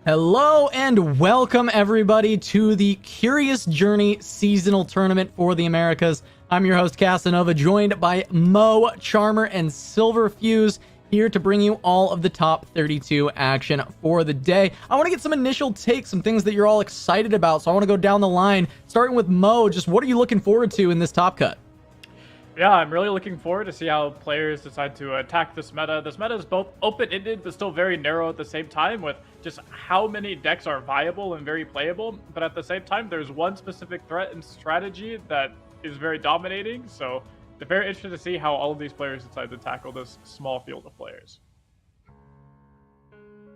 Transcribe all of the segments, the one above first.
Hello and welcome everybody to the Curious Journey seasonal tournament for the Americas. I'm your host Casanova, joined by Mo, Charmer, and Silverfuse, here to bring you all of the top 32 action for the day. I want to get some initial takes, some things that you're all excited about, so I want to go down the line, starting with Mo. Just what are you looking forward to in this top cut? Yeah, I'm really looking forward to see how players decide to attack this meta. This meta is both open-ended, but still very narrow at the same time, with just how many decks are viable and very playable. But at the same time, there's one specific threat and strategy that is very dominating. So it's very interesting to see how all of these players decide to tackle this small field of players.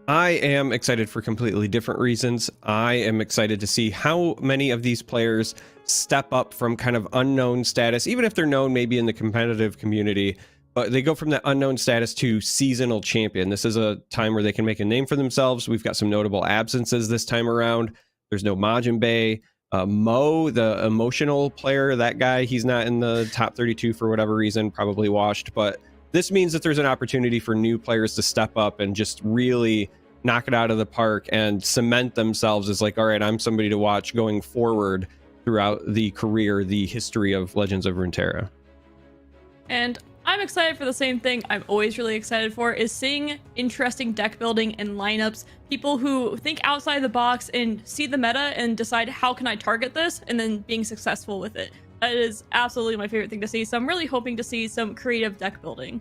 I am excited for completely different reasons. I am excited to see how many of these players step up from kind of unknown status, even if they're known maybe in the competitive community, but they go from that unknown status to seasonal champion. This is a time where they can make a name for themselves. We've got some notable absences this time around. There's no Majin Bay. Mo, the emotional player, that guy, he's not in the top 32 for whatever reason, probably washed, but this means that there's an opportunity for new players to step up and just really knock it out of the park and cement themselves as like, all right, I'm somebody to watch going forward throughout the career, the history of Legends of Runeterra. And I'm excited for the same thing I'm always really excited for, is seeing interesting deck building and lineups, people who think outside the box and see the meta and decide how can I target this, and then being successful with it. That is absolutely my favorite thing to see. So I'm really hoping to see some creative deck building.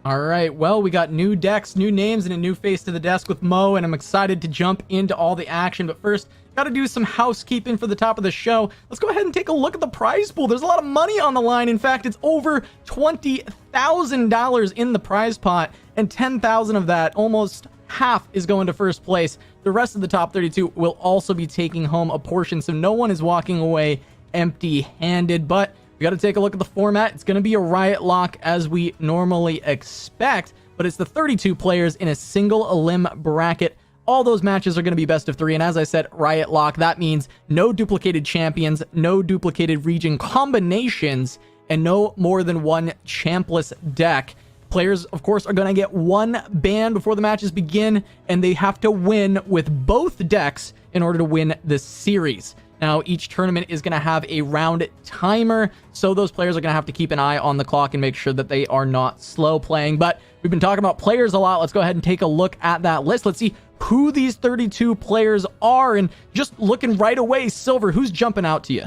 All right, well, we got new decks, new names, and a new face to the desk with Mo, and I'm excited to jump into all the action. But first, got to do some housekeeping for the top of the show. Let's go ahead and take a look at the prize pool. There's a lot of money on the line. In fact, it's over $20,000 in the prize pot, and 10,000 of that, almost half, is going to first place. The rest of the top 32 will also be taking home a portion, so no one is walking away empty-handed. But we got to take a look at the format. It's going to be a Riot Lock as we normally expect, but it's the 32 players in a single elim bracket. All those matches are going to be best of 3, and as I said, Riot Lock. That means no duplicated champions, no duplicated region combinations, and no more than one champless deck. Players, of course, are going to get one ban before the matches begin, and they have to win with both decks in order to win this series. Now, each tournament is going to have a round timer, so those players are going to have to keep an eye on the clock and make sure that they are not slow playing. But we've been talking about players a lot. Let's go ahead and take a look at that list. Let's see who these 32 players are. And just looking right away, Silver, who's jumping out to you?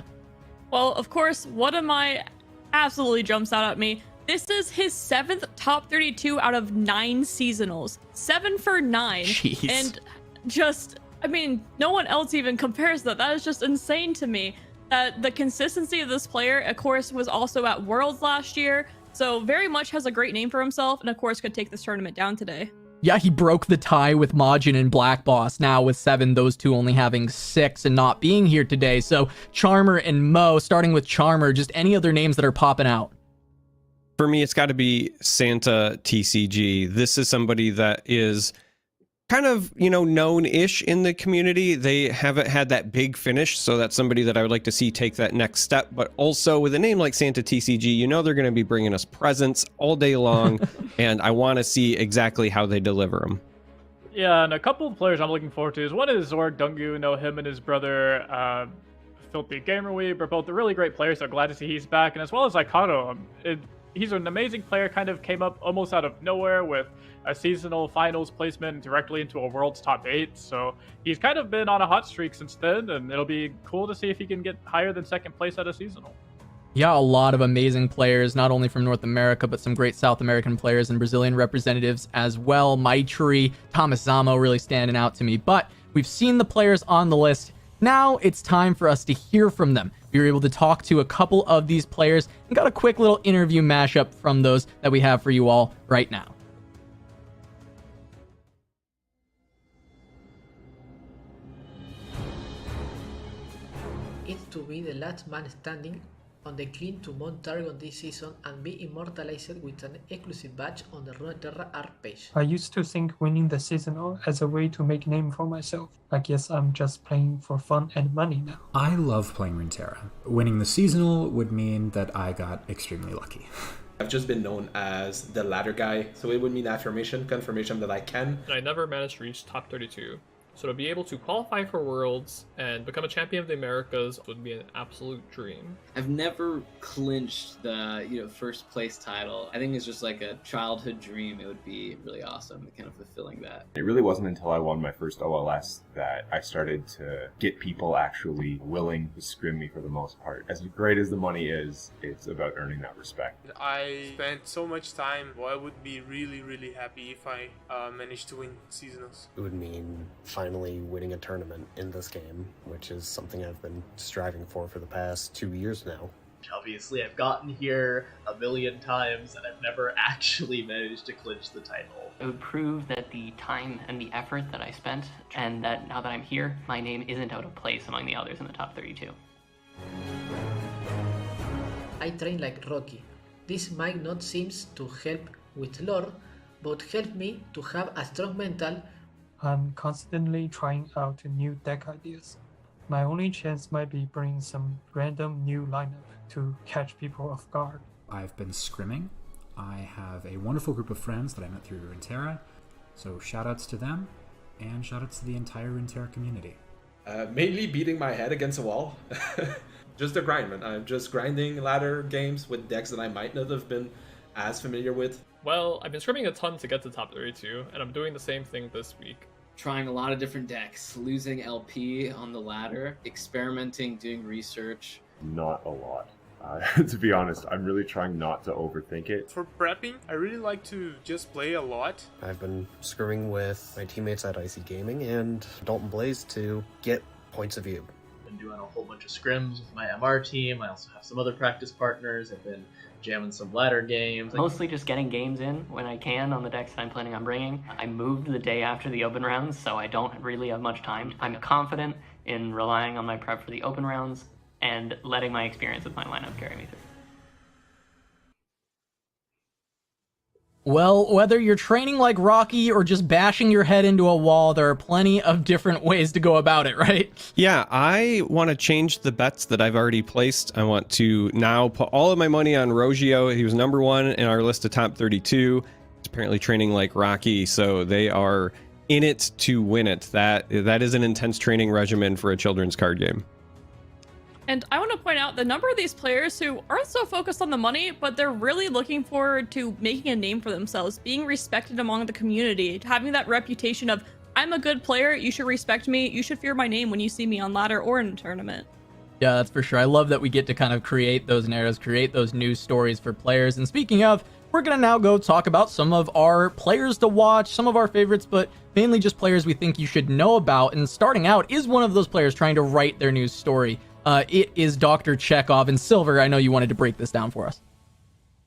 Well, of course, one of my absolutely jumps out at me. This is his 7th top 32 out of 9 seasonals. 7 for 9. Jeez. And just, I mean, no one else even compares that. That is just insane to me. That the consistency of this player, of course, was also at Worlds last year. So very much has a great name for himself, and of course could take this tournament down today. Yeah, he broke the tie with Majin and Black Boss. Now with 7, those two only having 6 and not being here today. So Charmer and Mo, starting with Charmer, just any other names that are popping out? For me, it's got to be Santa TCG. This is somebody that is kind of, you know, known-ish in the community. They haven't had that big finish, so that's somebody that I would like to see take that next step. But also with a name like Santa TCG, you know they're going to be bringing us presents all day long, and I want to see exactly how they deliver them. Yeah, and a couple of players I'm looking forward to is one is Zorg Dungu. Know him and his brother Filthy Gamerweeb are both really great players, so glad to see he's back. And as well as Aikado, he's an amazing player, kind of came up almost out of nowhere with a seasonal finals placement directly into a world's top 8. So he's kind of been on a hot streak since then, and it'll be cool to see if he can get higher than 2nd place at a seasonal. Yeah, a lot of amazing players, not only from North America, but some great South American players and Brazilian representatives as well. Maitri, Thomas Zamo really standing out to me. But we've seen the players on the list. Now it's time for us to hear from them. We were able to talk to a couple of these players and got a quick little interview mashup from those that we have for you all right now. It's to be the last man standing on the clean to mount Targon this season and be immortalized with an exclusive badge on the Runeterra art page. I used to think winning the seasonal as a way to make name for myself. I guess I'm just playing for fun and money now. I love playing Runeterra. Winning the seasonal would mean that I got extremely lucky. I've just been known as the ladder guy, so it would mean affirmation, confirmation that I can. I never managed to reach top 32. So to be able to qualify for Worlds and become a champion of the Americas would be an absolute dream. I've never clinched the first place title. I think it's just like a childhood dream. It would be really awesome, kind of fulfilling that. It really wasn't until I won my first OLS that I started to get people actually willing to scrim me for the most part. As great as the money is, it's about earning that respect. I spent so much time. Well, I would be really, really happy if I managed to win seasonals. It would mean finally winning a tournament in this game, which is something I've been striving for the past 2 years now. Obviously, I've gotten here a million times and I've never actually managed to clinch the title. It would prove that the time and the effort that I spent, and that now that I'm here, my name isn't out of place among the others in the top 32. I train like Rocky. This might not seem to help with lore, but help me to have a strong mental. I'm constantly trying out new deck ideas. My only chance might be bringing some random new lineup to catch people off guard. I've been scrimming. I have a wonderful group of friends that I met through Runeterra, so shoutouts to them, and shoutouts to the entire Runeterra community. Mainly beating my head against a wall. Just the grind, man. I'm just grinding ladder games with decks that I might not have been as familiar with. Well, I've been scrimming a ton to get to top 32, and I'm doing the same thing this week. Trying a lot of different decks, losing LP on the ladder, experimenting, doing research. Not a lot. To be honest, I'm really trying not to overthink it. For prepping, I really like to just play a lot. I've been screwing with my teammates at IC Gaming and Dalton Blaze to get points of view. I've been doing a whole bunch of scrims with my MR team. I also have some other practice partners. I've been jamming some ladder games. Mostly just getting games in when I can on the decks that I'm planning on bringing. I moved the day after the open rounds, so I don't really have much time. I'm confident in relying on my prep for the open rounds and letting my experience with my lineup carry me through. Well, whether you're training like Rocky or just bashing your head into a wall, there are plenty of different ways to go about it, right? Yeah, I want to change the bets that I've already placed. I want to now put all of my money on Rogio. He was number 1 in our list of top 32. He's apparently training like Rocky, so they are in it to win it. That is an intense training regimen for a children's card game. And I want to point out the number of these players who aren't so focused on the money, but they're really looking forward to making a name for themselves, being respected among the community, having that reputation of, I'm a good player, you should respect me, you should fear my name when you see me on ladder or in a tournament. Yeah, that's for sure. I love that we get to kind of create those narratives, create those news stories for players. And speaking of, we're going to now go talk about some of our players to watch, some of our favorites, but mainly just players we think you should know about. And starting out is one of those players trying to write their news story. It is Dr. Chekhov. And Silver, I know you wanted to break this down for us.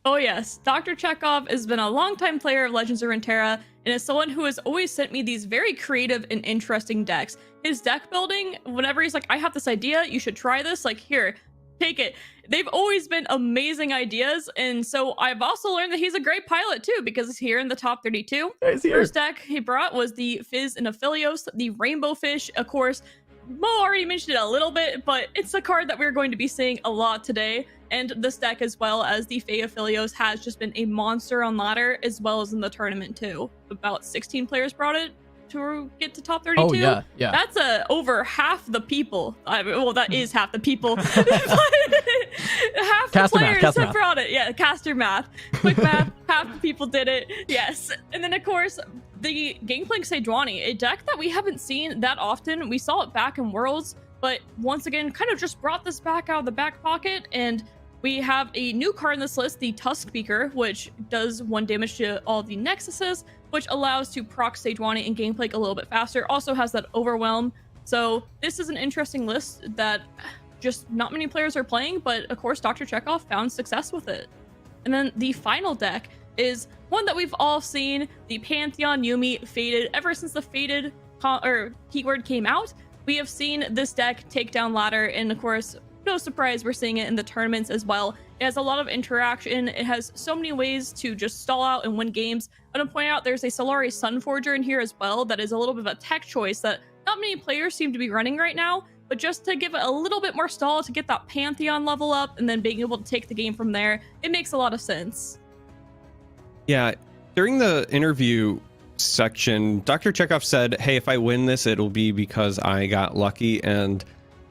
Oh yes, Dr. Chekhov has been a longtime player of Legends of Runeterra, and is someone who has always sent me these very creative and interesting decks. His deck building, whenever he's like, I have this idea, you should try this, like, here, take it. They've always been amazing ideas, and so I've also learned that he's a great pilot too, because he's here in the top 32. First deck he brought was the Fizz and Aphelios, the Rainbow Fish, of course. Mo already mentioned it a little bit, but it's a card that we're going to be seeing a lot today. And this deck, as well as the Fae Aphelios, has just been a monster on ladder, as well as in the tournament too. About 16 players brought it to get to top 32. Oh, yeah. That's over half the people. Well, that is half the people. Half the players have brought it. Yeah, caster math. Quick math. Half the people did it. Yes. And then, of course, the Gangplank Sejuani, a deck that we haven't seen that often. We saw it back in Worlds, but once again, kind of just brought this back out of the back pocket. And we have a new card in this list, the Tusk Speaker, which does 1 damage to all the Nexuses, which allows to proc Sejuani and Gangplank a little bit faster. Also has that Overwhelm. So this is an interesting list that just not many players are playing, but of course Dr. Chekhov found success with it. And then the final deck is one that we've all seen, the Pantheon Yuumi Faded. Ever since the Faded keyword came out, we have seen this deck take down ladder, and of course, no surprise, we're seeing it in the tournaments as well. It has a lot of interaction. It has so many ways to just stall out and win games. I want to point out there's a Solari Sunforger in here as well that is a little bit of a tech choice that not many players seem to be running right now, but just to give it a little bit more stall to get that Pantheon level up and then being able to take the game from there, it makes a lot of sense. Yeah, during the interview, section, Dr. Chekhov said, hey, if I win this, it'll be because I got lucky. And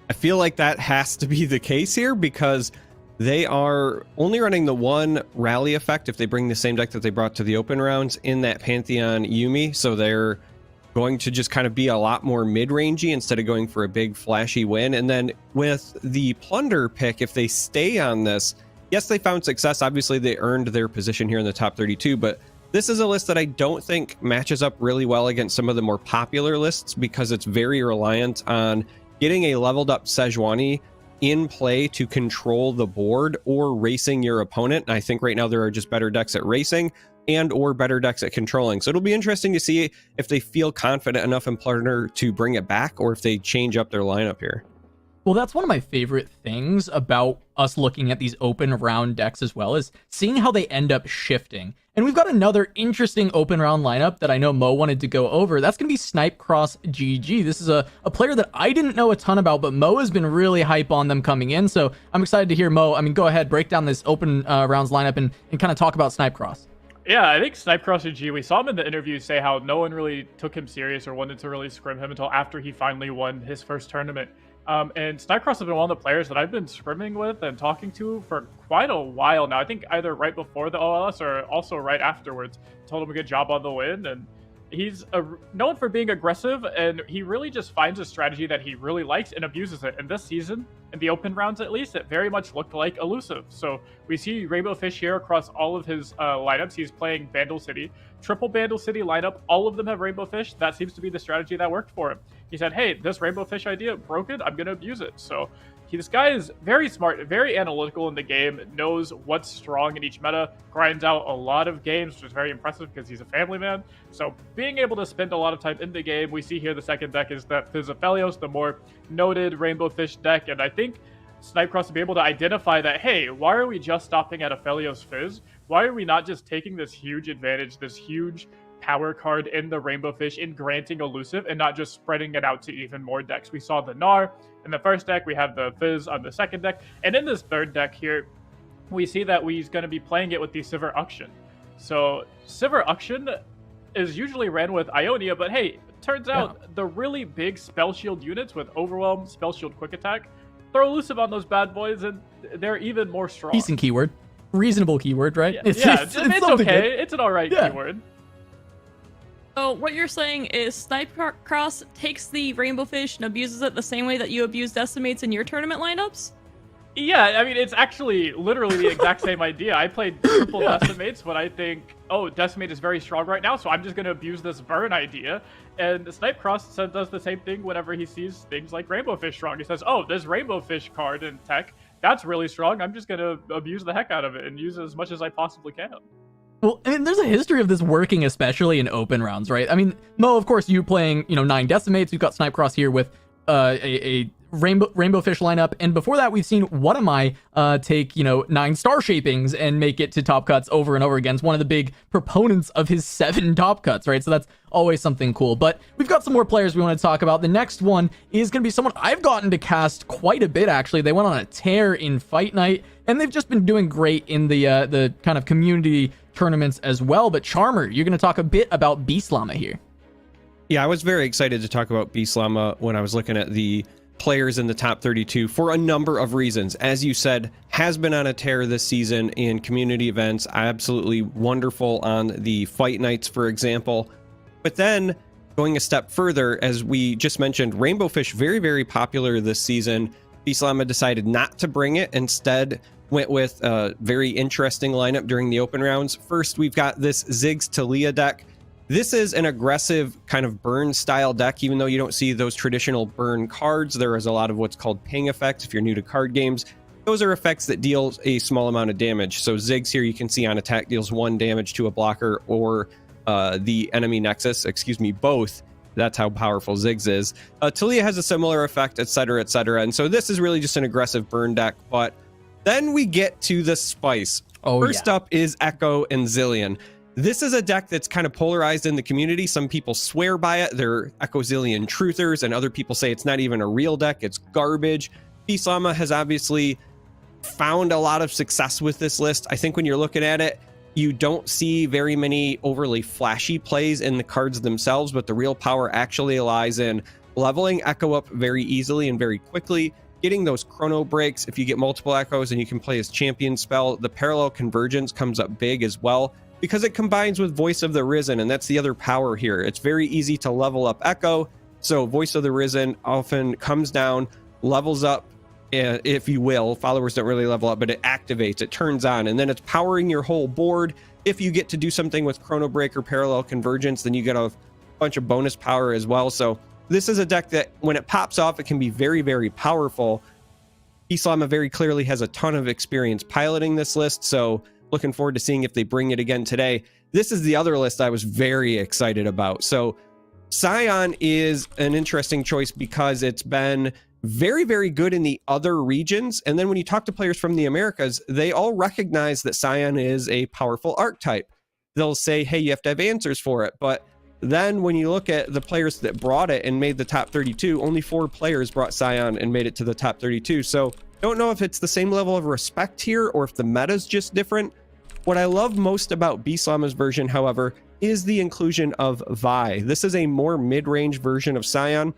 I feel like that has to be the case here, because they are only running the one rally effect if they bring the same deck that they brought to the open rounds in that Pantheon Yuumi. So they're going to just kind of be a lot more mid-rangey instead of going for a big flashy win. And then with the Plunder pick, if they stay on this, yes, they found success. Obviously, they earned their position here in the top 32, but this is a list that I don't think matches up really well against some of the more popular lists, because it's very reliant on getting a leveled up Sejuani in play to control the board or racing your opponent. And I think right now there are just better decks at racing and or better decks at controlling. So it'll be interesting to see if they feel confident enough in Plunder to bring it back, or if they change up their lineup here. Well, that's one of my favorite things about us looking at these open round decks as well, is seeing how they end up shifting. And we've got another interesting open round lineup that I know Mo wanted to go over. That's going to be Snipe Cross GG. This is a player that I didn't know a ton about, but Mo has been really hype on them coming in. So I'm excited to hear Mo. I mean, go ahead, break down this open rounds lineup and kind of talk about Snipe Cross. Yeah, I think Snipe Cross GG, we saw him in the interview say how no one really took him serious or wanted to really scrim him until after he finally won his first tournament. And Snipe Cross has been one of the players that I've been scrimming with and talking to for quite a while now. I think either right before the OLS or also right afterwards. Told him a good job on the win, and he's known for being aggressive, and he really just finds a strategy that he really likes and abuses it. And this season, in the open rounds at least, it very much looked like elusive. So we see Rainbow Fish here across all of his lineups. He's playing Vandal City, triple Vandal City lineup. All of them have Rainbow Fish. That seems to be the strategy that worked for him. He said, hey, this Rainbow Fish idea broke it. I'm going to abuse it. So this guy is very smart, very analytical in the game, knows what's strong in each meta, grinds out a lot of games, which is very impressive because he's a family man. So being able to spend a lot of time in the game, we see here the second deck is that Fizz Aphelios, the more noted Rainbow Fish deck. And I think Snipe Cross will be able to identify that, hey, why are we just stopping at Aphelios Fizz? Why are we not just taking this huge advantage, this huge power card in the Rainbow Fish in granting elusive and not just spreading it out to even more decks? We saw the Gnar in the first deck, we have the Fizz on the second deck, and in this third deck here, we see that he's going to be playing it with the Sivir Auction. So Sivir Auction is usually ran with Ionia, but hey, turns out the really big Spell Shield units with Overwhelm, Spell Shield, Quick Attack, throw elusive on those bad boys and they're even more strong. Decent keyword. Reasonable keyword, right? Yeah, it's okay. Good. It's an alright keyword. So what you're saying is Snipe Cross takes the Rainbow Fish and abuses it the same way that you abuse Decimates in your tournament lineups? Yeah, I mean, it's actually literally the exact same idea. I played triple Decimates, but I think, oh, Decimate is very strong right now, so I'm just going to abuse this burn idea. And Snipe Cross does the same thing whenever he sees things like Rainbow Fish strong. He says, oh, this Rainbow Fish card in tech, that's really strong. I'm just going to abuse the heck out of it and use it as much as I possibly can. Well, I mean, there's a history of this working, especially in open rounds, right? I mean, Mo, of course, you playing, 9 Decimates. We've got Snipe Cross here with a Rainbow Fish lineup, and before that, we've seen What Am I take 9 Star Shapings and make it to top cuts over and over again. It's one of the big proponents of his 7 top cuts, right? So that's always something cool. But we've got some more players we want to talk about. The next one is going to be someone I've gotten to cast quite a bit, actually. They went on a tear in Fight Night, and they've just been doing great in the kind of community tournaments as well. But Charmer, you're going to talk a bit about Beast Llama here. Yeah, I was very excited to talk about Beast Llama when I was looking at the players in the top 32 for a number of reasons. As you said, has been on a tear this season in community events. Absolutely wonderful on the Fight Nights, for example. But then going a step further, as we just mentioned, Rainbow Fish very, very popular this season. Beast Llama decided not to bring it. Instead, went with a very interesting lineup during the open rounds. First, we've got this Ziggs Talia deck. This is an aggressive kind of burn style deck, even though you don't see those traditional burn cards. There is a lot of what's called ping effects. If you're new to card games, those are effects that deal a small amount of damage. So Ziggs here, you can see on attack deals 1 damage to a blocker or the enemy nexus, both. That's how powerful Ziggs is. Talia has a similar effect, etc., etc. And so this is really just an aggressive burn deck. But then we get to the spice. First up is Echo and Zillion. This is a deck that's kind of polarized in the community. Some people swear by it. They're Echo Zillion truthers, and other people say it's not even a real deck. It's garbage. Beast Llama has obviously found a lot of success with this list. I think when you're looking at it, You don't see very many overly flashy plays in the cards themselves, but the real power actually lies in leveling Echo up very easily and very quickly, getting those chrono breaks. If you get multiple Echoes and you can play his champion spell, the parallel convergence comes up big as well, because it combines with Voice of the Risen, and that's the other power here. It's very easy to level up Echo, so Voice of the Risen often comes down, levels up, if you will. Followers don't really level up, but it activates, it turns on, and then it's powering your whole board. If you get to do something with Chrono Break or Parallel Convergence, then you get a bunch of bonus power as well. So this is a deck that when it pops off, it can be very, very powerful. Beaslama very clearly has a ton of experience piloting this list, so looking forward to seeing if they bring it again today. This is the other list I was very excited about. So Scion is an interesting choice because it's been very, very good in the other regions. And then when you talk to players from the Americas, they all recognize that Scion is a powerful archetype. They'll say, hey, you have to have answers for it. But then when you look at the players that brought it and made the top 32, only 4 players brought Scion and made it to the top 32. So don't know if it's the same level of respect here or if the meta's just different. What I love most about Beaslama's version, however, is the inclusion of Vi. This is a more mid-range version of Scion,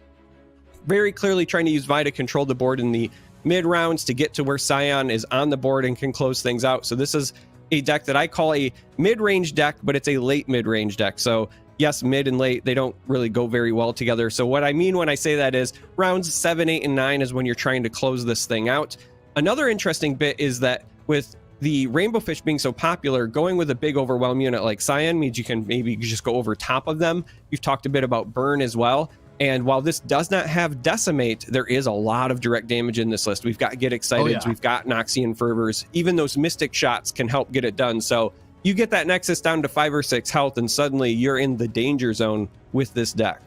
very clearly trying to use Vi to control the board in the mid rounds to get to where Scion is on the board and can close things out. So this is a deck that I call a mid-range deck, but it's a late mid-range deck. So yes, mid and late, they don't really go very well together. So what I mean when I say that is rounds 7, 8, and 9 is when you're trying to close this thing out. Another interesting bit is that with the Rainbow Fish being so popular, going with a big overwhelm unit like Scion means you can maybe just go over top of them. We've talked a bit about Burn as well. And while this does not have Decimate, there is a lot of direct damage in this list. We've got Get Excited, we've got Noxian Fervors. Even those Mystic Shots can help get it done. So you get that Nexus down to 5 or 6 health, and suddenly you're in the danger zone with this deck.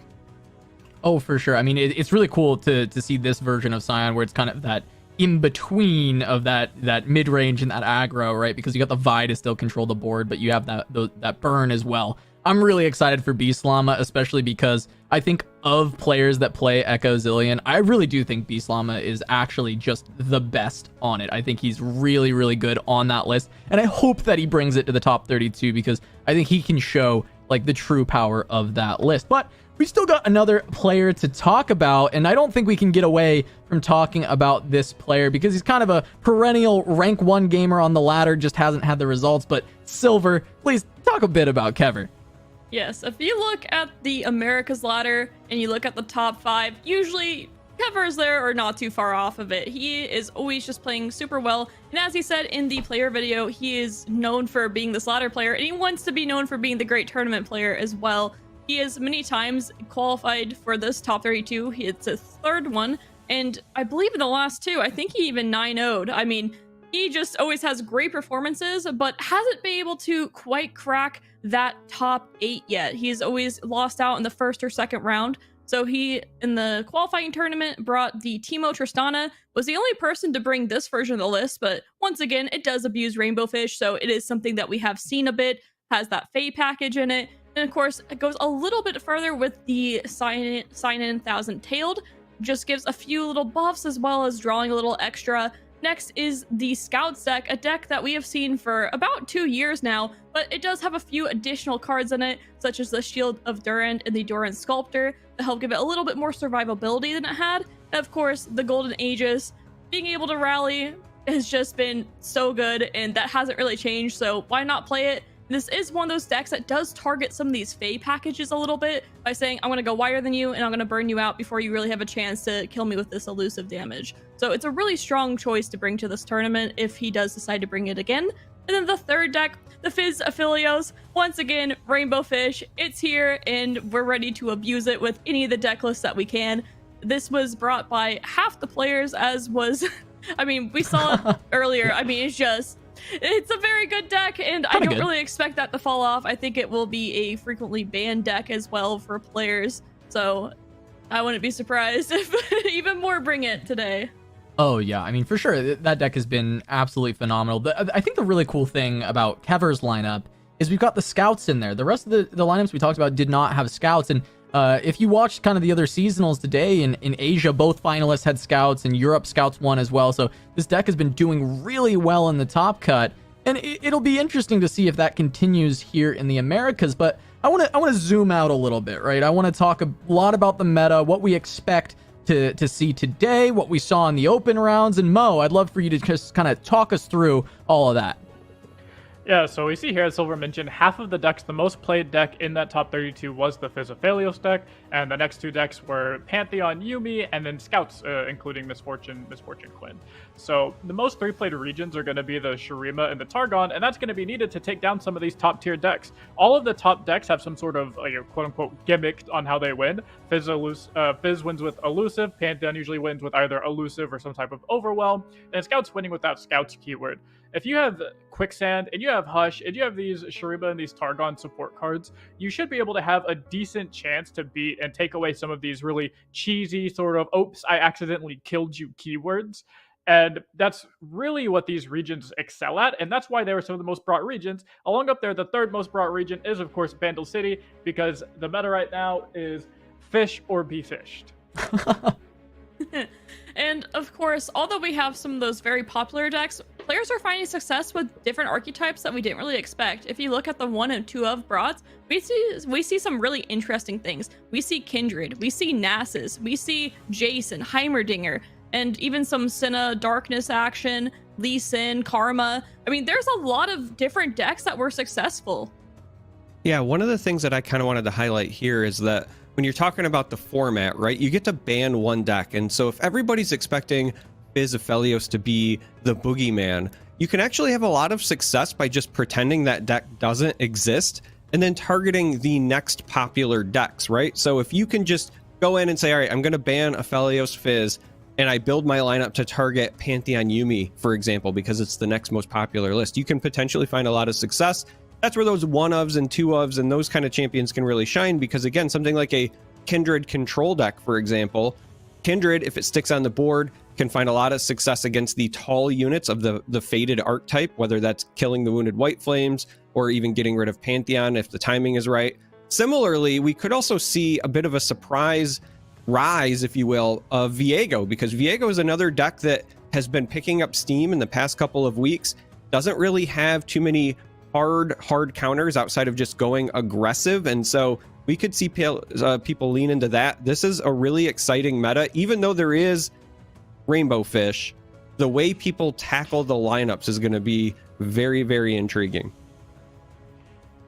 Oh, for sure. I mean, it's really cool to see this version of Scion where it's kind of that in between of that mid-range and that aggro, right? Because you got the Vi to still control the board, but you have that burn as well. I'm really excited for Beaslama, especially because I think of players that play Echo Zillion, I really do think Beaslama is actually just the best on it. I think he's really, really good on that list, and I hope that he brings it to the top 32 because I think he can show like the true power of that list. But we still got another player to talk about, and I don't think we can get away from talking about this player because he's kind of a perennial rank 1 gamer on the ladder, just hasn't had the results. But Silver, please talk a bit about Kevor. Yes, if you look at the Americas ladder and you look at the top 5, usually Kevor's there or not too far off of it. He is always just playing super well, and as he said in the player video, he is known for being this ladder player, and he wants to be known for being the great tournament player as well. He has many times qualified for this top 32. It's his 3rd one, and I believe in the last 2, I think he even 9-0'd. I mean, he just always has great performances, but hasn't been able to quite crack that top 8 yet. He's always lost out in the 1st or 2nd round. So he, in the qualifying tournament, brought the Teemo Tristana, was the only person to bring this version of the list, but once again, it does abuse Rainbow Fish, so it is something that we have seen a bit, has that Fae package in it, and of course, it goes a little bit further with the Sign-In Thousand-Tailed, just gives a few little buffs as well as drawing a little extra. Next is the Scouts deck, a deck that we have seen for about 2 years now, but it does have a few additional cards in it, such as the Shield of Durand and the Durand Sculptor, to help give it a little bit more survivability than it had. And of course, the Golden Aegis, being able to rally has just been so good, and that hasn't really changed, so why not play it? This is one of those decks that does target some of these Fae packages a little bit by saying, I'm going to go wider than you and I'm going to burn you out before you really have a chance to kill me with this elusive damage. So it's a really strong choice to bring to this tournament if he does decide to bring it again. And then the 3rd deck, the Fizz Affilios. Once again, Rainbow Fish, it's here and we're ready to abuse it with any of the deck lists that we can. This was brought by half the players, as was, I mean, we saw it earlier. I mean, it's a very good deck, and I don't really expect that to fall off. I think it will be a frequently banned deck as well for players, so I wouldn't be surprised if even more bring it today. Oh yeah, I mean, for sure, that deck has been absolutely phenomenal. I think the really cool thing about Kevor's lineup is we've got the Scouts in there. The rest of the lineups we talked about did not have Scouts, and if you watched kind of the other seasonals today, in Asia, both finalists had Scouts, and Europe Scouts won as well. So this deck has been doing really well in the top cut. And it'll be interesting to see if that continues here in the Americas, but I want to zoom out a little bit, right? I want to talk a lot about the meta, what we expect to see today, what we saw in the open rounds. And Mo, I'd love for you to just kind of talk us through all of that. Yeah, so we see here, as Silver mentioned, half of the decks, the most played deck in that top 32 was the Fizz Aphelios deck, and the next two decks were Pantheon Yuumi, and then Scouts, including Misfortune Quinn. So the most 3-played regions are going to be the Shurima and the Targon, and that's going to be needed to take down some of these top-tier decks. All of the top decks have some sort of, quote-unquote, gimmick on how they win. Fizz wins with Elusive, Pantheon usually wins with either Elusive or some type of Overwhelm, and Scouts winning with that Scouts keyword. If you have Quicksand, and you have Hush, and you have these Shurima and these Targon support cards, you should be able to have a decent chance to beat and take away some of these really cheesy sort of, oops, I accidentally killed you keywords. And that's really what these regions excel at, and that's why they were some of the most brought regions. Along up there, the third most brought region is, of course, Bandle City, because the meta right now is fish or be fished. And of course, although we have some of those very popular decks, players are finding success with different archetypes that we didn't really expect. If you look at the 1 and 2 of Broads, we see some really interesting things. We see Kindred, we see Nasus, we see Jason, Heimerdinger, and even some Senna Darkness action, Lee Sin, Karma. I mean, there's a lot of different decks that were successful. Yeah, one of the things that I kind of wanted to highlight here is that when you're talking about the format, right, you get to ban one deck. And so if everybody's expecting Fizz Aphelios to be the boogeyman, you can actually have a lot of success by just pretending that deck doesn't exist and then targeting the next popular decks, right? So if you can just go in and say, all right, I'm going to ban Aphelios Fizz, and I build my lineup to target Pantheon Yuumi, for example, because it's the next most popular list, you can potentially find a lot of success. That's where those 1-ofs and 2-ofs and those kind of champions can really shine, because again, something like a Kindred control deck, for example, Kindred, if it sticks on the board, can find a lot of success against the tall units of the faded archetype, whether that's killing the Wounded White Flames or even getting rid of Pantheon if the timing is right. Similarly, we could also see a bit of a surprise rise, if you will, of Viego, because Viego is another deck that has been picking up steam in the past couple of weeks, doesn't really have too many hard counters outside of just going aggressive, and so we could see people lean into that. This is a really exciting meta, even though there is Rainbow Fish. The way people tackle the lineups is going to be very, very intriguing.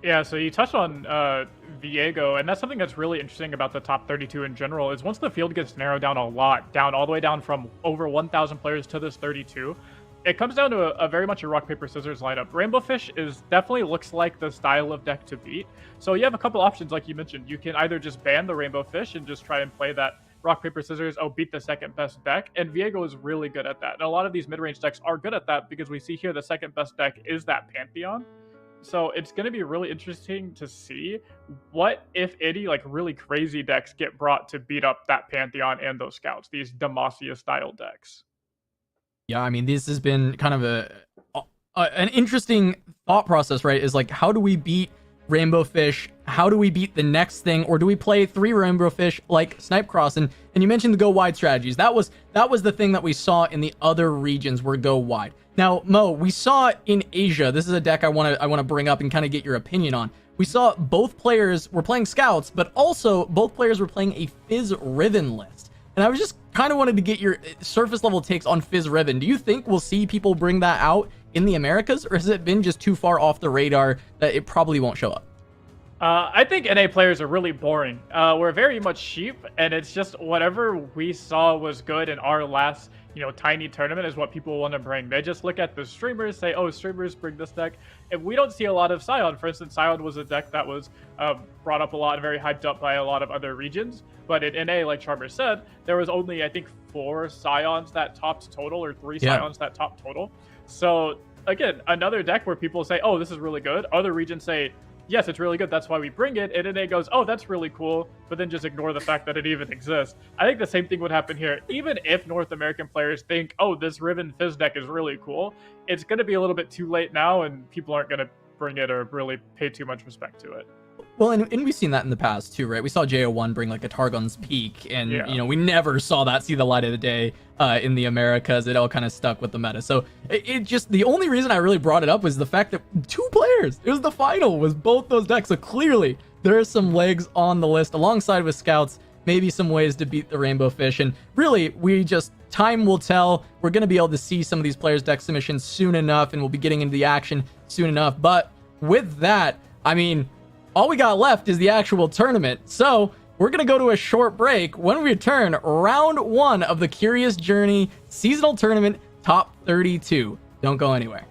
Yeah, so you touched on Viego, and that's something that's really interesting about the top 32 in general, is once the field gets narrowed down a lot, all the way down from over 1,000 players to this 32, it comes down to a very much a rock, paper, scissors lineup. Rainbow Fish definitely looks like the style of deck to beat. So you have a couple options, like you mentioned. You can either just ban the Rainbow Fish and just try and play that rock, paper, scissors, beat the second best deck. And Viego is really good at that. And a lot of these mid-range decks are good at that, because we see here the second best deck is that Pantheon. So it's going to be really interesting to see what, if any, like really crazy decks get brought to beat up that Pantheon and those Scouts, these Demacia style decks. Yeah, I mean, this has been kind of an interesting thought process, right? Is like, how do we beat Rainbow Fish? How do we beat the next thing? Or do we play 3 Rainbow Fish like Snipe Cross? And you mentioned the go wide strategies. That was the thing that we saw in the other regions where go wide. Now, Mo, we saw in Asia. This is a deck I want to bring up and kind of get your opinion on. We saw both players were playing Scouts, but also both players were playing a Fizz Riven list. And I was just kind of wanted to get your surface level takes on Fizz Riven. Do you think we'll see people bring that out in the Americas, or has it been just too far off the radar that it probably won't show up? I think NA players are really boring. We're very much sheep, and it's just whatever we saw was good in our last, tiny tournament is what people want to bring. They just look at the streamers, say, oh, streamers bring this deck. And we don't see a lot of Scion. For instance, Scion was a deck that was brought up a lot and very hyped up by a lot of other regions. But in NA, like Charmer said, there was only, I think, 4 Scions that topped total, or 3 Scions that topped total. So, again, another deck where people say, oh, this is really good. Other regions say, yes, it's really good, that's why we bring it. And NA goes, oh, that's really cool, but then just ignore the fact that it even exists. I think the same thing would happen here. Even if North American players think, oh, this Riven Fizz deck is really cool, it's going to be a little bit too late now, and people aren't going to bring it or really pay too much respect to it. Well, and we've seen that in the past too, right? We saw JO1 bring like a Targon's Peak, and you know, we never saw that see the light of the day in the Americas. It all kind of stuck with the meta. So it just, the only reason I really brought it up was the fact that 2 players, it was the final, was both those decks. So clearly there are some legs on the list alongside with Scouts, maybe some ways to beat the Rainbow Fish. And really, we just, time will tell. We're going to be able to see some of these players' deck submissions soon enough, and we'll be getting into the action soon enough. But with that, I mean, all we got left is the actual tournament. So we're going to go to a short break. When we return, round 1 of the Curious Journey seasonal tournament top 32. Don't go anywhere.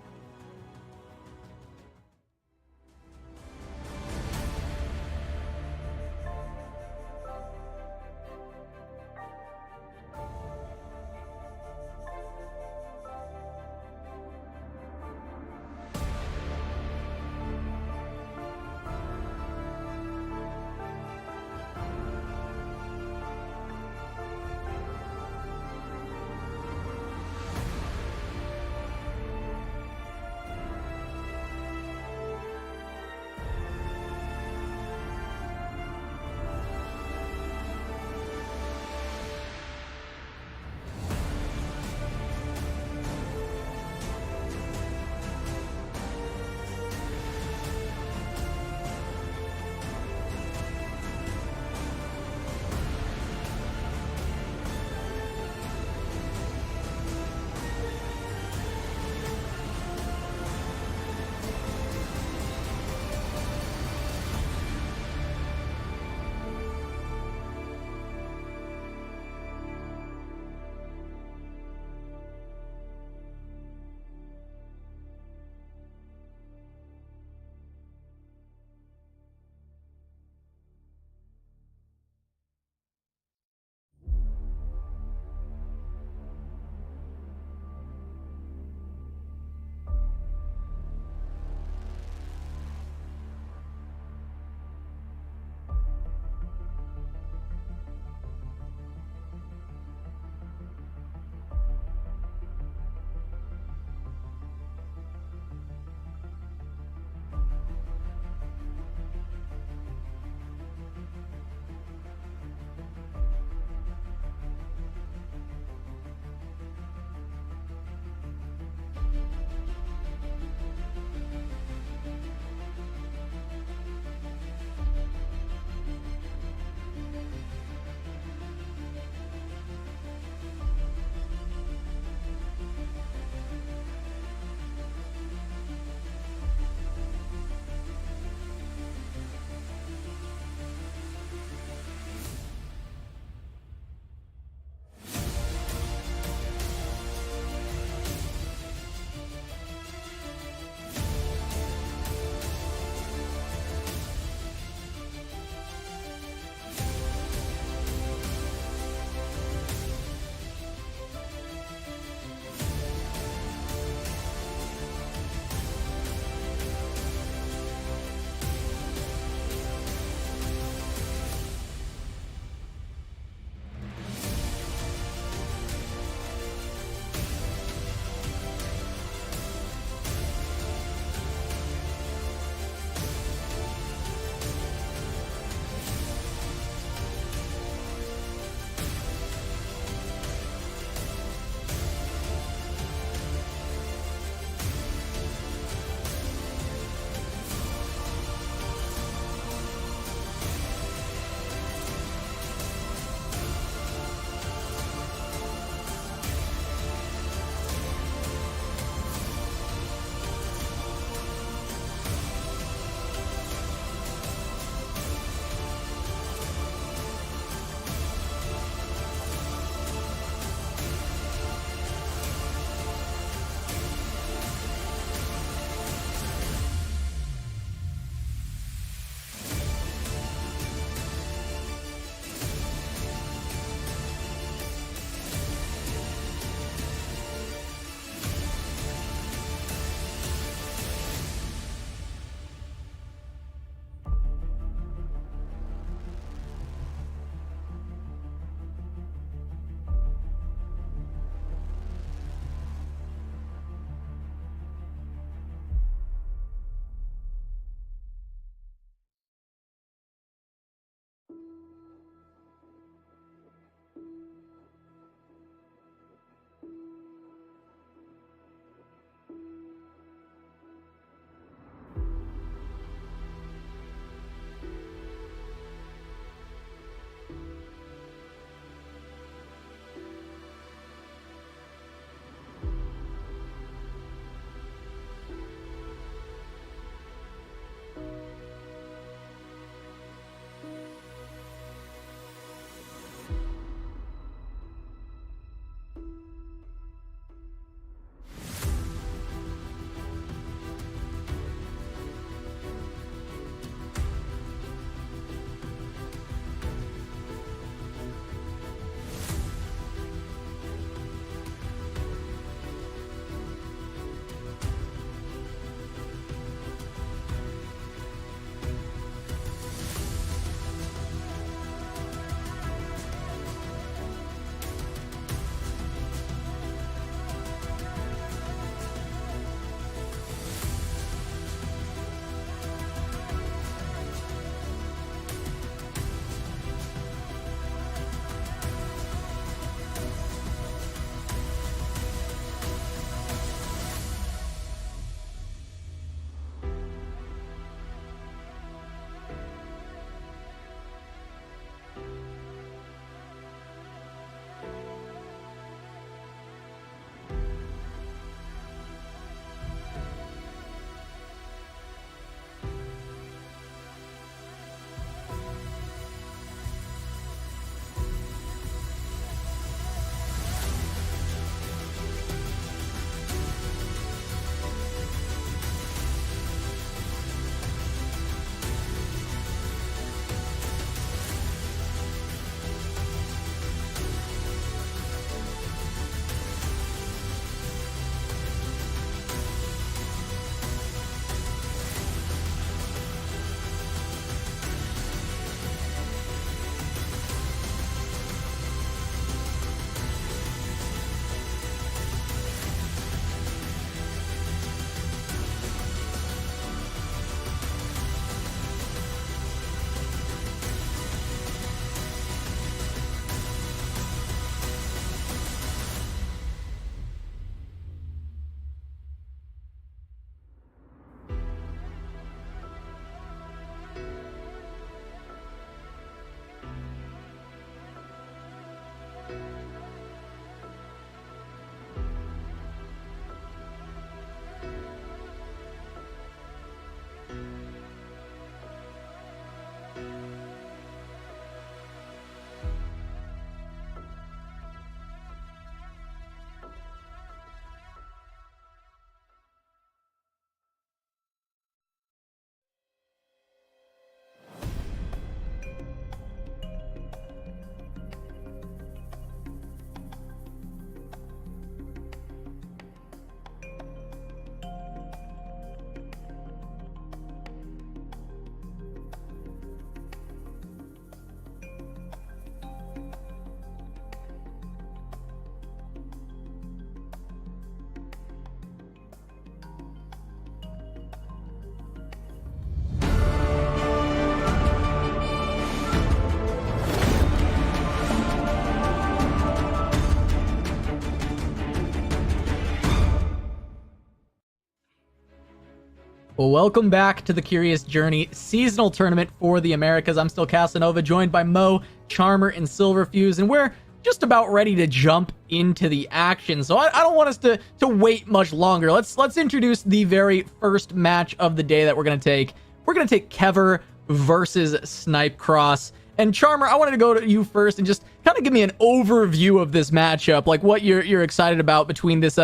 Well, welcome back to the Curious Journey seasonal tournament for the Americas. I'm still Casanova, joined by Mo, Charmer, and Silverfuse, and we're just about ready to jump into the action. So I don't want us to wait much longer. Let's introduce the very first match of the day that we're gonna take. We're gonna take Kevor versus Snipe Cross. And Charmer, I wanted to go to you first and just kind of give me an overview of this matchup, like what you're excited about between this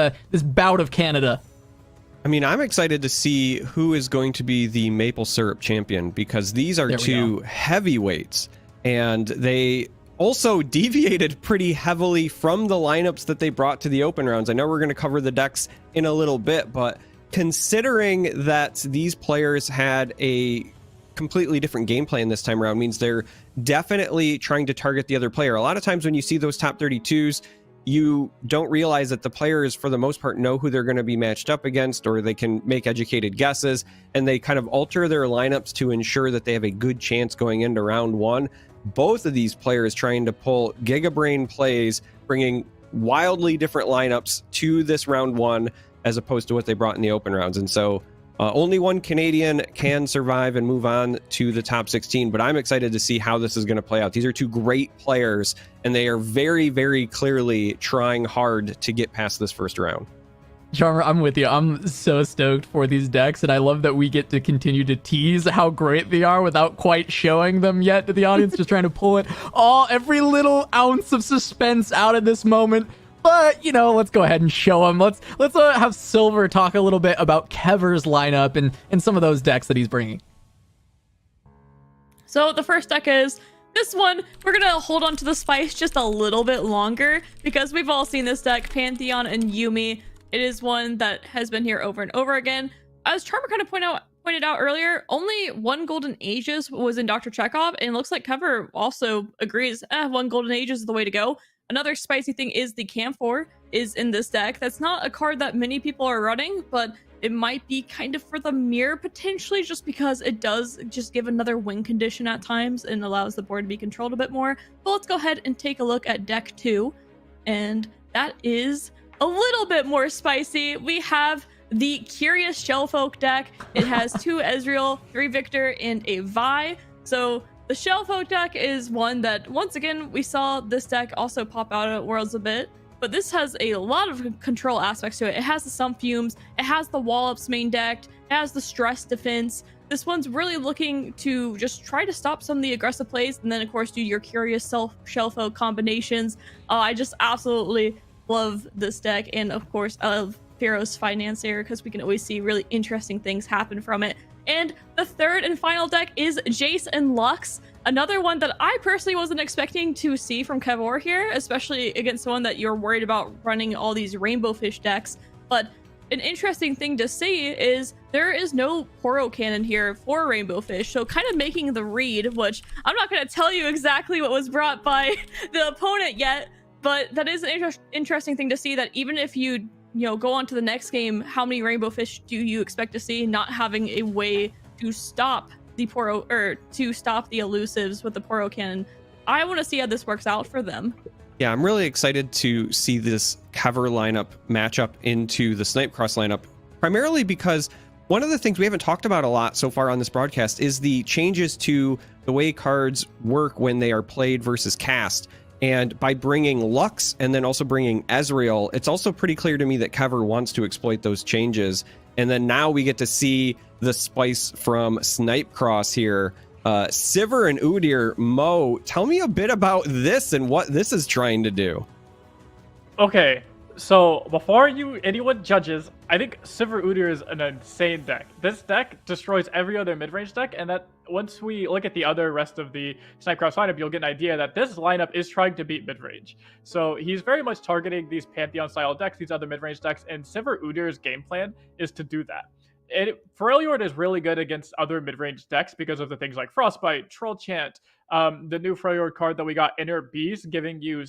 bout of Canada. I mean, I'm excited to see who is going to be the maple syrup champion, because these are two heavyweights, and they also deviated pretty heavily from the lineups that they brought to the open rounds. I know we're going to cover the decks in a little bit, but considering that these players had a completely different game plan this time around, means they're definitely trying to target the other player. A lot of times when you see those top 32s, you don't realize that the players, for the most part, know who they're going to be matched up against, or they can make educated guesses, and they kind of alter their lineups to ensure that they have a good chance going into round one. Both of these players trying to pull gigabrain plays, bringing wildly different lineups to this round one, as opposed to what they brought in the open rounds. And so only one Canadian can survive and move on to the top 16, but I'm excited to see how this is going to play out. These are two great players, and they are very, very clearly trying hard to get past this first round. Charmer, I'm with you. I'm so stoked for these decks, and I love that we get to continue to tease how great they are without quite showing them yet to the audience, just trying to pull it every little ounce of suspense out of this moment. But, you know, let's go ahead and show him. Let's have Silver talk a little bit about Kevor's lineup and some of those decks that he's bringing. So the first deck is this one. We're going to hold on to the spice just a little bit longer because we've all seen this deck, Pantheon and Yuumi. It is one that has been here over and over again. As Charmer kind of pointed out earlier, only one Golden Aegis was in Dr. Chekhov, and it looks like Kevor also agrees, one Golden Aegis is the way to go. Another spicy thing is the Camphor is in this deck. That's not a card that many people are running, but it might be kind of for the mirror potentially, just because it does just give another win condition at times and allows the board to be controlled a bit more. But let's go ahead and take a look at deck 2, and that is a little bit more spicy. We have the Curious Shellfolk deck. It has 2 Ezreal, 3 Victor, and a Vi. So the Shellfolk deck is one that, once again, we saw this deck also pop out at Worlds a bit, but this has a lot of control aspects to it. It has the Sun Fumes, it has the Wallops main decked, it has the Stress Defense. This one's really looking to just try to stop some of the aggressive plays, and then, of course, do your Curious Shellfolk combinations. I just absolutely love this deck, and, of course, I love Pharaoh's Financier because we can always see really interesting things happen from it. And the third and final deck is Jace and Lux, another one that I personally wasn't expecting to see from Kevor here, especially against someone that you're worried about running all these Rainbow Fish decks. But an interesting thing to see is there is no Poro Cannon here for Rainbow Fish, so kind of making the read, which I'm not going to tell you exactly what was brought by the opponent yet, but that is an interesting thing to see, that even if you go on to the next game, how many Rainbow Fish do you expect to see, not having a way to stop the Poro, or to stop the elusives with the Poro Cannon? I want to see how this works out for them. Yeah, I'm really excited to see this Kevor lineup match up into the Snipe Cross lineup, primarily because one of the things we haven't talked about a lot so far on this broadcast is the changes to the way cards work when they are played versus cast. And by bringing Lux and then also bringing Ezreal, it's also pretty clear to me that Kevor wants to exploit those changes. And then now we get to see the spice from Snipe Cross here. Sivir and Udyr. Mo, tell me a bit about this and what this is trying to do. Okay, so before anyone judges, I think Sivir Udyr is an insane deck. This deck destroys every other mid-range deck, and that once we look at the rest of the Snipe Cross lineup, you'll get an idea that this lineup is trying to beat mid-range. So he's very much targeting these Pantheon-style decks, these other mid-range decks, and Sivir Udyr's game plan is to do that. Freljord is really good against other mid-range decks because of the things like Frostbite, Troll Chant, the new Freljord card that we got, Inner Beast, giving you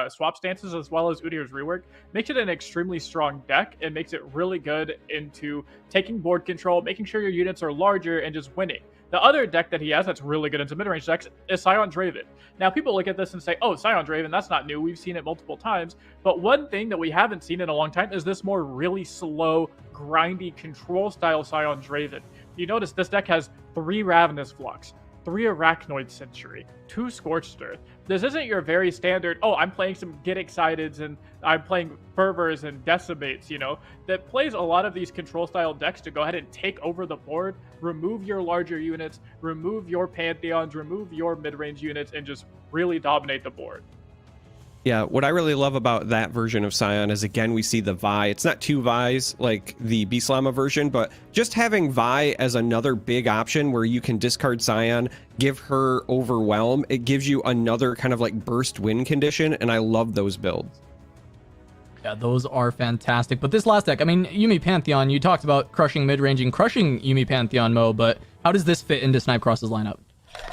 swap stances as well as Udyr's rework, makes it an extremely strong deck. It makes it really good into taking board control, making sure your units are larger, and just winning. The other deck that he has that's really good into mid-range decks is Scion Draven. Now, people look at this and say, oh, Scion Draven, that's not new. We've seen it multiple times. But one thing that we haven't seen in a long time is this more really slow, grindy, control-style Scion Draven. You notice this deck has 3 Ravenous Flux, 3 Arachnoid Century, 2 Scorched Earth. This isn't your very standard, oh, I'm playing some Get Exciteds and I'm playing Fervors and Decimates, you know, that plays a lot of these control style decks to go ahead and take over the board, remove your larger units, remove your Pantheons, remove your mid-range units, and just really dominate the board. Yeah, what I really love about that version of Scion is, again, we see the Vi. It's not 2 Vi's like the Beaslama version, but just having Vi as another big option where you can discard Scion, give her Overwhelm. It gives you another kind of like burst win condition, and I love those builds. Yeah, those are fantastic. But this last deck, I mean, Yuumi Pantheon, you talked about crushing mid-range and crushing Yuumi Pantheon, Mo, but how does this fit into Snipe Cross's lineup?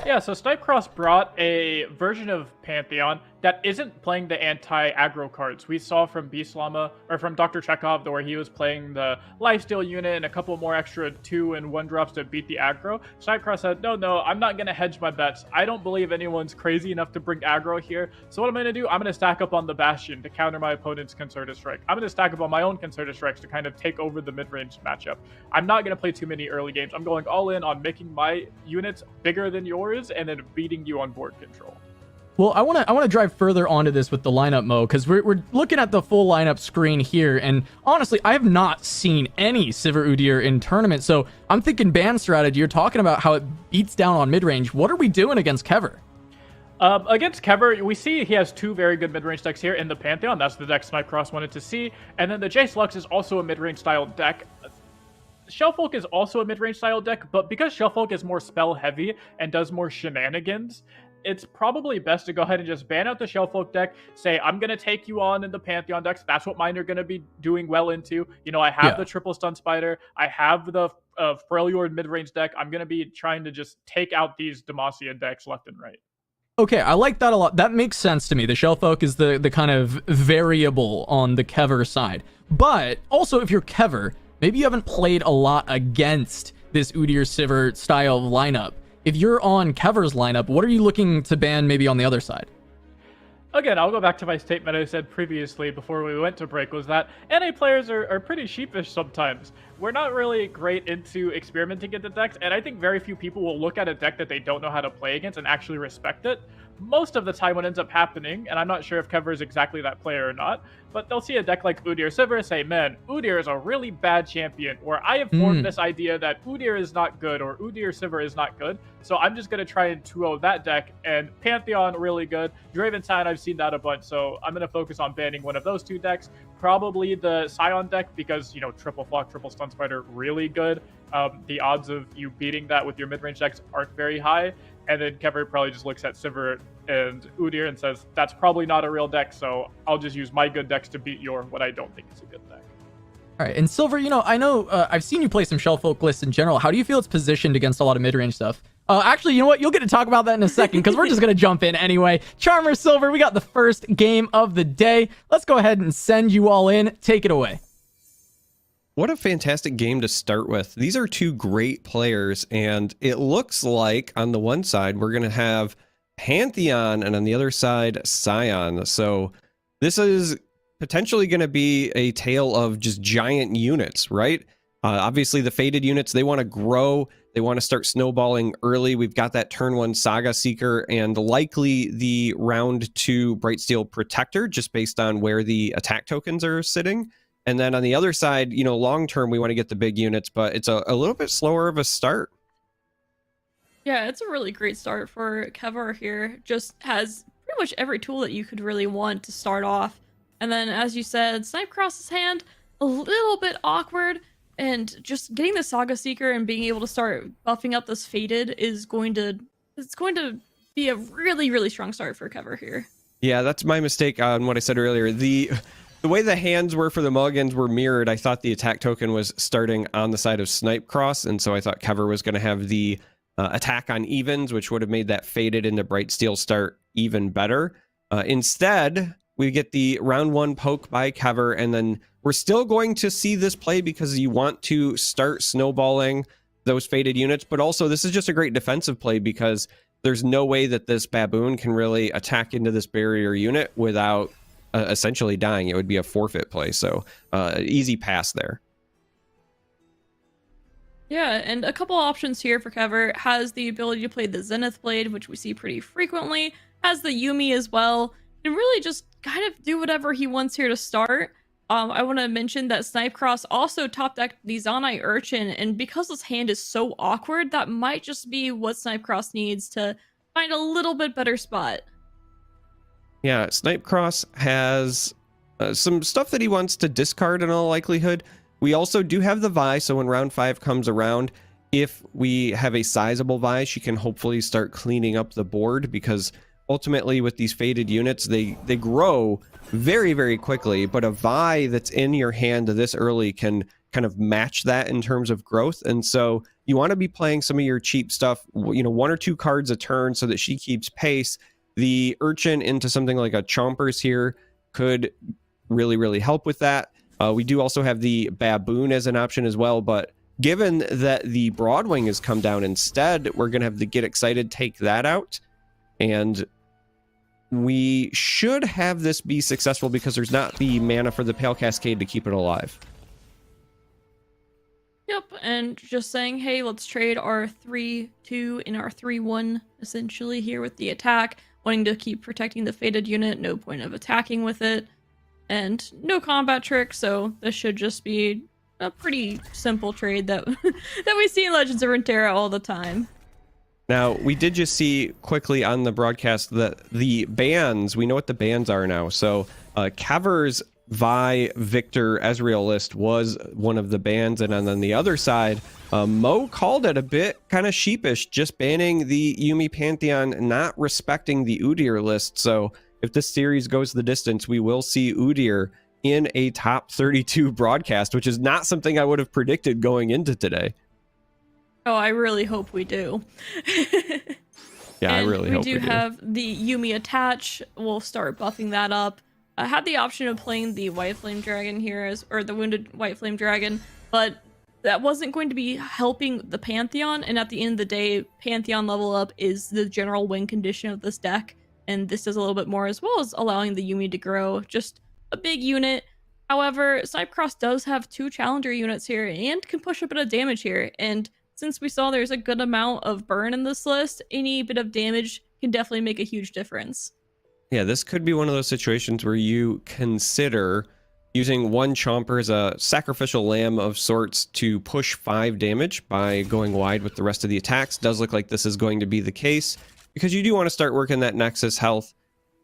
Yeah, so Snipe Cross brought a version of Pantheon that isn't playing the anti-aggro cards we saw from Beaslama, or from Dr. Chekhov, where he was playing the lifesteal unit and a couple more extra 2 and 1 drops to beat the aggro. Snipe Cross said, no, I'm not going to hedge my bets. I don't believe anyone's crazy enough to bring aggro here. So what I'm going to do, I'm going to stack up on the Bastion to counter my opponent's Concerted Strike. I'm going to stack up on my own Concerted Strikes to kind of take over the mid-range matchup. I'm not going to play too many early games. I'm going all in on making my units bigger than yours and then beating you on board control. Well, I want to drive further onto this with the lineup, Mo, because we're looking at the full lineup screen here, and honestly, I have not seen any Sivir Udyr in tournament, so I'm thinking ban strategy. You're talking about how it beats down on mid-range. What are we doing against Kevor? Against Kevor, we see he has 2 very good mid-range decks here in the Pantheon. That's the deck Snipe Cross wanted to see, and then the Jace Lux is also a mid-range style deck. Shellfolk is also a mid-range style deck, but because Shellfolk is more spell-heavy and does more shenanigans, it's probably best to go ahead and just ban out the Shellfolk deck, say, I'm going to take you on in the Pantheon decks. That's what mine are going to be doing well into. You know, I have the triple stun spider. I have the Freljord mid-range deck. I'm going to be trying to just take out these Demacia decks left and right. Okay, I like that a lot. That makes sense to me. The Shellfolk is the kind of variable on the Kevor side. But also, if you're Kevor, maybe you haven't played a lot against this Udyr Sivir style lineup. If you're on Kevor's lineup, what are you looking to ban maybe on the other side? Again, I'll go back to my statement I said previously before we went to break, was that NA players are pretty sheepish sometimes. We're not really great into experimenting into decks, and I think very few people will look at a deck that they don't know how to play against and actually respect it. Most of the time what ends up happening, and I'm not sure if Kevor is exactly that player or not, but they'll see a deck like Udyr Sivir, say, man, Udyr is a really bad champion, or I have formed this idea that Udyr is not good, or Udyr Sivir is not good, so I'm just going to try and 2-0 that deck, and Pantheon, really good. Draven Scion, I've seen that a bunch, so I'm going to focus on banning one of those 2 decks. Probably the Scion deck, because, you know, triple Flock, triple Stun Spider, really good. The odds of you beating that with your mid-range decks aren't very high. And then Kevor probably just looks at Sivir and Udyr and says, that's probably not a real deck, so I'll just use my good decks to beat your what I don't think is a good deck. All right, and Silver, you know, I know I've seen you play some Shellfolk lists in general. How do you feel it's positioned against a lot of mid-range stuff? Actually, you know what? You'll get to talk about that in a second, because we're just going to jump in anyway. Charmer, Silver, we got the first game of the day. Let's go ahead and send you all in. Take it away. What a fantastic game to start with. These are 2 great players, and it looks like on the one side, we're going to have Pantheon, and on the other side, Scion. So this is potentially going to be a tale of just giant units, right? Obviously, the Faded units, they want to grow. They want to start snowballing early. We've got that turn 1 Saga Seeker and likely the round 2 Brightsteel Protector, just based on where the attack tokens are sitting. And then on the other side, you know, long term, we want to get the big units, but it's a little bit slower of a start. Yeah, it's a really great start for Kevor here. Just has pretty much every tool that you could really want to start off. And then, as you said, Snipe Cross's hand, a little bit awkward. And just getting the Saga Seeker and being able to start buffing up this Faded is going to be a really, really strong start for Kevor here. Yeah, that's my mistake on what I said earlier. The way the hands were for the mulligans were mirrored. I thought the attack token was starting on the side of Snipe Cross, and so I thought Kevor was going to have the attack on evens, which would have made that Faded into Brightsteel start even better. Instead, we get the round 1 poke by Kevor, and then we're still going to see this play because you want to start snowballing those faded units, but also this is just a great defensive play because there's no way that this baboon can really attack into this barrier unit without essentially dying. It would be a forfeit play, so easy pass there. Yeah, and a couple options here for Kevor. Has the ability to play the Zenith Blade, which we see pretty frequently, has the Yuumi as well, and really just kind of do whatever he wants here to start. I want to mention that Snipecross also top decked the Zanai Urchin, and because this hand is so awkward, that might just be what Snipecross needs to find a little bit better spot. Yeah, Snipecross has some stuff that he wants to discard in all likelihood. We also do have the Vi, so when round 5 comes around, if we have a sizable Vi, she can hopefully start cleaning up the board, because ultimately with these faded units, they grow very, very quickly, but a Vi that's in your hand this early can kind of match that in terms of growth. And so you want to be playing some of your cheap stuff, 1 or 2 cards a turn so that she keeps pace. The Urchin into something like a Chompers here could really, really help with that. We do also have the Baboon as an option as well, but given that the Broadwing has come down instead, we're going to have the Get Excited take that out. And we should have this be successful because there's not the mana for the Pale Cascade to keep it alive. Yep, and just saying, hey, let's trade our 3-2 in our 3-1 essentially here with the attack, wanting to keep protecting the faded unit, no point of attacking with it, and no combat trick, so this should just be a pretty simple trade that that we see in Legends of Runeterra all the time. Now, we did just see quickly on the broadcast that the bans, we know what the bans are now. So Kevor's Vi Victor Ezreal list was one of the bans, and then on the other side, Mo called it a bit kind of sheepish, just banning the Yuumi Pantheon, not respecting the Udyr list. So if this series goes the distance, we will see Udyr in a top 32 broadcast, which is not something I would have predicted going into today. Oh, I really hope we do. Yeah, I really hope we do. We do have the Yuumi attach. We'll start buffing that up. I had the option of playing the White Flame Dragon here, or the Wounded White Flame Dragon, but that wasn't going to be helping the Pantheon, and at the end of the day, Pantheon level up is the general win condition of this deck, and this does a little bit more, as well as allowing the Yuumi to grow. Just a big unit. However, Snipecross does have 2 Challenger units here, and can push a bit of damage here, and since we saw there's a good amount of burn in this list, any bit of damage can definitely make a huge difference. Yeah, this could be one of those situations where you consider using 1 Chomper as a sacrificial lamb of sorts to push 5 damage by going wide with the rest of the attacks. Does look like this is going to be the case, because you do want to start working that Nexus health.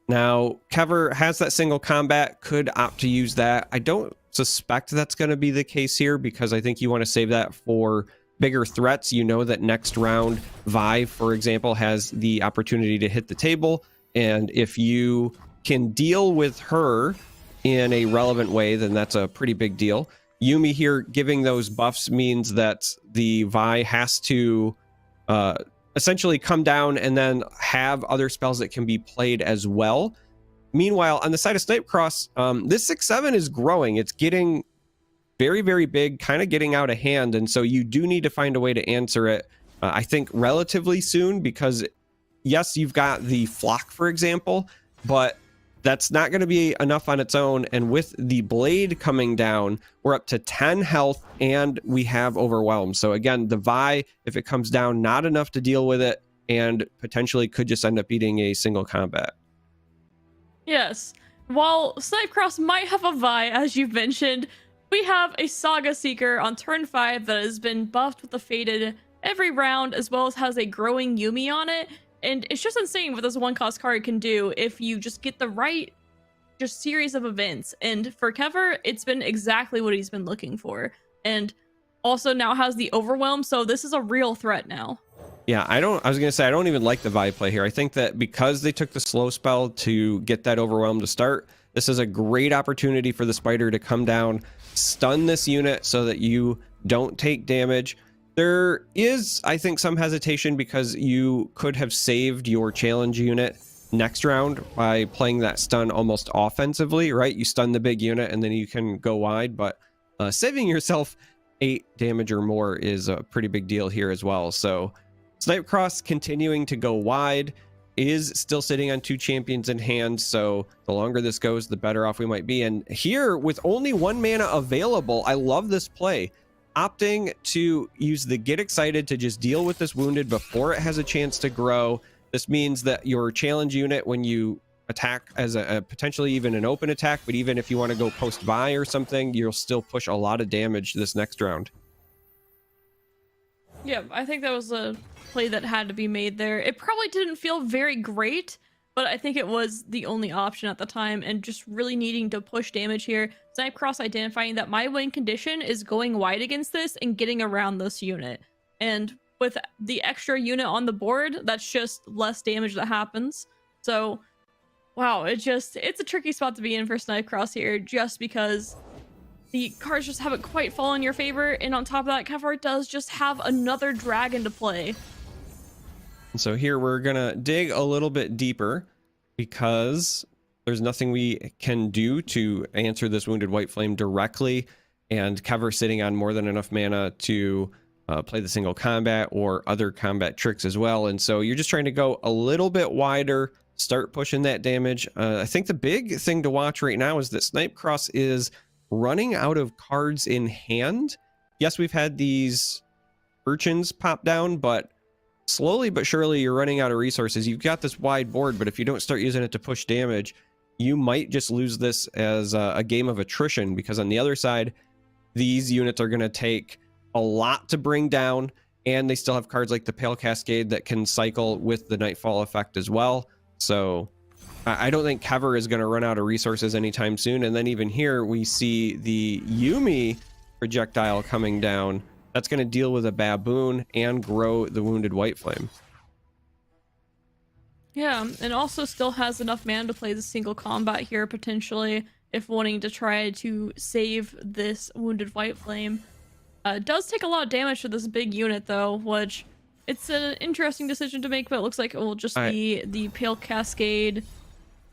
Now, Kevor has that single combat, could opt to use that. I don't suspect that's going to be the case here, because I think you want to save that for bigger threats. You know that next round, Vi, for example, has the opportunity to hit the table, and if you can deal with her in a relevant way, then that's a pretty big deal. Yuumi here giving those buffs means that the Vi has to essentially come down and then have other spells that can be played as well. Meanwhile, on the side of Snipecross, this 6-7 is growing. It's getting very, very big, kind of getting out of hand, and so you do need to find a way to answer it, I think, relatively soon, because yes, you've got the Flock, for example, but that's not going to be enough on its own, and with the Blade coming down, we're up to 10 health, and we have Overwhelm. So again, the Vi, if it comes down, not enough to deal with it, and potentially could just end up beating a single combat. Yes, while Snipecross might have a Vi, as you've mentioned, we have a Saga Seeker on turn 5 that has been buffed with the Faded every round, as well as has a growing Yuumi on it. And it's just insane what this 1-cost card can do if you just get the right series of events. And for Kevor, it's been exactly what he's been looking for. And also now has the Overwhelm, so this is a real threat now. Yeah, I was going to say, I don't even like the Vi play here. I think that because they took the slow spell to get that Overwhelm to start, this is a great opportunity for the Spider to come down, stun this unit so that you don't take damage. There is, I think, some hesitation because you could have saved your challenge unit next round by playing that stun almost offensively, right? You stun the big unit and then you can go wide, but saving yourself 8 damage or more is a pretty big deal here as well. So Snipe Cross continuing to go wide, is still sitting on 2 champions in hand, so the longer this goes, the better off we might be. And here, with only 1 mana available, I love this play. Opting to use the Get Excited to just deal with this wounded before it has a chance to grow. This means that your challenge unit, when you attack as a potentially even an open attack, but even if you want to go post-buy or something, you'll still push a lot of damage this next round. Yeah, I think that was a play that had to be made there. It probably didn't feel very great, but I think it was the only option at the time, and just really needing to push damage here. Snipe Cross identifying that my win condition is going wide against this and getting around this unit. And with the extra unit on the board, that's just less damage that happens. So, wow, it's a tricky spot to be in for Snipe Cross here, just because the cards just haven't quite fallen in your favor, and on top of that, Kevor does just have another dragon to play. So here we're gonna dig a little bit deeper because there's nothing we can do to answer this Wounded White Flame directly, and Kevor sitting on more than enough mana to play the single combat or other combat tricks as well. And so you're just trying to go a little bit wider, start pushing that damage. I think the big thing to watch right now is that Snipe Cross is running out of cards in hand. Yes, we've had these urchins pop down, but slowly but surely you're running out of resources. You've got this wide board, but if you don't start using it to push damage, you might just lose this as a game of attrition, because on the other side, these units are going to take a lot to bring down, and they still have cards like the Pale Cascade that can cycle with the Nightfall effect as well. So I don't think Kevor is going to run out of resources anytime soon. And then even here we see the Yuumi projectile coming down. That's going to deal with a baboon and grow the Wounded White Flame. Yeah, and also still has enough mana to play the single combat here potentially, if wanting to try to save this Wounded White Flame. Does take a lot of damage for this big unit though, which it's an interesting decision to make, but it looks like it will just be the Pale Cascade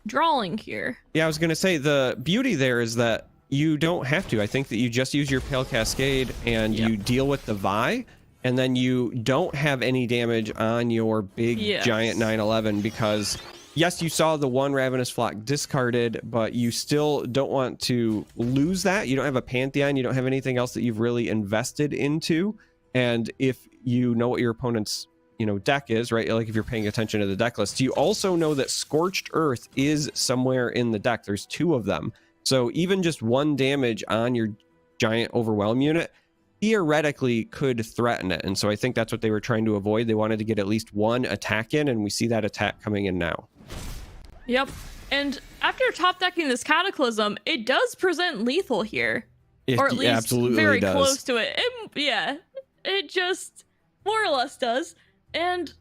drawing here. Yeah, I was going to say the beauty there is that you don't have to. I think that you just use your Pale Cascade and you deal with the Vi, and then you don't have any damage on your big giant 9/11, because yes, you saw the 1 Ravenous Flock discarded, but you still don't want to lose that. You don't have a Pantheon, you don't have anything else that you've really invested into. And if you know what your opponent's deck is, right, like if you're paying attention to the deck list, you also know that Scorched Earth is somewhere in the deck. There's 2 of them. So even just 1 damage on your giant Overwhelm unit theoretically could threaten it. And so I think that's what they were trying to avoid. They wanted to get at least 1 attack in, and we see that attack coming in now. Yep. And after top decking this Cataclysm, it does present lethal here. Or at least very close to it. It just more or less does. And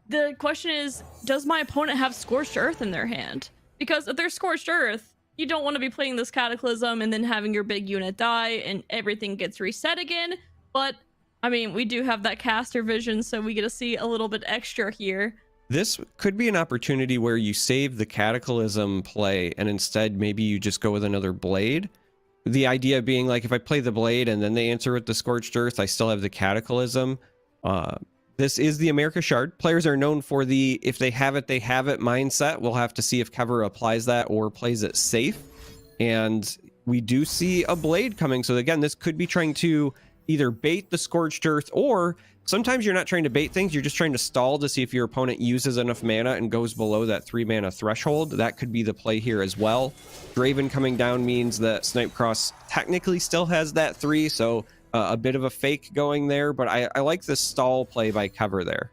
the question is, does my opponent have Scorched Earth in their hand? Because if there's Scorched Earth, you don't want to be playing this Cataclysm and then having your big unit die and everything gets reset again. But, I mean, we do have that caster vision, so we get to see a little bit extra here. This could be an opportunity where you save the Cataclysm play and instead maybe you just go with another Blade. The idea being, like, if I play the Blade and then they answer with the Scorched Earth, I still have the Cataclysm. This is the America Shard. Players are known for the if they have it, they have it mindset. We'll have to see if Kevor applies that or plays it safe. And we do see a Blade coming. So again, this could be trying to either bait the Scorched Earth, or sometimes you're not trying to bait things. You're just trying to stall to see if your opponent uses enough mana and goes below that 3 mana threshold. That could be the play here as well. Draven coming down means that Snipe Cross technically still has that 3, so a bit of a fake going there, but I like the stall play by Kevor there.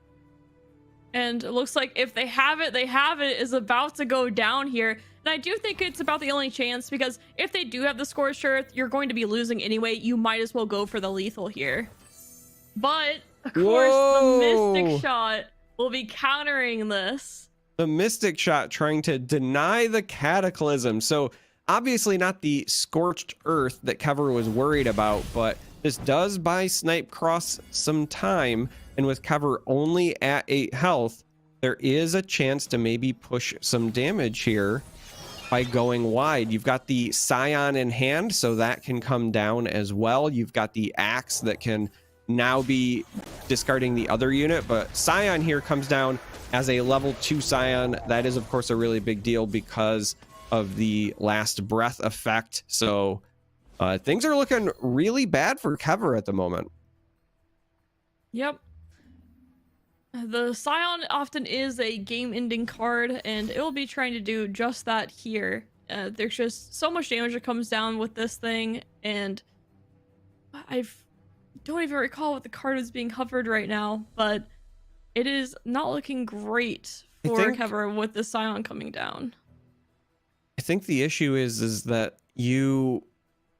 And it looks like if they have it, is about to go down here. And I do think it's about the only chance, because if they do have the Scorched Earth, you're going to be losing anyway. You might as well go for the lethal here. But, of course, the Mystic Shot will be countering this. The Mystic Shot trying to deny the Cataclysm. So, obviously not the Scorched Earth that Kevor was worried about, but this does buy Snipe Cross some time, and with Kevor only at 8 health, there is a chance to maybe push some damage here. by going wide. You've got the Scion in hand, so that can come down as well. You've got the Axe that can now be discarding the other unit, but Scion here comes down as a level 2 Scion. That is, of course, a really big deal because of the last breath effect. So things are looking really bad for Kevor at the moment. Yep. The Scion often is a game-ending card, and it will be trying to do just that here. There's just so much damage that comes down with this thing, and I don't even recall what the card is being hovered right now, but it is not looking great for Kevor with the Scion coming down. I think the issue is that you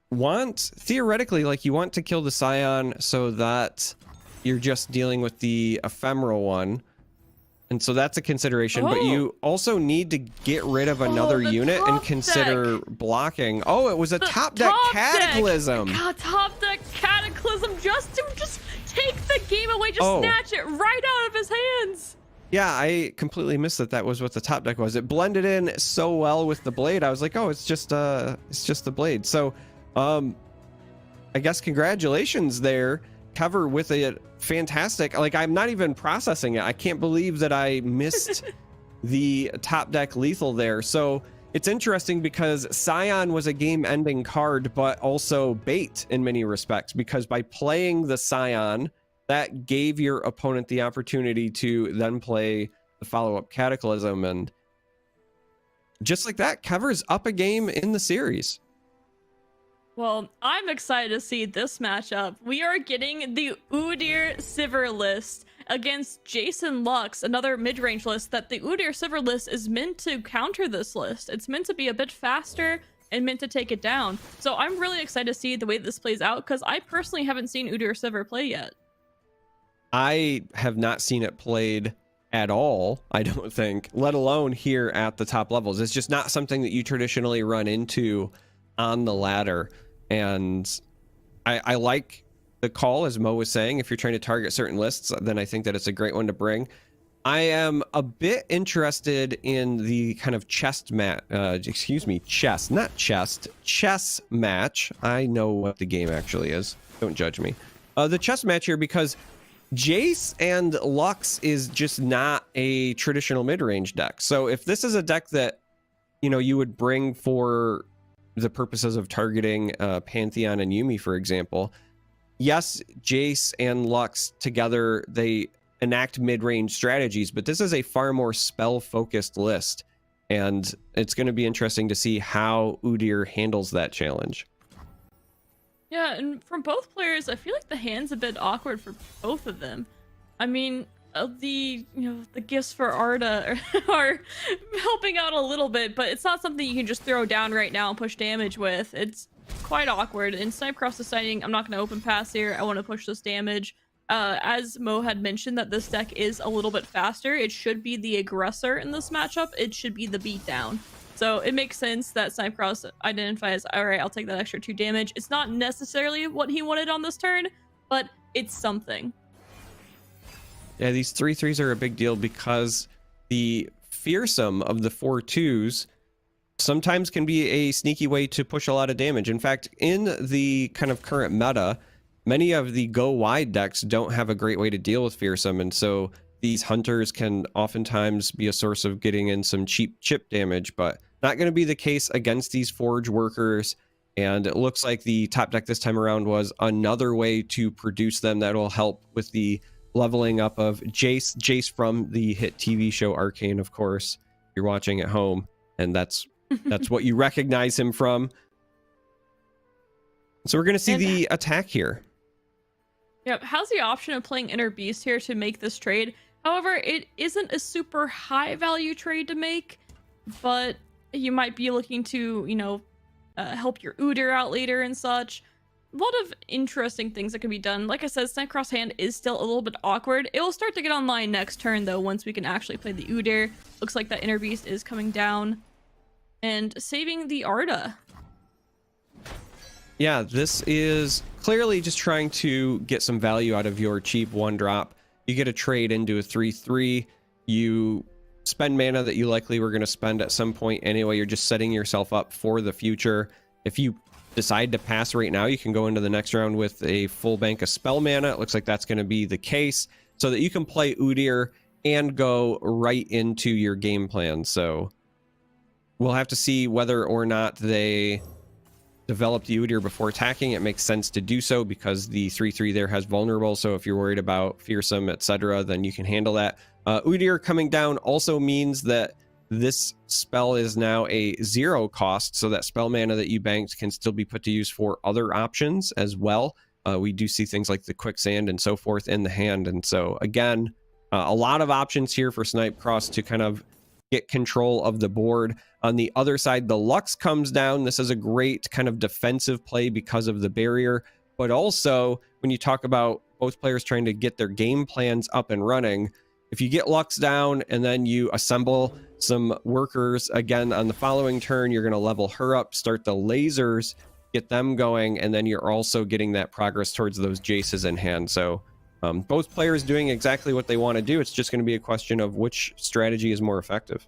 want, theoretically, like, you want to kill the Scion so that you're just dealing with the ephemeral one, and so that's a consideration. But you also need to get rid of another unit and consider blocking. Oh, it was a top deck Cataclysm. Top deck Cataclysm, just to take the game away, snatch it right out of his hands. Yeah, I completely missed that was what the top deck was. It blended in so well with the blade. I was like, oh, it's just the blade. So I guess congratulations there, Kevor, with a fantastic, like, I'm not even processing it. I can't believe that I missed the top deck lethal there. So it's interesting because Scion was a game-ending card, but also bait in many respects, because by playing the Scion, that gave your opponent the opportunity to then play the follow-up Cataclysm, and just like that, Kevor's up a game in the series. Well, I'm excited to see this matchup. We are getting the Udyr Sivir list against Jason Lux, another mid-range list that the Udyr Sivir list is meant to counter this list. It's meant to be a bit faster and meant to take it down. So I'm really excited to see the way this plays out, because I personally haven't seen Udyr Sivir play yet. I have not seen it played at all, I don't think, let alone here at the top levels. It's just not something that you traditionally run into on the ladder. And I like the call, as Mo was saying. If you're trying to target certain lists, then I think that it's a great one to bring. I am a bit interested in the kind of chess match. Chess match. I know what the game actually is. Don't judge me. The chess match here, because Jace and Lux is just not a traditional mid-range deck. So if this is a deck that, you know, you would bring for the purposes of targeting Pantheon and Yuumi, for example, yes, Jace and Lux together, they enact mid-range strategies, but this is a far more spell-focused list, and it's going to be interesting to see how Udyr handles that challenge. Yeah, and from both players, I feel like the hand's a bit awkward for both of them. I mean, the gifts for Arda are helping out a little bit, but it's not something you can just throw down right now and push damage with. It's quite awkward. And Snipe cross deciding, I'm not going to open pass here. I want to push this damage. As Mo had mentioned, that this deck is a little bit faster. It should be the aggressor in this matchup. It should be the beatdown. So it makes sense that Snipe cross identifies, all right, I'll take that extra 2 damage. It's not necessarily what he wanted on this turn, but it's something. Yeah, these 3/3s are a big deal because the fearsome of the 4/2s sometimes can be a sneaky way to push a lot of damage. In fact, in the kind of current meta, many of the go wide decks don't have a great way to deal with fearsome, and so these hunters can oftentimes be a source of getting in some cheap chip damage, but not going to be the case against these Forge workers. And it looks like the top deck this time around was another way to produce them that will help with the leveling up of Jace from the hit TV show Arcane, of course. You're watching at home, and that's what you recognize him from. So we're going to see the attack here. Yep, has the option of playing Inner Beast here to make this trade. However, it isn't a super high value trade to make, but you might be looking to, help your Udyr out later and such. A lot of interesting things that can be done. Like I said, Snipe Cross hand is still a little bit awkward. It will start to get online next turn, though, once we can actually play the Udyr. Looks like that Inner Beast is coming down and saving the Arda. Yeah, this is clearly just trying to get some value out of your cheap 1-drop. You get a trade into a 3/3. You spend mana that you likely were going to spend at some point anyway. You're just setting yourself up for the future. If you decide to pass right now, you can go into the next round with a full bank of spell mana. It looks like that's going to be the case, so that you can play Udyr and go right into your game plan. So we'll have to see whether or not they develop the Udyr before attacking. It makes sense to do so because the 3/3 there has vulnerable, so if you're worried about fearsome, etc., then you can handle that. Udyr coming down also means that this spell is now a 0 cost, so that spell mana that you banked can still be put to use for other options as well. We do see things like the quicksand and so forth in the hand, and so again, a lot of options here for Snipecross to kind of get control of the board. On the other side, the Lux comes down. This is a great kind of defensive play because of the barrier, but also when you talk about both players trying to get their game plans up and running, if you get Lux down and then you assemble some workers again on the following turn, you're going to level her up, start the lasers, get them going, and then you're also getting that progress towards those Jaces in hand. So both players doing exactly what they want to do. It's just going to be a question of which strategy is more effective.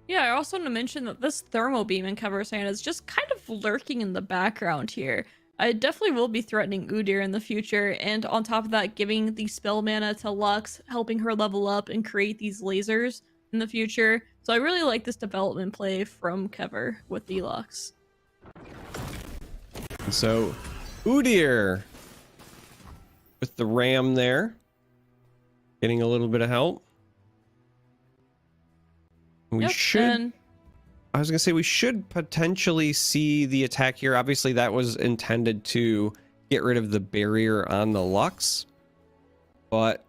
Yeah, I also want to mention that this thermal beam in Kevor's hand is just kind of lurking in the background here. I definitely will be threatening Udyr in the future, and on top of that, giving the spell mana to Lux, helping her level up and create these lasers in the future. So I really like this development play from Kevor with the Lux. So Udyr with the ram there, getting a little bit of help. We should. I was gonna say we should potentially see the attack here. Obviously, that was intended to get rid of the barrier on the Lux, but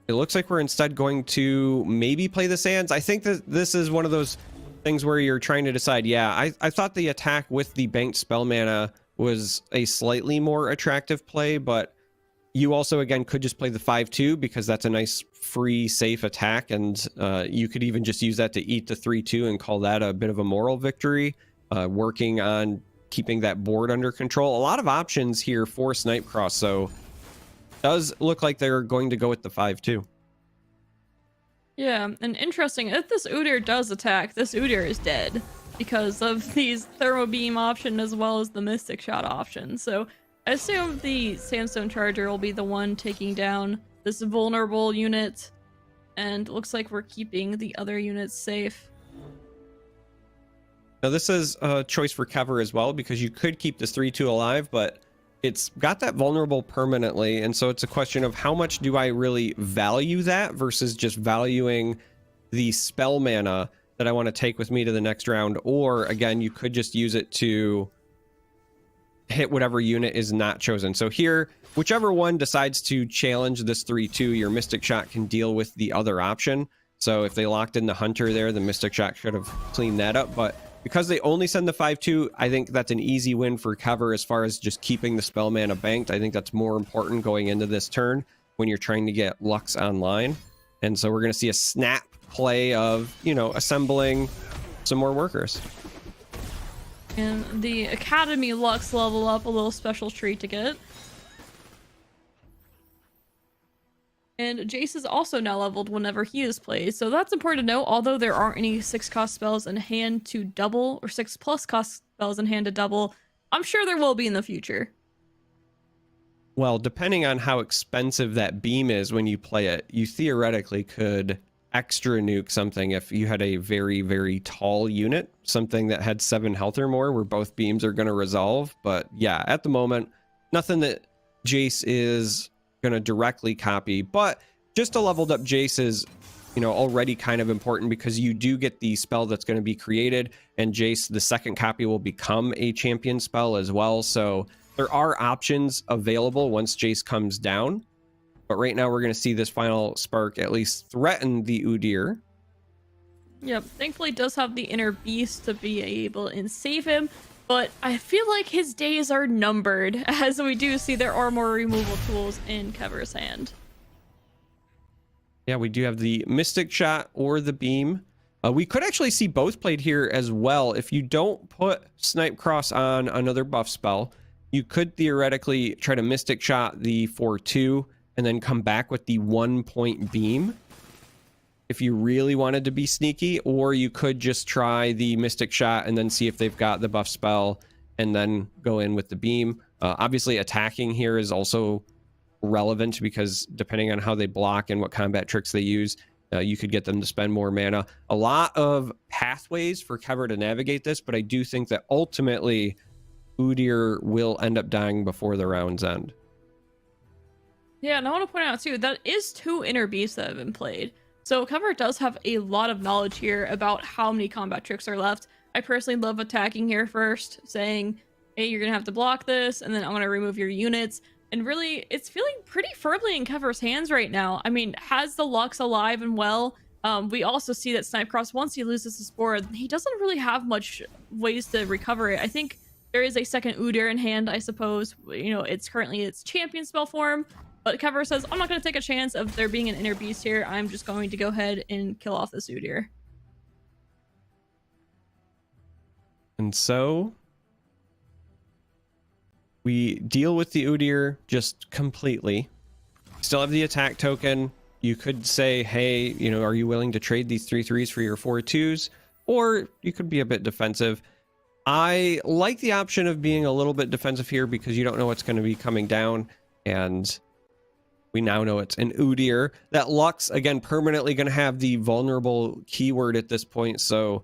it looks like we're instead going to maybe play the Sands. I think that this is one of those things where you're trying to decide. Yeah, I thought the attack with the banked spell mana was a slightly more attractive play, but you also, again, could just play the 5/2 because that's a nice free safe attack, and you could even just use that to eat the 3/2 and call that a bit of a moral victory, working on keeping that board under control. A lot of options here for Snipecross, so does look like they're going to go with the 5/2. Yeah, and interesting, if this Udyr does attack, this Udyr is dead because of these Thermo Beam option as well as the Mystic Shot option. So I assume the Sandstone Charger will be the one taking down this vulnerable unit, and it looks like we're keeping the other units safe. Now this is a choice for Kevor as well, because you could keep this 3/2 alive, but it's got that vulnerable permanently, and so it's a question of how much do I really value that versus just valuing the spell mana that I want to take with me to the next round. Or again, you could just use it to hit whatever unit is not chosen. So here, whichever one decides to challenge this 3/2, your Mystic Shot can deal with the other option. So if they locked in the Hunter there, the Mystic Shot should have cleaned that up. But because they only send the 5/2, I think that's an easy win for Kevor as far as just keeping the spell mana banked. I think that's more important going into this turn when you're trying to get Lux online. And so we're going to see a snap play of, you know, assembling some more workers. And the Academy Lux level up, a little special treat to get. And Jace is also now leveled whenever he is played, so that's important to note. Although there aren't any 6-cost spells in hand to double, or 6+ cost spells in hand to double, I'm sure there will be in the future. Well, depending on how expensive that beam is when you play it, you theoretically could extra nuke something if you had a very, very tall unit, something that had 7 health or more, where both beams are going to resolve. But yeah, at the moment, nothing that Jace is going to directly copy, but just a leveled up Jace is, you know, already kind of important because you do get the spell that's going to be created, and Jace, the second copy, will become a champion spell as well. So there are options available once Jace comes down. But right now we're going to see this final spark at least threaten the Udyr. Yep, thankfully it does have the inner beast to be able to save him, but I feel like his days are numbered, as we do see there are more removal tools in Kevor's hand. Yeah, we do have the Mystic Shot or the Beam. We could actually see both played here as well. If you don't put Snipecross on another buff spell, you could theoretically try to Mystic Shot the 4/2 and then come back with the 1-point beam. if you really wanted to be sneaky, or you could just try the Mystic Shot and then see if they've got the buff spell and then go in with the beam. Obviously, attacking here is also relevant because depending on how they block and what combat tricks they use, you could get them to spend more mana. A lot of pathways for Kevor to navigate this, but I do think that ultimately Udyr will end up dying before the round's end. Yeah, and I want to point out too, that is 2 inner beasts that have been played. So Kevor does have a lot of knowledge here about how many combat tricks are left. I personally love attacking here first, saying, hey, you're going to have to block this, and then I'm going to remove your units. And really, it's feeling pretty firmly in Kevor's hands right now. I mean, has the Lux alive and well? We also see that Snipecross, once he loses his board, he doesn't really have much ways to recover it. I think there is a second Udyr in hand, I suppose. You know, it's currently its champion spell form. But Kevor says, I'm not going to take a chance of there being an inner beast here. I'm just going to go ahead and kill off this Udyr. And so we deal with the Udyr just completely. Still have the attack token. You could say, hey, you know, are you willing to trade these 3/3s for your 4/2s? Or you could be a bit defensive. I like the option of being a little bit defensive here because you don't know what's going to be coming down. And we now know it's an Udyr. That Lux, again, permanently going to have the vulnerable keyword at this point. So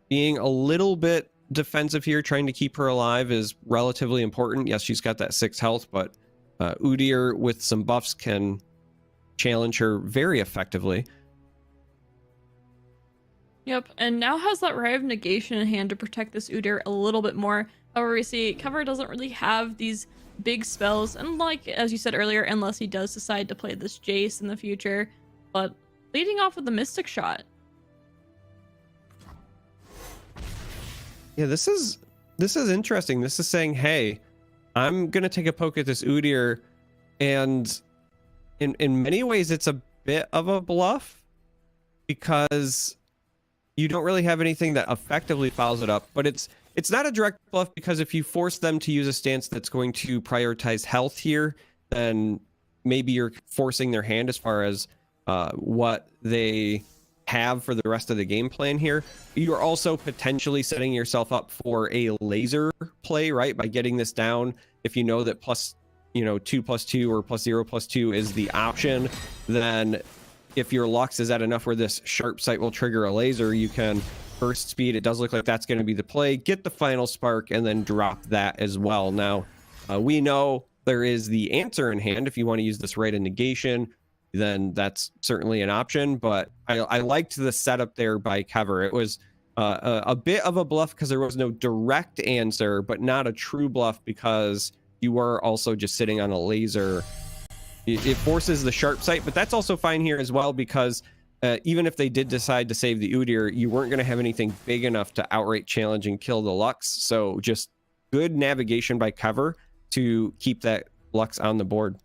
being a little bit defensive here, trying to keep her alive, is relatively important. Yes, she's got that 6 health, but Udyr with some buffs can challenge her very effectively. Yep, and now has that Ray of Negation in hand to protect this Udyr a little bit more. However, we see Kevor doesn't really have these big spells, and like as you said earlier, unless he does decide to play this Jace in the future. But leading off with the Mystic Shot. Yeah, this is interesting. This is saying, hey, I'm gonna take a poke at this Udyr, and in many ways it's a bit of a bluff because you don't really have anything that effectively follows it up. But it's not a direct bluff because if you force them to use a stance that's going to prioritize health here, then maybe you're forcing their hand as far as what they have for the rest of the game plan here. You're also potentially setting yourself up for a laser play, right? By getting this down, if you know that plus, 2+2 or +0+2 is the option, then if your Lux is at enough where this sharp sight will trigger a laser, you can burst speed. It does look like that's going to be the play. Get the final spark and then drop that as well. Now, we know there is the answer in hand. If you want to use this Rite of Negation, then that's certainly an option. But I liked the setup there by Kevor. It was a bit of a bluff because there was no direct answer, but not a true bluff because you were also just sitting on a laser. It forces the sharp sight, but that's also fine here as well because even if they did decide to save the Udyr, you weren't going to have anything big enough to outright challenge and kill the Lux. So just good navigation by Kevor to keep that Lux on the board.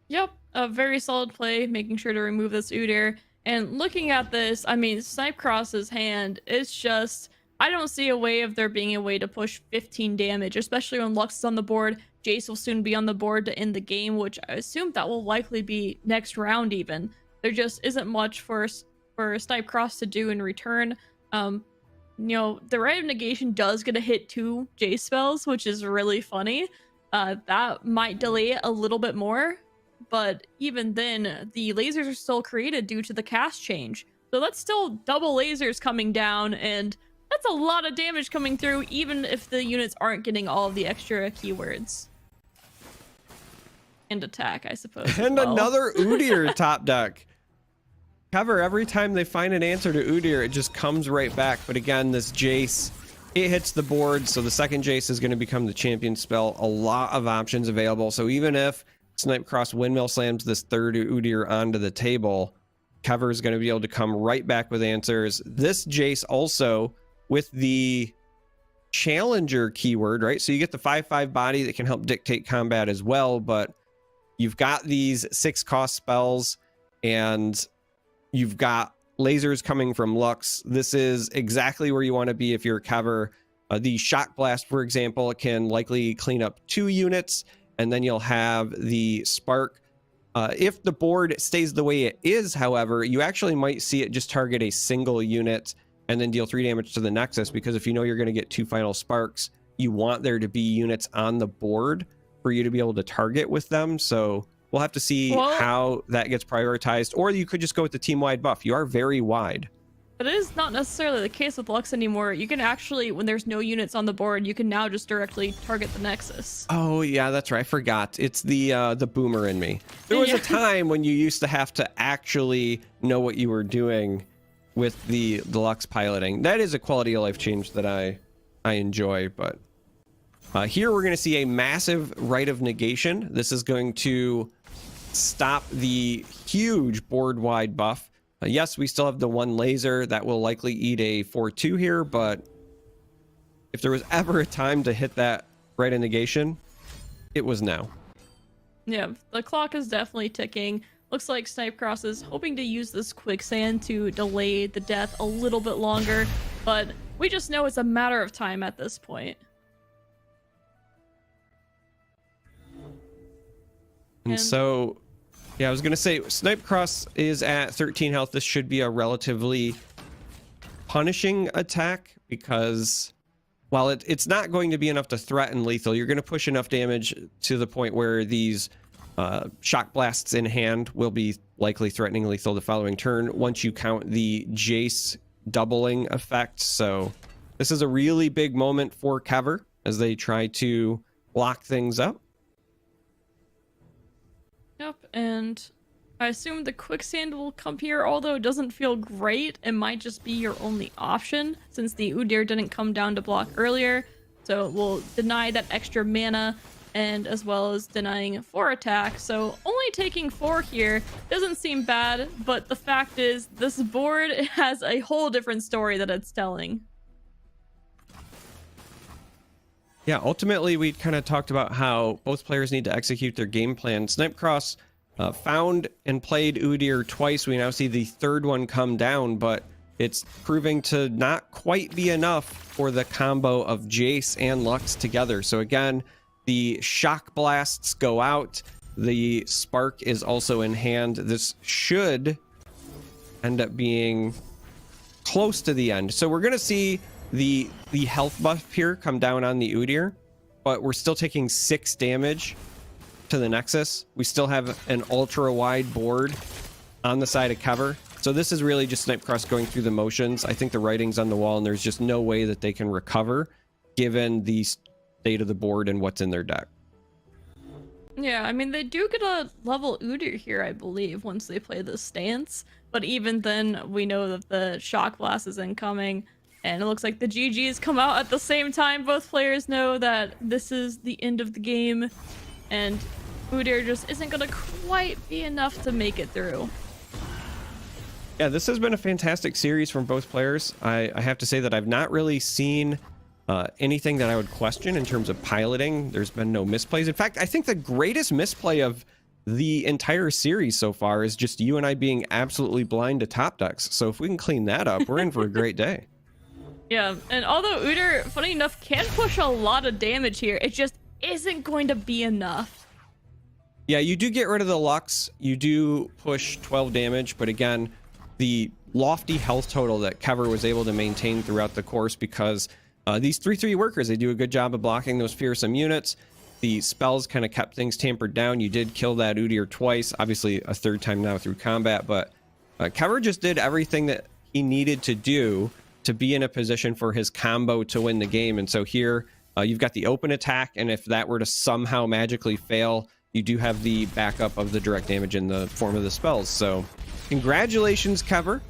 Yep, a very solid play, making sure to remove this Udyr. And looking at this, I mean, Snipecross's hand, it's just, I don't see a way of there being a way to push 15 damage, especially when Lux is on the board. Jace will soon be on the board to end the game, which I assume that will likely be next round even. There just isn't much for Snipecross to do in return. The Rite of Negation does get to hit 2 Jace spells, which is really funny. That might delay it a little bit more, but even then, the lasers are still created due to the cast change. So that's still double lasers coming down, and that's a lot of damage coming through, even if the units aren't getting all of the extra keywords. And attack, I suppose. And another Udyr top deck. Kevor, every time they find an answer to Udyr, it just comes right back. But again, this Jace, it hits the board, so the second Jace is going to become the champion spell. A lot of options available. So even if Snipecross windmill slams this third Udyr onto the table, Kevor is going to be able to come right back with answers. This Jace also with the challenger keyword, right? So you get the 5/5 body that can help dictate combat as well, but you've got these 6 cost spells and you've got lasers coming from Lux. This is exactly where you want to be if you're Kevor. The Shock Blast, for example, can likely clean up 2 units, and then you'll have the Spark If the board stays the way it is, however, you actually might see it just target a single unit and then deal 3 damage to the Nexus, because if you know you're going to get 2 final sparks, you want there to be units on the board for you to be able to target with them. So we'll have to see how that gets prioritized, or you could just go with the team-wide buff. You are very wide. But it is not necessarily the case with Lux anymore. You can actually, when there's no units on the board, you can now just directly target the Nexus. Oh yeah, that's right. I forgot. It's the boomer in me. There was a time when you used to have to actually know what you were doing with the Lux piloting. That is a quality of life change that I enjoy. But here we're going to see a massive Rite of Negation. This is going to stop the huge board-wide buff. Yes, we still have the 1 laser that will likely eat a 4-2 here, but if there was ever a time to hit that Rite of Negation, it was now. Yeah, the clock is definitely ticking. Looks like Snipecross is hoping to use this quicksand to delay the death a little bit longer, but we just know it's a matter of time at this point. And so, yeah, I was going to say, Snipecross is at 13 health. This should be a relatively punishing attack, because while it's not going to be enough to threaten lethal, you're going to push enough damage to the point where these shock blasts in hand will be likely threatening lethal the following turn once you count the Jace doubling effect. So this is a really big moment for Kevor as they try to lock things up. Yep, and I assume the quicksand will come here, although it doesn't feel great. It might just be your only option since the Udyr didn't come down to block earlier. So it will deny that extra mana, and as well as denying 4 attack. So only taking 4 here doesn't seem bad, but the fact is this board has a whole different story that it's telling. Yeah, ultimately, we kind of talked about how both players need to execute their game plan. Snipecross found and played Udyr twice. We now see the third one come down, but it's proving to not quite be enough for the combo of Jace and Lux together. So again, the shock blasts go out. The spark is also in hand. This should end up being close to the end. So we're going to see the health buff here come down on the Udyr, but we're still taking 6 damage to the Nexus. We still have an ultra wide board on the side of Kevor. So this is really just Snipecross going through the motions. I think the writing's on the wall, and there's just no way that they can recover given the state of the board and what's in their deck. Yeah, I mean, they do get a level Udyr here, I believe, once they play this stance. But even then, we know that the shock blast is incoming. And it looks like the GGs come out at the same time. Both players know that this is the end of the game. And Udyr just isn't going to quite be enough to make it through. Yeah, this has been a fantastic series from both players. I have to say that I've not really seen anything that I would question in terms of piloting. There's been no misplays. In fact, I think the greatest misplay of the entire series so far is just you and I being absolutely blind to top decks. So if we can clean that up, we're in for a great day. Yeah, and although Udyr, funny enough, can push a lot of damage here, it just isn't going to be enough. Yeah, you do get rid of the Lux. You do push 12 damage, but again, the lofty health total that Kevor was able to maintain throughout the course, because these 3/3 workers, they do a good job of blocking those fearsome units. The spells kind of kept things tampered down. You did kill that Udyr twice, obviously a third time now through combat, but Kevor just did everything that he needed to do to be in a position for his combo to win the game. And so here you've got the open attack, and if that were to somehow magically fail, you do have the backup of the direct damage in the form of the spells. So congratulations, Kevor.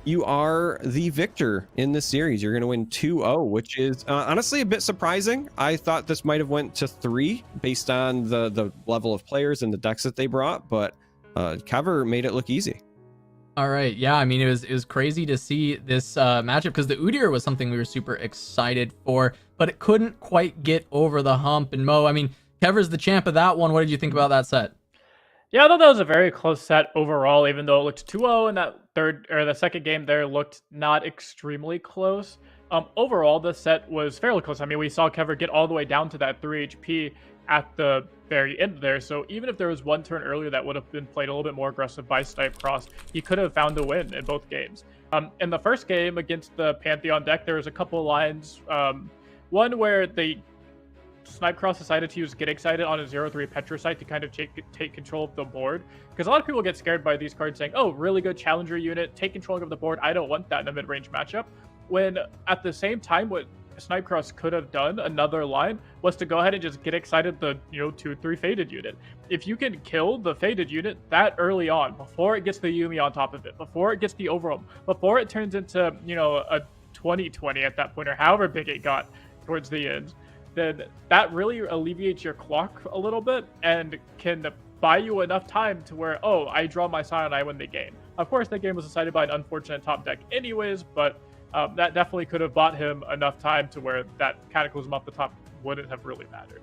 You are the victor in this series. You're going to win 2-0, which is honestly a bit surprising. I thought this might have went to 3 based on the level of players and the decks that they brought, but Kevor made it look easy. All right, yeah, I mean, it was crazy to see this matchup, because the Udyr was something we were super excited for, but it couldn't quite get over the hump. And Mo, I mean, Kevor's the champ of that one. What did you think about that set? Yeah, I thought that was a very close set overall, even though it looked 2-0 in that the second game there looked not extremely close. Overall, the set was fairly close. I mean, we saw Kevor get all the way down to that 3 HP at the very end there. So even if there was one turn earlier that would have been played a little bit more aggressive by Snipe Cross, he could have found a win in both games. In the first game against the Pantheon deck, there was a couple of lines. One where the Snipe Cross decided to use Get Excited on a 0-3 Petrocite to kind of take control of the board. Because a lot of people get scared by these cards saying, oh, really good challenger unit, take control of the board. I don't want that in a mid-range matchup. When at the same time, what Snipe Cross could have done, another line, was to go ahead and just Get Excited the 2-3 Faded unit. If you can kill the Faded unit that early on, before it gets the Yuumi on top of it, before it gets the Overwhelm, before it turns into, a 20-20 at that point, or however big it got towards the end, then that really alleviates your clock a little bit and can buy you enough time to where, oh, I draw my Scion and I win the game. Of course, that game was decided by an unfortunate top deck anyways, but that definitely could have bought him enough time to where that Cataclysm off the top wouldn't have really mattered.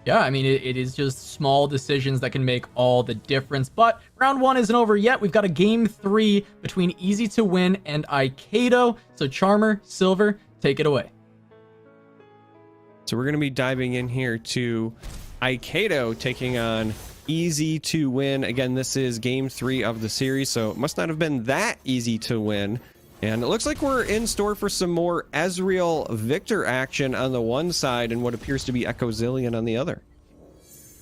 Yeah, I mean, it is just small decisions that can make all the difference. But round 1 isn't over yet. We've got a game 3 between Easy to Win and Aikado. So Charmer, Silver, take it away. So we're going to be diving in here to Aikado taking on Easy to Win. Again, this is game 3 of the series, so it must not have been that easy to win. And it looks like we're in store for some more Ezreal Victor action on the one side and what appears to be Echo Zillion on the other.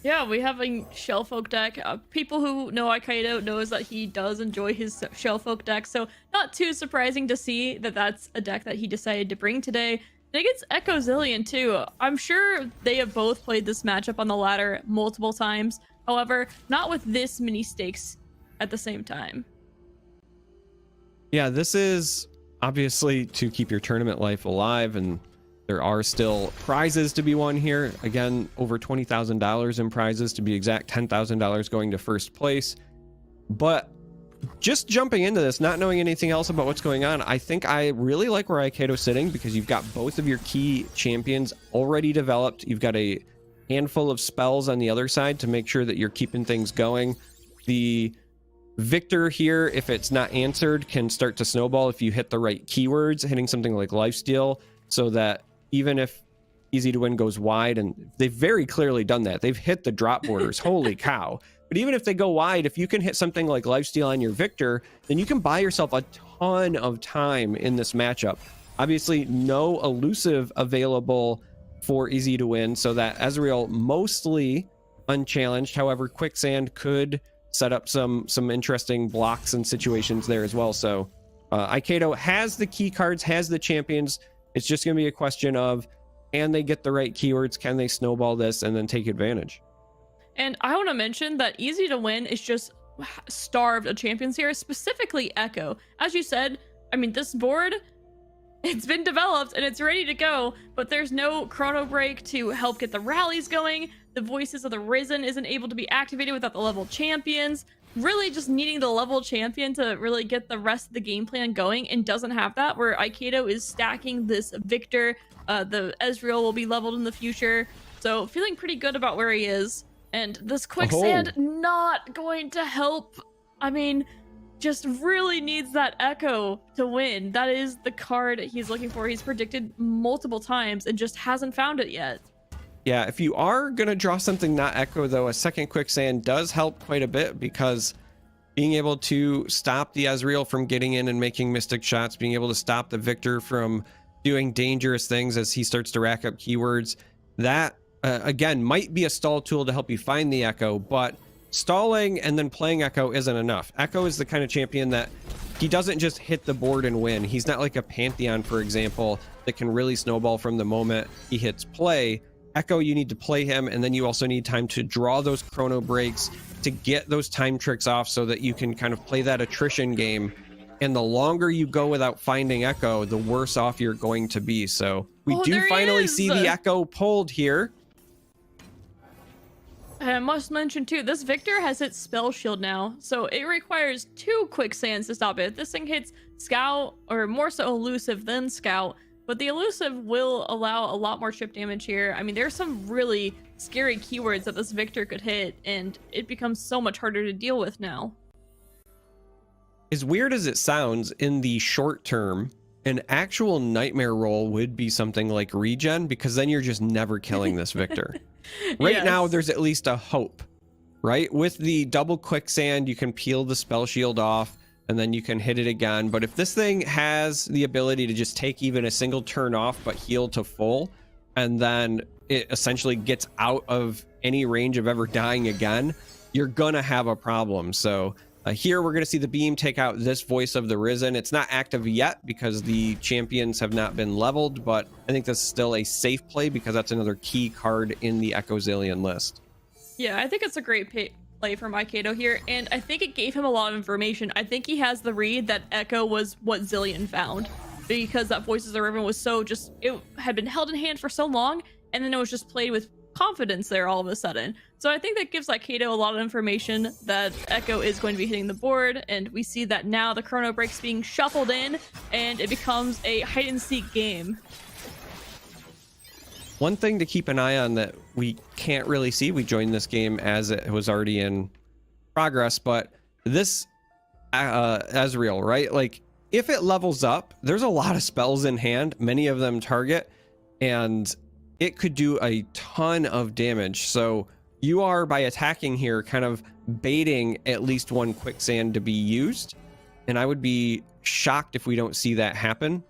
Yeah, we have a Shellfolk deck. People who know Aikado knows that he does enjoy his Shellfolk deck, so not too surprising to see that that's a deck that he decided to bring today. And against Echo Zillion too. I'm sure they have both played this matchup on the ladder multiple times. However, not with this many stakes at the same time. Yeah, this is obviously to keep your tournament life alive, and there are still prizes to be won here. Again, over $20,000 in prizes, to be exact, $10,000 going to first place. But just jumping into this, not knowing anything else about what's going on, I think I really like where Aikado's sitting, because you've got both of your key champions already developed. You've got a handful of spells on the other side to make sure that you're keeping things going. The Victor here, if it's not answered, can start to snowball if you hit the right keywords, hitting something like Lifesteal, so that even if Easy to Win goes wide, and they've very clearly done that, they've hit the drop borders, holy cow. But even if they go wide, if you can hit something like Lifesteal on your Victor, then you can buy yourself a ton of time in this matchup. Obviously, no elusive available for Easy to Win, so that Ezreal mostly unchallenged. However, Quicksand could set up some interesting blocks and situations there as well. So Aikado has the key cards, has the champions. It's just going to be a question of, can they get the right keywords? Can they snowball this and then take advantage? And I want to mention that Easy to Win is just starved of champions here, specifically Echo. As you said, I mean, this board, it's been developed and it's ready to go, but there's no chrono break to help get the rallies going. The Voices of the Risen isn't able to be activated without the level champions. Really just needing the level champion to really get the rest of the game plan going, and doesn't have that, where Aikado is stacking this Victor. The Ezreal will be leveled in the future. So feeling pretty good about where he is. And this Quicksand not going to help. I mean, just really needs that Echo to win. That is the card he's looking for. He's predicted multiple times and just hasn't found it yet. Yeah, if you are going to draw something not Echo, though, a second Quicksand does help quite a bit, because being able to stop the Ezreal from getting in and making mystic shots, being able to stop the Victor from doing dangerous things as he starts to rack up keywords, that, again, might be a stall tool to help you find the Echo, but stalling and then playing Echo isn't enough. Echo is the kind of champion that he doesn't just hit the board and win. He's not like a Pantheon, for example, that can really snowball from the moment he hits play. Echo, you need to play him, and then you also need time to draw those chrono breaks to get those time tricks off so that you can kind of play that attrition game. And the longer you go without finding Echo, the worse off you're going to be. So we do finally see the Echo pulled here. And I must mention too, this Victor has its spell shield now, so it requires 2 Quicksands to stop it. If this thing hits Scout, or more so Elusive than Scout, but the Elusive will allow a lot more chip damage here. I mean, there's some really scary keywords that this Victor could hit, and it becomes so much harder to deal with now. As weird as it sounds, in the short term, An actual nightmare role would be something like regen, because then you're just never killing this Victor. Right now, there's at least a hope, right? With the double quicksand, you can peel the spell shield off, and then you can hit it again. But if this thing has the ability to just take even a single turn off, but heal to full, and then it essentially gets out of any range of ever dying again, you're gonna have a problem. So here we're gonna see the beam take out this Voice of the Risen. It's not active yet because the champions have not been leveled, but I think that's still a safe play because that's another key card in the Echo Zillion list. Yeah, I think it's a great play from Aikado here, and I think it gave him a lot of information. I think he has the read that Echo was what Zillion found, because that Voice of the Riven was so just, it had been held in hand for so long, and then it was just played with confidence there all of a sudden. So I think that gives Aikado a lot of information that Echo is going to be hitting the board, and we see that now the Chrono Break's being shuffled in, and it becomes a hide-and-seek game. One thing to keep an eye on that we can't really see, we joined this game as it was already in progress, but this Ezreal, right? Like, if it levels up, there's a lot of spells in hand, many of them target, and it could do a ton of damage. So you are, by attacking here, kind of baiting at least one quicksand to be used, and I would be shocked if we don't see that happen,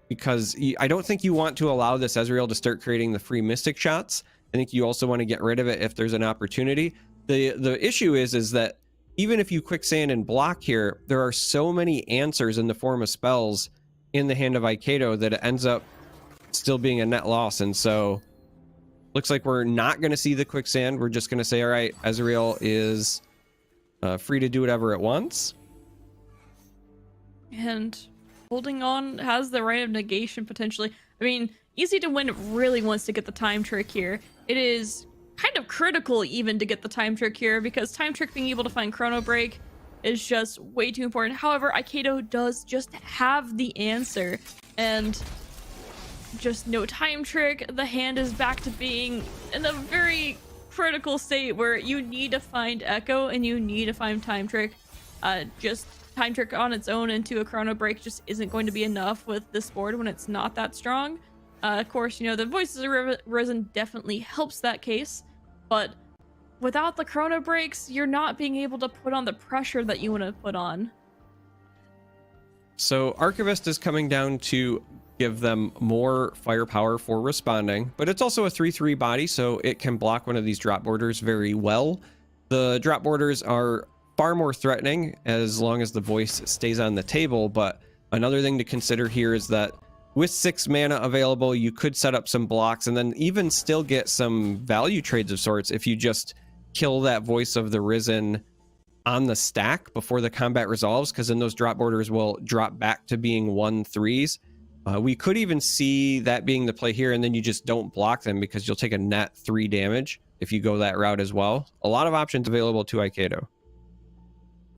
because I don't think you want to allow this Ezreal to start creating the free Mystic shots. I think you also want to get rid of it if there's an opportunity. The issue is that even if you quicksand and block here, there are so many answers in the form of spells in the hand of Aikado that it ends up still being a net loss. And so looks like we're not going to see the quicksand. We're just going to say, all right, Ezreal is free to do whatever it wants. And holding on has the right of negation potentially. I mean, Easy to Win really wants to get the time trick here. It is kind of critical even to get the time trick here, because time trick being able to find Chrono Break is just way too important. However, Aikado does just have the answer, and just no time trick. The hand is back to being in a very critical state where you need to find Echo and you need to find time trick. Just time trick on its own into a Chrono Break just isn't going to be enough with this board when it's not that strong. Of course, you know, the Voices of Risen definitely helps that case, but without the Chrono Breaks, you're not being able to put on the pressure that you want to put on. So Archivist is coming down to give them more firepower for responding, but it's also a 3/3 body, so it can block one of these drop borders very well. The drop borders are far more threatening as long as the Voice stays on the table, but another thing to consider here is that with 6 mana available, you could set up some blocks and then even still get some value trades of sorts if you just kill that Voice of the Risen on the stack before the combat resolves, because then those drop borders will drop back to being 1/3s. We could even see that being the play here, and then you just don't block them because you'll take a net 3 damage if you go that route as well. A lot of options available to Aikado.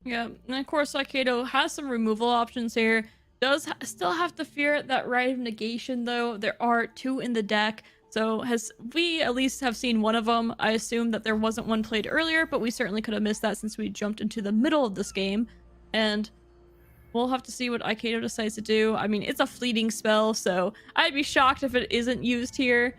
Yeah, and of course Aikado has some removal options here. Does still have to fear that Rite of Negation, though. There are 2 in the deck, so we at least have seen one of them. I assume that there wasn't one played earlier, but we certainly could have missed that since we jumped into the middle of this game, and we'll have to see what Aikado decides to do. I mean, it's a fleeting spell, so I'd be shocked if it isn't used here.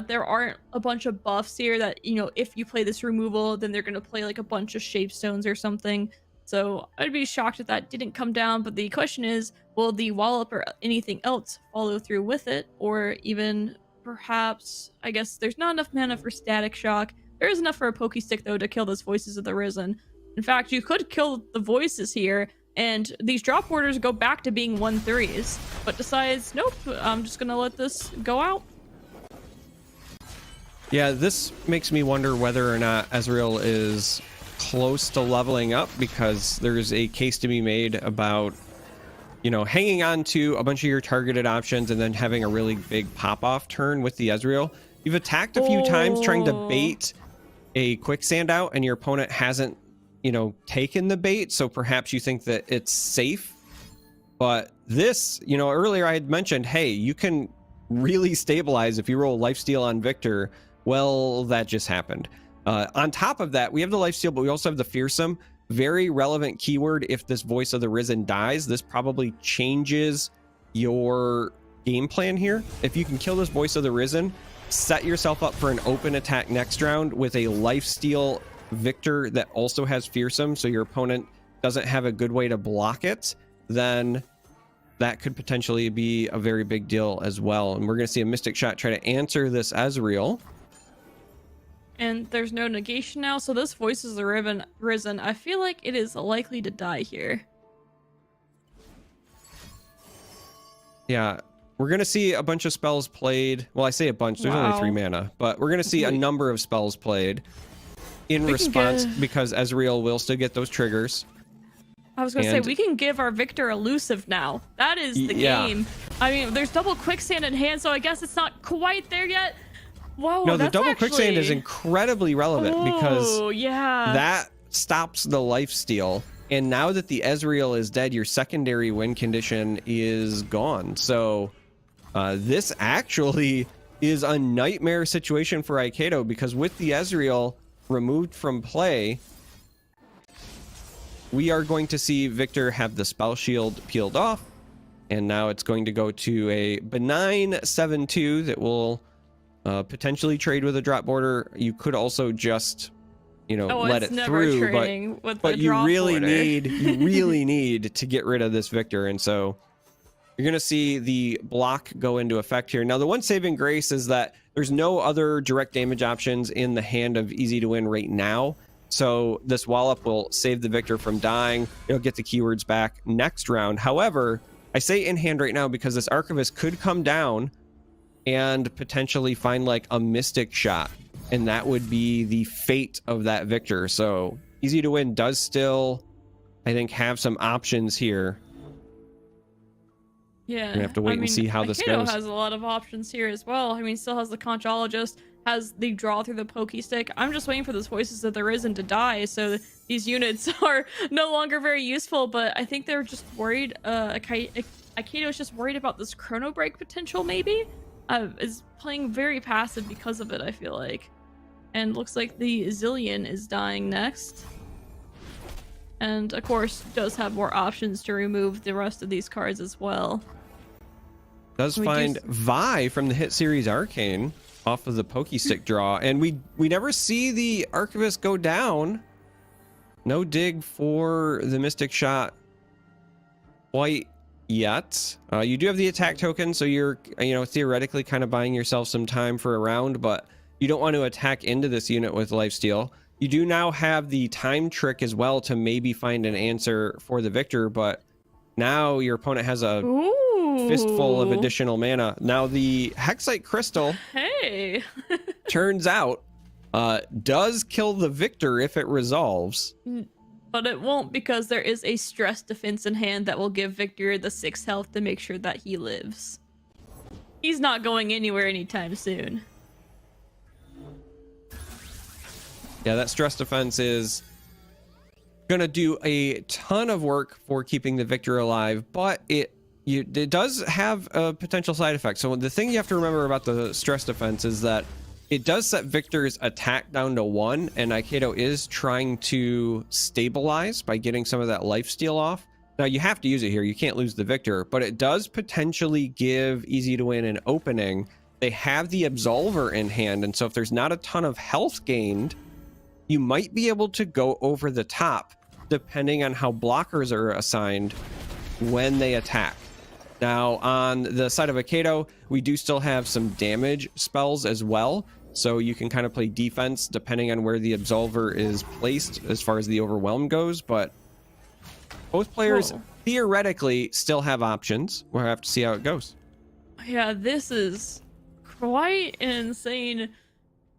There aren't a bunch of buffs here that, you know, if you play this removal, then they're going to play like a bunch of Shapestones or something. So I'd be shocked if that didn't come down, but the question is, will the Wallop or anything else follow through with it? Or even perhaps, I guess there's not enough mana for Static Shock. There is enough for a Poke Stick, though, to kill those Voices of the Risen. In fact, you could kill the Voices here, and these drop borders go back to being 1/3s, but decides, nope, I'm just going to let this go out. Yeah, this makes me wonder whether or not Ezreal is close to leveling up, because there's a case to be made about, you know, hanging on to a bunch of your targeted options and then having a really big pop-off turn with the Ezreal. You've attacked a few times trying to bait a quicksand out, and your opponent hasn't, you know, taken the bait, so perhaps you think that it's safe. But this, you know, earlier I had mentioned, hey, you can really stabilize if you roll lifesteal on Victor. Well, that just happened. On top of that, we have the lifesteal, but we also have the fearsome. Very relevant keyword if this Voice of the Risen dies. This probably changes your game plan here. If you can kill this Voice of the Risen, set yourself up for an open attack next round with a lifesteal Victor that also has Fearsome, so your opponent doesn't have a good way to block it, then that could potentially be a very big deal as well. And we're going to see a Mystic Shot try to answer this Ezreal. And there's no negation now, so this Voice of the Risen, I feel like it is likely to die here. Yeah, we're going to see a bunch of spells played. Well, I say a bunch, there's only 3 mana, but we're going to see a number of spells played in response because Ezreal will still get those triggers. I was going to say, we can give our Victor elusive now. That is the game. I mean, there's double quicksand in hand, so I guess it's not quite there yet. Whoa, no, the double quicksand is incredibly relevant because that stops the lifesteal. And now that the Ezreal is dead, your secondary win condition is gone. So this actually is a nightmare situation for Aikado, because with the Ezreal removed from play, we are going to see Victor have the spell shield peeled off, and now it's going to go to a benign 7-2 that will potentially trade with a drop border. You could also just, you know, let it through, but you really need to get rid of this Victor, and so you're gonna see the block go into effect here. Now, the one saving grace is that there's no other direct damage options in the hand of Easy to Win right now. So this wallop will save the Victor from dying. It'll get the keywords back next round. However, I say in hand right now because this Archivist could come down and potentially find like a Mystic Shot, and that would be the fate of that Victor. So Easy to Win does still, I think, have some options here. Yeah, we have to wait and see how this goes. Aikado has a lot of options here as well. I mean, still has the Conchologist, has the draw through the Pokey Stick. I'm just waiting for those Voices of the Risen to die, so these units are no longer very useful. But I think they're just worried. Aikado is just worried about this Chrono Break potential. Maybe is playing very passive because of it, I feel like. And looks like the Zillion is dying next. And of course, does have more options to remove the rest of these cards as well. Does find Vi from the hit series Arcane off of the Pokey Stick draw, and we never see the Archivist go down. No dig for the Mystic Shot quite yet. You do have the attack token, so you're, you know, theoretically kind of buying yourself some time for a round, but you don't want to attack into this unit with lifesteal. You do now have the time trick as well to maybe find an answer for the Victor, but now your opponent has a fistful of additional mana. Now the Hexite Crystal, turns out, does kill the Victor if it resolves. But it won't, because there is a stress defense in hand that will give Victor the 6 health to make sure that he lives. He's not going anywhere anytime soon. Yeah, that stress defense is gonna do a ton of work for keeping the Victor alive, but it does have a potential side effect. So the thing you have to remember about the stress defense is that it does set Victor's attack down to 1, and Aikado is trying to stabilize by getting some of that lifesteal off. Now, you have to use it here. You can't lose the Victor, but it does potentially give Easy to Win an opening. They have the Absolver in hand, and so if there's not a ton of health gained, you might be able to go over the top depending on how blockers are assigned when they attack. Now, on the side of Aikado, we do still have some damage spells as well, so you can kind of play defense depending on where the Absolver is placed as far as the Overwhelm goes, but both players theoretically still have options. We'll have to see how it goes. Yeah, this is quite an insane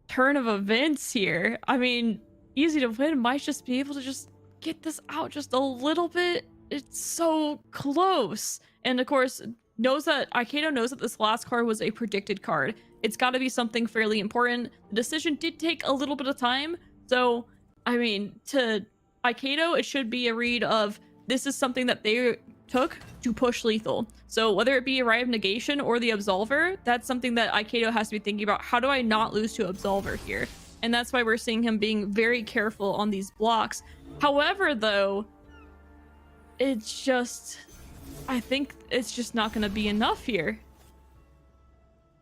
turn of events here. I mean, Easy to Win might just be able to just get this out just a little bit. It's so close. And of course, Aikado knows that this last card was a predicted card. It's got to be something fairly important. The decision did take a little bit of time. So, I mean, to Aikado, it should be a read of this is something that they took to push lethal. So whether it be a Rite of Negation or the Absolver, that's something that Aikado has to be thinking about. How do I not lose to Absolver here? And that's why we're seeing him being very careful on these blocks. However, though, it's just I think it's just not going to be enough here.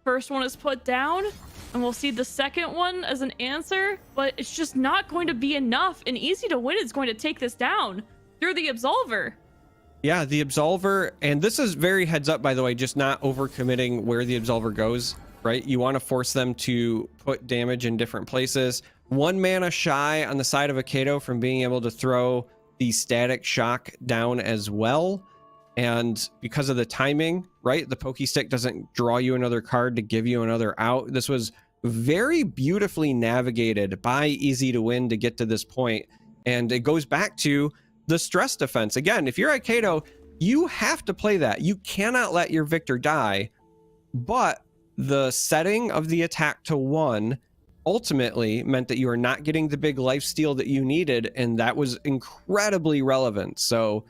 First one is put down, and we'll see the second one as an answer, but it's just not going to be enough, and Easy to Win is going to take this down through the Absolver. Yeah, the Absolver, and this is very heads up, by the way, just not overcommitting where the Absolver goes, right? You want to force them to put damage in different places. 1 mana shy on the side of Aikado from being able to throw the static shock down as well. And because of the timing, right, the pokey stick doesn't draw you another card to give you another out. This was very beautifully navigated by Easy to Win to get to this point. And it goes back to the stress defense. Again, if you're Aikado, you have to play that. You cannot let your Victor die. But the setting of the attack to 1 ultimately meant that you are not getting the big lifesteal that you needed. And that was incredibly relevant. So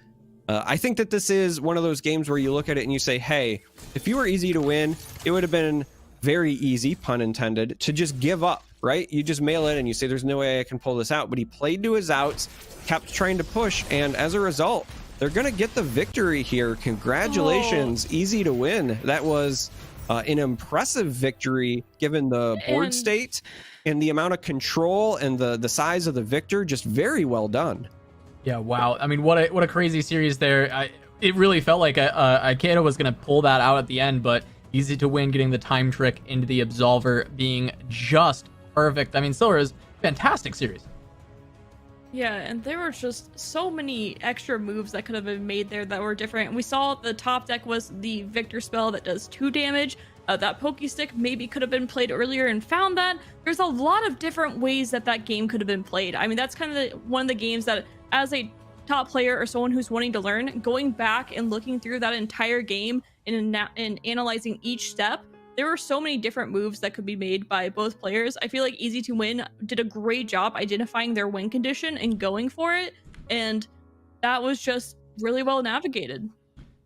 I think that this is one of those games where you look at it and you say, hey, if you were Easy to Win, it would have been very easy, pun intended, to just give up, right? You just mail it and you say, there's no way I can pull this out. But he played to his outs, kept trying to push, and as a result, they're going to get the victory here. Congratulations, Easy to Win. That was an impressive victory given the board state and the amount of control and the size of the victor. Just very well done. Yeah, wow. I mean, what a crazy series there. It really felt like Aikado was going to pull that out at the end, but Easy to Win getting the time trick into the Absolver being just perfect. I mean, Silver is fantastic series. Yeah, and there were just so many extra moves that could have been made there that were different. We saw the top deck was the Victor spell that does 2 damage. That pokey stick maybe could have been played earlier and found that. There's a lot of different ways that game could have been played. I mean, that's kind of one of the games that, as a top player or someone who's wanting to learn, going back and looking through that entire game and analyzing each step, there were so many different moves that could be made by both players. I feel like Easy to Win did a great job identifying their win condition and going for it, and that was just really well navigated.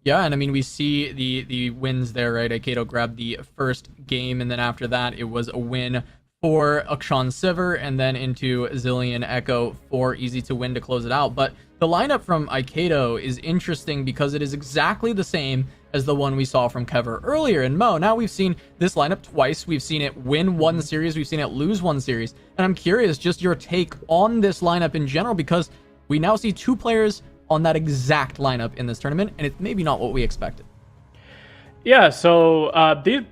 Yeah, and I mean, we see the wins there, right? Aikado grabbed the first game, and then after that, it was a win for Akshan Siver, and then into Zillion Echo for Easy to Win to close it out. But the lineup from Aikado is interesting because it is exactly the same as the one we saw from Kevor earlier in Mo. Now we've seen this lineup twice. We've seen it win 1 series. We've seen it lose 1 series. And I'm curious just your take on this lineup in general, because we now see 2 players on that exact lineup in this tournament, and it's maybe not what we expected. Yeah, so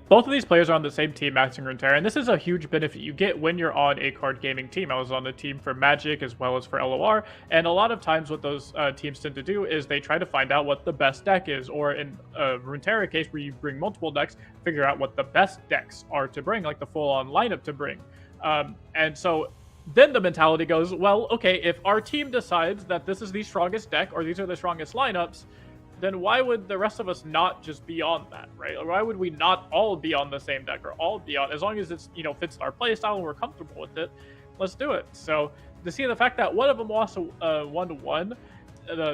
both of these players are on the same team, Max and Runeterra, and this is a huge benefit you get when you're on a card gaming team. I was on the team for Magic as well as for LoR, and a lot of times what those teams tend to do is they try to find out what the best deck is, or in a Runeterra case where you bring multiple decks, figure out what the best decks are to bring, like the full-on lineup to bring. And so then the mentality goes, well, okay, if our team decides that this is the strongest deck or these are the strongest lineups, then why would the rest of us not just be on that, right? Or why would we not all be on the same deck, or all be on, as long as it's, fits our playstyle and we're comfortable with it, let's do it. So to see the fact that one of them lost 1-1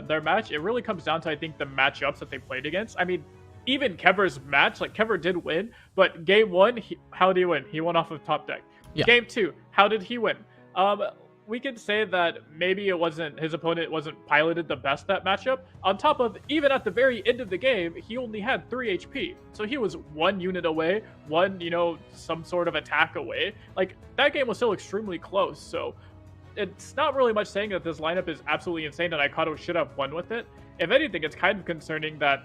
their match, it really comes down to, I think, the matchups that they played against. I mean, even Kevor's match, like Kevor did win, but game 1, how did he win? He won off of top deck. Yeah. Game 2, how did he win? We could say that maybe his opponent wasn't piloted the best that matchup. On top of, even at the very end of the game, he only had 3 HP. So he was 1 unit away, some sort of attack away. Like, that game was still extremely close. So it's not really much saying that this lineup is absolutely insane and Aikado should have won with it. If anything, it's kind of concerning that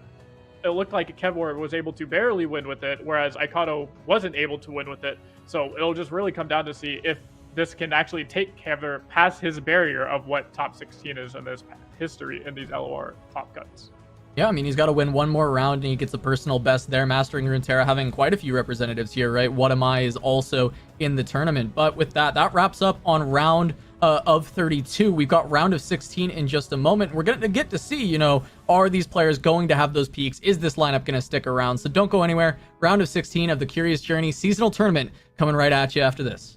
it looked like Kevor was able to barely win with it, whereas Aikado wasn't able to win with it. So it'll just really come down to see if this can actually take Kevor past his barrier of what top 16 is in this history in these LoR top cuts. Yeah, I mean, he's got to win 1 more round, and he gets the personal best there. Mastering Runeterra having quite a few representatives here, right? What Am I is also in the tournament. But with that wraps up on round of 32. We've got round of 16 in just a moment. We're going to get to see, are these players going to have those peaks? Is this lineup going to stick around? So don't go anywhere. Round of 16 of the Curious Journey seasonal tournament coming right at you after this.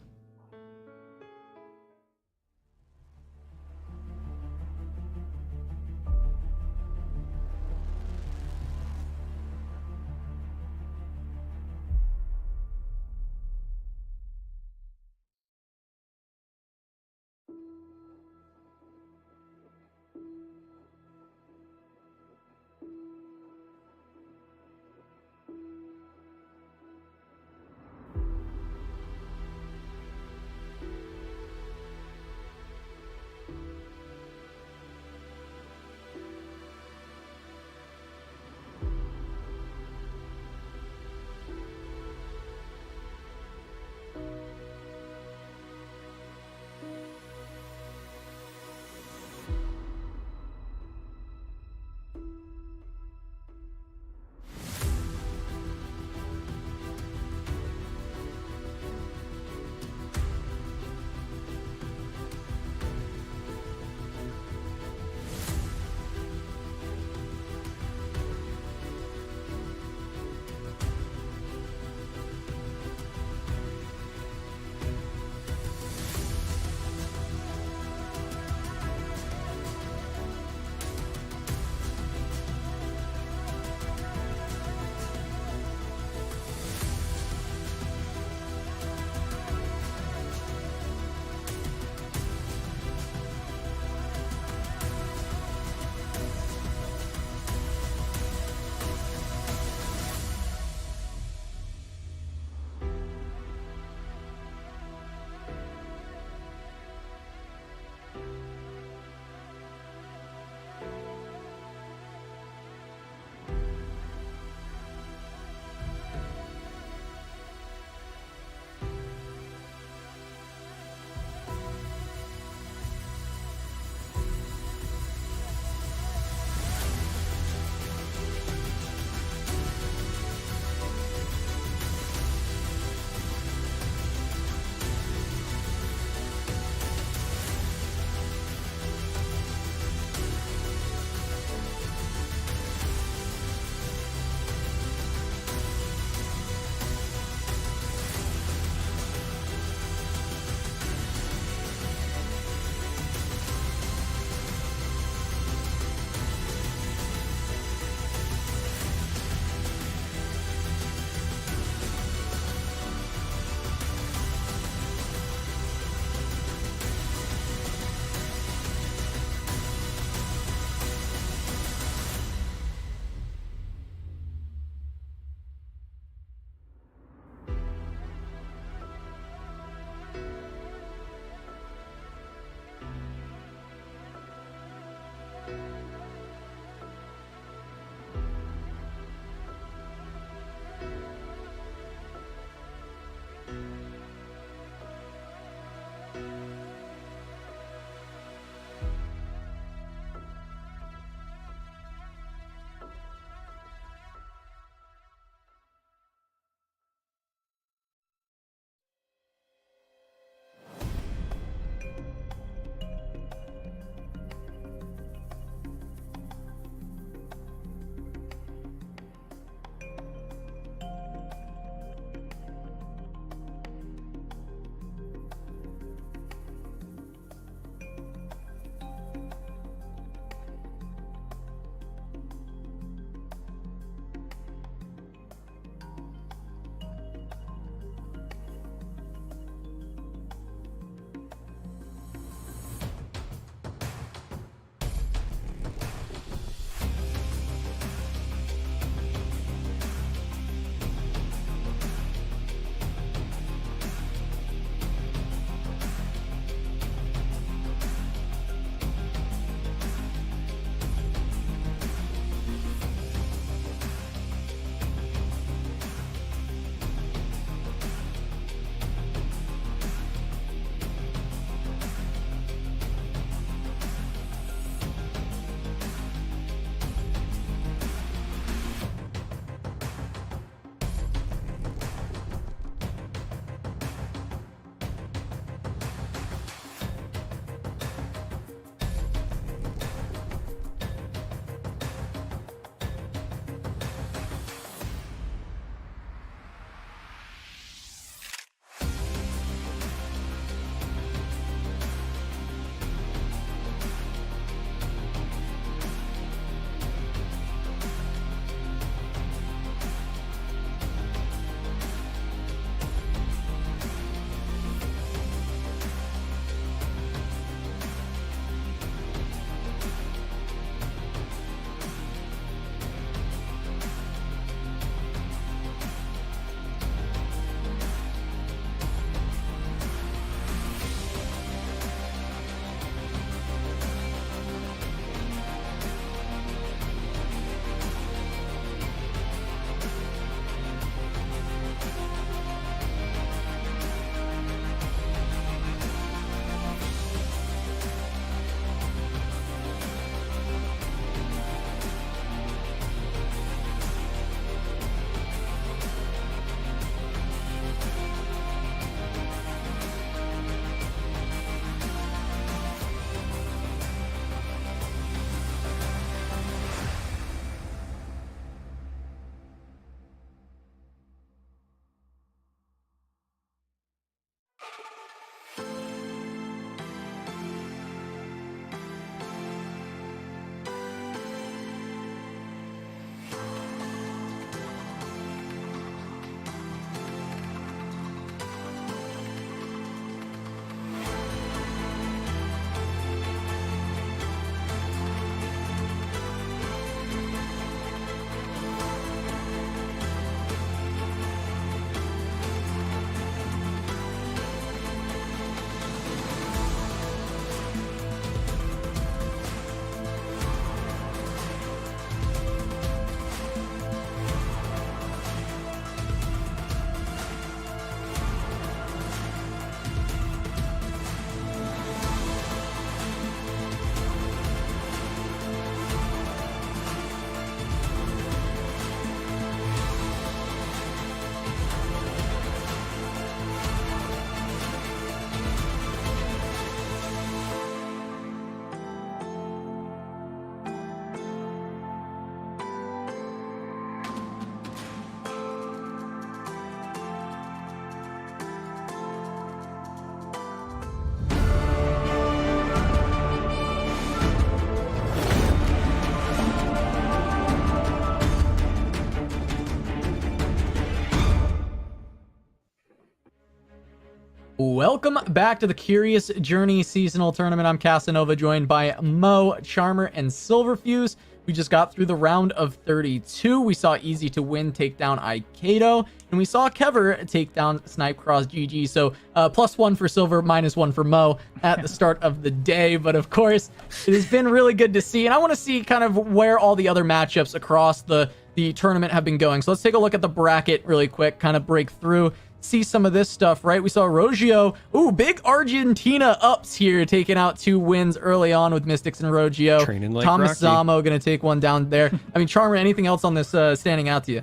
Welcome back to the Curious Journey Seasonal Tournament. I'm Casanova, joined by Mo, Charmer, and Silverfuse. We just got through the round of 32. We saw Easy to Win take down Aikado, and we saw Kevor take down Snipe Cross GG. So +1 for Silver, -1 for Mo at the start of the day. But of course, it has been really good to see, and I want to see kind of where all the other matchups across the tournament have been going. So let's take a look at the bracket really quick, kind of break through see some of this stuff, right? We saw Rogio. Ooh, big Argentina ups here, taking out 2 wins early on with Mystics and Rogio. Training like Thomas Rocky. Zamo going to take one down there. I mean, Charmer, anything else on this standing out to you?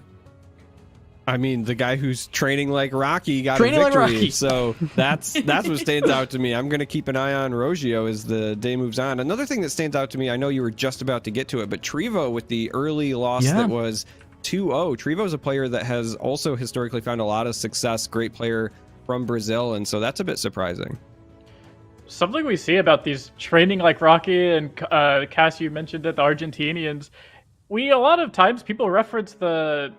I mean, the guy who's training like Rocky got Training a like victory, Rocky. so that's what stands out to me. I'm going to keep an eye on Rogio as the day moves on. Another thing that stands out to me, I know you were just about to get to it, but Trevo with the early loss that was 2-0. Trevo is a player that has also historically found a lot of success, great player from Brazil, and so that's a bit surprising. Something we see about these training like Rocky and Cass, you mentioned it, the Argentinians. A lot of times people reference the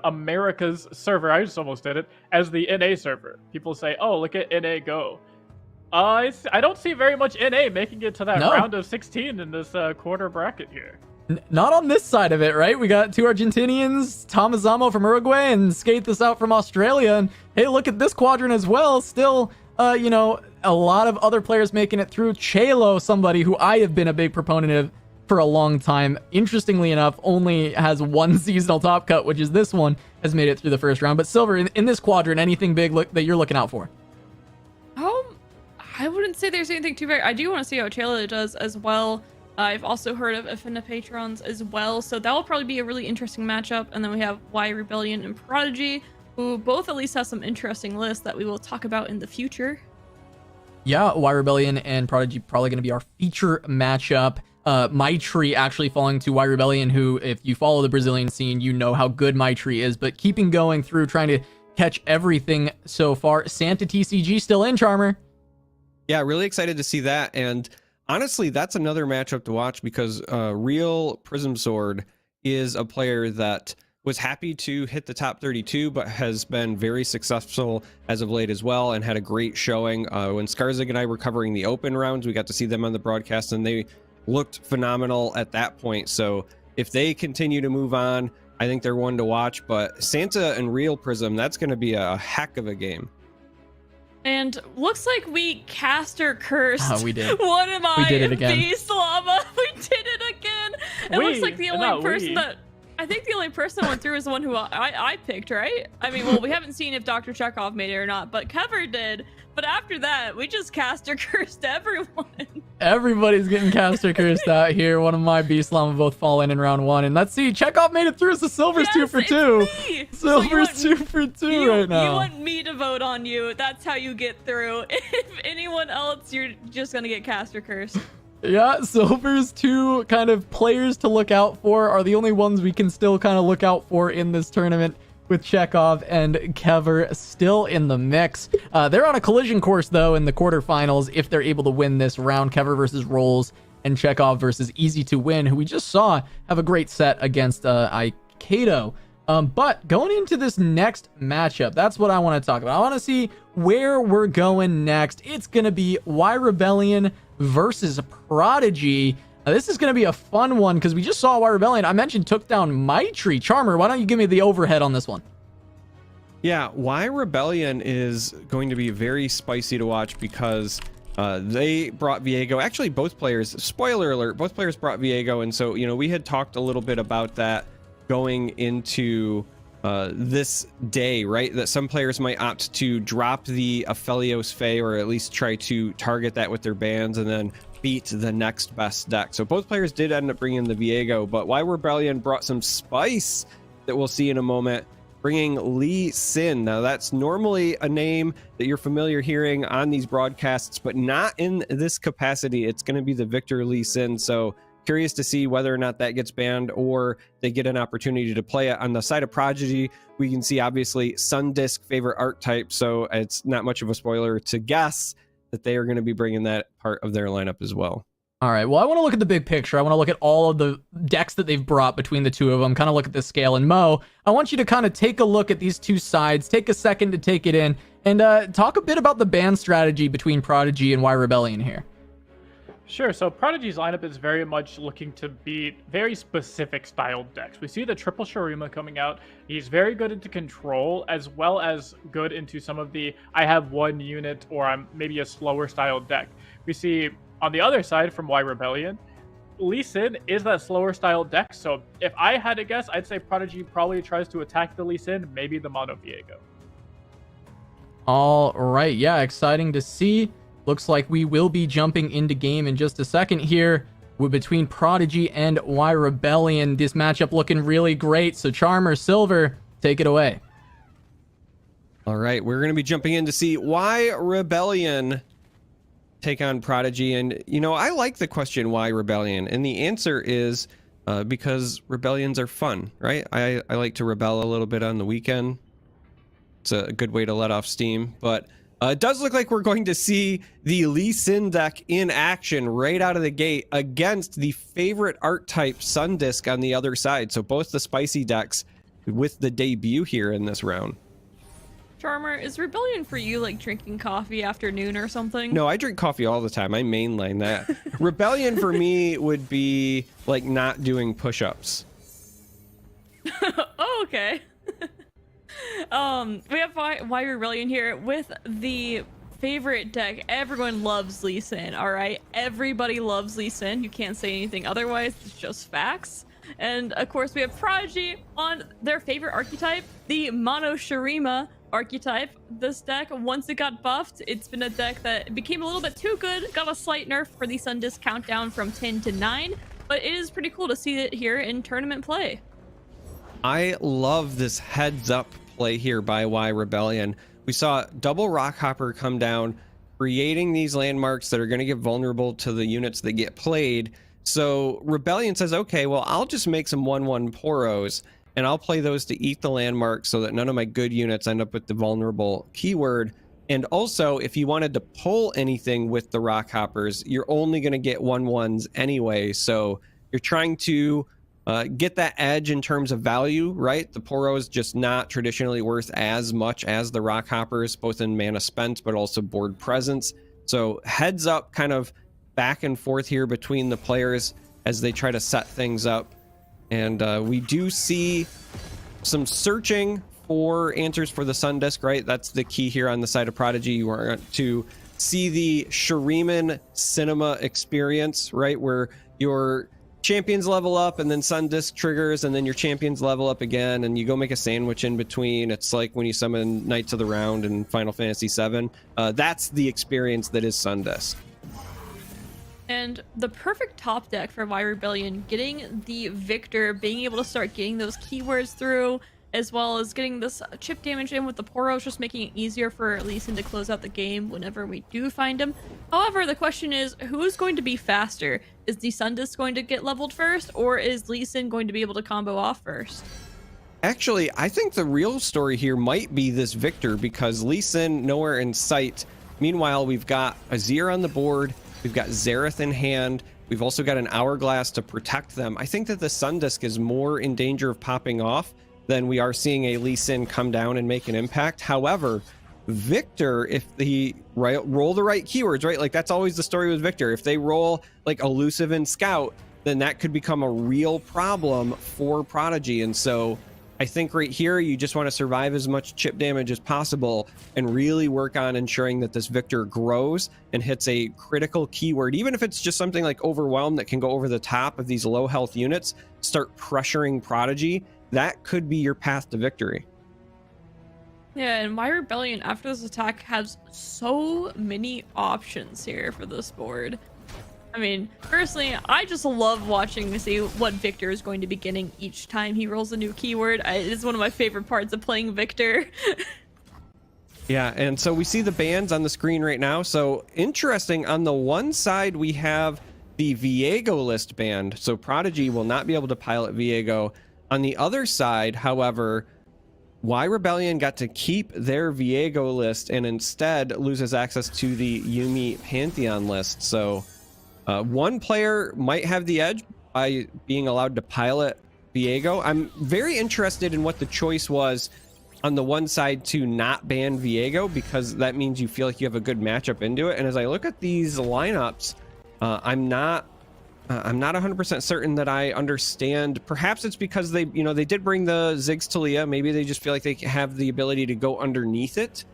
America's server, I just almost did it, as the NA server. People say, oh, look at NA go. I don't see very much NA making it to that round of 16 in this quarter bracket here. Not on this side of it, right? We got 2 Argentinians, Thomas Zamo from Uruguay and Skate This Out from Australia. And hey, look at this quadrant as well. Still, you know, a lot of other players making it through. Chelo, somebody who I have been a big proponent of for a long time, interestingly enough, only has 1 seasonal top cut, which is this one, has made it through the first round. But Silver, in this quadrant, anything big that you're looking out for? I wouldn't say there's anything too big. I do want to see how Chelo does as well. I've also heard of Affinda Patrons as well, so that will probably be a really interesting matchup. And then we have Y Rebellion and Prodigy, who both at least have some interesting lists that we will talk about in the future. Yeah, Y Rebellion and Prodigy probably going to be our feature matchup. Maitri actually falling to Y Rebellion, who, if you follow the Brazilian scene, you know how good Maitri is, but keeping going through, trying to catch everything so far. Santa TCG still in, Charmer. Yeah, really excited to see that. And honestly, that's another matchup to watch because Real Prism Sword is a player that was happy to hit the top 32, but has been very successful as of late as well and had a great showing. When Skarzig and I were covering the open rounds, we got to see them on the broadcast and they looked phenomenal at that point. So if they continue to move on, I think they're one to watch. But Santa and Real Prism, that's going to be a heck of a game. And looks like we caster cursed. Oh, we did. What am I? We did it again. Beast Llama. We did it again. It looks like the only person that... I think the only person that went through is the one who I picked, right? I mean, well, we haven't seen if Dr. Chekhov made it or not, but Kevor did. But after that, we just caster cursed everyone. Everybody's getting caster cursed out here. One of my Beast Llama both falling in round 1. And let's see, Chekhov made it through, so Silver's 2 for 2. Silver's 2 for 2 right now. You want me to vote on you. That's how you get through. If anyone else, you're just going to get caster cursed. Yeah, Silver's 2 kind of players to look out for are the only ones we can still kind of look out for in this tournament, with Chekhov and Kevor still in the mix. They're on a collision course, though, in the quarterfinals if they're able to win this round. Kevor versus Rolls and Chekhov versus Easy to Win, who we just saw have a great set against Aikado. But going into this next matchup, that's what I want to talk about. I want to see where we're going next. It's going to be Y Rebellion versus Prodigy. This is going to be a fun one because we just saw Y Rebellion, I mentioned, took down Maitri. Charmer, why don't you give me the overhead on this one? Yeah, Y Rebellion is going to be very spicy to watch because they brought Viego. Actually, both players, spoiler alert, both players brought Viego. And so, you know, we had talked a little bit about that going into this day, right? That some players might opt to drop the Aphelios Fae or at least try to target that with their bans and then beat the next best deck. So both players did end up bringing the Viego, but Y Rebellion brought some spice that we'll see in a moment, bringing Lee Sin. Now that's normally a name that you're familiar hearing on these broadcasts, but not in this capacity. It's going to be the Victor Lee Sin. So curious to see whether or not that gets banned or they get an opportunity to play it. On the side of Prodigy, we can see obviously Sundisk favorite archetype, so it's not much of a spoiler to guess that they are going to be bringing that part of their lineup as well. All right, well, I want to look at the big picture. I want to look at all of the decks that they've brought between the two of them, kind of look at the scale. And Mo, I want you to kind of take a look at these two sides, take a second to take it in, and talk a bit about the ban strategy between Prodigy and Y Rebellion here. Sure, so Prodigy's lineup is very much looking to beat very specific styled decks. We see the triple Shurima coming out. He's very good into control, as well as good into some of the I have one unit or I'm maybe a slower styled deck. We see on the other side from Y Rebellion, Lee Sin is that slower styled deck. So if I had to guess, I'd say Prodigy probably tries to attack the Lee Sin, maybe the Mono Viego. All right, yeah, exciting to see. Looks like we will be jumping into game in just a second here between Prodigy and Y Rebellion. This matchup looking really great. So Charmer, Silver, take it away. All right, we're going to be jumping in to see why Rebellion take on Prodigy. And, you know, I like the question, why Rebellion? And the answer is because Rebellions are fun, right? I like to rebel a little bit on the weekend. It's a good way to let off steam. But it does look like we're going to see the Lee Sin deck in action right out of the gate against the favorite art type Sundisk on the other side. So both the spicy decks with the debut here in this round. Charmer, is Rebellion for you like drinking coffee after noon or something? No, I drink coffee all the time. I mainline that. Rebellion for me would be like not doing push-ups. Oh, okay. We have Y Rebellion here with the favorite deck. Everyone loves Lee Sin, all right? Everybody loves Lee Sin. You can't say anything otherwise. It's just facts. And of course, we have Prodigy on their favorite archetype, the Mono Shurima archetype. This deck, once it got buffed, it's been a deck that became a little bit too good, got a slight nerf for the Sundisk countdown from 10 to 9, but it is pretty cool to see it here in tournament play. I love this heads up play here by Y Rebellion. We saw double Rockhopper come down, creating these landmarks that are going to get vulnerable to the units that get played. So Rebellion says, okay, well, I'll just make some 1/1 Poros, and I'll play those to eat the landmark so that none of my good units end up with the vulnerable keyword. And also, if you wanted to pull anything with the Rockhoppers, you're only going to get 1/1s anyway. So you're trying to get that edge in terms of value, right? The Poro is just not traditionally worth as much as the Rockhoppers, both in mana spent, but also board presence. So heads up kind of back and forth here between the players as they try to set things up. And we do see some searching for answers for the Sundisk, right? That's the key here on the side of Prodigy. You want to see the Shuriman cinema experience, right? Where your champions level up and then Sundisk triggers and then your champions level up again and you go make a sandwich in between. It's like when you summon Knights of the Round in Final Fantasy VII. That's the experience that is Sundisk. And the perfect top deck for Y Rebellion, getting the Victor, being able to start getting those keywords through, as well as getting this chip damage in with the Poros, just making it easier for Lee Sin to close out the game whenever we do find him. However, the question is, who's going to be faster? Is the Sundisk going to get leveled first, or is Lee Sin going to be able to combo off first? Actually, I think the real story here might be this Victor, because Lee Sin nowhere in sight. Meanwhile, we've got Azir on the board, we've got Xerath in hand, we've also got an Hourglass to protect them. I think that the Sundisk is more in danger of popping off than we are seeing a Lee Sin come down and make an impact. However, Victor, if they roll the right keywords, right? Like that's always the story with Victor. If they roll like Elusive and Scout, then that could become a real problem for Prodigy. And so I think right here, you just want to survive as much chip damage as possible and really work on ensuring that this Victor grows and hits a critical keyword. Even if it's just something like Overwhelm that can go over the top of these low health units, start pressuring Prodigy. That could be your path to victory. Yeah, and Y Rebellion after this attack has so many options here for this board. I mean, personally, I just love watching to see what Victor is going to be getting each time he rolls a new keyword. It is one of my favorite parts of playing Victor. Yeah, and so we see the bans on the screen right now. So interesting, on the one side, we have the Viego list banned. So Prodigy will not be able to pilot Viego. On the other side, however, Y Rebellion got to keep their Viego list and instead loses access to the Yuumi Pantheon list. So one player might have the edge by being allowed to pilot Viego. I'm very interested in what the choice was on the one side to not ban Viego, because that means you feel like you have a good matchup into it. And as I look at these lineups, I'm not 100% certain that I understand. Perhaps it's because they did bring the Ziggs Talia. Maybe they just feel like they have the ability to go underneath it.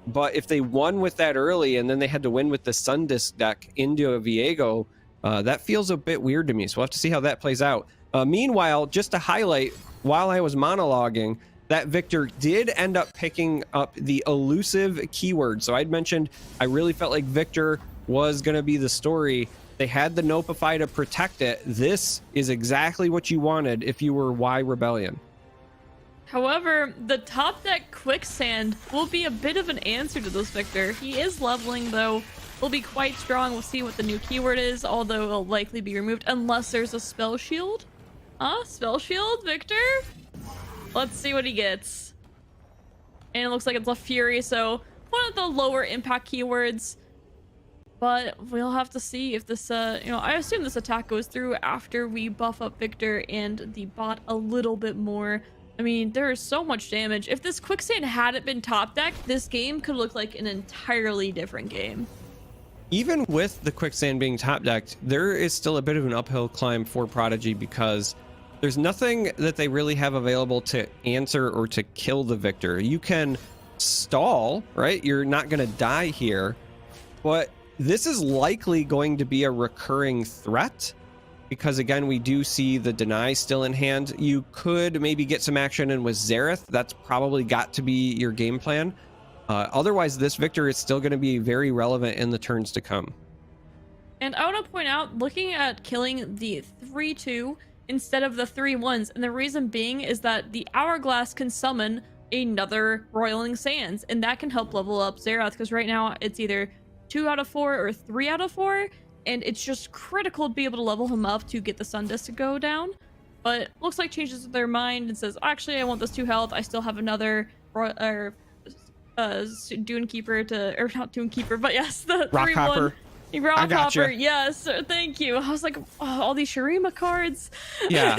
But if they won with that early and then they had to win with the Sundisk deck into a Viego, that feels a bit weird to me. So we'll have to see how that plays out. Meanwhile, just to highlight, while I was monologuing, that Victor did end up picking up the elusive keyword. So I'd mentioned I really felt like Victor was going to be the story. They had the Nopify to protect it. This is exactly what you wanted if you were Y Rebellion. However, the top deck Quicksand will be a bit of an answer to this Victor. He is leveling, though. Will be quite strong. We'll see what the new keyword is, although it'll likely be removed unless there's a spell shield. Spell shield, Victor? Let's see what he gets. And it looks like it's a Fury, so one of the lower impact keywords. But we'll have to see if this, I assume this attack goes through after we buff up Victor and the bot a little bit more. I mean, there is so much damage. If this Quicksand hadn't been top decked, this game could look like an entirely different game. Even with the Quicksand being top decked, there is still a bit of an uphill climb for Prodigy because there's nothing that they really have available to answer or to kill the Victor. You can stall, right? You're not going to die here, but this is likely going to be a recurring threat because, again, we do see the deny still in hand. You could maybe get some action in with Xerath. That's probably got to be your game plan. Otherwise, this Victor is still going to be very relevant in the turns to come. And I want to point out, looking at killing the 3-2 instead of the 3-1s, and the reason being is that the Hourglass can summon another Roiling Sands, and that can help level up Xerath, because right now it's either 2 out of 4 or 3 out of 4, and it's just critical to be able to level him up to get the Sun Disc to go down. But looks like changes their mind and says, actually, I want this 2 health. I still have another Dune Keeper to, or not Dune Keeper, but yes, the Rock 3-1. Hopper. Rock Hopper, yes, thank you. I was like, all these Shurima cards. Yeah,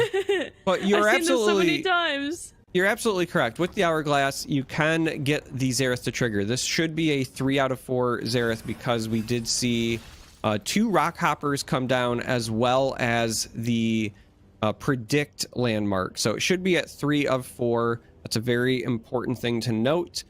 but you're I've seen this so many absolutely times. You're absolutely correct. With the Hourglass, you can get the Xerath to trigger. This should be a 3 out of 4 Xerath because we did see 2 Rock Hoppers come down as well as the Predict landmark. So it should be at 3 of 4. That's a very important thing to note.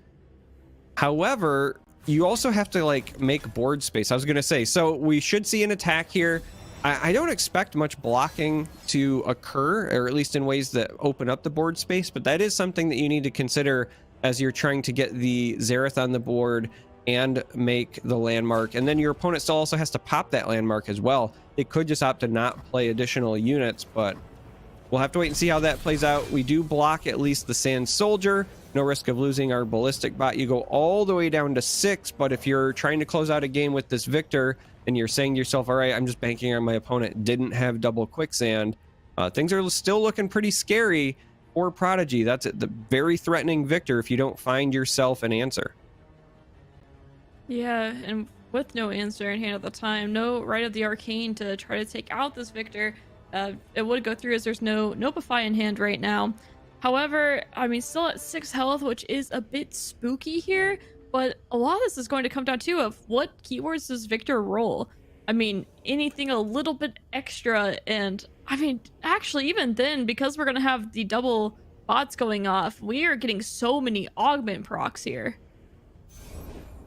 However, you also have to like make board space. I was going to say, so we should see an attack here. I don't expect much blocking to occur, or at least in ways that open up the board space, but that is something that you need to consider as you're trying to get the Xerath on the board and make the landmark. And then your opponent still also has to pop that landmark as well. They could just opt to not play additional units, but we'll have to wait and see how that plays out. We do block at least the Sand Soldier. No risk of losing our Ballistic Bot. You go all the way down to 6, but if you're trying to close out a game with this Victor and you're saying to yourself, all right, I'm just banking on my opponent didn't have double Quicksand, things are still looking pretty scary for Prodigy. That's the very threatening Victor if you don't find yourself an answer. Yeah, and with no answer in hand at the time, no Rite of the Arcane to try to take out this Victor, it would go through as there's no Nopify in hand right now. However, I mean, still at 6 health, which is a bit spooky here, but a lot of this is going to come down to of what keywords does Victor roll. I mean, anything a little bit extra, and I mean, actually, even then, because we're going to have the double bots going off, we are getting so many augment procs here.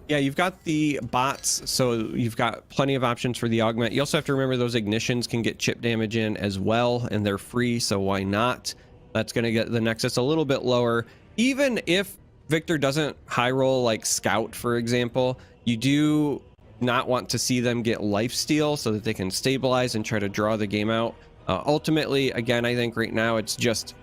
Yeah, you've got the bots, so you've got plenty of options for the augment. You also have to remember those ignitions can get chip damage in as well, and they're free, so why not? That's going to get the Nexus a little bit lower. Even if Victor doesn't high roll like Scout, for example, you do not want to see them get lifesteal so that they can stabilize and try to draw the game out. Ultimately, again, I think right now it's just,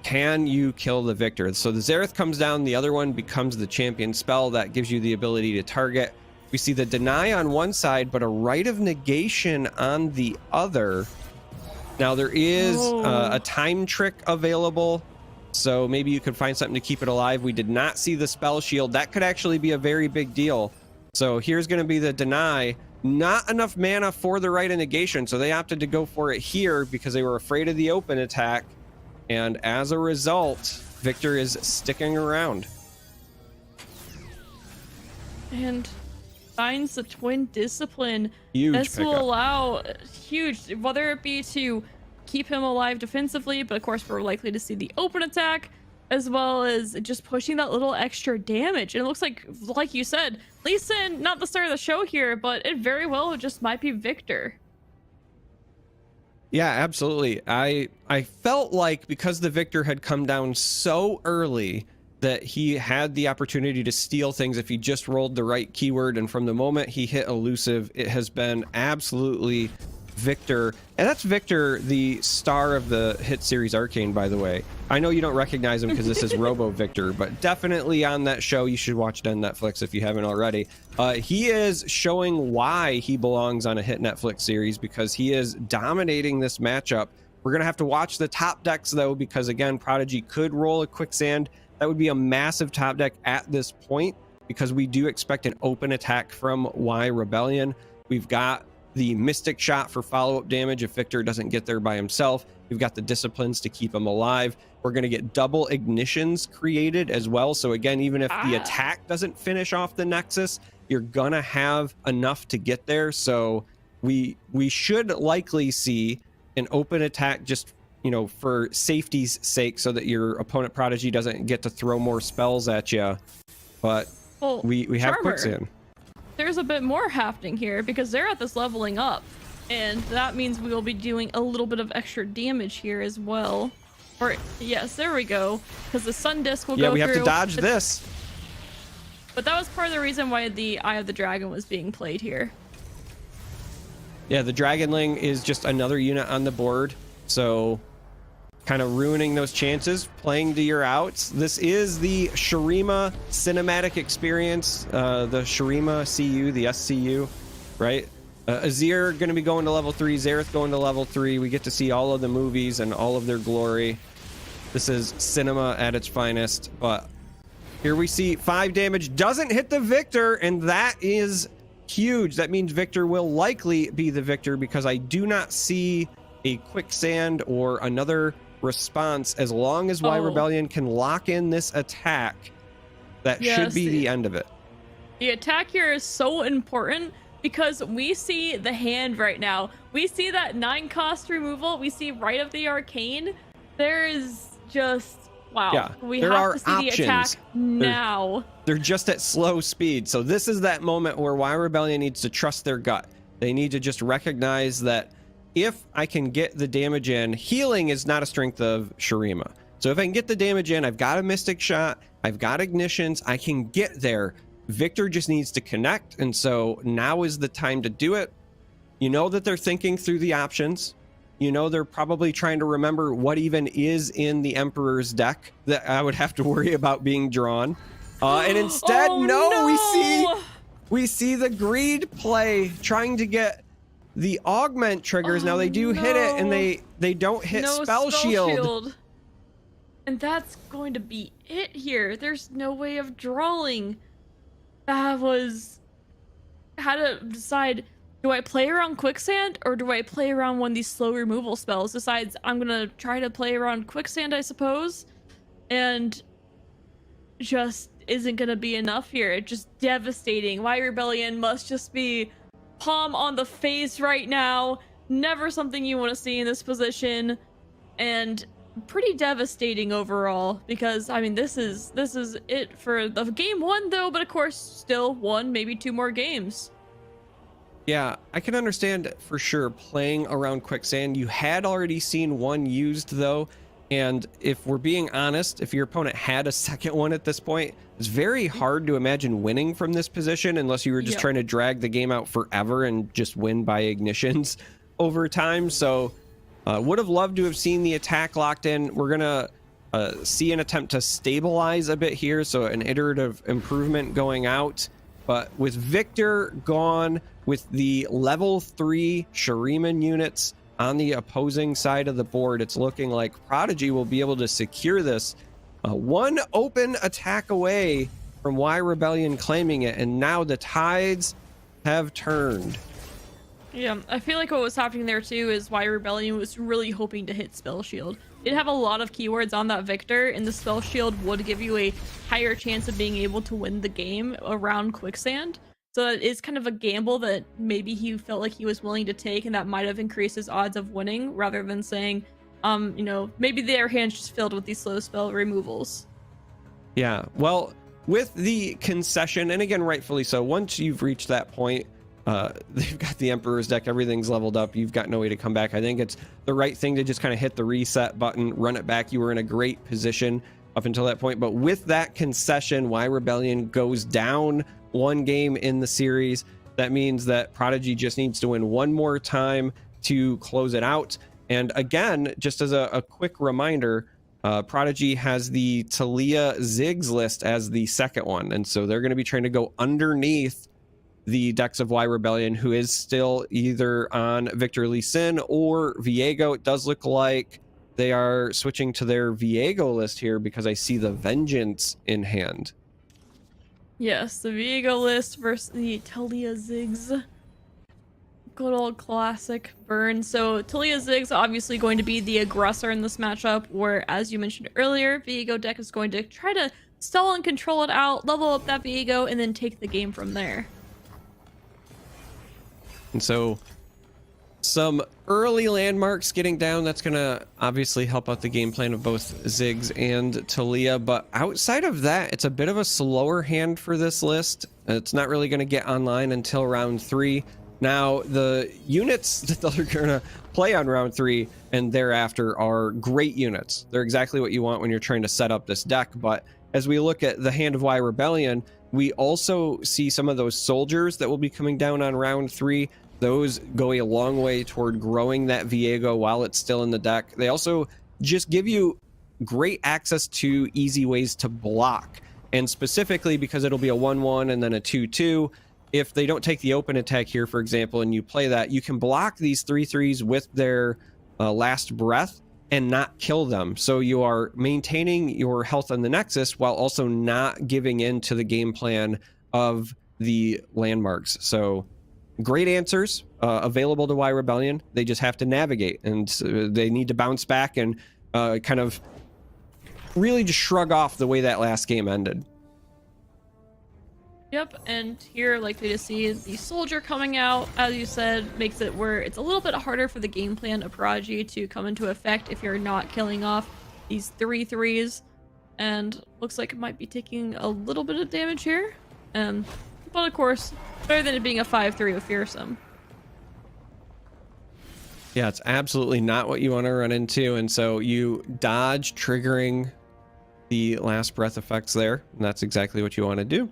can you kill the Victor? So the Xerath comes down, the other one becomes the champion spell. That gives you the ability to target. We see the deny on one side, but a Rite of Negation on the other. Now there is a time trick available, so maybe you could find something to keep it alive. We did not see the spell shield. That could actually be a very big deal. So here's going to be the deny. Not enough mana for the Rite of Negation, so they opted to go for it here because they were afraid of the open attack. And as a result, Victor is sticking around. And finds the Twin Discipline. Huge this pickup. will allow huge, whether it be to keep him alive defensively, but of course we're likely to see the open attack, as well as just pushing that little extra damage. And it looks like you said, Lee Sin, not the start of the show here, but it very well just might be Victor. Yeah, absolutely. I felt like because the Victor had come down so early that he had the opportunity to steal things if he just rolled the right keyword, and from the moment he hit elusive, it has been absolutely Victor. And that's Victor, the star of the hit series Arcane, by the way. I know you don't recognize him because this is Robo Victor, but definitely on that show, you should watch it on Netflix if you haven't already. He is showing why he belongs on a hit Netflix series, because he is dominating this matchup. We're going to have to watch the top decks, though, because, again, Prodigy could roll a Quicksand. That would be a massive top deck at this point, because we do expect an open attack from Y Rebellion. We've got the Mystic Shot for follow-up damage if Victor doesn't get there by himself. We've got the Disciplines to keep him alive. We're going to get double ignitions created as well. So again, even if the attack doesn't finish off the Nexus, you're going to have enough to get there. So we should likely see an open attack, just, you know, for safety's sake, so that your opponent Prodigy doesn't get to throw more spells at you. But we have Charmer, Quicksand. There's a bit more happening here because they're at this leveling up, and that means we will be doing a little bit of extra damage here as well. Or yes, there we go, because the Sun Disc will go through. Yeah, we have to dodge this. But that was part of the reason why the Eye of the Dragon was being played here. Yeah, the Dragonling is just another unit on the board, so kind of ruining those chances, playing to your outs. This is the Shurima cinematic experience, the Shurima CU, the SCU, right? Azir going to be going to level 3, Xerath going to level 3. We get to see all of the movies and all of their glory. This is cinema at its finest, but here we see 5 damage, doesn't hit the Victor, and that is huge. That means Victor will likely be the victor, because I do not see a Quicksand or another response. As long as Y Rebellion can lock in this attack, that should be the end of it. The attack here is so important because we see the hand right now. We see that 9-cost removal. We see right of the Arcane. There is just, wow. Yeah, we there have are to see options. the attack now. They're just at slow speed. So this is that moment where Y Rebellion needs to trust their gut. They need to just recognize that if I can get the damage in, healing is not a strength of Shurima. So if I can get the damage in, I've got a Mystic Shot, I've got ignitions, I can get there. Victor just needs to connect, and so now is the time to do it. You know that they're thinking through the options. You know they're probably trying to remember what even is in the Emperor's deck that I would have to worry about being drawn. And instead, we see the greed play, trying to get the augment triggers. Now they do hit it, and they don't hit spell shield. And that's going to be it here. There's no way of drawing. That was how to decide, do I play around Quicksand or do I play around one of these slow removal spells? Besides, I'm gonna try to play around Quicksand, I suppose, and just isn't gonna be enough here. It's just devastating. Y Rebellion must just be palm on the face right now. Never something you want to see in this position, and pretty devastating overall, because I mean this is it for the game 1 though, but of course still 1, maybe 2 more games. Yeah, I can understand for sure playing around Quicksand. You had already seen one used though, and if we're being honest, if your opponent had a second one at this point, it's very hard to imagine winning from this position unless you were just trying to drag the game out forever and just win by ignitions over time. So would have loved to have seen the attack locked in. We're gonna see an attempt to stabilize a bit here, so an iterative improvement going out. But with Victor gone, with the level 3 Shuriman units on the opposing side of the board, it's looking like Prodigy will be able to secure this. One open attack away from Y Rebellion claiming it, and now the tides have turned. Yeah, I feel like what was happening there too is Y Rebellion was really hoping to hit Spell Shield. It have a lot of keywords on that Victor, and the Spell Shield would give you a higher chance of being able to win the game around Quicksand. So it is kind of a gamble that maybe he felt like he was willing to take, and that might have increased his odds of winning, rather than saying, you know, maybe their hand's just filled with these slow spell removals. Yeah, well, with the concession, and again, rightfully so, once you've reached that point, They've got the Emperor's deck. Everything's leveled up. You've got no way to come back. I think it's the right thing to just kind of hit the reset button, run it back. You were in a great position up until that point. But with that concession, Y Rebellion goes down 1 game in the series. That means that Prodigy just needs to win 1 more time to close it out. And again, just as a quick reminder, Prodigy has the Talia Ziggs list as the second one. And so they're going to be trying to go underneath the decks of Y Rebellion, who is still either on Victor Lee Sin or Viego. It does look like they are switching to their Viego list here because I see the Vengeance in hand. Yes, the Viego list versus the Talia Ziggs. Good old classic burn. So Talia Ziggs obviously going to be the aggressor in this matchup, where, as you mentioned earlier, Viego deck is going to try to stall and control it out, level up that Viego, and then take the game from there. And so some early landmarks getting down, that's going to obviously help out the game plan of both Ziggs and Talia. But outside of that, it's a bit of a slower hand for this list. It's not really going to get online until round 3. Now, the units that they're going to play on round 3 and thereafter are great units. They're exactly what you want when you're trying to set up this deck. But as we look at the hand of Y Rebellion, we also see some of those soldiers that will be coming down on round 3. Those go a long way toward growing that Viego while it's still in the deck. They also just give you great access to easy ways to block. And specifically because it'll be a 1-1 and then a 2-2, if they don't take the open attack here, for example, and you play that, you can block these 3/3s with their last breath and not kill them. So you are maintaining your health on the Nexus while also not giving in to the game plan of the landmarks. So great answers available to Y Rebellion. They just have to navigate, and they need to bounce back and kind of really just shrug off the way that last game ended. Yep, and here likely to see the soldier coming out, as you said, makes it where it's a little bit harder for the game plan of Prodigy to come into effect if you're not killing off these 3/3s. And looks like it might be taking a little bit of damage here. But of course, better than it being a 5/3 with Fearsome. Yeah, it's absolutely not what you want to run into, and so you dodge triggering the last breath effects there, and that's exactly what you want to do.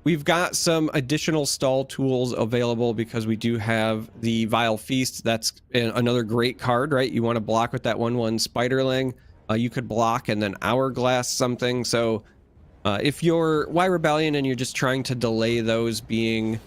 We've got some additional stall tools available because we do have the Vile Feast. That's another great card, right? You want to block with that 1/1 Spiderling. You could block and then Hourglass something. So if you're Y Rebellion and you're just trying to delay those being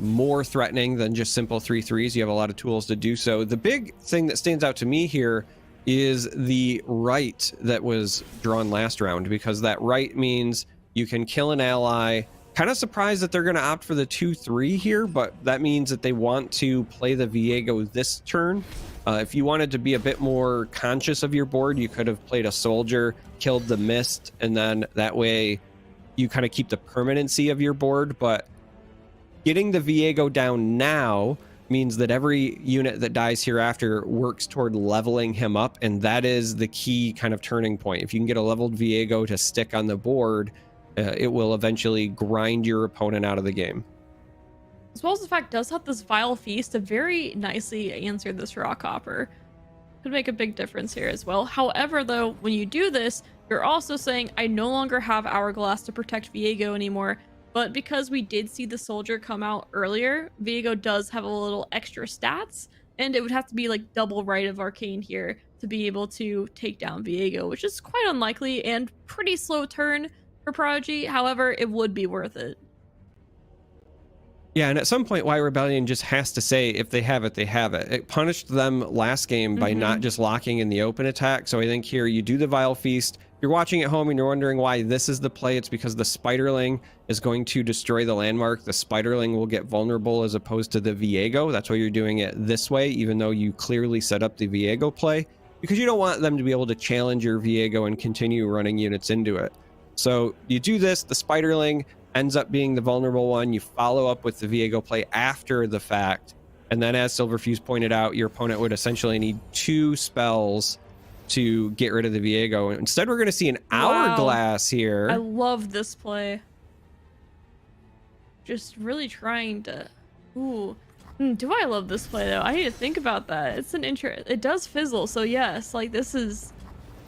more threatening than just simple 3/3s, you have a lot of tools to do so. The big thing that stands out to me here is the right that was drawn last round, because that right means you can kill an ally. Kind of surprised that they're going to opt for the 2/3 here, but that means that they want to play the Viego this turn. If you wanted to be a bit more conscious of your board, you could have played a soldier, killed the Mist, and then that way you kind of keep the permanency of your board. But getting the Viego down now means that every unit that dies hereafter works toward leveling him up, and that is the key kind of turning point. If you can get a leveled Viego to stick on the board, it will eventually grind your opponent out of the game. As well as the fact does have this Vile Feast to very nicely answer this Rock Hopper. Could make a big difference here as well. However, though, when you do this, you're also saying, I no longer have Hourglass to protect Viego anymore. But because we did see the soldier come out earlier, Viego does have a little extra stats, and it would have to be like double Rite of Arcane here to be able to take down Viego, which is quite unlikely and pretty slow turn for Prodigy. However, it would be worth it. Yeah, and at some point, Y Rebellion just has to say, if they have it, they have it. It punished them last game by not just locking in the open attack. So I think here you do the Vile Feast. If you're watching at home and you're wondering why this is the play, it's because the Spiderling is going to destroy the landmark. The Spiderling will get vulnerable as opposed to the Viego. That's why you're doing it this way, even though you clearly set up the Viego play, because you don't want them to be able to challenge your Viego and continue running units into it. So you do this, the Spiderling ends up being the vulnerable one. You follow up with the Viego play after the fact. And then, as Silverfuse pointed out, your opponent would essentially need 2 spells to get rid of the Viego. Instead, we're going to see an Hourglass here. I love this play. just really trying to... Ooh. Do I love this play, though? I need to think about that. It's an it does fizzle, so yes, like, this is...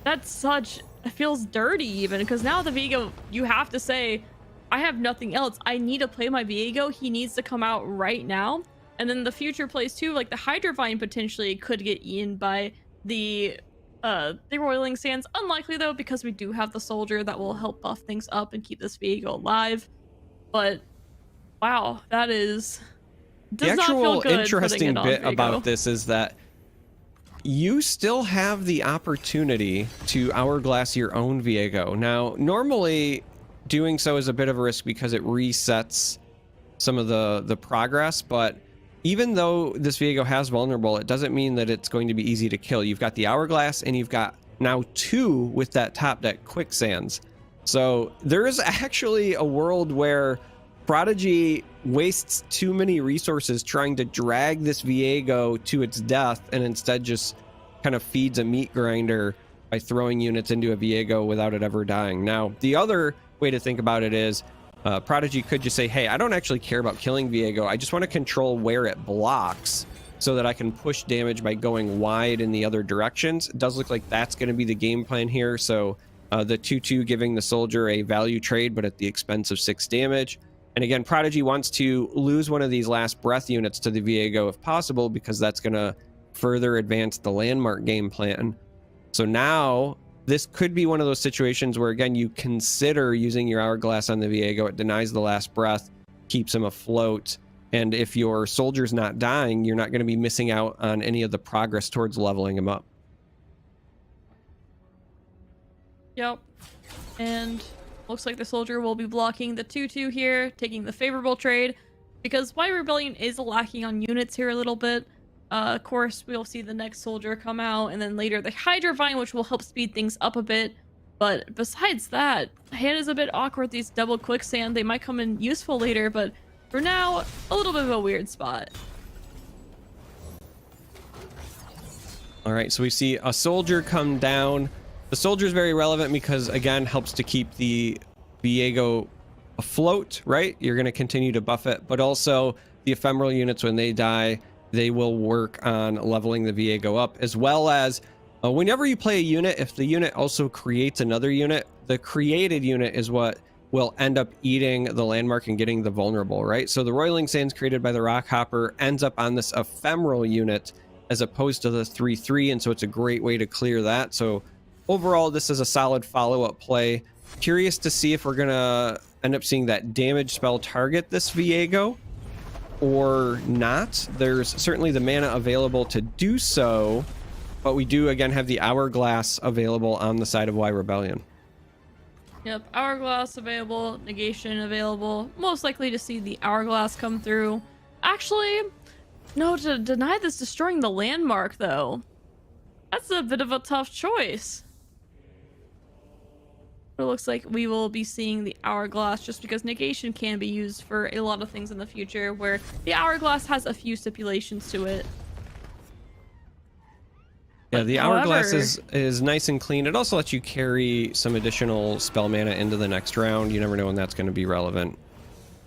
That's such... It feels dirty, even, because now the Viego, you have to say, I have nothing else. I need to play my Viego. He needs to come out right now. And then the future plays, too, like, the Hydrovine potentially could get eaten by the Roiling Sands. Unlikely, though, because we do have the Soldier that will help buff things up and keep this Viego alive. But, wow, that is... The actual interesting bit about this is that you still have the opportunity to hourglass your own Viego. Now, normally doing so is a bit of a risk because it resets some of the progress, but even though this Viego has vulnerable, it doesn't mean that it's going to be easy to kill. You've got the hourglass and you've got now 2 with that top deck quicksands. So there is actually a world where Prodigy wastes too many resources trying to drag this Viego to its death and instead just kind of feeds a meat grinder by throwing units into a Viego without it ever dying. Now, the other way to think about it is Prodigy could just say, hey, I don't actually care about killing Viego. I just want to control where it blocks so that I can push damage by going wide in the other directions. It does look like that's going to be the game plan here. So the 2/2 giving the Soldier a value trade, but at the expense of 6 damage. And again, Prodigy wants to lose one of these last breath units to the Viego if possible, because that's going to further advance the landmark game plan. So now this could be one of those situations where, again, you consider using your hourglass on the Viego. It denies the last breath, keeps him afloat. And if your soldier's not dying, you're not going to be missing out on any of the progress towards leveling him up. Yep. And looks like the Soldier will be blocking the 2/2 here, taking the favorable trade, because White Rebellion is lacking on units here a little bit. Of course, we'll see the next Soldier come out, and then later the Hydrovine, which will help speed things up a bit. But besides that, hand is a bit awkward. These double quicksand, they might come in useful later, but for now, a little bit of a weird spot. All right, so we see a Soldier come down. The Soldier is very relevant because, again, helps to keep the Viego afloat, right? You're going to continue to buff it, but also the ephemeral units, when they die, they will work on leveling the Viego up, as well as whenever you play a unit, if the unit also creates another unit, the created unit is what will end up eating the landmark and getting the vulnerable, right? So the Roiling Sands created by the Rockhopper ends up on this ephemeral unit as opposed to the 3/3, and so it's a great way to clear that. So overall, this is a solid follow-up play. Curious to see if we're gonna end up seeing that damage spell target this Viego or not. There's certainly the mana available to do so, but we do again have the hourglass available on the side of Y Rebellion. Yep, hourglass available, negation available. Most likely to see the hourglass come through. Actually, no, to deny this destroying the landmark, though. That's a bit of a tough choice. It looks like we will be seeing the hourglass just because negation can be used for a lot of things in the future, where the hourglass has a few stipulations to it. Yeah, the hourglass is nice and clean. It also lets you carry some additional spell mana into the next round. You never know when that's going to be relevant.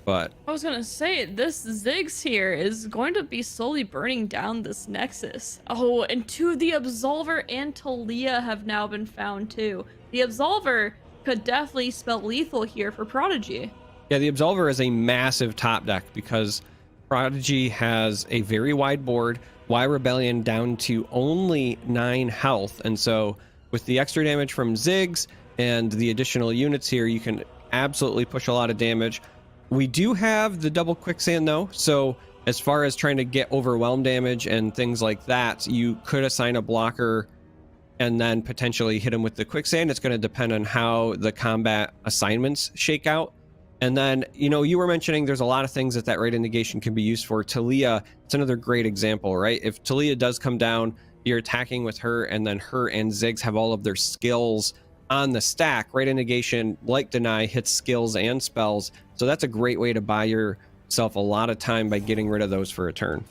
But I was gonna say, this Ziggs here is going to be slowly burning down this Nexus. Oh, and the Absolver and Talia have now been found too. The Absolver could definitely spell lethal here for Prodigy. yeah, the Absolver is a massive top deck because Prodigy has a very wide board. Y Rebellion down to only 9 health, and so with the extra damage from Ziggs and the additional units here, you can absolutely push a lot of damage. We do have the double quicksand though, so as far as trying to get overwhelm damage and things like that, you could assign a blocker and then potentially hit him with the quicksand. It's going to depend on how the combat assignments shake out. And then, you know, you were mentioning there's a lot of things that rate of negation can be used for. Talia, it's another great example, right? If Talia does come down, you're attacking with her, and then her and Ziggs have all of their skills on the stack. Rate of negation, like Deny, hits skills and spells. So that's a great way to buy yourself a lot of time by getting rid of those for a turn.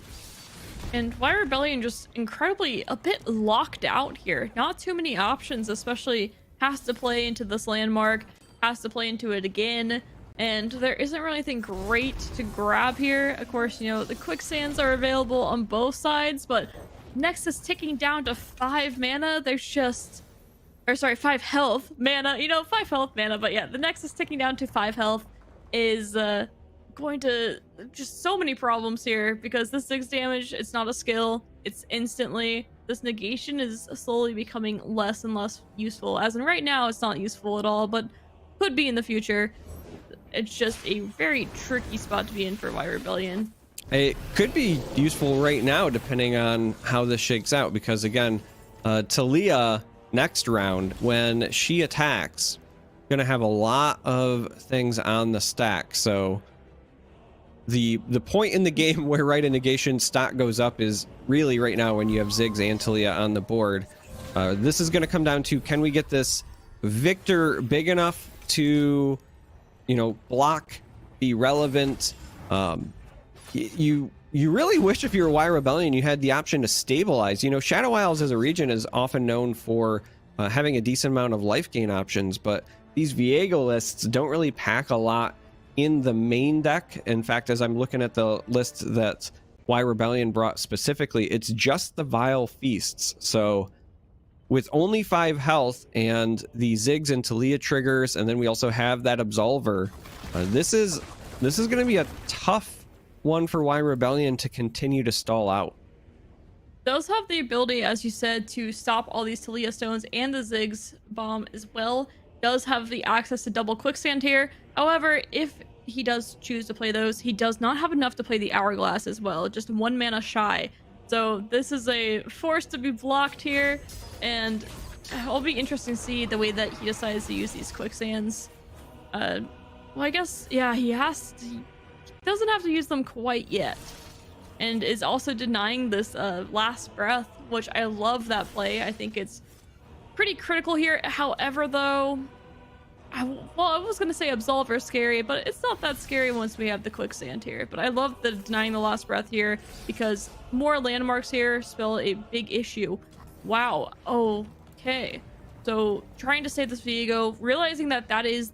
And Y Rebellion just incredibly a bit locked out here. Not too many options, especially has to play into this landmark, has to play into it again. and there isn't really anything great to grab here. Of course, you know, the quicksands are available on both sides, but Nexus ticking down to 5 mana. There's just, or sorry, 5 health mana, you know, 5 health mana, but yeah, the Nexus ticking down to 5 health is going to just so many problems here, because this 6 damage, it's not a skill, it's instantly. This negation is slowly becoming less and less useful, as in right now it's not useful at all, but could be in the future. It's just a very tricky spot to be in for Y Rebellion. It could be useful right now depending on how this shakes out, because again, Talia next round, when she attacks, gonna have a lot of things on the stack. So the point in the game where Rite of Negation stock goes up is really right now when you have Ziggs and Talia on the board. This is going to come down to, can we get this Victor big enough to, you know, block, be relevant? You really wish if you're Y Rebellion you had the option to stabilize. You know, Shadow Isles as a region is often known for having a decent amount of life gain options, but these Viego lists don't really pack a lot in the main deck. In fact, as I'm looking at the list that Y Rebellion brought specifically, it's just the Vile Feasts. So with only 5 health and the Ziggs and Talia triggers, and then we also have that Absolver, this is going to be a tough one for Y Rebellion to continue to stall out. Does have the ability, as you said, to stop all these Talia stones and the Ziggs bomb as well. Does have the access to double quicksand here. However, if he does choose to play those, he does not have enough to play the Hourglass as well, just 1 mana shy. So this is a force to be blocked here, and it'll be interesting to see the way that he decides to use these quicksands. Well, I guess, yeah, he doesn't have to use them quite yet, and is also denying this last breath, which I love that play. I think it's pretty critical here. However, though, I was gonna say Absolver scary, but it's not that scary once we have the quicksand here. But I love the denying the last breath here, because more landmarks here spell a big issue. Wow. Okay. So trying to save this Viego, realizing that that is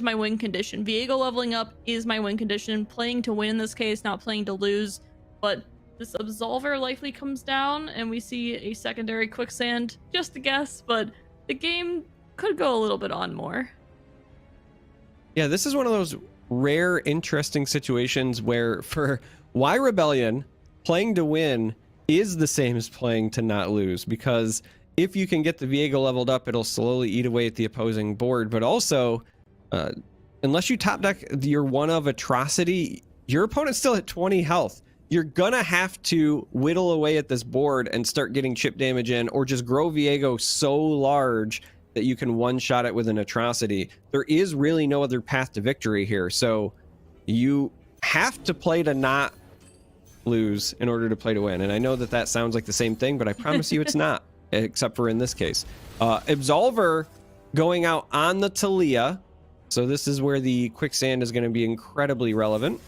my win condition. Viego leveling up is my win condition. Playing to win in this case, not playing to lose. But this Absolver likely comes down, and we see a secondary quicksand. Just a guess, but the game could go a little bit on more. Yeah, this is one of those rare, interesting situations where for Y Rebellion, playing to win is the same as playing to not lose, because if you can get the Viego leveled up, it'll slowly eat away at the opposing board. But also, unless you top deck your one of Atrocity, your opponent's still at 20 health. You're gonna have to whittle away at this board and start getting chip damage in, or just grow Viego so large that you can one-shot it with an Atrocity. There is really no other path to victory here, so you have to play to not lose in order to play to win. And I know that that sounds like the same thing, but I promise you it's not, except for in this case. Absolver going out on the Talia, so this is where the quicksand is going to be incredibly relevant.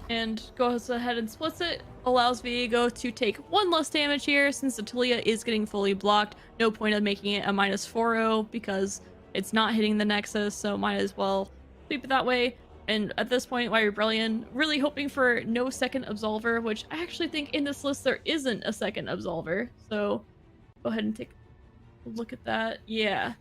And goes ahead and splits it, allows Viego to take 1 less damage here, since the Talia is getting fully blocked. No point of making it a -4-0 because it's not hitting the Nexus, so might as well sweep it that way. And at this point, Y Rebellion really hoping for no second Absolver, which I actually think in this list there isn't a second Absolver. So go ahead and take a look at that. Yeah.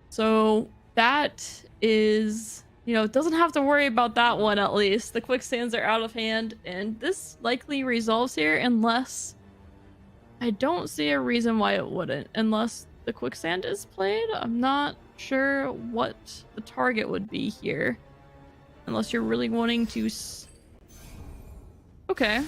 So that is, you know, doesn't have to worry about that one at least. The quicksands are out of hand, and this likely resolves here unless... I don't see a reason why it wouldn't, unless the quicksand is played. I'm not sure what the target would be here. Unless you're really wanting to... Okay.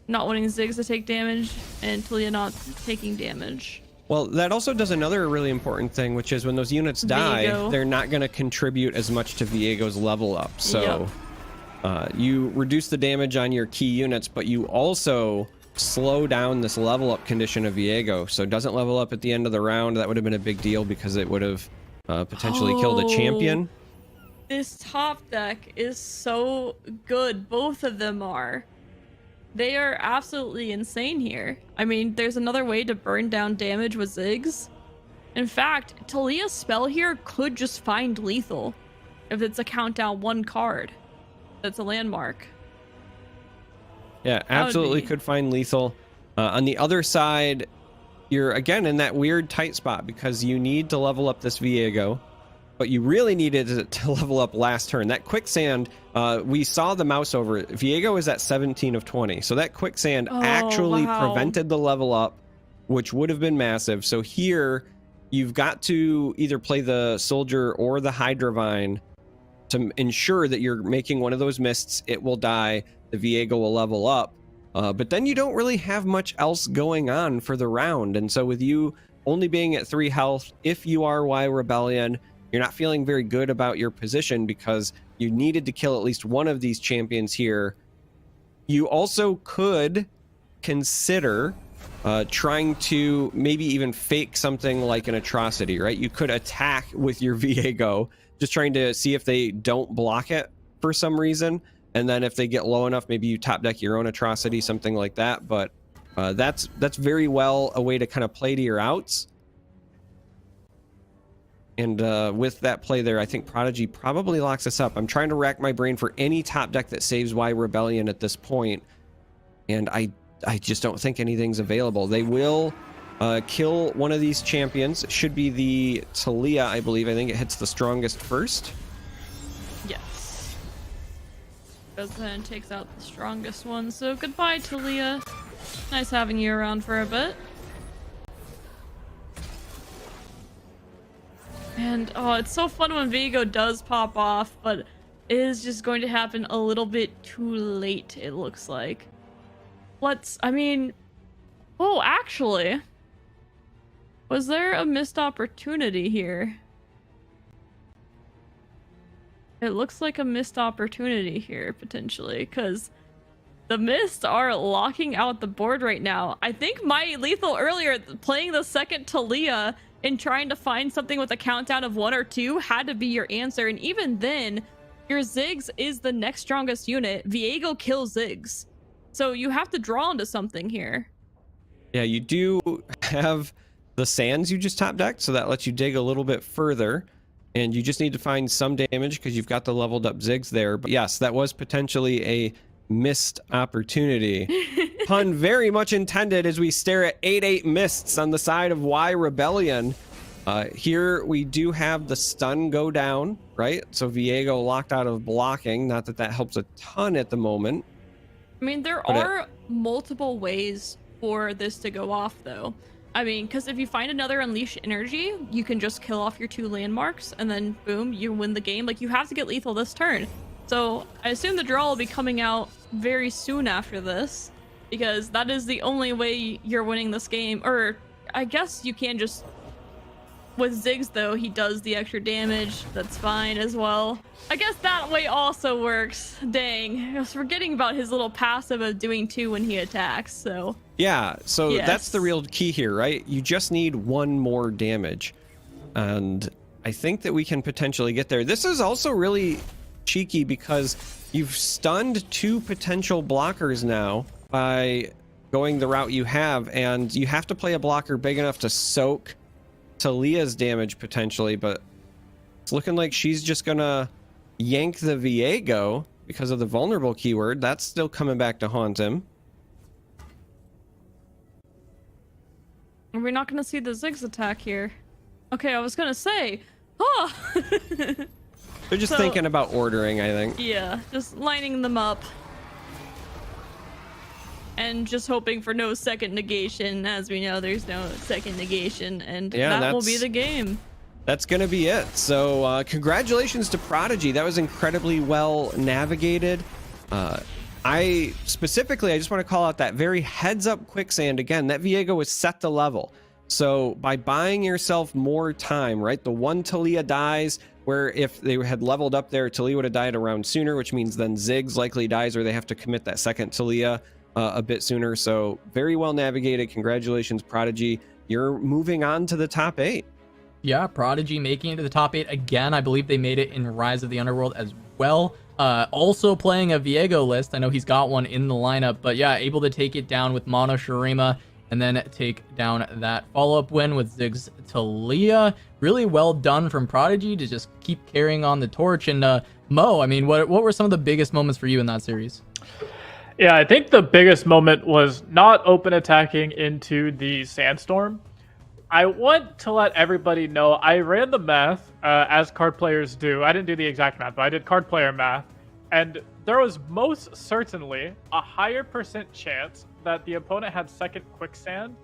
Not wanting Ziggs to take damage, and Talia not taking damage. Well, that also does another really important thing, which is when those units die, Viego. they're not going to contribute as much to Viego's level up. So you reduce the damage on your key units, but you also slow down this level up condition of Viego. So it doesn't level up at the end of the round. That would have been a big deal because it would have potentially killed a champion. This top deck is so good. Both of them are. They are absolutely insane here. I mean, there's another way to burn down damage with Ziggs. In fact, Talia's spell here could just find lethal if it's a countdown 1 card. That's a landmark. Yeah, absolutely could find lethal. On the other side, you're again in that weird tight spot because you need to level up this Viego, but you really needed to level up last turn. That quicksand, we saw the mouse over it. Viego is at 17 of 20, so that quicksand actually prevented the level up, which would have been massive. So here, you've got to either play the soldier or the Hydravine to ensure that you're making one of those mists. It will die. The Viego will level up. But then you don't really have much else going on for the round. And so with you only being at 3 health, if you are Y Rebellion, you're not feeling very good about your position because you needed to kill at least one of these champions here. You also could consider trying to maybe even fake something like an atrocity, right? You could attack with your Viego, just trying to see if they don't block it for some reason. And then if they get low enough, maybe you top deck your own atrocity, something like that. But that's very well a way to kind of play to your outs. And with that play there, I think Prodigy probably locks us up. I'm trying to rack my brain for any top deck that saves Y Rebellion at this point. And I just don't think anything's available. They will kill one of these champions. It should be the Talia, I believe. I think it hits the strongest first. Yes. Goes ahead and takes out the strongest one. So goodbye, Talia. Nice having you around for a bit. And oh, it's so fun when Viego does pop off, but it is just going to happen a little bit too late, it looks like. Oh, actually, was there a missed opportunity here? It looks like a missed opportunity here, potentially, because the Mists are locking out the board right now. I think my lethal earlier, playing the second Talia and trying to find something with a countdown of 1 or 2 had to be your answer. And even then, your Ziggs is the next strongest unit. Viego kills Ziggs. So you have to draw into something here. Yeah, you do have the sands you just top decked, so that lets you dig a little bit further. And you just need to find some damage because you've got the leveled up Ziggs there. But yes, that was potentially a missed opportunity. Pun very much intended as we stare at 8-8 mists on the side of Y Rebellion. Here we do have the stun go down, right? So Viego locked out of blocking. Not that that helps a ton at the moment. I mean, there are multiple ways for this to go off, though. I mean, because if you find another Unleash Energy, you can just kill off your 2 landmarks, and then boom, you win the game. Like, you have to get lethal this turn. So I assume the draw will be coming out very soon after this, because that is the only way you're winning this game. Or I guess you can just... With Ziggs, though, he does the extra damage. That's fine as well. I guess that way also works. Dang, I was forgetting about his little passive of doing 2 when he attacks, so... Yeah, so yes. That's the real key here, right? You just need 1 more damage. And I think that we can potentially get there. This is also really cheeky because you've stunned 2 potential blockers now by going the route you have, and you have to play a blocker big enough to soak Talia's damage potentially, but it's looking like she's just gonna yank the Viego because of the vulnerable keyword. That's still coming back to haunt him. We're not gonna see the Ziggs attack here. Okay, I was gonna say, oh. They're just thinking about ordering, I think. Yeah, just lining them up. And just hoping for no second negation. As we know, there's no second negation, and yeah, that will be the game. That's gonna be it. So congratulations to Prodigy. That was incredibly well navigated. I just want to call out that very heads up quicksand again. That Viego was set to level. So by buying yourself more time, right? The 1 Talia dies, where if they had leveled up there, Talia would have died a round sooner, which means then Ziggs likely dies, or they have to commit that second Talia a bit sooner. So very well navigated. Congratulations, Prodigy. You're moving on to the top 8. Yeah, Prodigy making it to the top 8 again. I believe they made it in Rise of the Underworld as well. Also playing a Viego list. I know he's got one in the lineup, but yeah, able to take it down with Mono Shurima and then take down that follow-up win with Ziggs Talia. Really well done from Prodigy to just keep carrying on the torch. And Mo, I mean, what were some of the biggest moments for you in that series? Yeah, I think the biggest moment was not open attacking into the Sandstorm. I want to let everybody know I ran the math as card players do. I didn't do the exact math, but I did card player math. And there was most certainly a higher % chance that the opponent had second Quicksand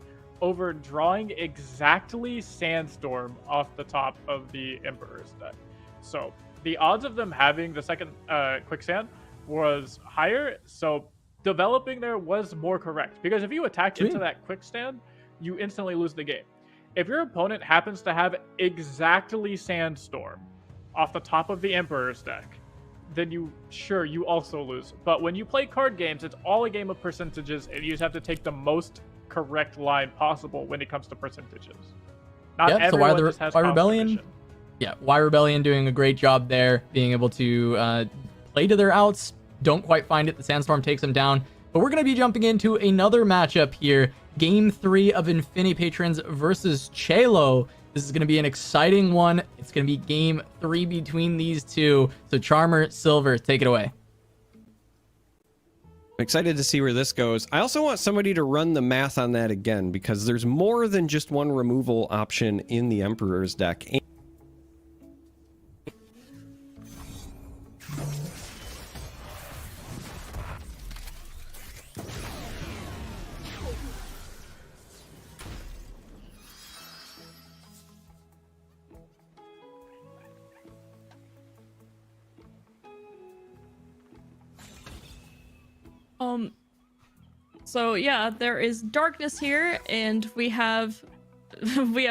over drawing exactly Sandstorm off the top of the Emperor's deck. So the odds of them having the second Quicksand was higher. So developing there was more correct. Because if you attack into that Quicksand, you instantly lose the game. If your opponent happens to have exactly Sandstorm off the top of the Emperor's deck, then you also lose. But when you play card games, it's all a game of percentages, and you just have to take the most correct line possible when it comes to percentages. Not everyone just has Rebellion. Yeah, Y Rebellion doing a great job there, being able to play to their outs. Don't quite find it. The Sandstorm takes them down. But we're going to be jumping into another matchup here. Game 3 of Infinity Patrons versus Chelo. This is going to be an exciting one. It's going to be game 3 between these two. So Charmer, Silver, take it away. I'm excited to see where this goes. I also want somebody to run the math on that again, because there's more than just one removal option in the Emperor's deck. So yeah, there is darkness here, and we have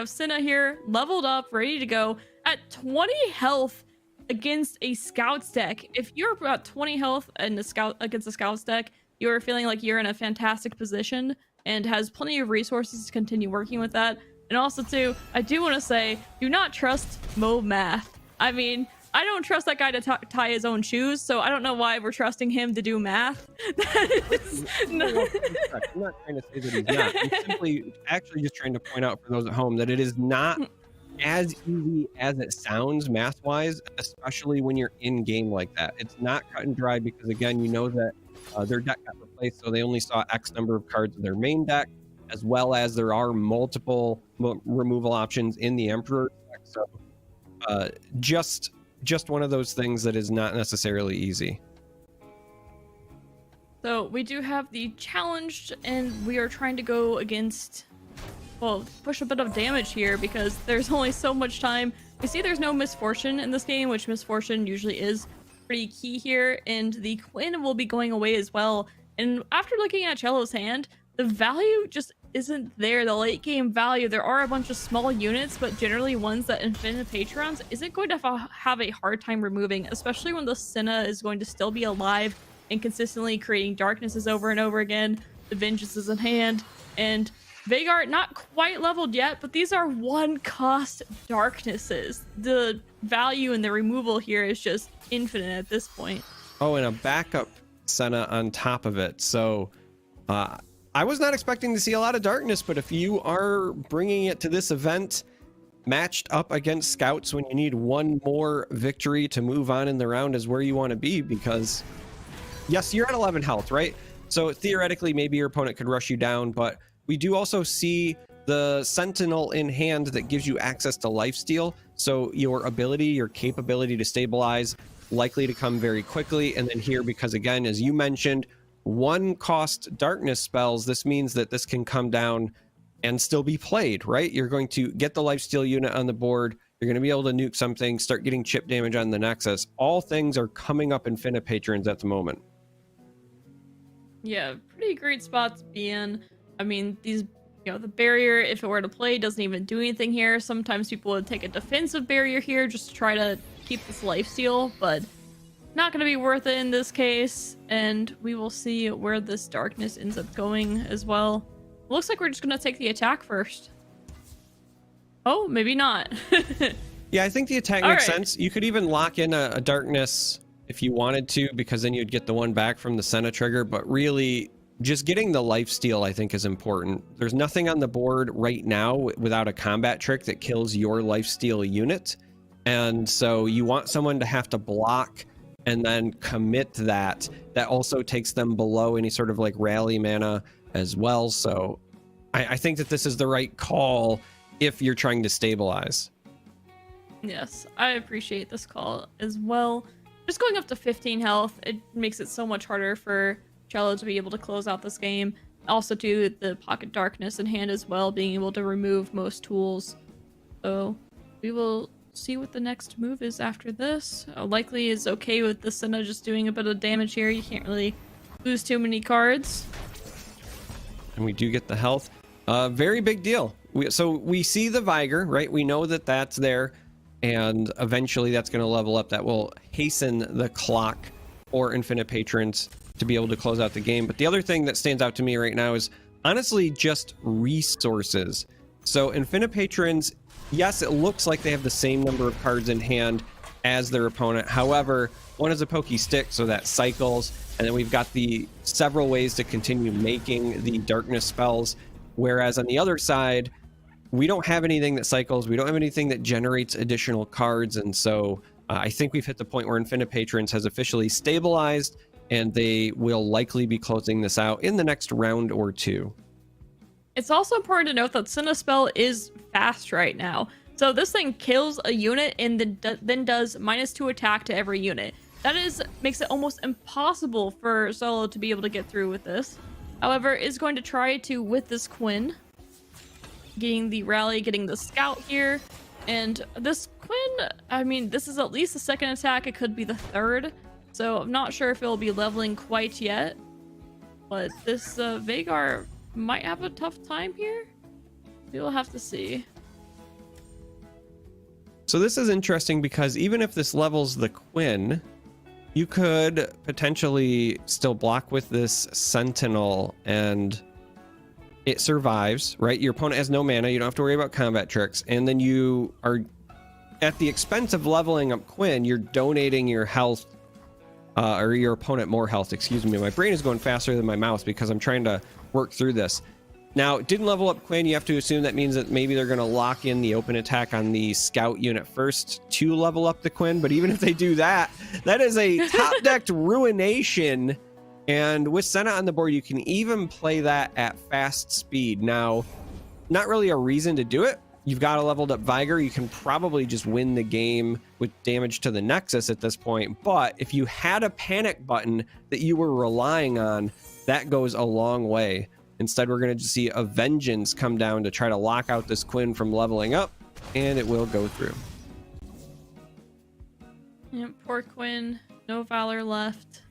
Senna here, leveled up, ready to go at 20 health against a Scouts deck. If you're about 20 health and against a Scouts deck, you're feeling like you're in a fantastic position and has plenty of resources to continue working with that. And also too, I do want to say, do not trust Mo math. I mean, I don't trust that guy to tie his own shoes, so I don't know why we're trusting him to do math. I'm not trying to say that he's not. I'm simply actually just trying to point out for those at home that it is not as easy as it sounds math-wise, especially when you're in game like that. It's not cut and dry because, again, you know that their deck got replaced, so they only saw X number of cards in their main deck, as well as there are multiple removal options in the Emperor deck. So just one of those things that is not necessarily easy. So we do have the challenged, and we are trying to go against, well, push a bit of damage here because there's only so much time. You see there's no misfortune in this game, which misfortune usually is pretty key here, and the Quinn will be going away as well. And after looking at Chelo's hand, the value just isn't there. The late game value, there are a bunch of small units, but generally ones that Infinite Patrons isn't going to have a hard time removing, especially when the Senna is going to still be alive and consistently creating darknesses over and over again. The Vengeance is in hand, and Veigar not quite leveled yet, but these are 1-cost darknesses. The value in the removal here is just infinite at this point. Oh, and a backup Senna on top of it. So I was not expecting to see a lot of darkness, but if you are bringing it to this event matched up against Scouts when you need one more victory to move on in the round is where you want to be, because yes, you're at 11 health, right? So theoretically, maybe your opponent could rush you down, but we do also see the Sentinel in hand that gives you access to lifesteal. So your capability to stabilize, likely to come very quickly. And then here, because again, as you mentioned, 1-cost darkness spells, this means that this can come down and still be played, right? You're going to get the lifesteal unit on the board. You're going to be able to nuke something, start getting chip damage on the Nexus. All things are coming up Infinite Patrons at the moment. Yeah, pretty great spot to be in. I mean, these, the barrier, if it were to play, doesn't even do anything here. Sometimes people would take a defensive barrier here just to try to keep this lifesteal, but not going to be worth it in this case. And we will see where this darkness ends up going as well. Looks like we're just going to take the attack first. Oh, maybe not. Yeah, I think the attack makes sense. You could even lock in a darkness if you wanted to, because then you'd get the one back from the Senna trigger. But really, just getting the lifesteal, I think, is important. There's nothing on the board right now without a combat trick that kills your lifesteal unit. And so you want someone to have to block and then commit that. That also takes them below any sort of like rally mana as well. So I think that this is the right call if you're trying to stabilize. Yes, I appreciate this call as well. Just going up to 15 health, it makes it so much harder for Cello to be able to close out this game. Also, too, the Pocket Darkness in hand as well, being able to remove most tools. So we will see what the next move is after this. Likely is okay with the Senna just doing a bit of damage here. You can't really lose too many cards. And we do get the health. Very big deal. So we see the Vigor, right? We know that that's there. And eventually that's going to level up. That will hasten the clock for Infinite Patrons to be able to close out the game. But the other thing that stands out to me right now is honestly just resources. So Infinite Patrons, yes, it looks like they have the same number of cards in hand as their opponent. However, one is a pokey stick, so that cycles. And then we've got the several ways to continue making the darkness spells. Whereas on the other side, we don't have anything that cycles. We don't have anything that generates additional cards. And so I think we've hit the point where Infinite Patrons has officially stabilized, and they will likely be closing this out in the next round or two. It's also important to note that Senna spell is fast right now. So this thing kills a unit and then does -2 attack to every unit. That makes it almost impossible for Solo to be able to get through with this. However, is going to try to with this Quinn. Getting the rally, getting the scout here. And this Quinn, I mean, this is at least the second attack. It could be the third. So I'm not sure if it'll be leveling quite yet. But this Veigar might have a tough time here. We'll have to see. So this is interesting because even if this levels the Quinn, you could potentially still block with this Sentinel and it survives, right? Your opponent has no mana. You don't have to worry about combat tricks. And then you are, at the expense of leveling up Quinn, you're donating your health, or your opponent more health, excuse me. My brain is going faster than my mouse because I'm trying to work through this. Now, it didn't level up Quinn. You have to assume that means that maybe they're going to lock in the open attack on the scout unit first to level up the Quinn. But even if they do that, that is a top-decked ruination. And with Senna on the board, you can even play that at fast speed. Now, not really a reason to do it. You've got a leveled up Vigor. You can probably just win the game with damage to the Nexus at this point. But if you had a panic button that you were relying on, that goes a long way. Instead, we're going to see a Vengeance come down to try to lock out this Quinn from leveling up, and it will go through. Yep, poor Quinn. No Valor left.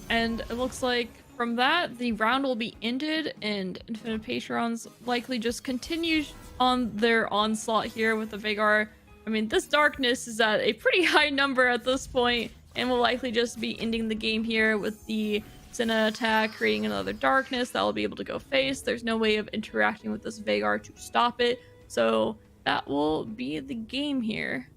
And it looks like from that, the round will be ended, and Infinite Patrons likely just continue on their onslaught here with the Veigar. I mean, this darkness is at a pretty high number at this point, and will likely just be ending the game here with the Senna attack, creating another darkness that will be able to go face. There's no way of interacting with this Veigar to stop it, so that will be the game here.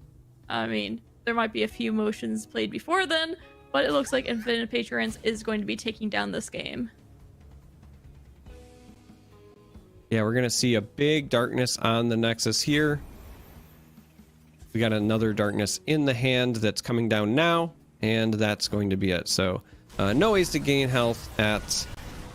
I mean, there might be a few motions played before then, but it looks like Infinite Patrons is going to be taking down this game. Yeah, we're going to see a big darkness on the Nexus here. We got another darkness in the hand that's coming down now, and that's going to be it. So no ways to gain health at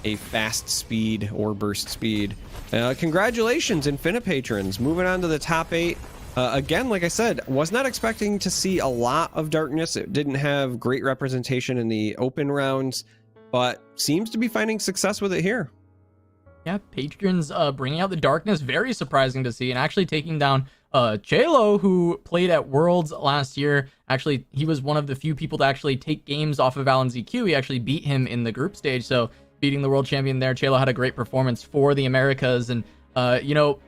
a fast speed or burst speed. Congratulations, Infinite Patrons. Moving on to the top 8. Again, like I said, was not expecting to see a lot of darkness. It didn't have great representation in the open rounds, but seems to be finding success with it here. Yeah, Patrons bringing out the darkness, very surprising to see, and actually taking down Chelo, who played at Worlds last year. Actually, he was one of the few people to actually take games off of Alan ZQ. He actually beat him in the group stage, so beating the world champion there. Chelo had a great performance for the Americas, and you know,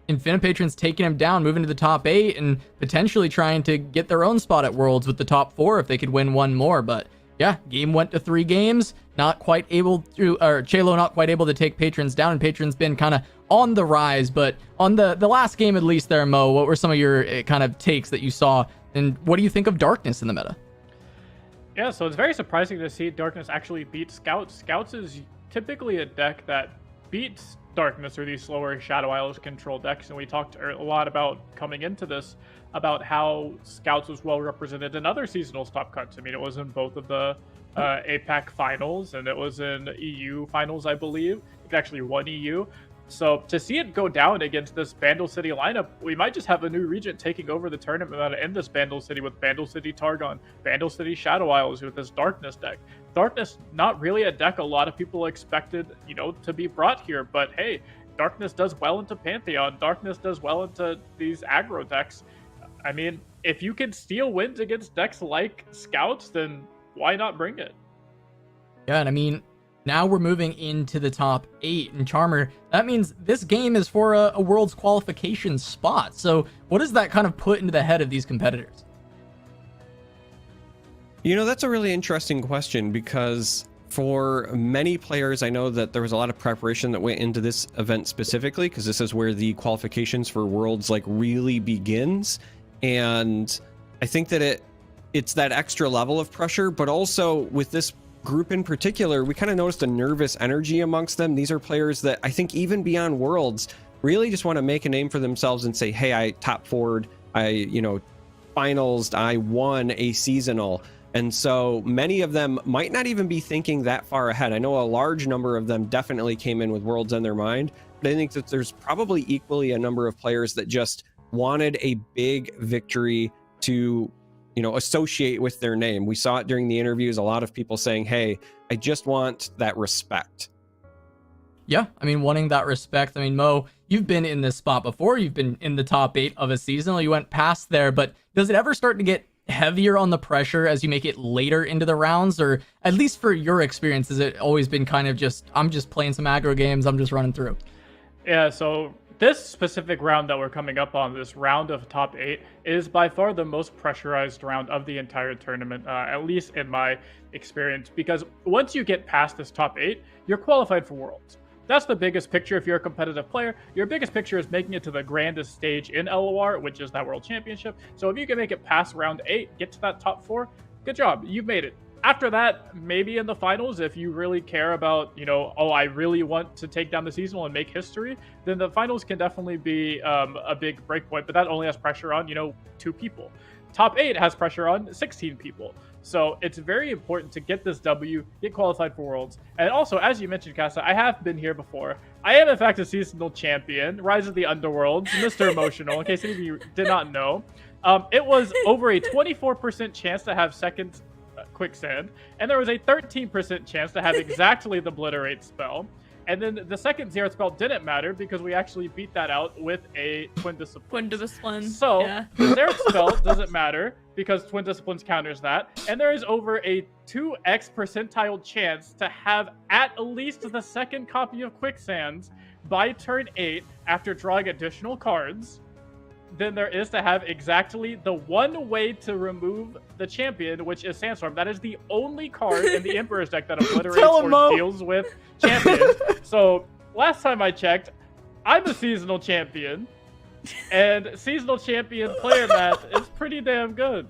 Infinite Patrons taking him down, moving to the top 8, and potentially trying to get their own spot at Worlds with the top 4 if they could win one more. But yeah, game went to 3 games, not quite able to, or Chelo not quite able to take Patrons down, and Patrons been kind of on the rise. But on the last game, at least there, Mo, what were some of your kind of takes that you saw, and what do you think of darkness in the meta? Yeah, so it's very surprising to see Darkness actually beat Scouts. Scouts is typically a deck that beats Darkness or these slower Shadow Isles control decks, and we talked a lot about coming into this about how Scouts was well represented in other seasonals top cuts. I mean, it was in both of the APAC finals, and it was in EU finals, I believe. It actually won EU. So to see it go down against this Bandle City lineup, we might just have a new Regent taking over the tournament in this Bandle City with Bandle City Targon, Bandle City Shadow Isles with this Darkness deck. Darkness, not really a deck a lot of people expected, you know, to be brought here, but hey, Darkness does well into Pantheon. Darkness does well into these aggro decks. I mean, if you can steal wins against decks like Scouts, then why not bring it? Yeah, and I mean, now we're moving into the top 8, and Charmer, that means this game is for a Worlds qualification spot. So what does that kind of put into the head of these competitors? You know, that's a really interesting question, because for many players, I know that there was a lot of preparation that went into this event specifically, because this is where the qualifications for Worlds like really begins. And I think that it's that extra level of pressure, but also with this group in particular, we kind of noticed a nervous energy amongst them. These are players that I think even beyond Worlds really just want to make a name for themselves and say, hey, I top forward, I finals, I won a seasonal. And so many of them might not even be thinking that far ahead. I know a large number of them definitely came in with Worlds on their mind, but I think that there's probably equally a number of players that just wanted a big victory to associate with their name. We saw it during the interviews, a lot of people saying, hey, I just want that respect. Yeah, I mean, wanting that respect. I mean, Mo, you've been in this spot before. You've been in the top 8 of a season. You went past there, but does it ever start to get heavier on the pressure as you make it later into the rounds? Or at least for your experience, has it always been kind of just, I'm just playing some aggro games, I'm just running through? Yeah, so this specific round that we're coming up on, this round of top 8, is by far the most pressurized round of the entire tournament, at least in my experience, because once you get past this top 8, you're qualified for Worlds. That's the biggest picture if you're a competitive player. Your biggest picture is making it to the grandest stage in LoR, which is that World Championship. So if you can make it past round 8, get to that top 4, good job, you've made it. After that, maybe in the finals, if you really care about, I really want to take down the seasonal and make history, then the finals can definitely be a big break point, but that only has pressure on, 2 people. Top 8 has pressure on 16 people. So it's very important to get this W, get qualified for Worlds. And also, as you mentioned, Casa, I have been here before. I am, in fact, a seasonal champion, Rise of the Underworlds, Mr. Emotional, in case any of you did not know. It was over a 24% chance to have second Quicksand, and there was a 13% chance to have exactly the Obliterate spell. And then the second Xerath spell didn't matter because we actually beat that out with a Twin Discipline. So yeah. The Xerath spell doesn't matter because Twin Disciplines counters that. And there is over a 2x percentile chance to have at least the second copy of Quicksands by turn 8 after drawing additional cards than there is to have exactly the one way to remove the champion, which is Sandstorm. That is the only card in the Emperor's deck that obliterates or deals with champions. So last time I checked, I'm a seasonal champion, and seasonal champion player math is pretty damn good.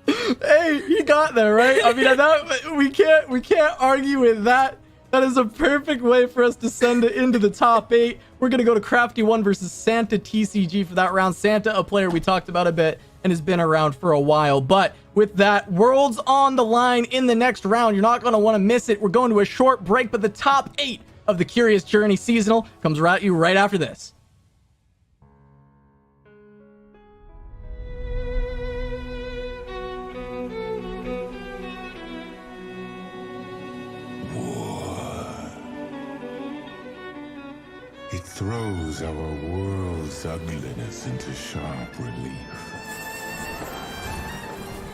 Hey, you got there, right? I mean, we can't argue with that. That is a perfect way for us to send it into the top 8. We're going to go to Crafty1 versus Santa TCG for that round. Santa, a player we talked about a bit and has been around for a while. But with that, Worlds on the line in the next round. You're not going to want to miss it. We're going to a short break, but the top 8 of the Curious Journey Seasonal comes at you right after this. It throws our world's ugliness into sharp relief.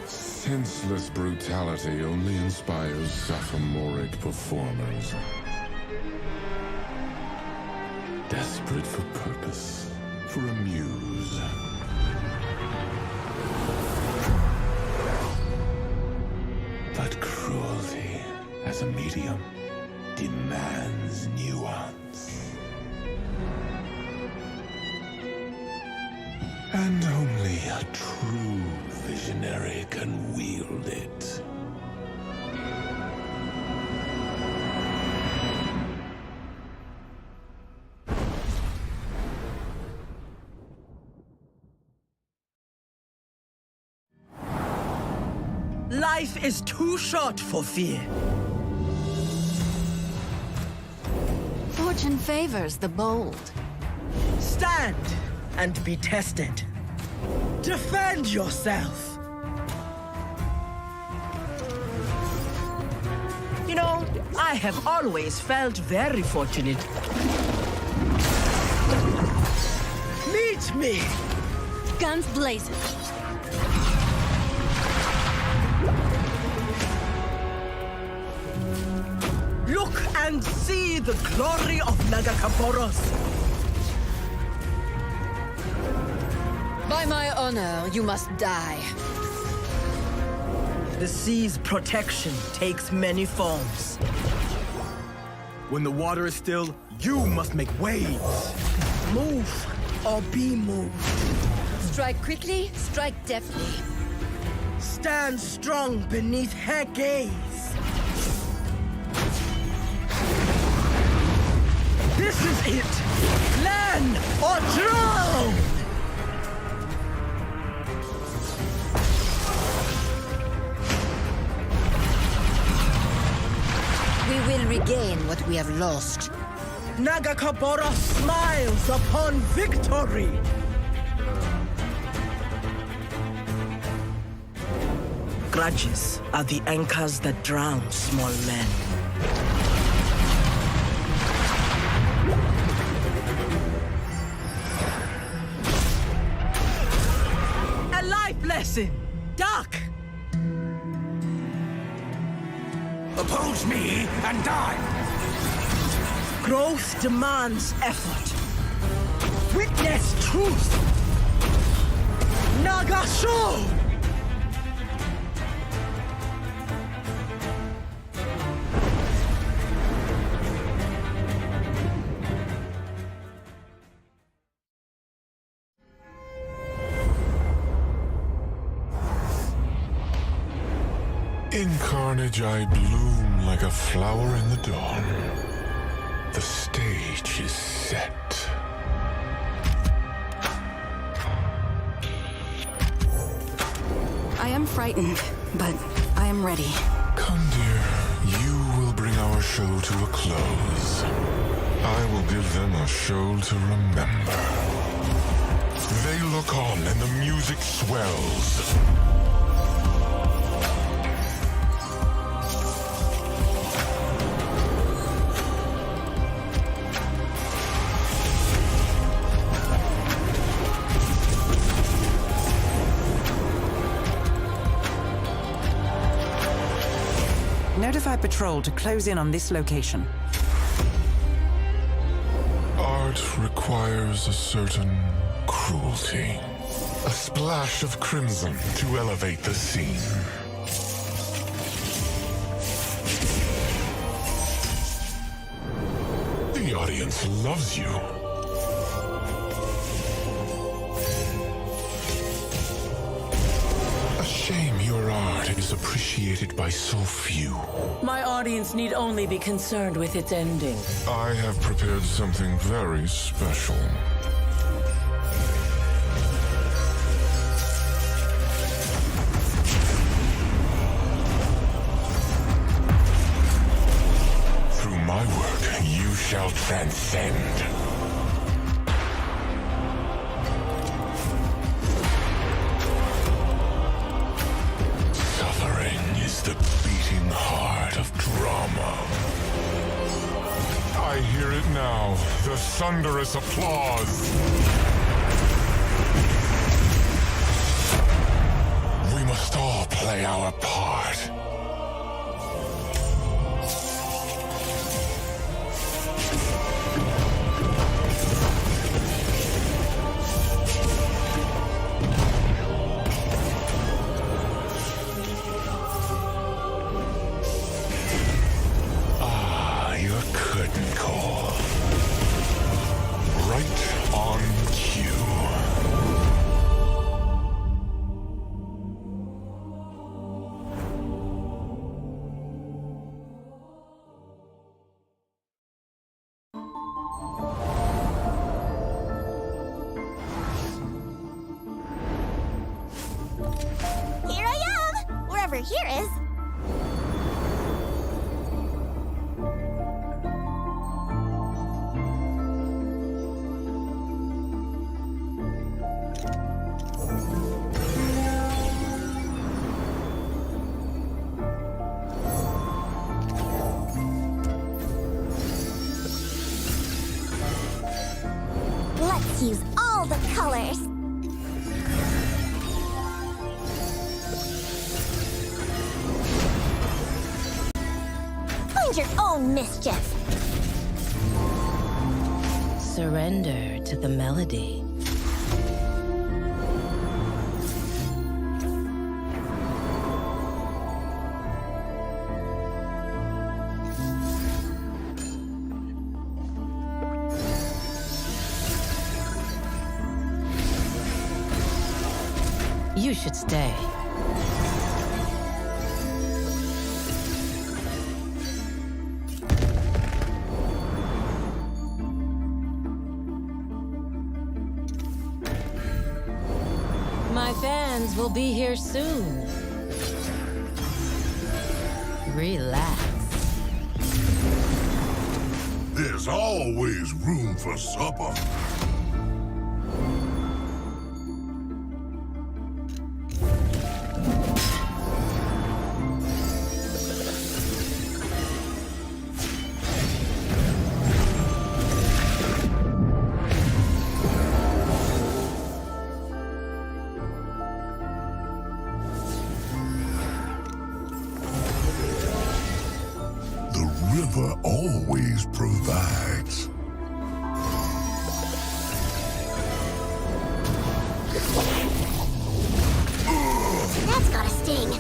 Senseless brutality only inspires sophomoric performers. Desperate for purpose, for a muse. But cruelty, as a medium, demands nuance. And only a true visionary can wield it. Life is too short for fear. Fortune favors the bold. Stand and be tested. Defend yourself. You know, I have always felt very fortunate. Meet me! Guns blazing. Look and see the glory of Nagakaboros. By my honor, you must die. The sea's protection takes many forms. When the water is still, you must make waves. Move or be moved. Strike quickly, strike deftly. Stand strong beneath her gaze. This is it! Land or drown! We will regain what we have lost. Nagakabora smiles upon victory! Grudges are the anchors that drown small men. A life lesson! Dark! Oppose me and die! Growth demands effort. Witness truth! Nagasho! In carnage I bloom like a flower in the dawn. The stage is set. I am frightened, but I am ready. Come, dear, you will bring our show to a close. I will give them a show to remember. They look on and the music swells. Notify patrol to close in on this location. Art requires a certain cruelty. A splash of crimson to elevate the scene. The audience loves you. A shame your art is appreciated by so few. My audience need only be concerned with its ending. I have prepared something very special. Through my work, you shall transcend. The beating heart of drama. I hear it now, the thunderous applause. We must all play our part. Curtain call. Right on cue. use all the colors. Find your own mischief. Surrender to the melody. You should stay. My fans will be here soon. Relax. There's always room for supper. River always provides. That's gotta sting.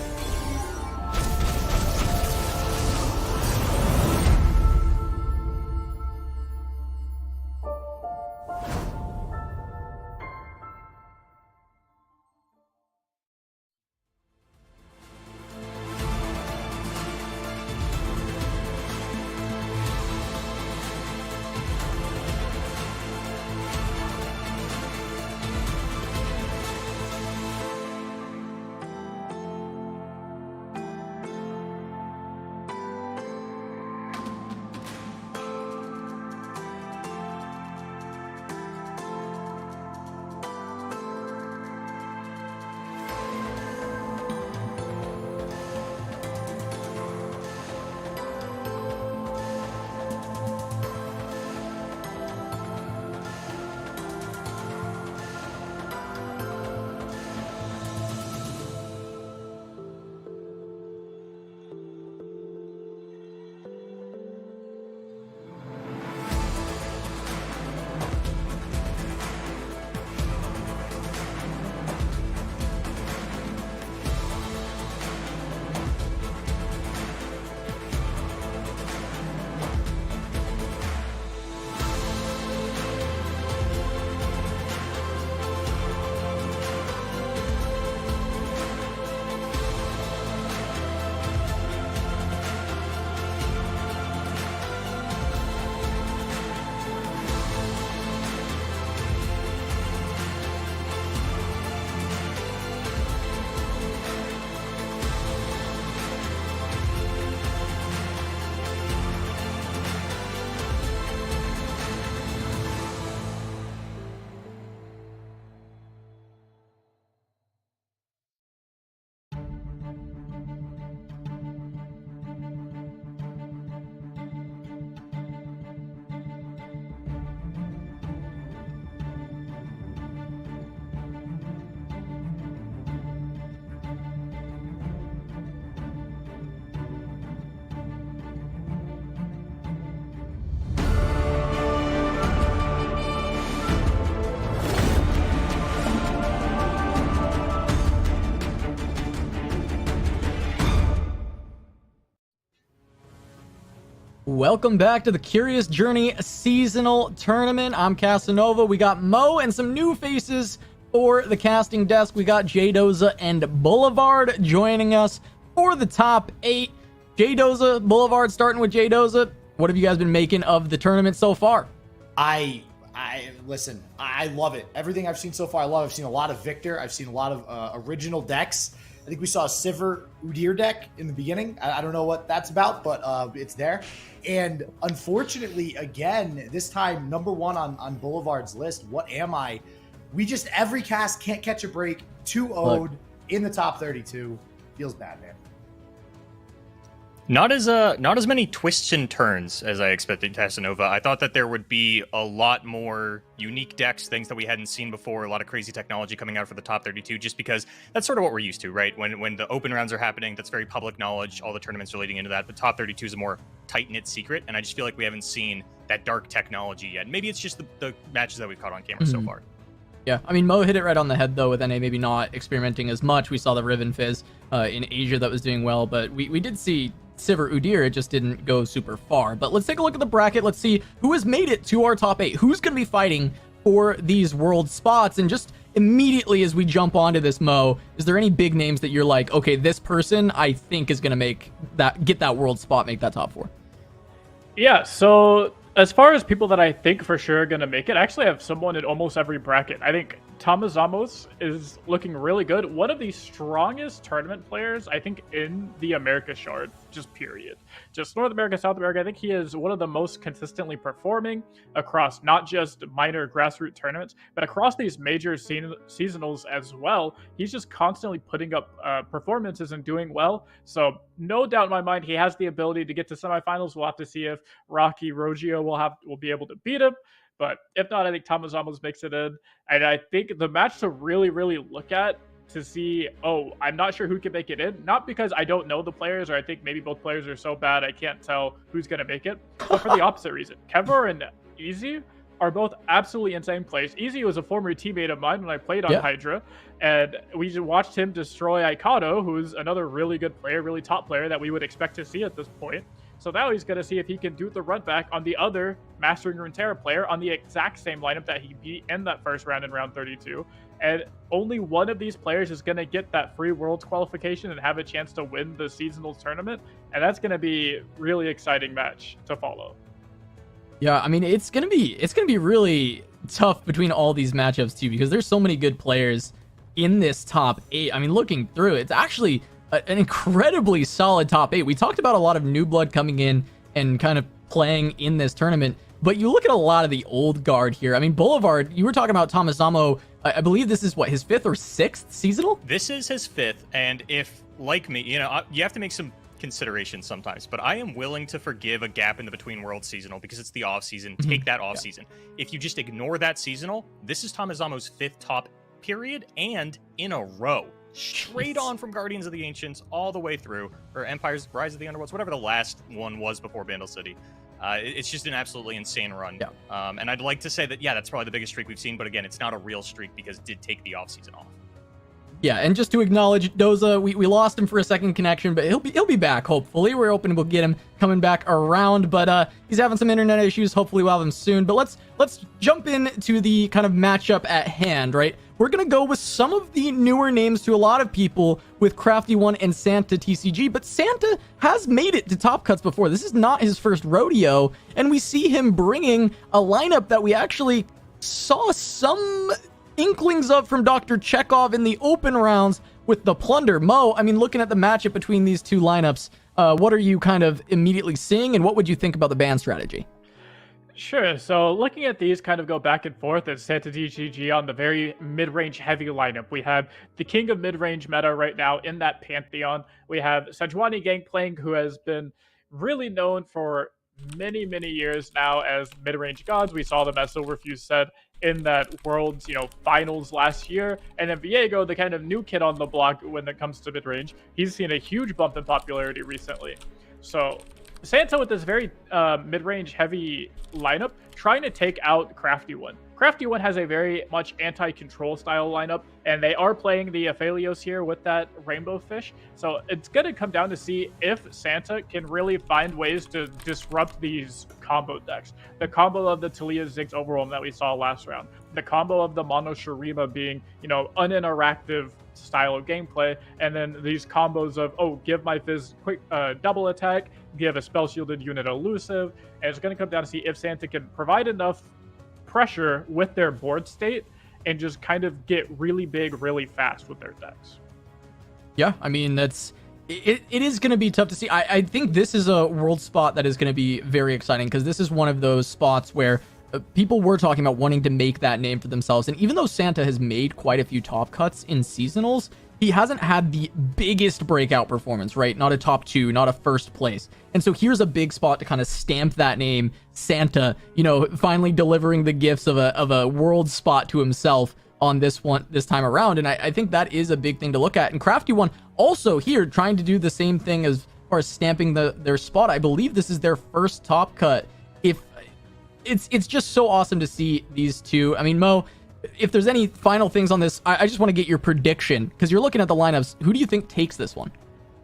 Welcome back to the Curious Journey Seasonal Tournament. I'm Casanova. We got Mo and some new faces for the casting desk. We got Jdoza and Boulevard joining us for the top 8. Jdoza, Boulevard, starting with Jdoza. What have you guys been making of the tournament so far? Listen, I love it. Everything I've seen so far, I love. I've seen a lot of Victor. I've seen a lot of original decks. I think we saw a Sivir Udyr deck in the beginning. I don't know what that's about, but it's there. And unfortunately, again, this time, number 1 on Boulevard's list, What Am I? We just, every cast can't catch a break. 2-0'd in the top 32. Feels bad, man. Not as many twists and turns as I expected Casanova. I thought that there would be a lot more unique decks, things that we hadn't seen before, a lot of crazy technology coming out for the top 32, just because that's sort of what we're used to, right? When the open rounds are happening, that's very public knowledge. All the tournaments are leading into that, but top 32 is a more tight-knit secret, and I just feel like we haven't seen that dark technology yet. Maybe it's just the matches that we've caught on camera so far. Yeah, I mean, Mo hit it right on the head, though, with NA maybe not experimenting as much. We saw the Riven Fizz in Asia that was doing well, but we did see Sivir Udyr, it just didn't go super far. But let's take a look at the bracket. Let's see who has made it to our top 8. Who's going to be fighting for these world spots? And just immediately as we jump onto this, Mo, is there any big names that you're like, okay, this person I think is going to get that world spot, make that top 4? Yeah, so as far as people that I think for sure are going to make it, I actually have someone in almost every bracket. I think Thomas Zamos is looking really good. One of the strongest tournament players, I think, in the America Shard, just period. Just North America, South America, I think he is one of the most consistently performing across not just minor grassroots tournaments, but across these major seasonals as well. He's just constantly putting up performances and doing well. So no doubt in my mind, he has the ability to get to semifinals. We'll have to see if Rocky Rogio will be able to beat him. But if not, I think Thomas Ramos makes it in. And I think the match to really, really look at to see, I'm not sure who can make it in. Not because I don't know the players, or I think maybe both players are so bad I can't tell who's going to make it, but for the opposite reason. Kevor and Easy are both absolutely insane players. Easy was a former teammate of mine when I played on Hydra, and we watched him destroy Aikado, who's another really good player, really top player that we would expect to see at this point. So now he's going to see if he can do the run back on the other Mastering Runeterra player on the exact same lineup that he beat in that first round in round 32. And only one of these players is going to get that free Worlds qualification and have a chance to win the seasonal tournament. And that's going to be a really exciting match to follow. Yeah, I mean, it's going to be really tough between all these matchups too, because there's so many good players in this top 8. I mean, looking through it, it's actually an incredibly solid top 8. We talked about a lot of new blood coming in and kind of playing in this tournament, but you look at a lot of the old guard here. I mean, Boulevard, you were talking about Thomas Zamo. I believe this is his 5th or 6th seasonal? This is his 5th, and if, like me, you have to make some considerations sometimes, but I am willing to forgive a gap in the between world seasonal because it's the off season. Take that off season. If you just ignore that seasonal, this is Thomas Zamo's 5th top period and in a row. Straight on from Guardians of the Ancients all the way through, or Empire's Rise of the Underworlds, whatever the last one was before Vandal City. It's just an absolutely insane run. And I'd like to say that, that's probably the biggest streak we've seen, but again, it's not a real streak because it did take the offseason off. Yeah, and just to acknowledge Doza, we lost him for a second connection, but he'll be back, hopefully. We're hoping we'll get him coming back around, but he's having some internet issues. Hopefully we'll have him soon. But let's jump into the kind of matchup at hand, right? We're going to go with some of the newer names to a lot of people with Crafty1 and Santa TCG, but Santa has made it to top cuts before. This is not his first rodeo, and we see him bringing a lineup that we actually saw some inklings of from Dr. Chekhov in the open rounds with the Plunder. Mo, I mean, looking at the matchup between these two lineups, what are you kind of immediately seeing, and what would you think about the ban strategy? Sure. So looking at these kind of go back and forth as Santa TCG on the very mid-range heavy lineup. We have the king of mid-range meta right now in that pantheon. We have Sejuani Gangplank, who has been really known for many, many years now as mid-range gods. We saw them, as Silverfuse said, in that Worlds, finals last year. And then Viego, the kind of new kid on the block when it comes to mid-range, he's seen a huge bump in popularity recently. So Santa with this very mid-range heavy lineup trying to take out Crafty1. Crafty1 has a very much anti-control style lineup, and they are playing the Aphelios here with that Rainbow Fish. So it's going to come down to see if Santa can really find ways to disrupt these combo decks. The combo of the Talia Ziggs Overwhelm that we saw last round. The combo of the Mono Shurima being, uninteractive style of gameplay, and then these combos of, give my Fizz quick double attack, give a spell shielded unit elusive, and it's going to come down to see if Santa can provide enough pressure with their board state and just kind of get really big really fast with their decks. Yeah, I mean, it is going to be tough to see. I think this is a world spot that is going to be very exciting, because this is one of those spots where people were talking about wanting to make that name for themselves. And even though Santa has made quite a few top cuts in seasonals, he hasn't had the biggest breakout performance, right? Not a top 2, not a first place. And so here's a big spot to kind of stamp that name, Santa, you know, finally delivering the gifts of a world spot to himself on this time around. And I think that is a big thing to look at. And Crafty1 also here trying to do the same thing as far as stamping their spot. I believe this is their first top cut. If it's just so awesome to see these two. I mean, Mo, if there's any final things on this, I just want to get your prediction, because you're looking at the lineups. Who do you think takes this one?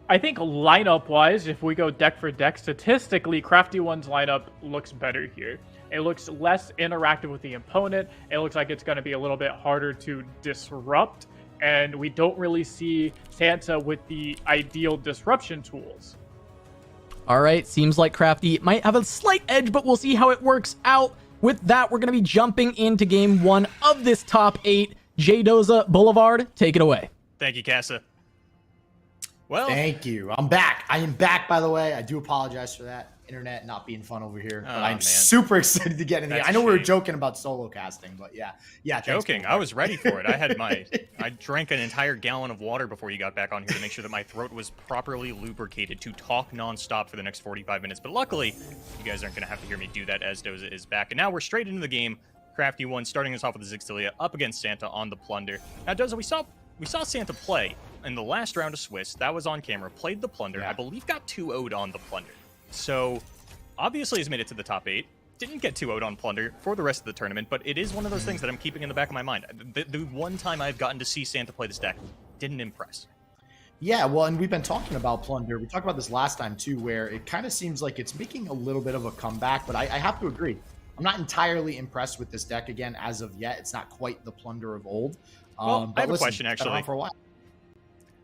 I think lineup-wise, if we go deck for deck, statistically, Crafty1's lineup looks better here. It looks less interactive with the opponent. It looks like it's going to be a little bit harder to disrupt, and we don't really see Santa with the ideal disruption tools. All right, seems like Crafty might have a slight edge, but we'll see how it works out. With that, we're going to be jumping into game 1 of this top 8. J-Doza Boulevard, take it away. Thank you, Casa. Well, thank you. I'm back. I am back, by the way. I do apologize for that. Internet not being fun over here. But I'm super excited to get in here. I know we were joking about solo casting, but yeah. Joking. I was ready for it. I drank an entire gallon of water before you got back on here to make sure that my throat was properly lubricated to talk nonstop for the next 45 minutes. But luckily, you guys aren't going to have to hear me do that, as Doza is back. And now we're straight into the game. Crafty1 starting us off with the Zixtalia up against Santa on the Plunder. Now, Doza, we saw Santa play in the last round of Swiss. That was on camera. Played the Plunder. I believe got 2-0'd on the Plunder. So, obviously has made it to the top 8. Didn't get 2-0'd on Plunder for the rest of the tournament, but it is one of those things that I'm keeping in the back of my mind. The one time I've gotten to see Santa play this deck didn't impress. Yeah, well, and we've been talking about Plunder. We talked about this last time, too, where it kind of seems like it's making a little bit of a comeback, but I have to agree. I'm not entirely impressed with this deck again as of yet. It's not quite the Plunder of old. Well, I have a question, actually. Been around for a while.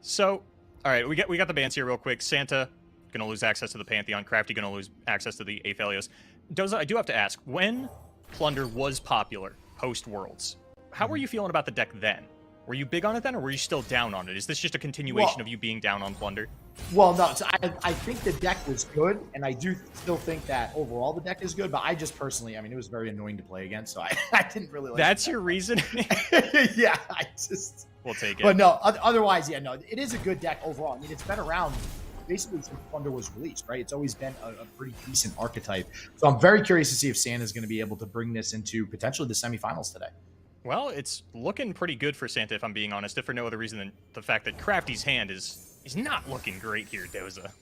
So, all right, we got the bans here real quick. Santa gonna lose access to the Pantheon. Crafty gonna lose access to the Aphelios. Doza, I do have to ask, when Plunder was popular post-Worlds, how were you feeling about the deck then? Were you big on it then, or were you still down on it? Is this just a continuation of you being down on Plunder? Well, no, so I think the deck was good, and I do still think that overall the deck is good, but I just personally, I mean, it was very annoying to play against, so I didn't really like That's your reason? Yeah, I just... We'll take it. But no, otherwise, yeah, no, it is a good deck overall. I mean, it's been around basically since Plunder was released, right? It's always been a pretty decent archetype. So I'm very curious to see if Santa's going to be able to bring this into potentially the semifinals today. Well, it's looking pretty good for Santa, if I'm being honest, if for no other reason than the fact that Crafty's hand is not looking great here, Doza.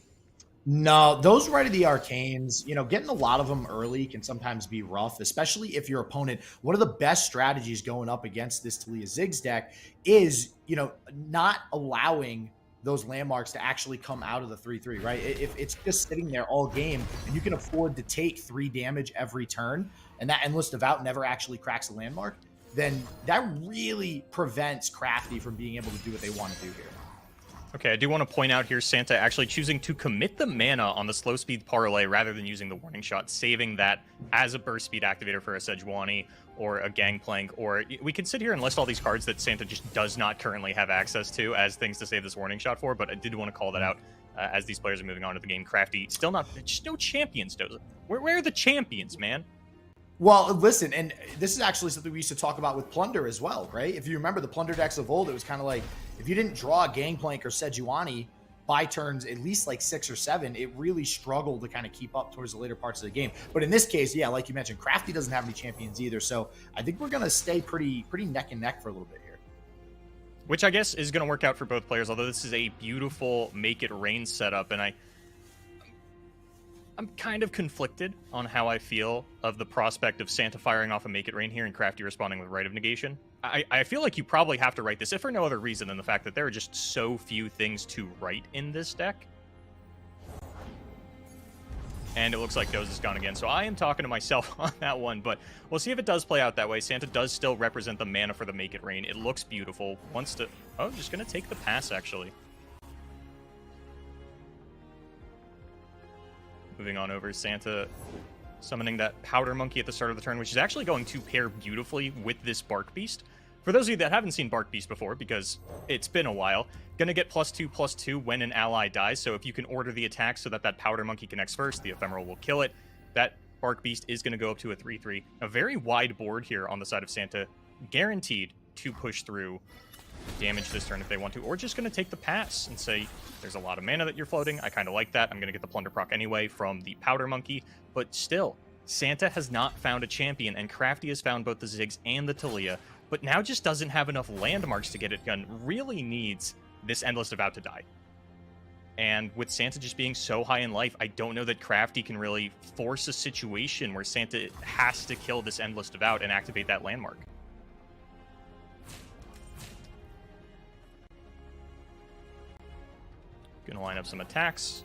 No, those right of the arcanes, you know, getting a lot of them early can sometimes be rough, especially if your opponent, one of the best strategies going up against this Talia Ziggs deck is, you know, not allowing those landmarks to actually come out of the 3/3, right? If it's just sitting there all game and you can afford to take 3 damage every turn, and that Endless Devout never actually cracks a landmark, then that really prevents Crafty from being able to do what they want to do here. Okay, I do want to point out here Santa actually choosing to commit the mana on the slow speed parlay rather than using the warning shot, saving that as a burst speed activator for a Sejuani or a Gangplank, or we could sit here and list all these cards that Santa just does not currently have access to as things to save this warning shot for, but I did want to call that out as these players are moving on to the game. Crafty, still not, just no champions, Doza. Where are the champions, man? Well, listen, and this is actually something we used to talk about with Plunder as well, right? If you remember the Plunder decks of old, it was kind of like, if you didn't draw a Gangplank or Sejuani by turns at least like 6 or 7, it really struggled to kind of keep up towards the later parts of the game. But in this case, yeah, like you mentioned, Crafty doesn't have any champions either, so I think we're going to stay pretty neck and neck for a little bit here. Which I guess is going to work out for both players, although this is a beautiful Make It Rain setup, and I'm kind of conflicted on how I feel of the prospect of Santa firing off a Make It Rain here and Crafty responding with Rite of Negation. I feel like you probably have to write this, if for no other reason than the fact that there are just so few things to write in this deck. And it looks like Doza's gone again, so I am talking to myself on that one, but we'll see if it does play out that way. Santa does still represent the mana for the Make It Rain. It looks beautiful. Wants to... Oh, just going to take the pass, actually. Moving on over, Santa summoning that Powder Monkey at the start of the turn, which is actually going to pair beautifully with this Bark Beast. For those of you that haven't seen Bark Beast before, because it's been a while, gonna get +2/+2 when an ally dies, so if you can order the attack so that Powder Monkey connects first, the Ephemeral will kill it. That Bark Beast is gonna go up to a 3/3. A very wide board here on the side of Santa, guaranteed to push through damage this turn if they want to, or just going to take the pass and say, there's a lot of mana that you're floating. I kind of like that. I'm going to get the Plunder proc anyway from the Powder Monkey. But still, Santa has not found a champion, and Crafty has found both the Ziggs and the Talia, but now just doesn't have enough landmarks to get it done. Really needs this Endless Devout to die. And with Santa just being so high in life, I don't know that Crafty can really force a situation where Santa has to kill this Endless Devout and activate that landmark. Gonna line up some attacks.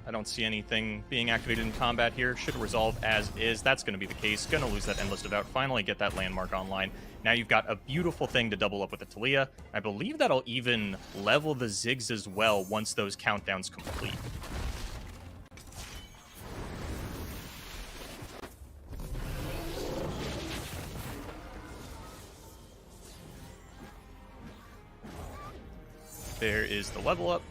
I don't see anything being activated in combat here. Should resolve as is. That's going to be the case. Going to lose that Endless Devout. Finally get that landmark online. Now you've got a beautiful thing to double up with the Talia. I believe that'll even level the Ziggs as well once those countdowns complete. There is the level up.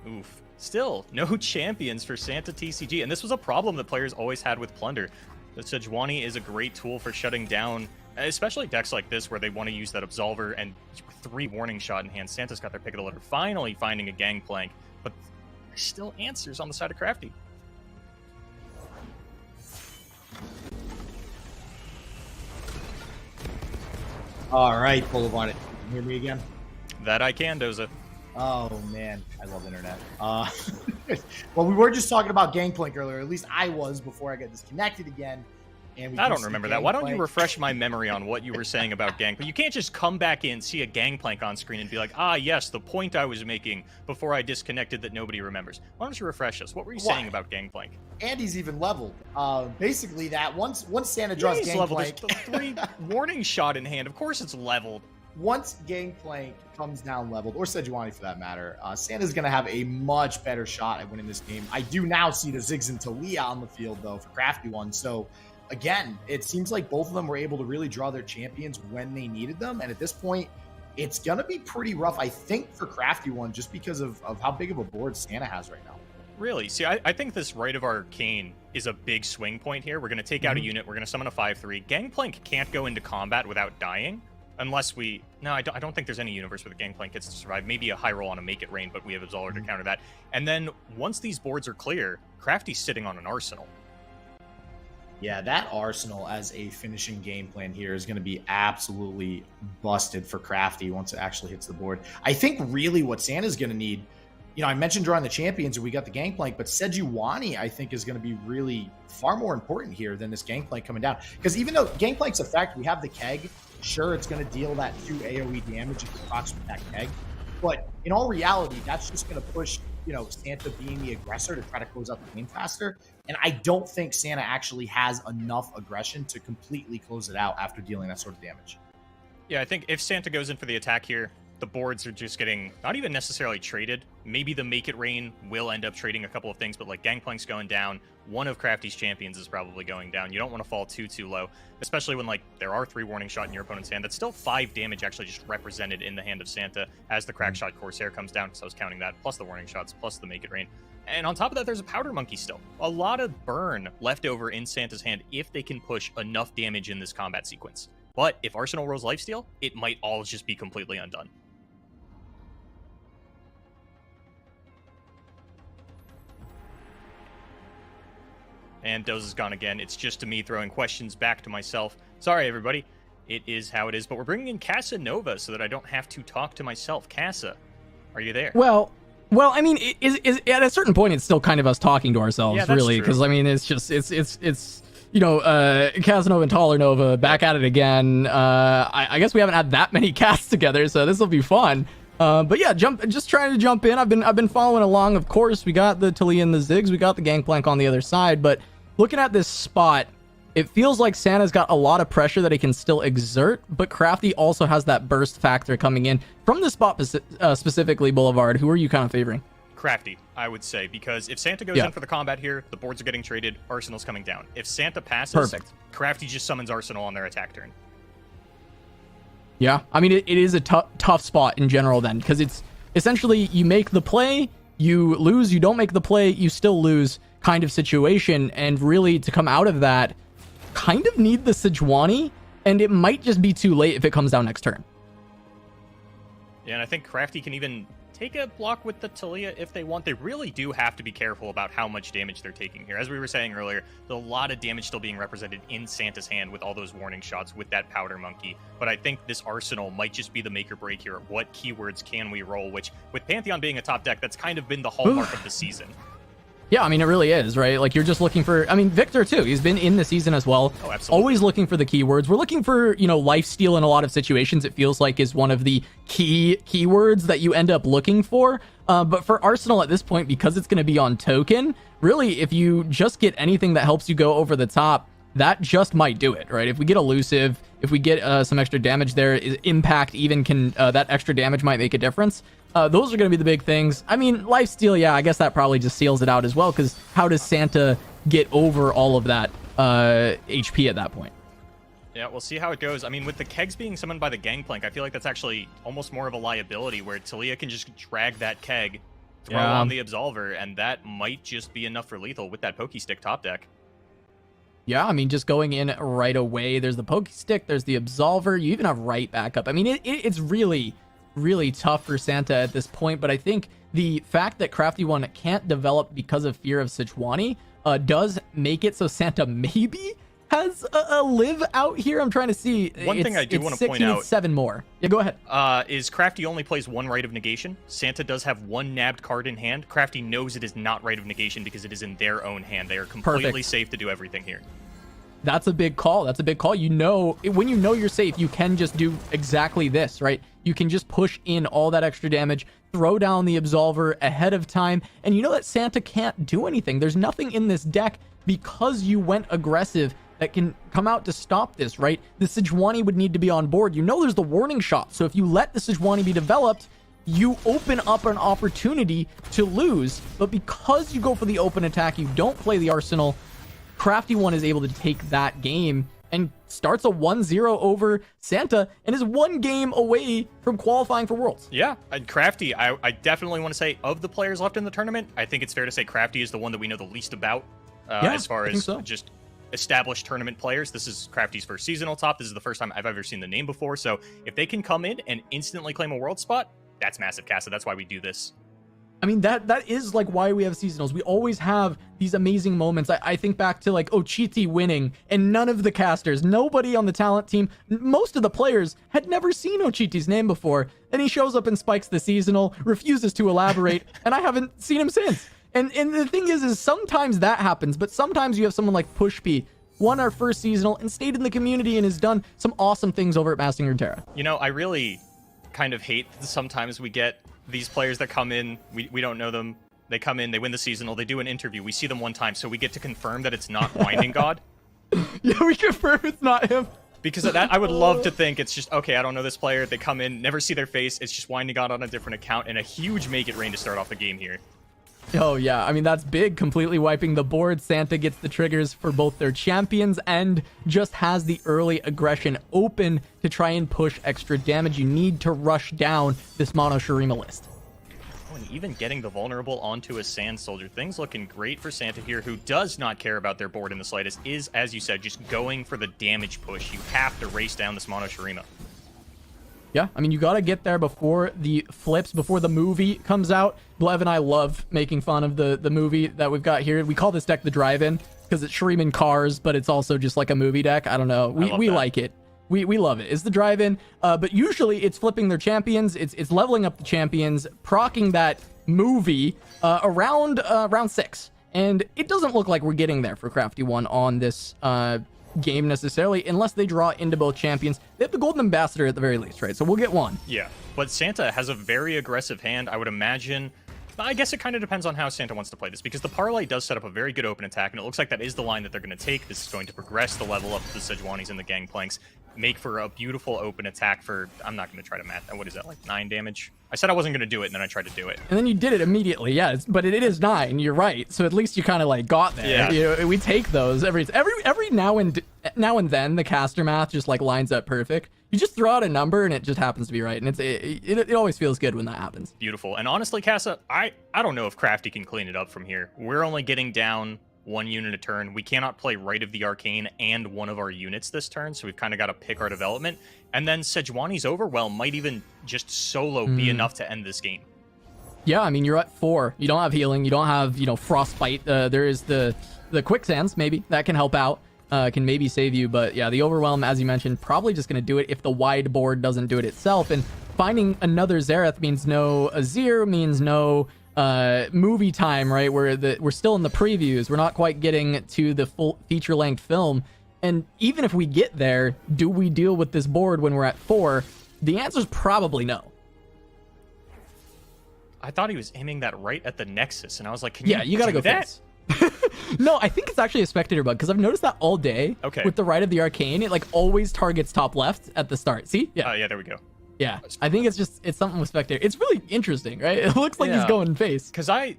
Oof. Still, no champions for Santa TCG, and this was a problem that players always had with Plunder. The Sejuani is a great tool for shutting down, especially decks like this where they want to use that Absolver and 3 Warning Shot in hand. Santa's got their pick of the litter, finally finding a Gangplank, but there's still answers on the side of Crafty. All right, Boulevard. Can you hear me again? That I can, Doza. Oh man, I love internet. Well, we were just talking about Gangplank earlier. At least I was before I got disconnected again. And I don't remember that. Why don't you refresh my memory on what you were saying about Gangplank? You can't just come back in, see a Gangplank on screen, and be like, ah, yes, the point I was making before I disconnected that nobody remembers. Why don't you refresh us? What were you saying about Gangplank? And he's even leveled. Basically, that once Santa draws Gangplank, leveled. There's 3 Warning Shot in hand. Of course, it's leveled. Once Gangplank comes down leveled, or Sejuani for that matter, Santa's going to have a much better shot at winning this game. I do now see the Ziggs and Talia on the field, though, for Crafty One. So, again, it seems like both of them were able to really draw their champions when they needed them. And at this point, it's going to be pretty rough, I think, for Crafty One, just because of how big of a board Santa has right now. Really? See, I think this Rite of Arcane is a big swing point here. We're going to take out a unit. We're going to summon a 5/3. Gangplank can't go into combat without dying. Unless we... No, I don't think there's any universe where the Gangplank gets to survive. Maybe a high roll on a Make It Rain, but we have Absolver to counter that. And then, once these boards are clear, Crafty's sitting on an Arsenal. Yeah, that Arsenal as a finishing game plan here is going to be absolutely busted for Crafty once it actually hits the board. I think really what Santa's going to need... You know, I mentioned drawing the champions and we got the Gangplank, but Sejuani, I think, is going to be really far more important here than this Gangplank coming down. Because even though Gangplank's effect, we have the Keg. Sure, it's going to deal that 2 AoE damage if it procs with that Keg. But in all reality, that's just going to push, you know, Santa being the aggressor to try to close out the game faster. And I don't think Santa actually has enough aggression to completely close it out after dealing that sort of damage. Yeah, I think if Santa goes in for the attack here, the boards are just getting not even necessarily traded. Maybe the Make It Rain will end up trading a couple of things, but like Gangplank's going down. One of Crafty's champions is probably going down. You don't want to fall too low, especially when like there are 3 Warning Shot in your opponent's hand. That's still 5 damage actually just represented in the hand of Santa as the Crack Shot Corsair comes down, because I was counting that, plus the Warning Shots, plus the Make It Rain. And on top of that, there's a Powder Monkey still. A lot of burn left over in Santa's hand if they can push enough damage in this combat sequence. But if Arsenal rolls Lifesteal, it might all just be completely undone. And Doze is gone again. It's just to me throwing questions back to myself. Sorry, everybody. It is how it is. But we're bringing in Casa Nova so that I don't have to talk to myself. Casa, are you there? Well, I mean, at a certain point, it's still kind of us talking to ourselves, yeah, really. Because, I mean, it's just, it's you know, Casanova and Taller Nova back at it again. I guess we haven't had that many casts together, so this will be fun. But yeah, just trying to jump in. I've been following along. Of course, we got the Talia and the Ziggs. We got the Gangplank on the other side. But looking at this spot, it feels like Santa's got a lot of pressure that he can still exert, but Crafty also has that burst factor coming in. From this spot specifically, Boulevard, who are you kind of favoring? Crafty, I would say, because if Santa goes in for the combat here, the boards are getting traded, Arsenal's coming down. If Santa passes, Crafty just summons Arsenal on their attack turn. Yeah, I mean, it is a tough spot in general then, because it's essentially you make the play, you lose, you don't make the play, you still lose kind of situation. And really, to come out of that, kind of need the Sejuani, and it might just be too late if it comes down next turn. Yeah, and I think Crafty can even take a block with the Talia if they want. They really do have to be careful about how much damage they're taking here. As we were saying earlier, there's a lot of damage still being represented in Santa's hand with all those warning shots with that Powder Monkey. But I think this Arsenal might just be the make or break here. What keywords can we roll? Which, with Pantheon being a top deck, that's kind of been the hallmark of the season. Yeah, I mean, it really is, right? Like, you're just looking for, I mean, Victor, too. He's been in the season as well. Oh, absolutely. Always looking for the keywords. We're looking for, you know, lifesteal in a lot of situations. It feels like is one of the keywords that you end up looking for. But for Arsenal at this point, because it's going to be on token, really, if you just get anything that helps you go over the top, that just might do it, right? If we get elusive, if we get some extra damage there, impact even can, that extra damage might make a difference. Those are going to be the big things. I mean, lifesteal, yeah, I guess that probably just seals it out as well, because how does Santa get over all of that HP at that point? Yeah, we'll see how it goes. I mean, with the kegs being summoned by the Gangplank, I feel like that's actually almost more of a liability, where Talia can just drag that keg, throw on the Absolver, and that might just be enough for lethal with that Pokestick top deck. Yeah, I mean, just going in right away. There's the Pokestick, there's the Absolver. You even have right backup. I mean, it's really tough for Santa at this point, but I think the fact that Crafty One can't develop because of fear of Sejuani does make it so Santa maybe has a live out here. I'm trying to see. One thing I do want to point out, 7 more. Yeah, go ahead. Is Crafty only plays 1 Rite of Negation. Santa does have 1 nabbed card in hand. Crafty knows it is not Rite of Negation because it is in their own hand. They are completely safe to do everything here. That's a big call. That's a big call. You know, when you know you're safe, you can just do exactly this, right? You can just push in all that extra damage, throw down the Absolver ahead of time, and you know that Santa can't do anything. There's nothing in this deck because you went aggressive that can come out to stop this, right? The Sejuani would need to be on board. You know there's the warning shot, so if you let the Sejuani be developed, you open up an opportunity to lose. But because you go for the open attack, you don't play the Arsenal, Crafty One is able to take that game and starts a 1-0 over Santa and is 1 game away from qualifying for Worlds. Yeah, and Crafty, I definitely want to say, of the players left in the tournament, I think it's fair to say Crafty is the one that we know the least about as far as just established tournament players. This is Crafty's first seasonal top. This is the first time I've ever seen the name before. So if they can come in and instantly claim a world spot, that's massive, Casa. That's why we do this. I mean, that is like why we have seasonals. We always have these amazing moments. I think back to like Ochiti winning and none of the casters, nobody on the talent team, most of the players had never seen Ochiti's name before. And he shows up and spikes the seasonal, refuses to elaborate, and I haven't seen him since. And the thing is sometimes that happens, but sometimes you have someone like Pushpi, won our first seasonal and stayed in the community and has done some awesome things over at Massinger Terra. You know, I really kind of hate that sometimes we get these players that come in, we don't know them, they come in, they win the seasonal, they do an interview, we see them one time, so we get to confirm that it's not Winding God. Yeah, we confirm it's not him. Because of that, I would love to think it's just, okay, I don't know this player, they come in, never see their face, it's just Winding God on a different account, and a huge make it rain to start off the game here. Oh yeah, I mean that's big, completely wiping the board. Santa gets the triggers for both their champions and just has the early aggression open to try and push extra damage. You need to rush down this Mono Shurima list. Oh, and even getting the vulnerable onto a Sand Soldier. Things looking great for Santa here, who does not care about their board in the slightest, is, as you said, just going for the damage push. You have to race down this Mono Shurima. Yeah, I mean, you got to get there before the flips, before the movie comes out. Blev and I love making fun of the movie that we've got here. We call this deck the Drive-In because it's Shuriman cars, but it's also just like a movie deck. I don't know. We like it. We love it. It's the Drive-In, but usually it's flipping their champions. It's leveling up the champions, proccing that movie around round 6. And it doesn't look like we're getting there for Crafty One on this game necessarily, unless they draw into both champions. They have the Golden Ambassador at the very least, right? So we'll get one. Yeah, but Santa has a very aggressive hand. I would imagine, I guess it kind of depends on how Santa wants to play this, because the Parlay does set up a very good open attack, and it looks like that is the line that they're going to take. This is going to progress the level up to the Sejuanis and the Gangplanks, make for a beautiful open attack for, I'm not going to try to math, what is that, like 9 damage? I said I wasn't going to do it, and then I tried to do it. And then you did it immediately, yeah, but it is 9, you're right. So at least you kind of like got there. Yeah. You know, we take those every now and then the caster math just like lines up perfect. You just throw out a number and it just happens to be right, and it always feels good when that happens. Beautiful. And honestly, Casa, I don't know if Crafty can clean it up from here. We're only getting down one unit a turn. We cannot play Right of the Arcane and one of our units this turn, so we've kind of got to pick our development. And then Sejuani's Overwhelm might even just solo be enough to end this game. Yeah, I mean, you're at 4. You don't have healing. You don't have, Frostbite. There is the Quicksands, maybe. That can help out. Can maybe save you. But yeah, the Overwhelm, as you mentioned, probably just going to do it if the wide board doesn't do it itself. And finding another Xerath means no Azir, means no movie time, right? We're still in the previews. We're not quite getting to the full feature-length film. And even if we get there, do we deal with this board when we're at 4? The answer is probably no. I thought he was aiming that right at the Nexus, and I was like, can you gotta go that? face. No, I think it's actually a spectator bug, because I've noticed that all day with the Right of the Arcane. It like always targets top left at the start. See? Yeah. Yeah, there we go. Yeah, I think it's something with spectator. It's really interesting, right? It looks like he's going face. Because I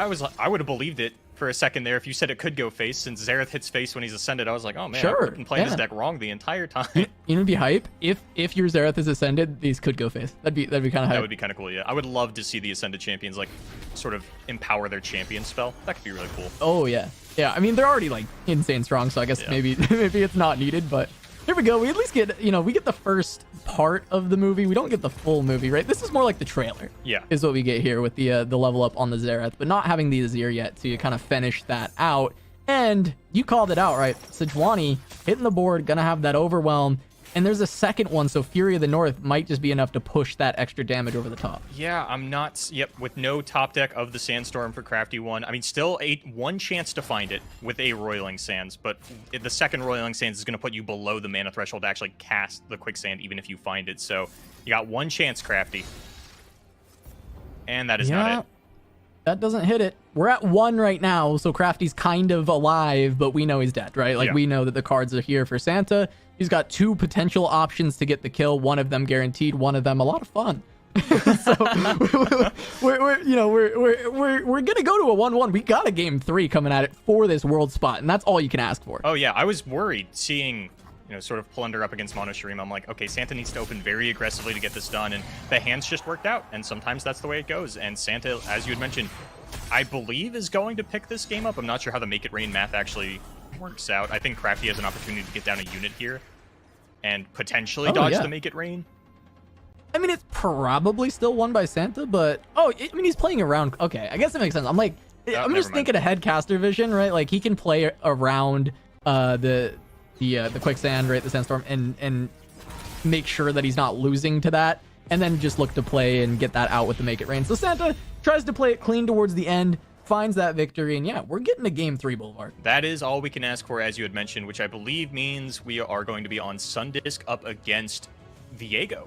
would have believed it for a second there if you said it could go face, since Xerath hits face when he's ascended. I was like, oh man, I've been playing this deck wrong the entire time. You know, it'd be hype if your Xerath is ascended, these could go face. That'd be kind of hype. That would be kind of cool. Yeah, I would love to see the ascended champions like sort of empower their champion spell. That could be really cool. Oh yeah, yeah. I mean, they're already like insane strong, so I guess maybe it's not needed, but. Here we go. We at least get, we get the first part of the movie. We don't get the full movie, right? This is more like the trailer. Yeah. Is what we get here with the level up on the Xerath, but not having the Azir yet to kind of finish that out. And you called it out, right? Sejuani hitting the board, gonna have that Overwhelm. And there's a second one, so Fury of the North might just be enough to push that extra damage over the top. Yeah, I'm not... Yep, with no top deck of the Sandstorm for Crafty 1. I mean, still one chance to find it with a Roiling Sands, but the second Roiling Sands is going to put you below the mana threshold to actually cast the Quicksand, even if you find it. So you got one chance, Crafty. And that is not it. That doesn't hit it. We're at 1 right now, so Crafty's kind of alive, but we know he's dead, right? Like, we know that the cards are here for Santa. He's got 2 potential options to get the kill. One of them guaranteed, one of them a lot of fun. So we're gonna go to a 1-1. We got a game 3 coming at it for this world spot, and that's all you can ask for. Oh yeah, I was worried seeing sort of Plunder up against Mono Shurima. I'm like, okay, Santa needs to open very aggressively to get this done, and the hands just worked out, and sometimes that's the way it goes. And Santa, as you had mentioned, I believe is going to pick this game up. I'm not sure how the Make It Rain math actually works out. I think Crafty has an opportunity to get down a unit here and potentially dodge the Make It Rain. I mean, it's probably still won by Santa, but he's playing around. Okay, I guess it makes sense. I'm just thinking ahead caster vision, right? Like he can play around the Quicksand, right, the Sandstorm, and make sure that he's not losing to that, and then just look to play and get that out with the Make It Rain. So Santa tries to play it clean towards the end, finds that victory, and yeah, we're getting a game 3 Boulevard. That is all we can ask for, as you had mentioned, which I believe means we are going to be on Sundisk up against Viego.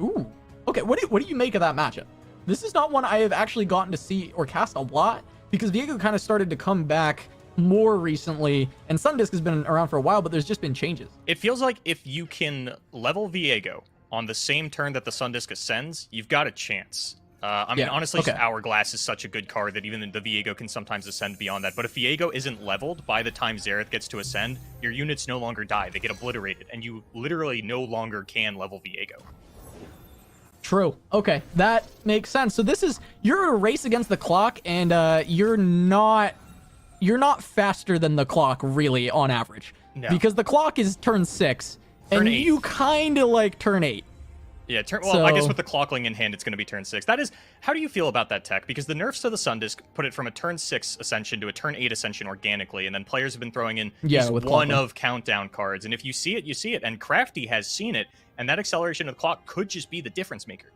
Ooh. Okay, what do you make of that matchup? This is not one I have actually gotten to see or cast a lot, because Viego kind of started to come back more recently, and Sundisk has been around for a while, but there's just been changes. It feels like if you can level Viego on the same turn that the Sundisk ascends, you've got a chance. I mean, honestly, Hourglass is such a good card that even the Viego can sometimes ascend beyond that. But if Viego isn't leveled by the time Xerath gets to ascend, your units no longer die. They get obliterated, and you literally no longer can level Viego. True. Okay, that makes sense. So this is, you're in a race against the clock, and you're not faster than the clock, really, on average. No. Because the clock is turn 6, and you kind of like turn 8. Yeah, I guess with the Clockling in hand, it's going to be turn 6. That is, how do you feel about that tech? Because the nerfs to the Sundisk put it from a turn 6 Ascension to a turn 8 Ascension organically, and then players have been throwing in these one-of countdown cards, and if you see it, you see it, and Crafty has seen it, and that acceleration of the clock could just be the difference maker.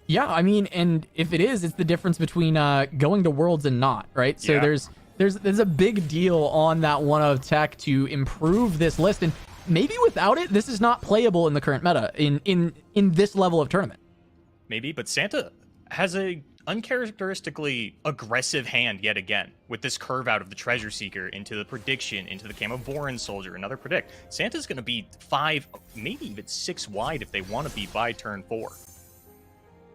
Yeah, I mean, and if it is, it's the difference between going to Worlds and not, right? So there's a big deal on that one-of tech to improve this list, and maybe without it, this is not playable in the current meta in this level of tournament. Maybe, but Santa has a uncharacteristically aggressive hand yet again with this curve out of the Treasure Seeker into the Prediction, into the Cam-of-Boran Soldier, another Predict. Santa's going to be 5, maybe even 6 wide if they want to be by turn 4.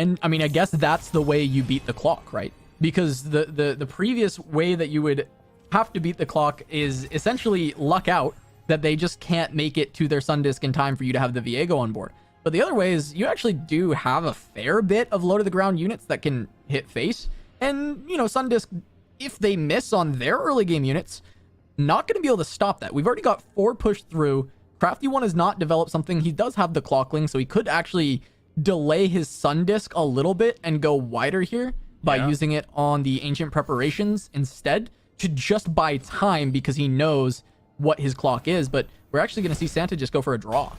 And I mean, I guess that's the way you beat the clock, right? Because the previous way that you would have to beat the clock is essentially luck out, that they just can't make it to their Sundisk in time for you to have the Viego on board. But the other way is you actually do have a fair bit of low to the ground units that can hit face. And, Sundisk if they miss on their early game units, not going to be able to stop that. We've already got 4 pushed through. Crafty One has not developed something. He does have the Clockling, so he could actually delay his Sun Disc a little bit and go wider here by using it on the Ancient Preparations instead to just buy time because he knows what his clock is. But we're actually going to see Santa just go for a draw.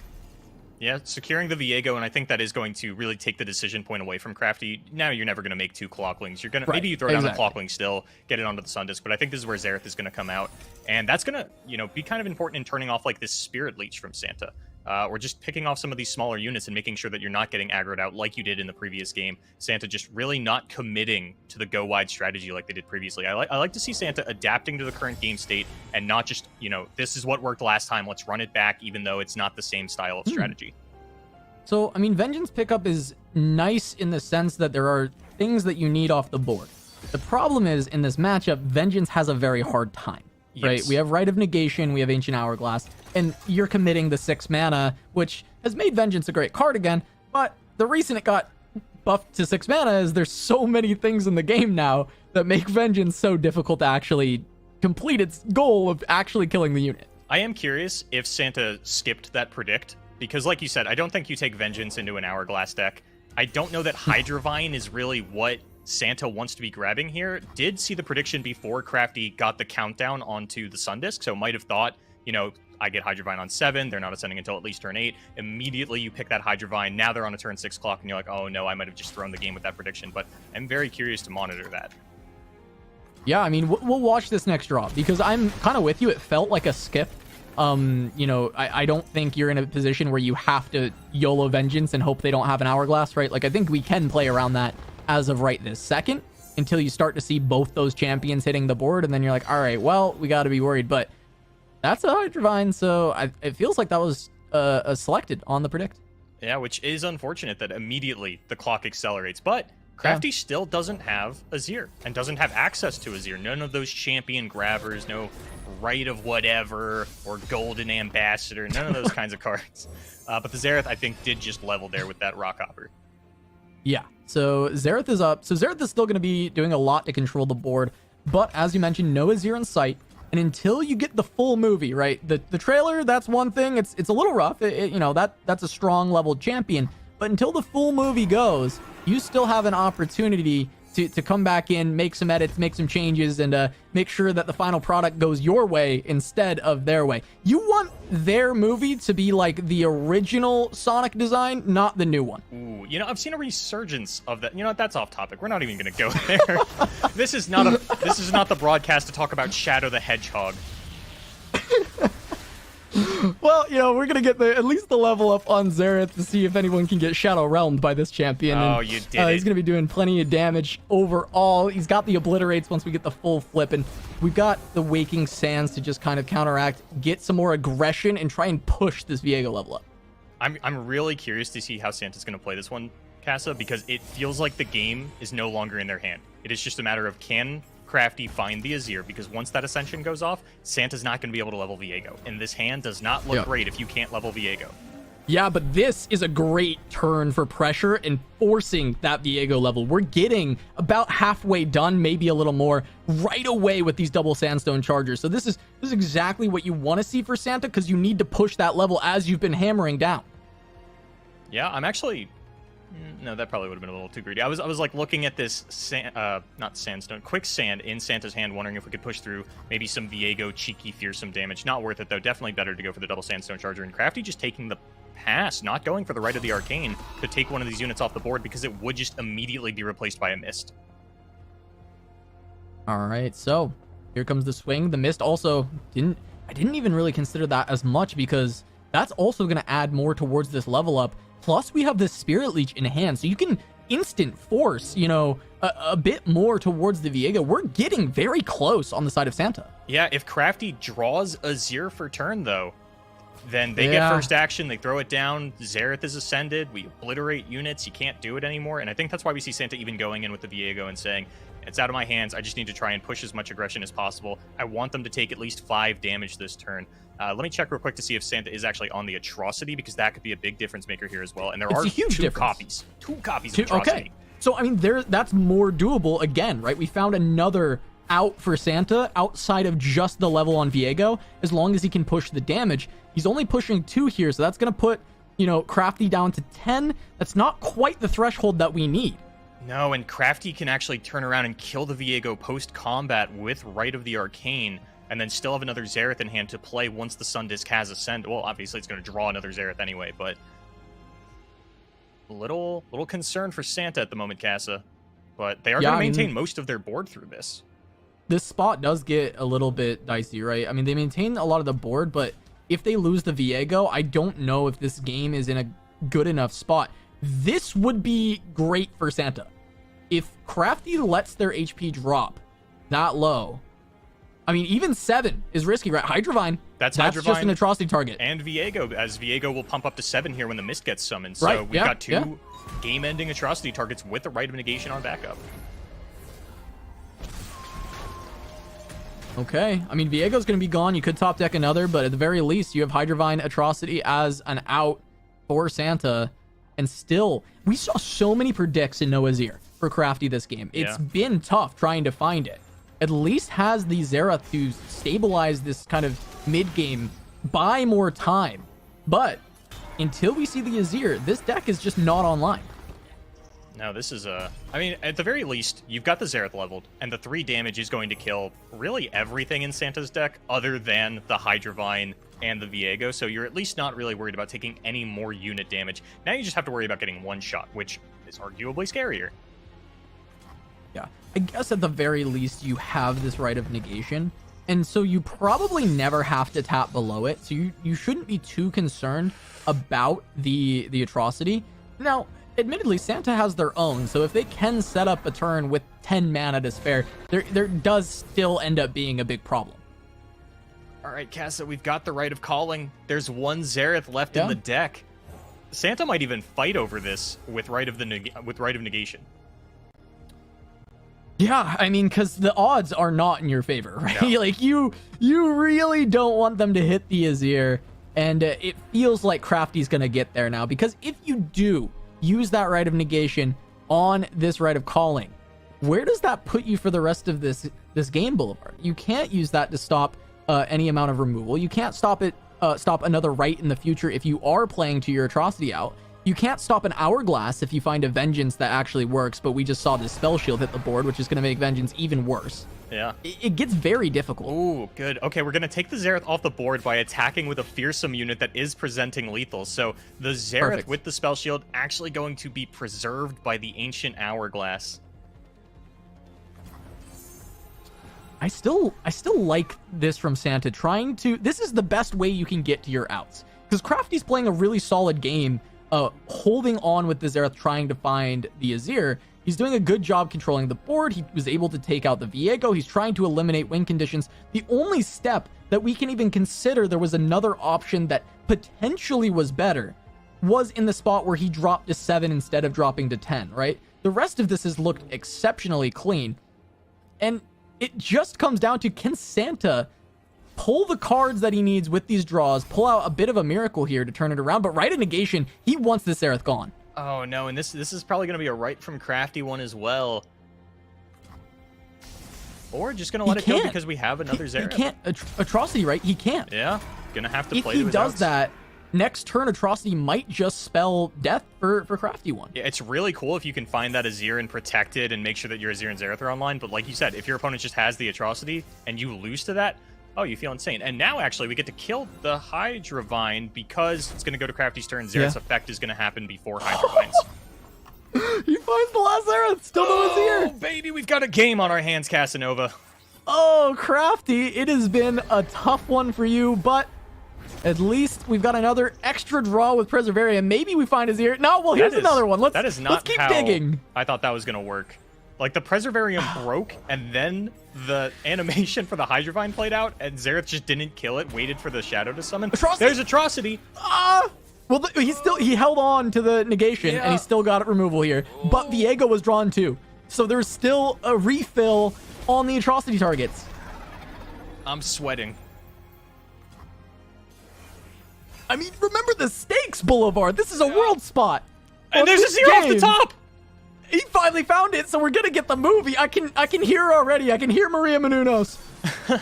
Yeah, securing the Viego, and I think that is going to really take the decision point away from Crafty. Now you're never going to make 2 Clocklings. You're going to maybe you throw down a Clockling still, get it onto the Sun Disc, but I think this is where Xerath is going to come out, and that's going to, you know, be kind of important in turning off like this Spirit Leech from Santa, or just picking off some of these smaller units and making sure that you're not getting aggroed out like you did in the previous game. Santa just really not committing to the go wide strategy like they did previously. I like to see Santa adapting to the current game state and not just, you know, this is what worked last time, let's run it back, even though it's not the same style of strategy. So, I mean, Vengeance pickup is nice in the sense that there are things that you need off the board. The problem is, in this matchup, Vengeance has a very hard time, right? We have Rite of Negation, we have Ancient Hourglass, and you're committing the 6 mana, which has made Vengeance a great card again, but the reason it got buffed to 6 mana is there's so many things in the game now that make Vengeance so difficult to actually complete its goal of actually killing the unit. I am curious if Santa skipped that predict, because like you said, I don't think you take Vengeance into an Hourglass deck. I don't know that Hydrovine is really what Santa wants to be grabbing here. Did see the prediction before Crafty got the countdown onto the Sun Disc, so might have thought, you know, I get Hydrovine on 7, they're not ascending until at least turn 8. Immediately you pick that Hydrovine, now they're on a turn 6 clock, and you're like, oh no, I might have just thrown the game with that prediction, but I'm very curious to monitor that. Yeah, I mean, we'll watch this next draw, because I'm kind of with you. It felt like a skip. You know, I don't think you're in a position where you have to YOLO Vengeance and hope they don't have an Hourglass, right? Like, I think we can play around that as of right this second until you start to see both those champions hitting the board, and then you're like, all right, well, we got to be worried. But that's a Hydrovine, so it feels like that was selected on the predict. Yeah, which is unfortunate that immediately the clock accelerates, but Crafty still doesn't have Azir and doesn't have access to Azir. None of those champion grabbers, no Right of Whatever or Golden Ambassador, none of those kinds of cards. But the Xerath, I think, did just level there with that Rockhopper. Yeah, so Xerath is up. So Xerath is still going to be doing a lot to control the board. But as you mentioned, no Azir in sight. And until you get the full movie, right? The trailer, that's one thing. It's a little rough. You know, that's a strong leveled champion. But until the full movie goes, you still have an opportunity to come back in, make some edits, make some changes, and make sure that the final product goes your way instead of their way. You want their movie to be like the original Sonic design, not the new one. Ooh, you know, I've seen a resurgence of that. You know what? That's off topic. We're not even going to go there. This is not the broadcast to talk about Shadow the Hedgehog. Well, you know, we're going to get at least the level up on Xerath to see if anyone can get Shadow Realmed by this champion. Oh, and, you did it. He's going to be doing plenty of damage overall. He's got the Obliterates once we get the full flip, and we've got the Waking Sands to just kind of counteract, get some more aggression, and try and push this Viego level up. I'm really curious to see how Santa's going to play this one, Casa, because it feels like the game is no longer in their hand. It is just a matter of can Crafty find the Azir, because once that Ascension goes off, Santa's not going to be able to level Viego. And this hand does not look great if you can't level Viego. Yeah, but this is a great turn for pressure and forcing that Viego level. We're getting about halfway done, maybe a little more, right away with these double Sandstone Chargers. So this is exactly what you want to see for Santa, because you need to push that level as you've been hammering down. Yeah, I'm actually... No, that probably would have been a little too greedy. I was like looking at this, not Sandstone, Quicksand in Santa's hand, wondering if we could push through maybe some Viego cheeky, fearsome damage. Not worth it, though. Definitely better to go for the double Sandstone Charger. And Crafty just taking the pass, not going for the Right of the Arcane to take one of these units off the board, because it would just immediately be replaced by a Mist. All right, so here comes the swing. The Mist also I didn't even really consider that as much, because that's also going to add more towards this level up. Plus, we have this Spirit Leech in hand, so you can instant force, you know, a bit more towards the Viego. We're getting very close on the side of Santa. Yeah, if Crafty draws Azir for turn, though, then they get first action, they throw it down, Xerath is ascended, we obliterate units, you can't do it anymore. And I think that's why we see Santa even going in with the Viego and saying, it's out of my hands, I just need to try and push as much aggression as possible. I want them to take at least 5 damage this turn. Let me check real quick to see if Santa is actually on the Atrocity, because that could be a big difference maker here as well. And there are two copies of Atrocity. Okay. So, I mean, that's more doable again, right? We found another out for Santa outside of just the level on Viego, as long as he can push the damage. He's only pushing 2 here, so that's going to put, you know, Crafty down to 10. That's not quite the threshold that we need. No, and Crafty can actually turn around and kill the Viego post-combat with Rite of the Arcane, and then still have another Xerath in hand to play once the Sun Disc has Ascend. Well, obviously it's going to draw another Xerath anyway, but little concern for Santa at the moment, Casa. But they are going to maintain most of their board through this. This spot does get a little bit dicey, right? I mean, they maintain a lot of the board, but if they lose the Viego, I don't know if this game is in a good enough spot. This would be great for Santa. If Crafty lets their HP drop that low, I mean, even 7 is risky, right? Hydrovine, that's Hydrovine just an atrocity target. And Viego, as Viego will pump up to 7 here when the Mist gets summoned. So Right, we've got 2 game-ending atrocity targets with the Rite of Negation on backup. Okay, I mean, Viego's going to be gone. You could top deck another, but at the very least, you have Hydrovine Atrocity as an out for Santa. And still, we saw so many predicts in Noah's Ear for Crafty this game. It's been tough trying to find it. At least has the Xerath to stabilize this kind of mid-game, buy more time. But until we see the Azir, this deck is just not online. No, this is I mean, at the very least, you've got the Xerath leveled, and the 3 damage is going to kill really everything in Santa's deck other than the Hydrovine and the Viego, so you're at least not really worried about taking any more unit damage. Now you just have to worry about getting one shot, which is arguably scarier. Yeah, I guess at the very least you have this Rite of Negation, and so you probably never have to tap below it, so you shouldn't be too concerned about the atrocity. Now, admittedly, Santa has their own, so if they can set up a turn with 10 mana to spare, there does still end up being a big problem. All right, Casa, we've got the Rite of Calling. There's 1 Xerath left in the deck. Santa might even fight over this with Rite of Negation. Yeah, I mean, because the odds are not in your favor, right? No. Like, you really don't want them to hit the Azir, and it feels like Crafty's going to get there now, because if you do use that Rite of Negation on this Rite of Calling, where does that put you for the rest of this game, Boulevard? You can't use that to stop any amount of removal. You can't stop another Rite in the future if you are playing to your Atrocity out. You can't stop an Hourglass if you find a Vengeance that actually works, but we just saw this Spell Shield hit the board, which is going to make Vengeance even worse. Yeah. It gets very difficult. Ooh, good. Okay, we're going to take the Xerath off the board by attacking with a fearsome unit that is presenting lethal. So the Xerath with the Spell Shield actually going to be preserved by the Ancient Hourglass. I still like this from Santa, trying to... This is the best way you can get to your outs. Because Crafty's playing a really solid game, holding on with the Xerath, trying to find the Azir. He's doing a good job controlling the board. He was able to take out the Viego. He's trying to eliminate win conditions. The only step that we can even consider there was another option that potentially was better was in the spot where he dropped to 7 instead of dropping to 10, right? The rest of this has looked exceptionally clean. And it just comes down to, can Santa pull the cards that he needs with these draws, pull out a bit of a miracle here to turn it around? But Rite of Negation, he wants this Xerath gone. Oh no, and this is probably going to be a Rite from Crafty one as well. Or just going to let it go because we have another Xerath. He can't. Atrocity, right? He can't. Yeah, going to have to play to his If he does outs. that, next turn Atrocity might just spell death for Crafty one. Yeah, it's really cool if you can find that Azir and protect it and make sure that your Azir and Xerath are online. But like you said, if your opponent just has the Atrocity and you lose to that, oh, you feel insane. And now, actually, we get to kill the Hydrovine because it's going to go to Crafty's turn. Xerath's effect is going to happen before Hydrovine's. He finds the last Xerath. Still no Azir. Oh, baby, we've got a game on our hands, Casanova. Oh, Crafty, it has been a tough one for you, but at least we've got another extra draw with Preservaria. Maybe we find Azir. No, well, here's another one. Let's keep digging. I thought that was going to work. Like, the Preservarium broke, and then the animation for the Hydrovine played out, and Xerath just didn't kill it, waited for the Shadow to summon. Atrocity. There's Atrocity! Well, he held on to the negation, and he still got it removal here. But Viego was drawn too. So there's still a refill on the Atrocity targets. I'm sweating. I mean, remember the stakes, Boulevard. This is a world spot. And there's a 0 off the top! He finally found it, so we're gonna get the movie. I can hear already. I can hear Maria Menounos.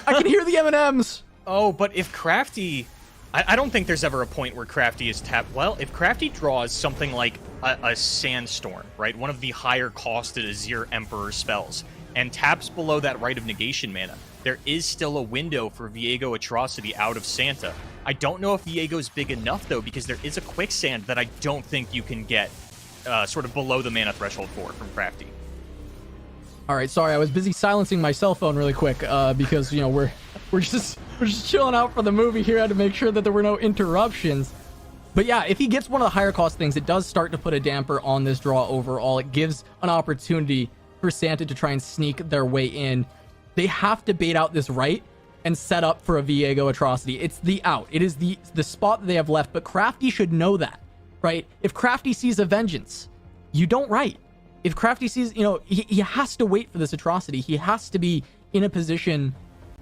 I can hear the M&Ms. Oh, but if Crafty... I don't think there's ever a point where Crafty is tapped. Well, if Crafty draws something like a Sandstorm, right? One of the higher costed Azir Emperor spells, and taps below that Rite of Negation mana, there is still a window for Viego Atrocity out of Santa. I don't know if Viego's big enough, though, because there is a Quicksand that I don't think you can get sort of below the mana threshold for from Crafty. All right, sorry, I was busy silencing my cell phone really quick because, you know, we're just chilling out for the movie here. I had to make sure that there were no interruptions. But yeah, if he gets one of the higher cost things, it does start to put a damper on this draw overall. It gives an opportunity for Santa to try and sneak their way in. They have to bait out this right and set up for a Viego Atrocity. It's the out. It is the spot that they have left, but Crafty should know that, right? If Crafty sees a Vengeance, you don't right. If Crafty sees, you know, he has to wait for this Atrocity. He has to be in a position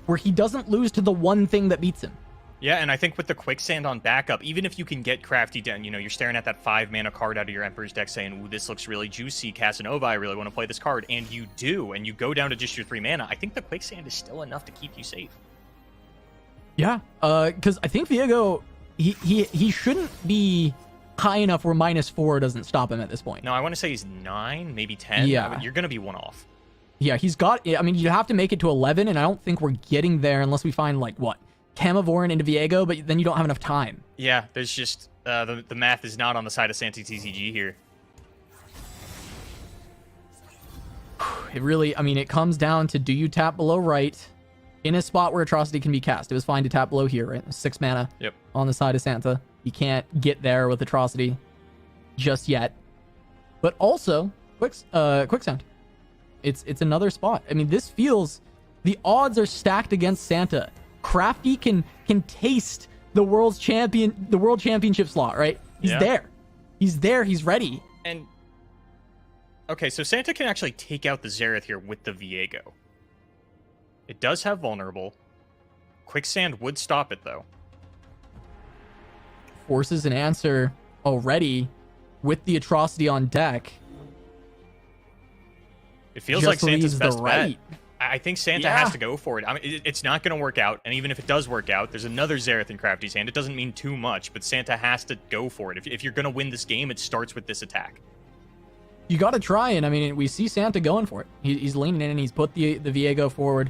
where he doesn't lose to the one thing that beats him. Yeah, and I think with the Quicksand on backup, even if you can get Crafty down, you know, you're staring at that 5 mana card out of your Emperor's deck saying, ooh, this looks really juicy, Casanova, I really want to play this card, and you do, and you go down to just your 3 mana, I think the Quicksand is still enough to keep you safe. Yeah, because I think Viego, he shouldn't be high enough where -4 doesn't stop him at this point. No, I want to say he's 9, maybe 10. Yeah. You're going to be one off. Yeah, he's got, I mean, you have to make it to 11, and I don't think we're getting there unless we find, like, what? Camavorin into Viego, but then you don't have enough time. Yeah, there's just, the math is not on the side of Santa TCG here. It really, I mean, it comes down to, do you tap below right in a spot where Atrocity can be cast? It was fine to tap below here, right? 6 mana Yep. on the side of Santa. You can't get there with Atrocity just yet. But also, Quicksand. It's another spot. I mean, this feels, the odds are stacked against Santa. Crafty can taste the world championship slot, right? He's there. He's there. He's ready. And okay, so Santa can actually take out the Xerath here with the Viego. It does have vulnerable. Quicksand would stop it though. Forces an answer already with the Atrocity on deck. It feels Just like Santa's leaves the best right. bet. I think Santa has to go for it. I mean, it's not going to work out, and even if it does work out, there's another Xerath in Crafty's hand. It doesn't mean too much, but Santa has to go for it. If you're going to win this game, it starts with this attack. You got to try, and I mean, we see Santa going for it. He's leaning in, and he's put the Viego forward.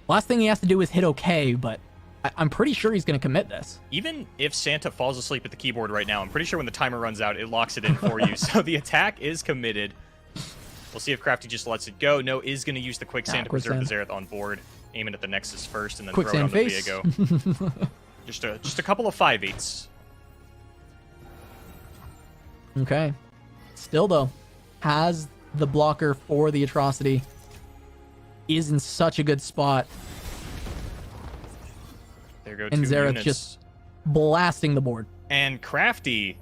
Last thing he has to do is hit okay, but I'm pretty sure he's going to commit this. Even if Santa falls asleep at the keyboard right now, I'm pretty sure when the timer runs out, it locks it in for you. So the attack is committed. We'll see if Crafty just lets it go. No, is going to use the Quicksand to preserve the Xerath on board. Aiming at the Nexus first, and then throw it on the Viego. just a couple of 5/8s. Okay. Still, though, has the blocker for the Atrocity. Is in such a good spot. There go and 2 Xerath units. just blasting the board. And Crafty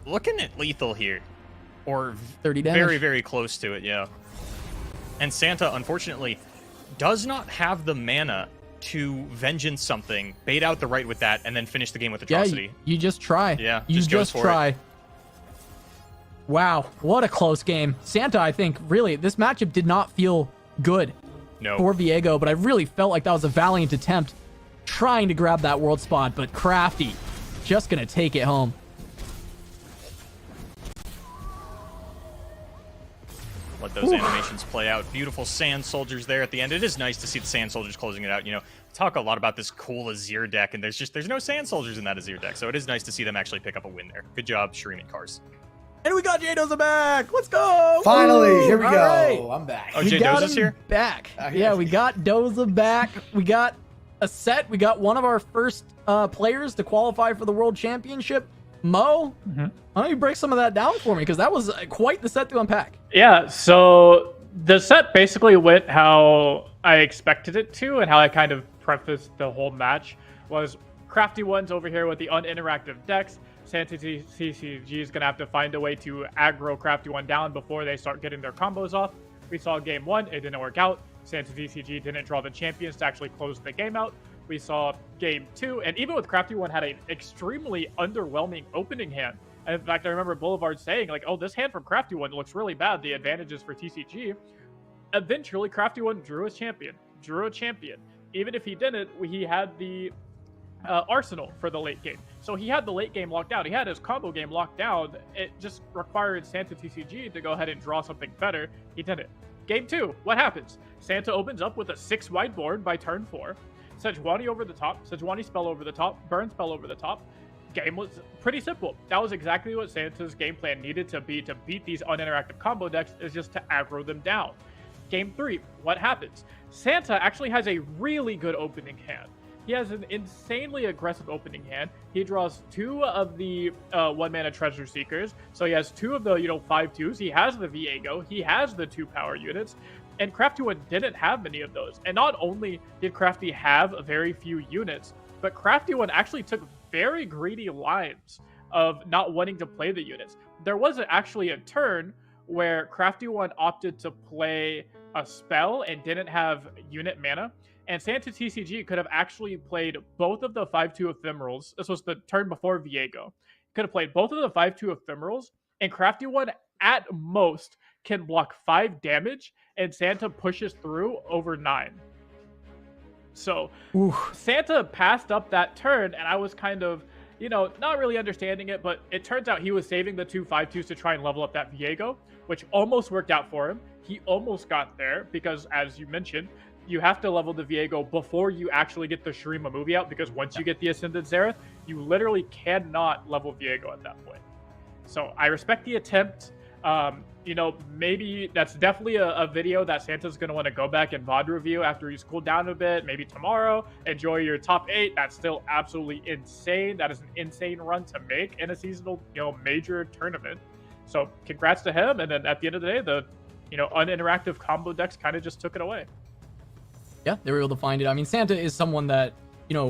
looking at lethal here. Or 30 damage. Very, very close to it, yeah. And Santa, unfortunately, does not have the mana to Vengeance something, bait out the right with that, and then finish the game with Atrocity. Yeah, you just try. Yeah, you just try. It. Wow, what a close game. Santa, I think, really, this matchup did not feel good for Viego, but I really felt like that was a valiant attempt trying to grab that world spot, but Crafty just going to take it home. Let those animations play out. Beautiful Sand Soldiers there at the end. It is nice to see the Sand Soldiers closing it out. You know, we talk a lot about this cool Azir deck, and there's no Sand Soldiers in that Azir deck, so it is nice to see them actually pick up a win there. Good job, Shreem and Cars. And we got J-Doza back. Let's go. Finally, here we go. Right. I'm back. Oh, We got J-Doza's him here? back. Yeah, we got Doza back. We got a set. We got one of our first players to qualify for the World Championship. Mo, why don't you break some of that down for me? Because that was quite the set to unpack. Yeah, so the set basically went how I expected it to, and how I kind of prefaced the whole match was Crafty One's over here with the uninteractive decks. Santa CCG is going to have to find a way to aggro Crafty One down before they start getting their combos off. We saw game 1, it didn't work out. Santa CCG didn't draw the champions to actually close the game out. We saw game 2, and even with Crafty One had an extremely underwhelming opening hand. And in fact, I remember Boulevard saying, like, oh, this hand from Crafty One looks really bad. The advantages for TCG. Eventually, Crafty One drew a champion. Even if he didn't, he had the arsenal for the late game. So he had the late game locked down. He had his combo game locked down. It just required Santa TCG to go ahead and draw something better. He didn't. Game 2, what happens? Santa opens up with a 6-wide board by turn 4. Sejuani over the top, Sejuani spell over the top, burn spell over the top. Game was pretty simple. That was exactly what Santa's game plan needed to be to beat these uninteractive combo decks, is just to aggro them down. Game 3, what happens? Santa actually has a really good opening hand. He has an insanely aggressive opening hand. He draws 2 of the 1-mana Treasure Seekers. So he has 2 of the, 5/2s. He has the Viego. He has the 2 power units. And Crafty One didn't have many of those. And not only did Crafty have very few units, but Crafty One actually took very greedy lines of not wanting to play the units. There wasn't actually a turn where Crafty One opted to play a spell and didn't have unit mana. And Santa TCG could have actually played both of the 5/2 ephemerals. This was the turn before Viego. Could have played both of the 5/2 ephemerals, and Crafty One at most can block 5 damage, and Santa pushes through over 9. So Santa passed up that turn, and I was kind of, not really understanding it, but it turns out he was saving the 2 5/2s to try and level up that Viego, which almost worked out for him. He almost got there because, as you mentioned, you have to level the Viego before you actually get the Shurima movie out, because once you get the Ascended Zereth, you literally cannot level Viego at that point. So I respect the attempt. Maybe that's definitely a video that Santa's going to want to go back and VOD review after he's cooled down a bit, maybe tomorrow. Enjoy your top 8. That's still absolutely insane. That is an insane run to make in a seasonal, major tournament. So congrats to him. And then at the end of the day, the, uninteractive combo decks kind of just took it away. Yeah, they were able to find it. I mean, Santa is someone that,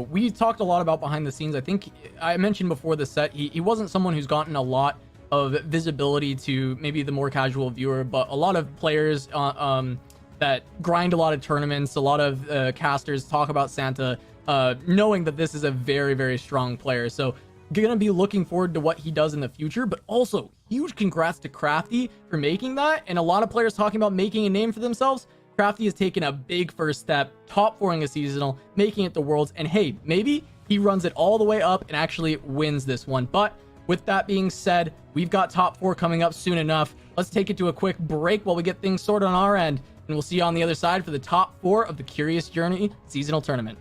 we talked a lot about behind the scenes. I think I mentioned before the set, he wasn't someone who's gotten a lot of visibility to maybe the more casual viewer, but a lot of players that grind a lot of tournaments, a lot of casters talk about Santa, knowing that this is a very, very strong player. So gonna be looking forward to what he does in the future, but also huge congrats to Crafty for making that. And a lot of players talking about making a name for themselves. Crafty has taken a big first step, top 4ing a seasonal, making it the Worlds, and hey, maybe he runs it all the way up and actually wins this one. But with that being said, we've got top 4 coming up soon enough. Let's take it to a quick break while we get things sorted on our end, and we'll see you on the other side for the top 4 of the Curious Journey seasonal tournament.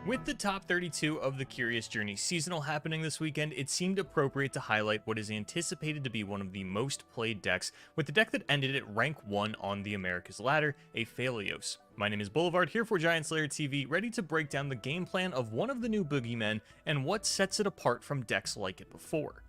With the top 32 of the Curious Journey seasonal happening this weekend, it seemed appropriate to highlight what is anticipated to be one of the most played decks, with the deck that ended at rank 1 on the America's ladder, Aphelios. My name is Boulevard, here for Giant Slayer TV, ready to break down the game plan of one of the new boogeymen and what sets it apart from decks like it before.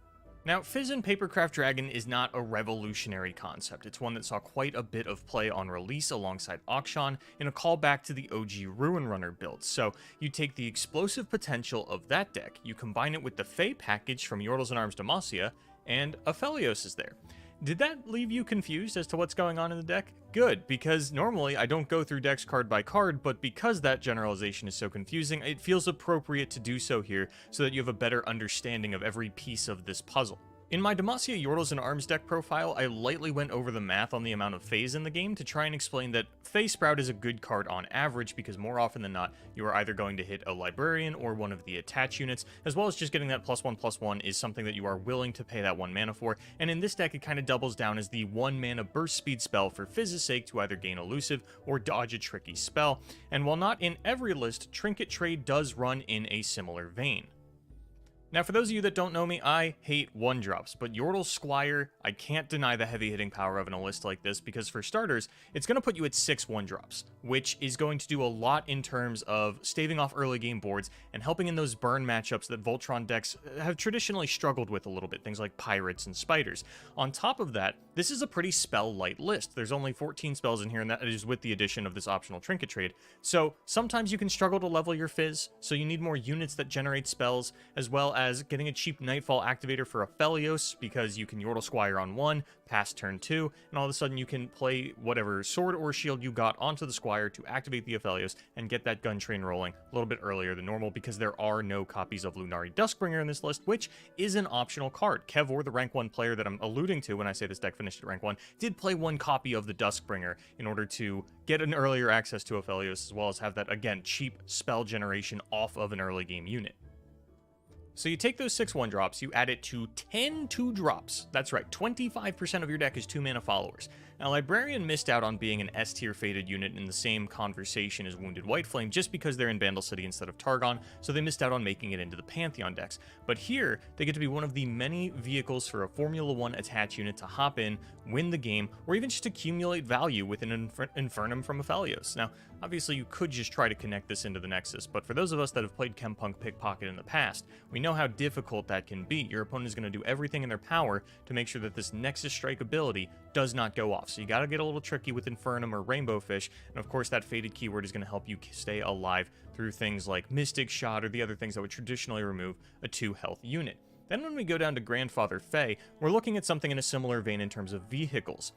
Now, Fizz and Papercraft Dragon is not a revolutionary concept. It's one that saw quite a bit of play on release alongside Akshan in a callback to the OG Ruin Runner build. So you take the explosive potential of that deck, you combine it with the Fey package from Yordles and Arms Demacia, and Aphelios is there. Did that leave you confused as to what's going on in the deck? Good, because normally I don't go through decks card by card, but because that generalization is so confusing, it feels appropriate to do so here so that you have a better understanding of every piece of this puzzle. In my Demacia Yordles and Arms deck profile, I lightly went over the math on the amount of Fays in the game to try and explain that Fey Sprout is a good card on average because more often than not, you are either going to hit a Librarian or one of the attach units, as well as just getting that +1/+1 is something that you are willing to pay that 1 mana for, and in this deck it kind of doubles down as the 1 mana burst speed spell for Fizz's sake to either gain elusive or dodge a tricky spell, and while not in every list, Trinket Trade does run in a similar vein. Now, for those of you that don't know me, I hate 1-drops, but Yordle Squire, I can't deny the heavy-hitting power of in a list like this, because for starters, it's going to put you at 6 1-drops, which is going to do a lot in terms of staving off early game boards and helping in those burn matchups that Voltron decks have traditionally struggled with a little bit, things like Pirates and Spiders. On top of that, this is a pretty spell-light list. There's only 14 spells in here, and that is with the addition of this optional Trinket Trade. So sometimes you can struggle to level your Fizz, so you need more units that generate spells, as well as getting a cheap Nightfall activator for Aphelios, because you can Yordle Squire on 1, past turn 2, and all of a sudden you can play whatever sword or shield you got onto the Squire to activate the Aphelios and get that gun train rolling a little bit earlier than normal, because there are no copies of Lunari Duskbringer in this list, which is an optional card. Kevor, the rank 1 player that I'm alluding to when I say this deck finished at rank 1, did play 1 copy of the Duskbringer in order to get an earlier access to Aphelios, as well as have that, again, cheap spell generation off of an early game unit. So you take those 6 1-drops, you add it to 10 2-drops. That's right, 25% of your deck is 2-mana followers. Now, Librarian missed out on being an S-tier Fated unit in the same conversation as Wounded Whiteflame just because they're in Vandal City instead of Targon, so they missed out on making it into the Pantheon decks. But here, they get to be one of the many vehicles for a Formula 1 attach unit to hop in, win the game, or even just accumulate value with an Infernum from Aphelios. Now, obviously you could just try to connect this into the Nexus, but for those of us that have played Chempunk Pickpocket in the past, we know how difficult that can be. Your opponent is going to do everything in their power to make sure that this Nexus Strike ability does not go off. So you got to get a little tricky with Infernum or Rainbow Fish, and of course that Fated keyword is going to help you stay alive through things like Mystic Shot or the other things that would traditionally remove a 2-health unit. Then when we go down to Grandfather Fey, we're looking at something in a similar vein in terms of vehicles,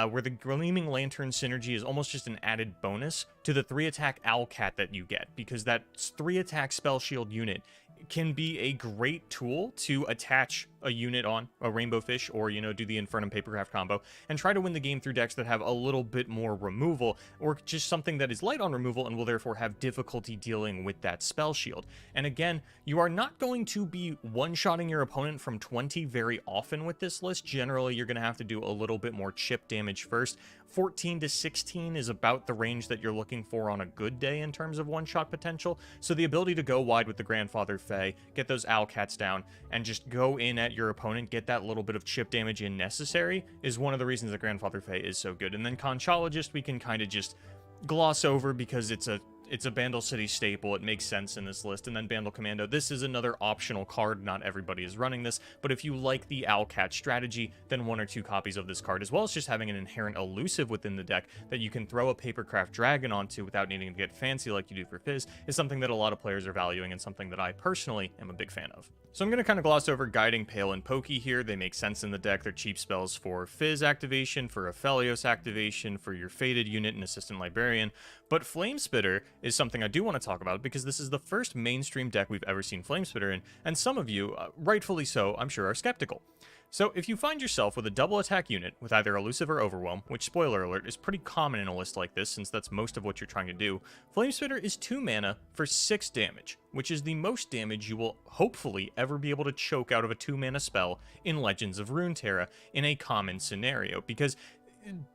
where the Gleaming Lantern synergy is almost just an added bonus to the 3-attack Owlcat that you get, because that 3-attack Spell Shield unit can be a great tool to attach a unit on a Rainbow Fish, or, you know, do the Infernum Papercraft combo and try to win the game through decks that have a little bit more removal, or just something that is light on removal and will therefore have difficulty dealing with that spell shield. And again, you are not going to be one-shotting your opponent from 20 very often with this list. Generally, you're going to have to do a little bit more chip damage first. 14 to 16 is about the range that you're looking for on a good day in terms of one-shot potential. So the ability to go wide with the Grandfather Fey, get those Owlcats down, and just go in at your opponent, get that little bit of chip damage in necessary, is one of the reasons that Grandfather Fey is so good. And then Conchologist we can kind of just gloss over because it's a Bandle City staple. It makes sense in this list. And then Bandle Commando, this is another optional card. Not everybody is running this, but if you like the Owlcat strategy, then 1 or 2 copies of this card, as well as just having an inherent elusive within the deck that you can throw a Papercraft Dragon onto without needing to get fancy like you do for Fizz, is something that a lot of players are valuing and something that I personally am a big fan of. So I'm going to kind of gloss over Guiding Pale and Pokey here. They make sense in the deck. They're cheap spells for Fizz activation, for Aphelios activation, for your Fated unit and Assistant Librarian. But Flamespitter is something I do want to talk about because this is the first mainstream deck we've ever seen Flamespitter in, and some of you, rightfully so, I'm sure, are skeptical. So if you find yourself with a double attack unit with either Elusive or Overwhelm, which, spoiler alert, is pretty common in a list like this since that's most of what you're trying to do, Flamespitter is 2 mana for 6 damage, which is the most damage you will hopefully ever be able to choke out of a 2 mana spell in Legends of Runeterra in a common scenario, because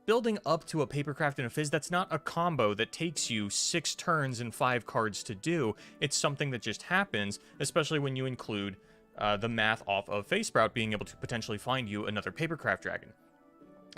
building up to a Papercraft and a Fizz, that's not a combo that takes you 6 turns and 5 cards to do. It's something that just happens, especially when you include the math off of Face Sprout being able to potentially find you another Papercraft Dragon.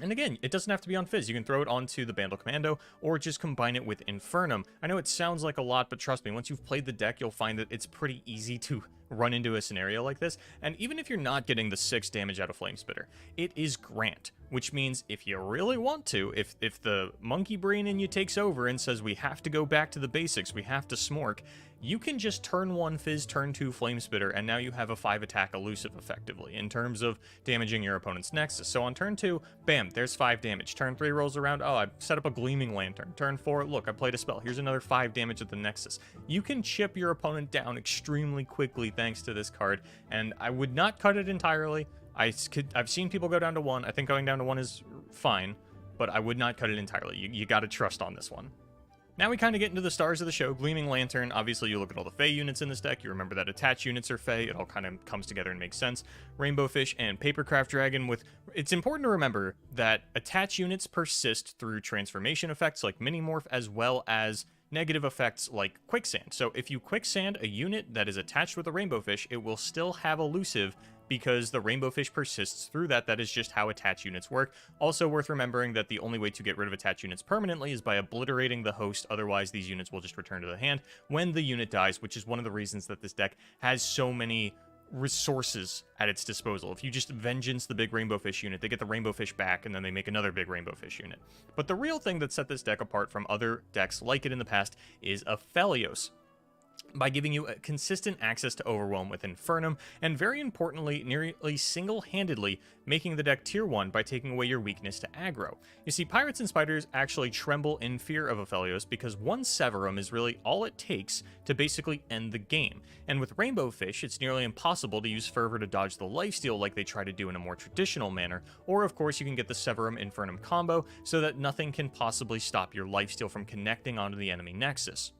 And again, it doesn't have to be on Fizz. You can throw it onto the Bandle Commando or just combine it with Infernum. I know it sounds like a lot, but trust me, once you've played the deck, you'll find that it's pretty easy to run into a scenario like this. And even if you're not getting the 6 damage out of Flamespitter, it is Grant, which means if you really want to, if the monkey brain in you takes over and says we have to go back to the basics, we have to smork, you can just turn 1 Fizz, turn 2 Flamespitter, and now you have a 5-attack elusive effectively in terms of damaging your opponent's Nexus. So on turn 2, bam, there's 5 damage. Turn 3 rolls around, oh, I set up a Gleaming Lantern. Turn 4, look, I played a spell. Here's another 5 damage at the Nexus. You can chip your opponent down extremely quickly thanks to this card, and I would not cut it entirely. I've seen people go down to 1. I think going down to 1 is fine, but I would not cut it entirely. You got to trust on this one. Now we kind of get into the stars of the show. Gleaming Lantern, obviously you look at all the Fey units in this deck, you remember that attached units are Fey, it all kind of comes together and makes sense. Rainbow Fish and Papercraft Dragon with... It's important to remember that attached units persist through transformation effects like Minimorph, as well as negative effects like Quicksand. So if you Quicksand a unit that is attached with a Rainbow Fish, it will still have elusive because the Rainbow Fish persists through that. That is just how attached units work. Also worth remembering that the only way to get rid of attached units permanently is by obliterating the host. Otherwise, these units will just return to the hand when the unit dies, which is one of the reasons that this deck has so many resources at its disposal. If you just Vengeance the big Rainbow Fish unit, they get the Rainbow Fish back, and then they make another big Rainbow Fish unit. But the real thing that set this deck apart from other decks like it in the past is Aphelios. by giving you consistent access to Overwhelm with Infernum, and very importantly, nearly single-handedly making the deck tier 1 by taking away your weakness to aggro. You see, Pirates and Spiders actually tremble in fear of Aphelios because one Severum is really all it takes to basically end the game, and with Rainbow Fish, it's nearly impossible to use Fervor to dodge the lifesteal like they try to do in a more traditional manner, or of course you can get the Severum Infernum combo so that nothing can possibly stop your lifesteal from connecting onto the enemy Nexus.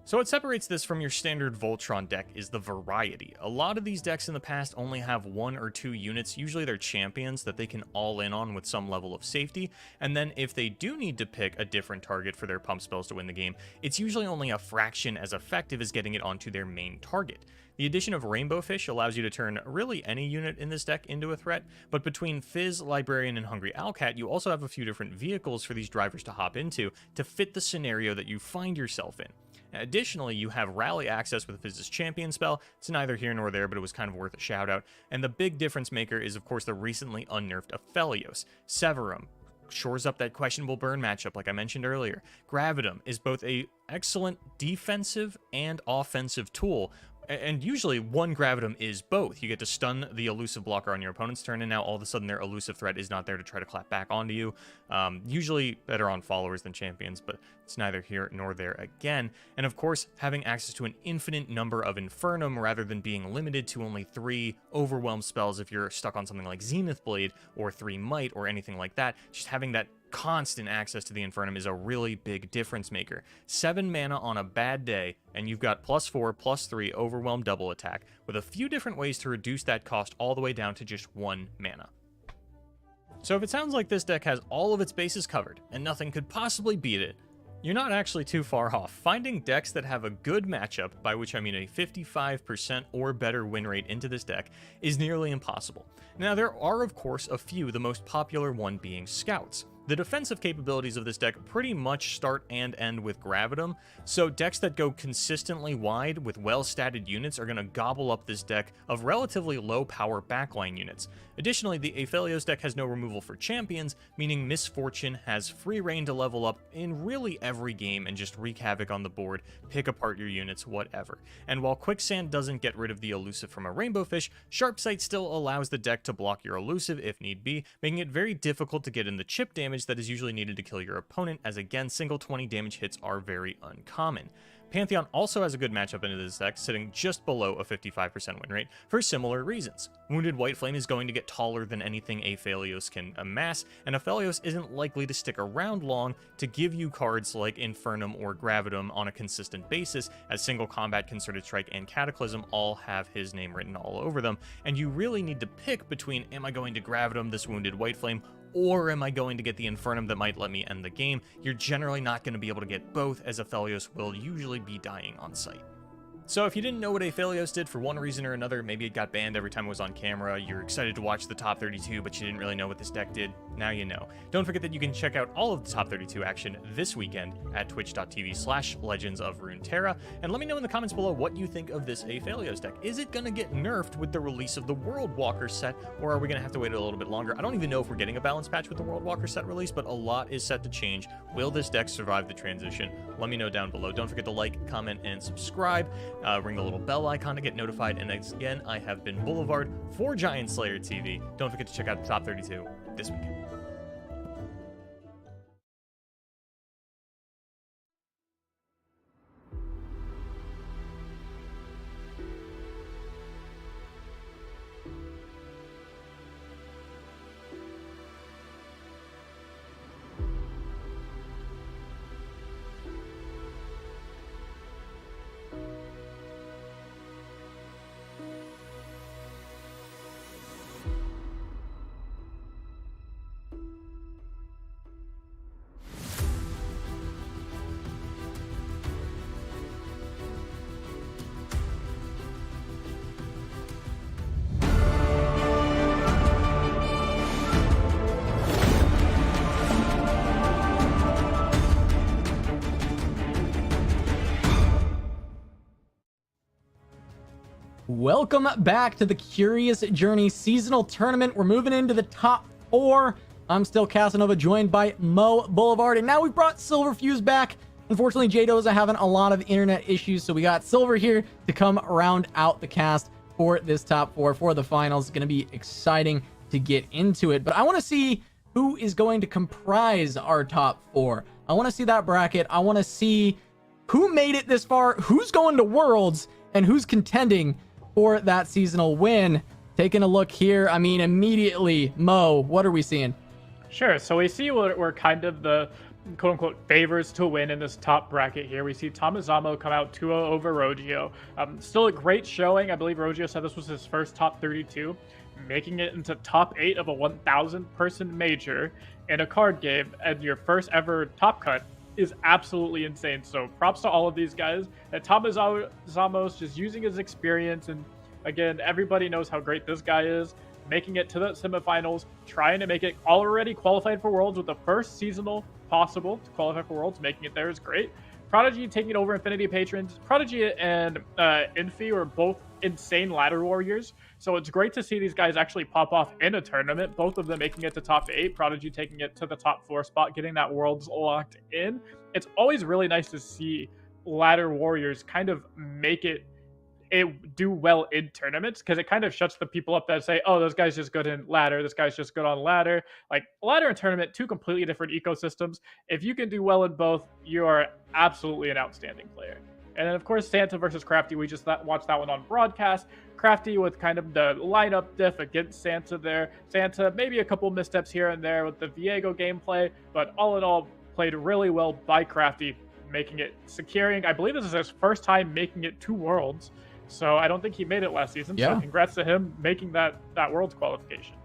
So what separates this from your standard Voltron deck is the variety. A lot of these decks in the past only have 1 or 2 units, usually they're champions, that they can all in on with some level of safety, and then if they do need to pick a different target for their pump spells to win the game, it's usually only a fraction as effective as getting it onto their main target. The addition of Rainbow Fish allows you to turn really any unit in this deck into a threat, but between Fizz, Librarian, and Hungry Owlcat, you also have a few different vehicles for these drivers to hop into to fit the scenario that you find yourself in. Additionally, you have Rally access with Fizz's Champion spell. It's neither here nor there, but it was kind of worth a shout out. And the big difference maker is, of course, the recently unnerfed Aphelios. Severum shores up that questionable burn matchup like I mentioned earlier. Gravitum is both a excellent defensive and offensive tool, and usually one Gravitum is both. You get to stun the elusive blocker on your opponent's turn, and now all of a sudden their elusive threat is not there to try to clap back onto you. Usually better on followers than champions, but it's neither here nor there again. And of course, having access to an infinite number of Infernum rather than being limited to only 3 Overwhelm spells if you're stuck on something like Zenith Blade or 3 Might or anything like that. Just having that constant access to the Infernum is a really big difference maker. 7 mana on a bad day, and you've got +4/+3 Overwhelm double attack, with a few different ways to reduce that cost all the way down to just 1 mana. So if it sounds like this deck has all of its bases covered, and nothing could possibly beat it, you're not actually too far off. Finding decks that have a good matchup, by which I mean a 55% or better win rate into this deck, is nearly impossible. Now there are of course a few, the most popular one being Scouts. The defensive capabilities of this deck pretty much start and end with Gravitum, so decks that go consistently wide with well-statted units are going to gobble up this deck of relatively low power backline units. Additionally, the Aphelios deck has no removal for champions, meaning Misfortune has free reign to level up in really every game and just wreak havoc on the board, pick apart your units, whatever. And while Quicksand doesn't get rid of the elusive from a Rainbow Fish, Sharpsight still allows the deck to block your elusive if need be, making it very difficult to get in the chip damage that is usually needed to kill your opponent, as again, single 20 damage hits are very uncommon. Pantheon also has a good matchup into this deck, sitting just below a 55% win rate for similar reasons. Wounded White Flame is going to get taller than anything Aphelios can amass, and Aphelios isn't likely to stick around long to give you cards like Infernum or Gravitum on a consistent basis, as Single Combat, Concerted Strike, and Cataclysm all have his name written all over them, and you really need to pick between, am I going to Gravitum this Wounded White Flame, or am I going to get the Infernum that might let me end the game? You're generally not going to be able to get both, as Aphelios will usually be dying on sight. So if you didn't know what Aphelios did for one reason or another, maybe it got banned every time it was on camera, you're excited to watch the top 32, but you didn't really know what this deck did, now you know. Don't forget that you can check out all of the top 32 action this weekend at twitch.tv/Legends of Runeterra, and let me know in the comments below what you think of this Aphelios deck. Is it going to get nerfed with the release of the World Walker set, or are we going to have to wait a little bit longer? I don't even know if we're getting a balance patch with the World Walker set release, but a lot is set to change. Will this deck survive the transition? Let me know down below. Don't forget to like, comment, and subscribe. Ring the little bell icon to get notified. And again, I have been Boulevard for Giant Slayer TV. Don't forget to check out the top 32 this weekend. Welcome back to the Curious Journey Seasonal Tournament. We're moving into the top 4. I'm still Casanova, joined by Mo Boulevard, and now we brought Silverfuse back. Unfortunately, Jado's having a lot of internet issues, so we got Silver here to come round out the cast for this top 4 for the finals. It's going to be exciting to get into it, but I want to see who is going to comprise our top 4. I want to see that bracket. I want to see who made it this far, who's going to Worlds, and who's contending for that seasonal win. Taking a look here, I mean, immediately, Mo, what are we seeing? Sure, so we see we're kind of the quote-unquote favors to win in this top bracket here. We see Thomas Zamo come out 2-0 over Rogio. Still a great showing. I believe Rogio said this was his first top 32, making it into top 8 of a 1,000 person major in a card game, and your first ever top cut is absolutely insane. So props to all of these guys. And Thomas Zamos just using his experience, and again, everybody knows how great this guy is, making it to the semifinals, trying to make it already qualified for Worlds with the first seasonal possible to qualify for Worlds. Making it there is great. Prodigy taking over Infinity Patrons. Prodigy and Infi were both insane ladder warriors, so it's great to see these guys actually pop off in a tournament, both of them making it to top 8, Prodigy taking it to the top 4 spot, getting that Worlds locked in. It's always really nice to see ladder warriors kind of make it do well in tournaments, because it kind of shuts the people up that say, oh, this guy's just good in ladder, this guy's just good on ladder. Like, ladder and tournament, two completely different ecosystems. If you can do well in both, you are absolutely an outstanding player. And then, of course, Santa versus Crafty, we just watched that one on broadcast. Crafty with kind of the lineup diff against Santa there. Santa, maybe a couple missteps here and there with the Viego gameplay, but all in all, played really well by Crafty, making it, securing, I believe this is his first time making it to Worlds. So I don't think he made it last season. Yeah. So congrats to him making that Worlds qualification.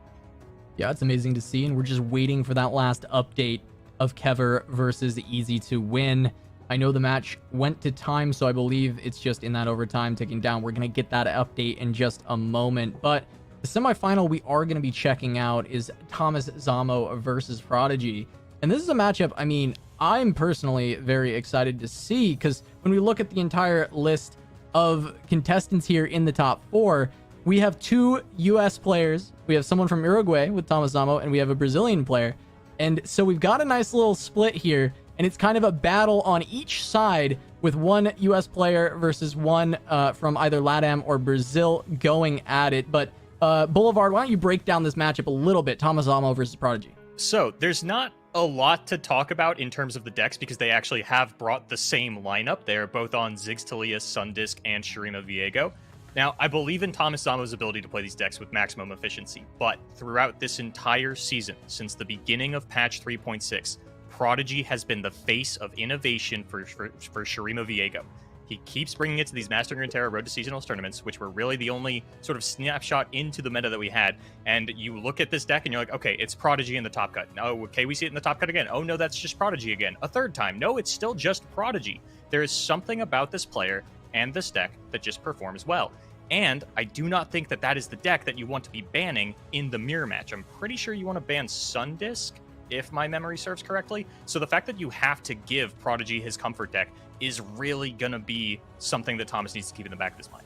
Yeah, it's amazing to see, and we're just waiting for that last update of Kevor versus Easy to win. I know the match went to time, so I believe it's just in that overtime ticking down. We're going to get that update in just a moment. But the semifinal we are going to be checking out is Thomas Zamo versus Prodigy. And this is a matchup, I mean, I'm personally very excited to see, because when we look at the entire list of contestants here in the top 4, we have 2 US players. We have someone from Uruguay with Thomas Zamo, and we have a Brazilian player. And so we've got a nice little split here, and it's kind of a battle on each side with 1 US player versus 1 from either LATAM or Brazil going at it. But Boulevard, why don't you break down this matchup a little bit, Thomas Zamo versus Prodigy? So there's not a lot to talk about in terms of the decks, because they actually have brought the same lineup. They're both on Ziggs Talia, Sundisk, and Shurima Viego. Now, I believe in Thomas Zamo's ability to play these decks with maximum efficiency, but throughout this entire season, since the beginning of patch 3.6, Prodigy has been the face of innovation for Shurima Viego. He keeps bringing it to these Master and Terra Road to Seasonals tournaments, which were really the only sort of snapshot into the meta that we had. And you look at this deck and you're like, okay, it's Prodigy in the top cut. No, okay, we see it in the top cut again. Oh no, that's just Prodigy again. A third time. No, it's still just Prodigy. There is something about this player and this deck that just performs well. And I do not think that that is the deck that you want to be banning in the mirror match. I'm pretty sure you want to ban Sundisk, if my memory serves correctly. So the fact that you have to give Prodigy his comfort deck is really going to be something that Thomas needs to keep in the back of his mind.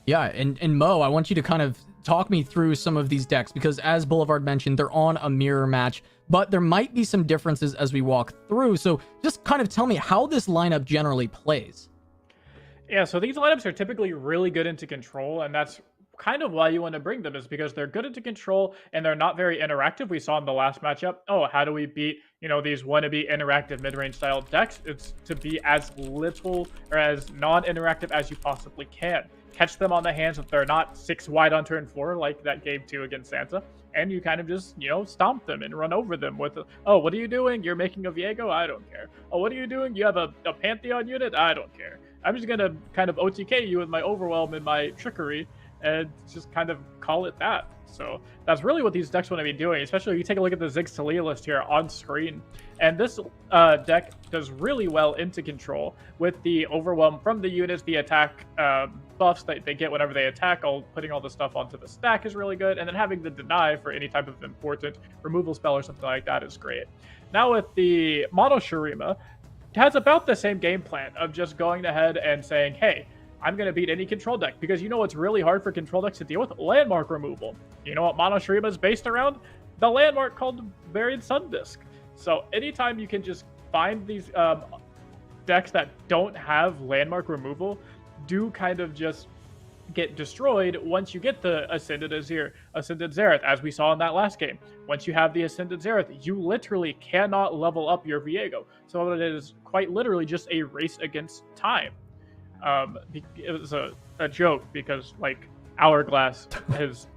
Yeah, and Mo, I want you to kind of talk me through some of these decks, because as Boulevard mentioned, they're on a mirror match, but there might be some differences as we walk through. So just kind of tell me how this lineup generally plays. Yeah, so these lineups are typically really good into control, and that's kind of why you want to bring them, is because they're good into control and they're not very interactive. We saw in the last matchup, oh, how do we beat, these wannabe interactive mid-range style decks? It's to be as little or as non-interactive as you possibly can. Catch them on the hands if they're not 6 wide on turn 4 like that game 2 against Santa, and you kind of just, stomp them and run over them with, oh, what are you doing? You're making a Viego? I don't care. Oh, what are you doing? You have a Pantheon unit? I don't care. I'm just going to kind of OTK you with my Overwhelm and my Trickery, and just kind of call it that. So that's really what these decks want to be doing, especially if you take a look at the Ziggs Talia list here on screen. And this deck does really well into control with the Overwhelm from the units, the attack buffs that they get whenever they attack, putting all the stuff onto the stack is really good, and then having the deny for any type of important removal spell or something like that is great. Now with the Mono Shurima, it has about the same game plan of just going ahead and saying, hey, I'm going to beat any control deck, because what's really hard for control decks to deal with? Landmark removal. You know what Mono Shurima is based around? The landmark called Buried Sundisk. So anytime you can just find these decks that don't have landmark removal do kind of just get destroyed once you get the Ascended Xerath, as we saw in that last game. Once you have the Ascended Xerath, you literally cannot level up your Viego. So it is quite literally just a race against time. It was a joke because, like, Hourglass has...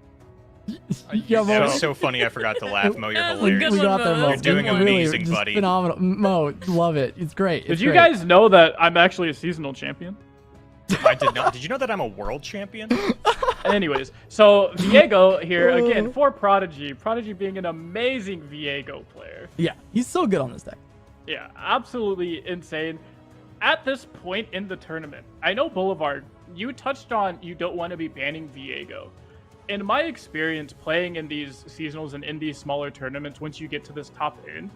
That was so funny, I forgot to laugh. Mo, you're hilarious. We got there, Mo. You're doing amazing, just buddy. Phenomenal. Mo, love it. It's great. Did you guys know that I'm actually a seasonal champion? I did not. Did you know that I'm a world champion? Anyways, so Viego here again for Prodigy. Prodigy being an amazing Viego player. Yeah, he's so good on this deck. Yeah, absolutely insane. At this point in the tournament, I know Boulevard, you touched on you don't want to be banning Viego. In my experience playing in these seasonals and in these smaller tournaments, once you get to this top end,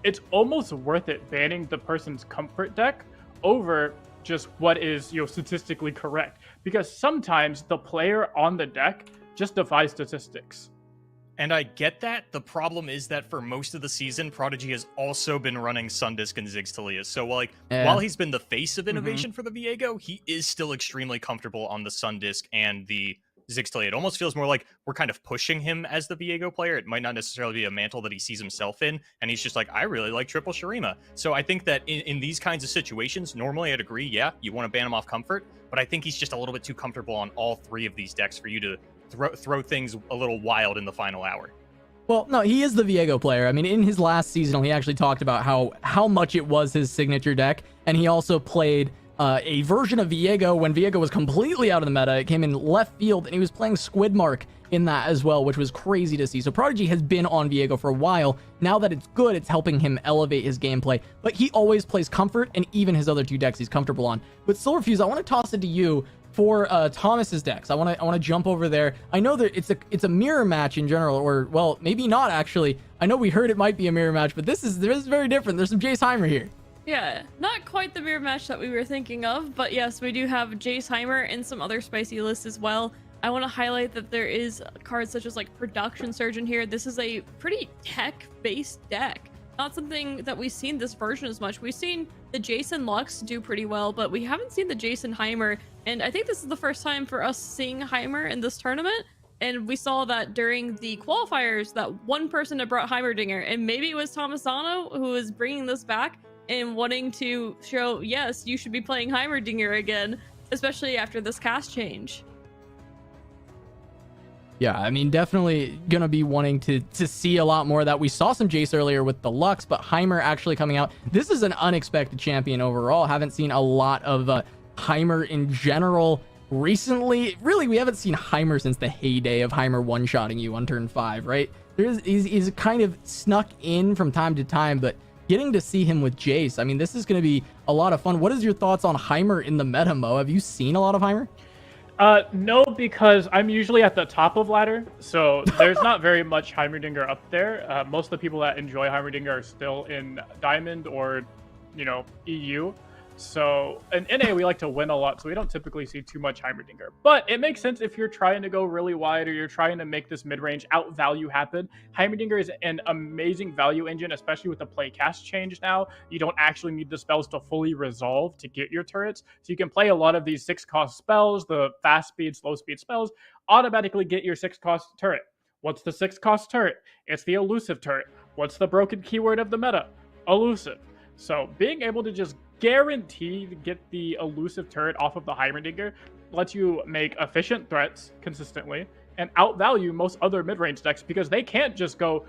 it's almost worth it banning the person's comfort deck over just what is, statistically correct, because sometimes the player on the deck just defies statistics. And I get that. The problem is that for most of the season, Prodigy has also been running Sundisk and Ziggs Talias. So, while he's been the face of innovation for the Viego, he is still extremely comfortable on the Sundisk and the Ziggs Talias. It almost feels more like we're kind of pushing him as the Viego player. It might not necessarily be a mantle that he sees himself in, and he's just like, I really like triple Shurima. So I think that in these kinds of situations, normally I'd agree, yeah, you want to ban him off comfort, but I think he's just a little bit too comfortable on all three of these decks for you to throw things a little wild in the final hour. Well, no, he is the Viego player. I mean, in his last season, he actually talked about how much it was his signature deck, and he also played a version of Viego when Viego was completely out of the meta. It came in left field, and he was playing Squidmark in that as well, which was crazy to see. So Prodigy has been on Viego for a while. Now that it's good, it's helping him elevate his gameplay. But he always plays Comfort, and even his other two decks he's comfortable on. But Silverfuse, I want to toss it to you for Thomas's decks. I want to jump over there. I know that it's a mirror match in general, or well, maybe not actually. I know we heard it might be a mirror match, but this is very different. There's some Jace Heimer here. Yeah, not quite the mirror match that we were thinking of, but yes, we do have Jace Heimer and some other spicy lists as well. I want to highlight that there is cards such as like Production Surgeon here. This is a pretty tech-based deck. Not something that we've seen this version as much. We've seen the Jason Lux do pretty well, but we haven't seen the Jason Heimer, and I think this is the first time for us seeing Heimer in this tournament. And we saw that during the qualifiers that one person had brought Heimerdinger, and maybe it was Tomasano who is bringing this back and wanting to show, yes, you should be playing Heimerdinger again, especially after this cast change. Yeah, I mean, definitely gonna be wanting to see a lot more of that. We saw some Jace earlier with the Lux, but Heimer actually coming out. This is an unexpected champion overall. Haven't seen a lot of Heimer in general recently. Really, we haven't seen Heimer since the heyday of Heimer one-shotting you on turn 5, right? He's kind of snuck in from time to time, but getting to see him with Jace, I mean, this is going to be a lot of fun. What is your thoughts on Heimer in the meta, Mo? Have you seen a lot of Heimer? No, because I'm usually at the top of ladder, so there's not very much Heimerdinger up there. Most of the people that enjoy Heimerdinger are still in Diamond or, EU. So in NA, we like to win a lot, so we don't typically see too much Heimerdinger. But it makes sense if you're trying to go really wide or you're trying to make this mid-range out-value happen. Heimerdinger is an amazing value engine, especially with the play cast change now. You don't actually need the spells to fully resolve to get your turrets. So you can play a lot of these 6-cost spells, the fast speed, slow speed spells, automatically get your 6-cost turret. What's the 6-cost turret? It's the elusive turret. What's the broken keyword of the meta? Elusive. So being able to just guarantee to get the elusive turret off of the Heimerdinger lets you make efficient threats consistently and outvalue most other mid-range decks because they can't just go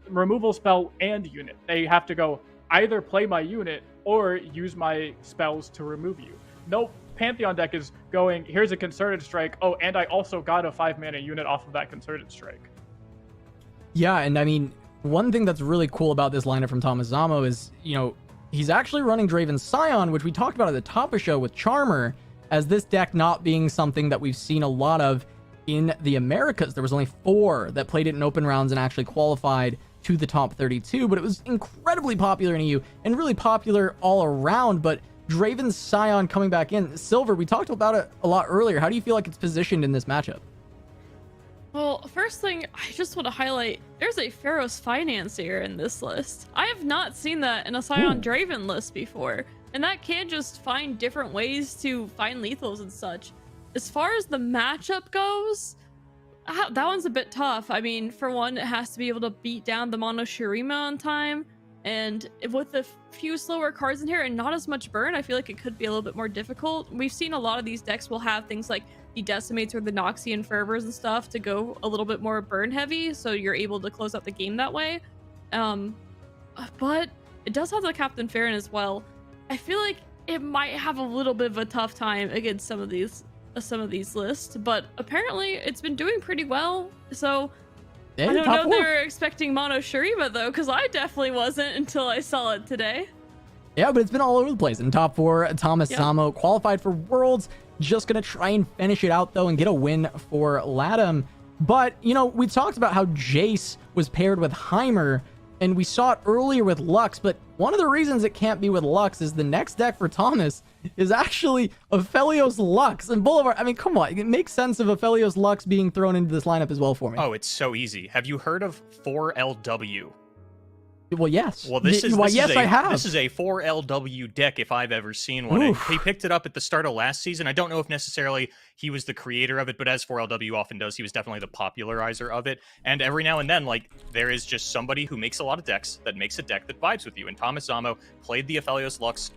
removal spell and unit. They have to go either play my unit or use my spells to remove you. No Pantheon deck is going, here's a Concerted Strike, oh, and I also got a 5-mana unit off of that Concerted Strike. Yeah, and I mean, one thing that's really cool about this lineup from Thomas Zamo is, he's actually running Draven Scion, which we talked about at the top of the show with Charmer, as this deck not being something that we've seen a lot of in the Americas. There was only 4 that played it in open rounds and actually qualified to the top 32, but it was incredibly popular in EU and really popular all around. But Draven Scion coming back in. Silver, we talked about it a lot earlier. How do you feel like it's positioned in this matchup? Well, first thing, I just want to highlight, there's a Pharaoh's Financier in this list. I have not seen that in a Scion Draven list before. and that can just find different ways to find lethals and such. As far as the matchup goes, that one's a bit tough. I mean, for one, it has to be able to beat down the Mono Shurima on time, and with a few slower cards in here and not as much burn, I feel like it could be a little bit more difficult. We've seen a lot of these decks will have things like the Decimates or the Noxian Fervors and stuff to go a little bit more burn heavy, so you're able to close out the game that way. But it does have the Captain Farron as well. I feel like it might have a little bit of a tough time against some of these lists, but apparently it's been doing pretty well. So I don't know if they were expecting Mono Shurima though, because I definitely wasn't until I saw it today. Yeah, but it's been all over the place. In top 4, Thomas Samo qualified for Worlds. Just going to try and finish it out, though, and get a win for LATAM. But, you know, we talked about how Jace was paired with Heimer, and we saw it earlier with Lux, but one of the reasons it can't be with Lux is the next deck for Thomas is actually Aphelios Lux and Boulevard. I mean, come on. It makes sense of Aphelios Lux being thrown into this lineup as well for me. Oh, it's so easy. Have you heard of 4LW? Well, yes. Well, I have. This is a 4LW deck if I've ever seen one. He picked it up at the start of last season. I don't know if necessarily he was the creator of it, but as 4LW often does, he was definitely the popularizer of it. And every now and then, like, there is just somebody who makes a lot of decks that makes a deck that vibes with you. And Thomas Zamo played the Aphelios Lux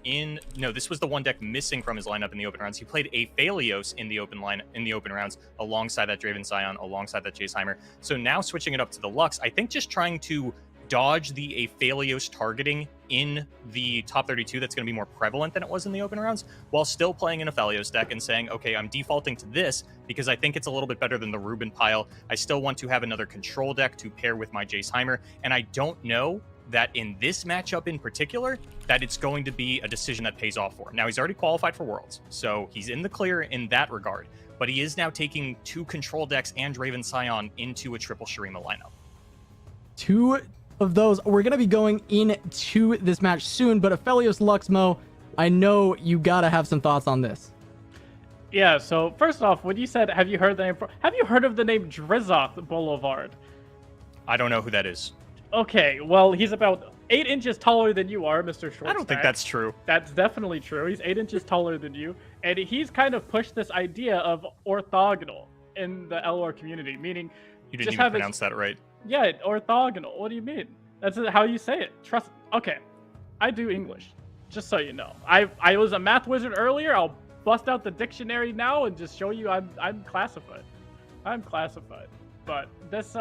this was the one deck missing from his lineup in the open rounds. He played Aphelios in the open rounds alongside that Draven Scion, alongside that Jace Heimer. So now switching it up to the Lux, I think just trying to dodge the Aphelios targeting in the top 32 that's going to be more prevalent than it was in the open rounds, while still playing an Aphelios deck and saying, okay, I'm defaulting to this because I think it's a little bit better than the Ruben pile. I still want to have another control deck to pair with my Jace Heimer, and I don't know that in this matchup in particular, that it's going to be a decision that pays off for him. Now, he's already qualified for Worlds, so he's in the clear in that regard, but he is now taking 2 control decks and Draven Scion into a triple Shurima lineup. 2 of those. We're going to be going into this match soon, but Aphelios Luxmo, I know you got to have some thoughts on this. Yeah, so first off, when you said, have you heard of the name Drizzoth Boulevard? I don't know who that is. Okay, well, he's about 8 inches taller than you are, Mr. Shortstack. I don't think that's true. That's definitely true. He's 8 inches taller than you, and he's kind of pushed this idea of orthogonal in the LoR community, meaning you didn't even pronounce that right. Yeah, orthogonal. What do you mean? That's how you say it. Trust. Okay, I do English, just so you know. I was a math wizard earlier. I'll bust out the dictionary now and just show you I'm classified. I'm classified. But this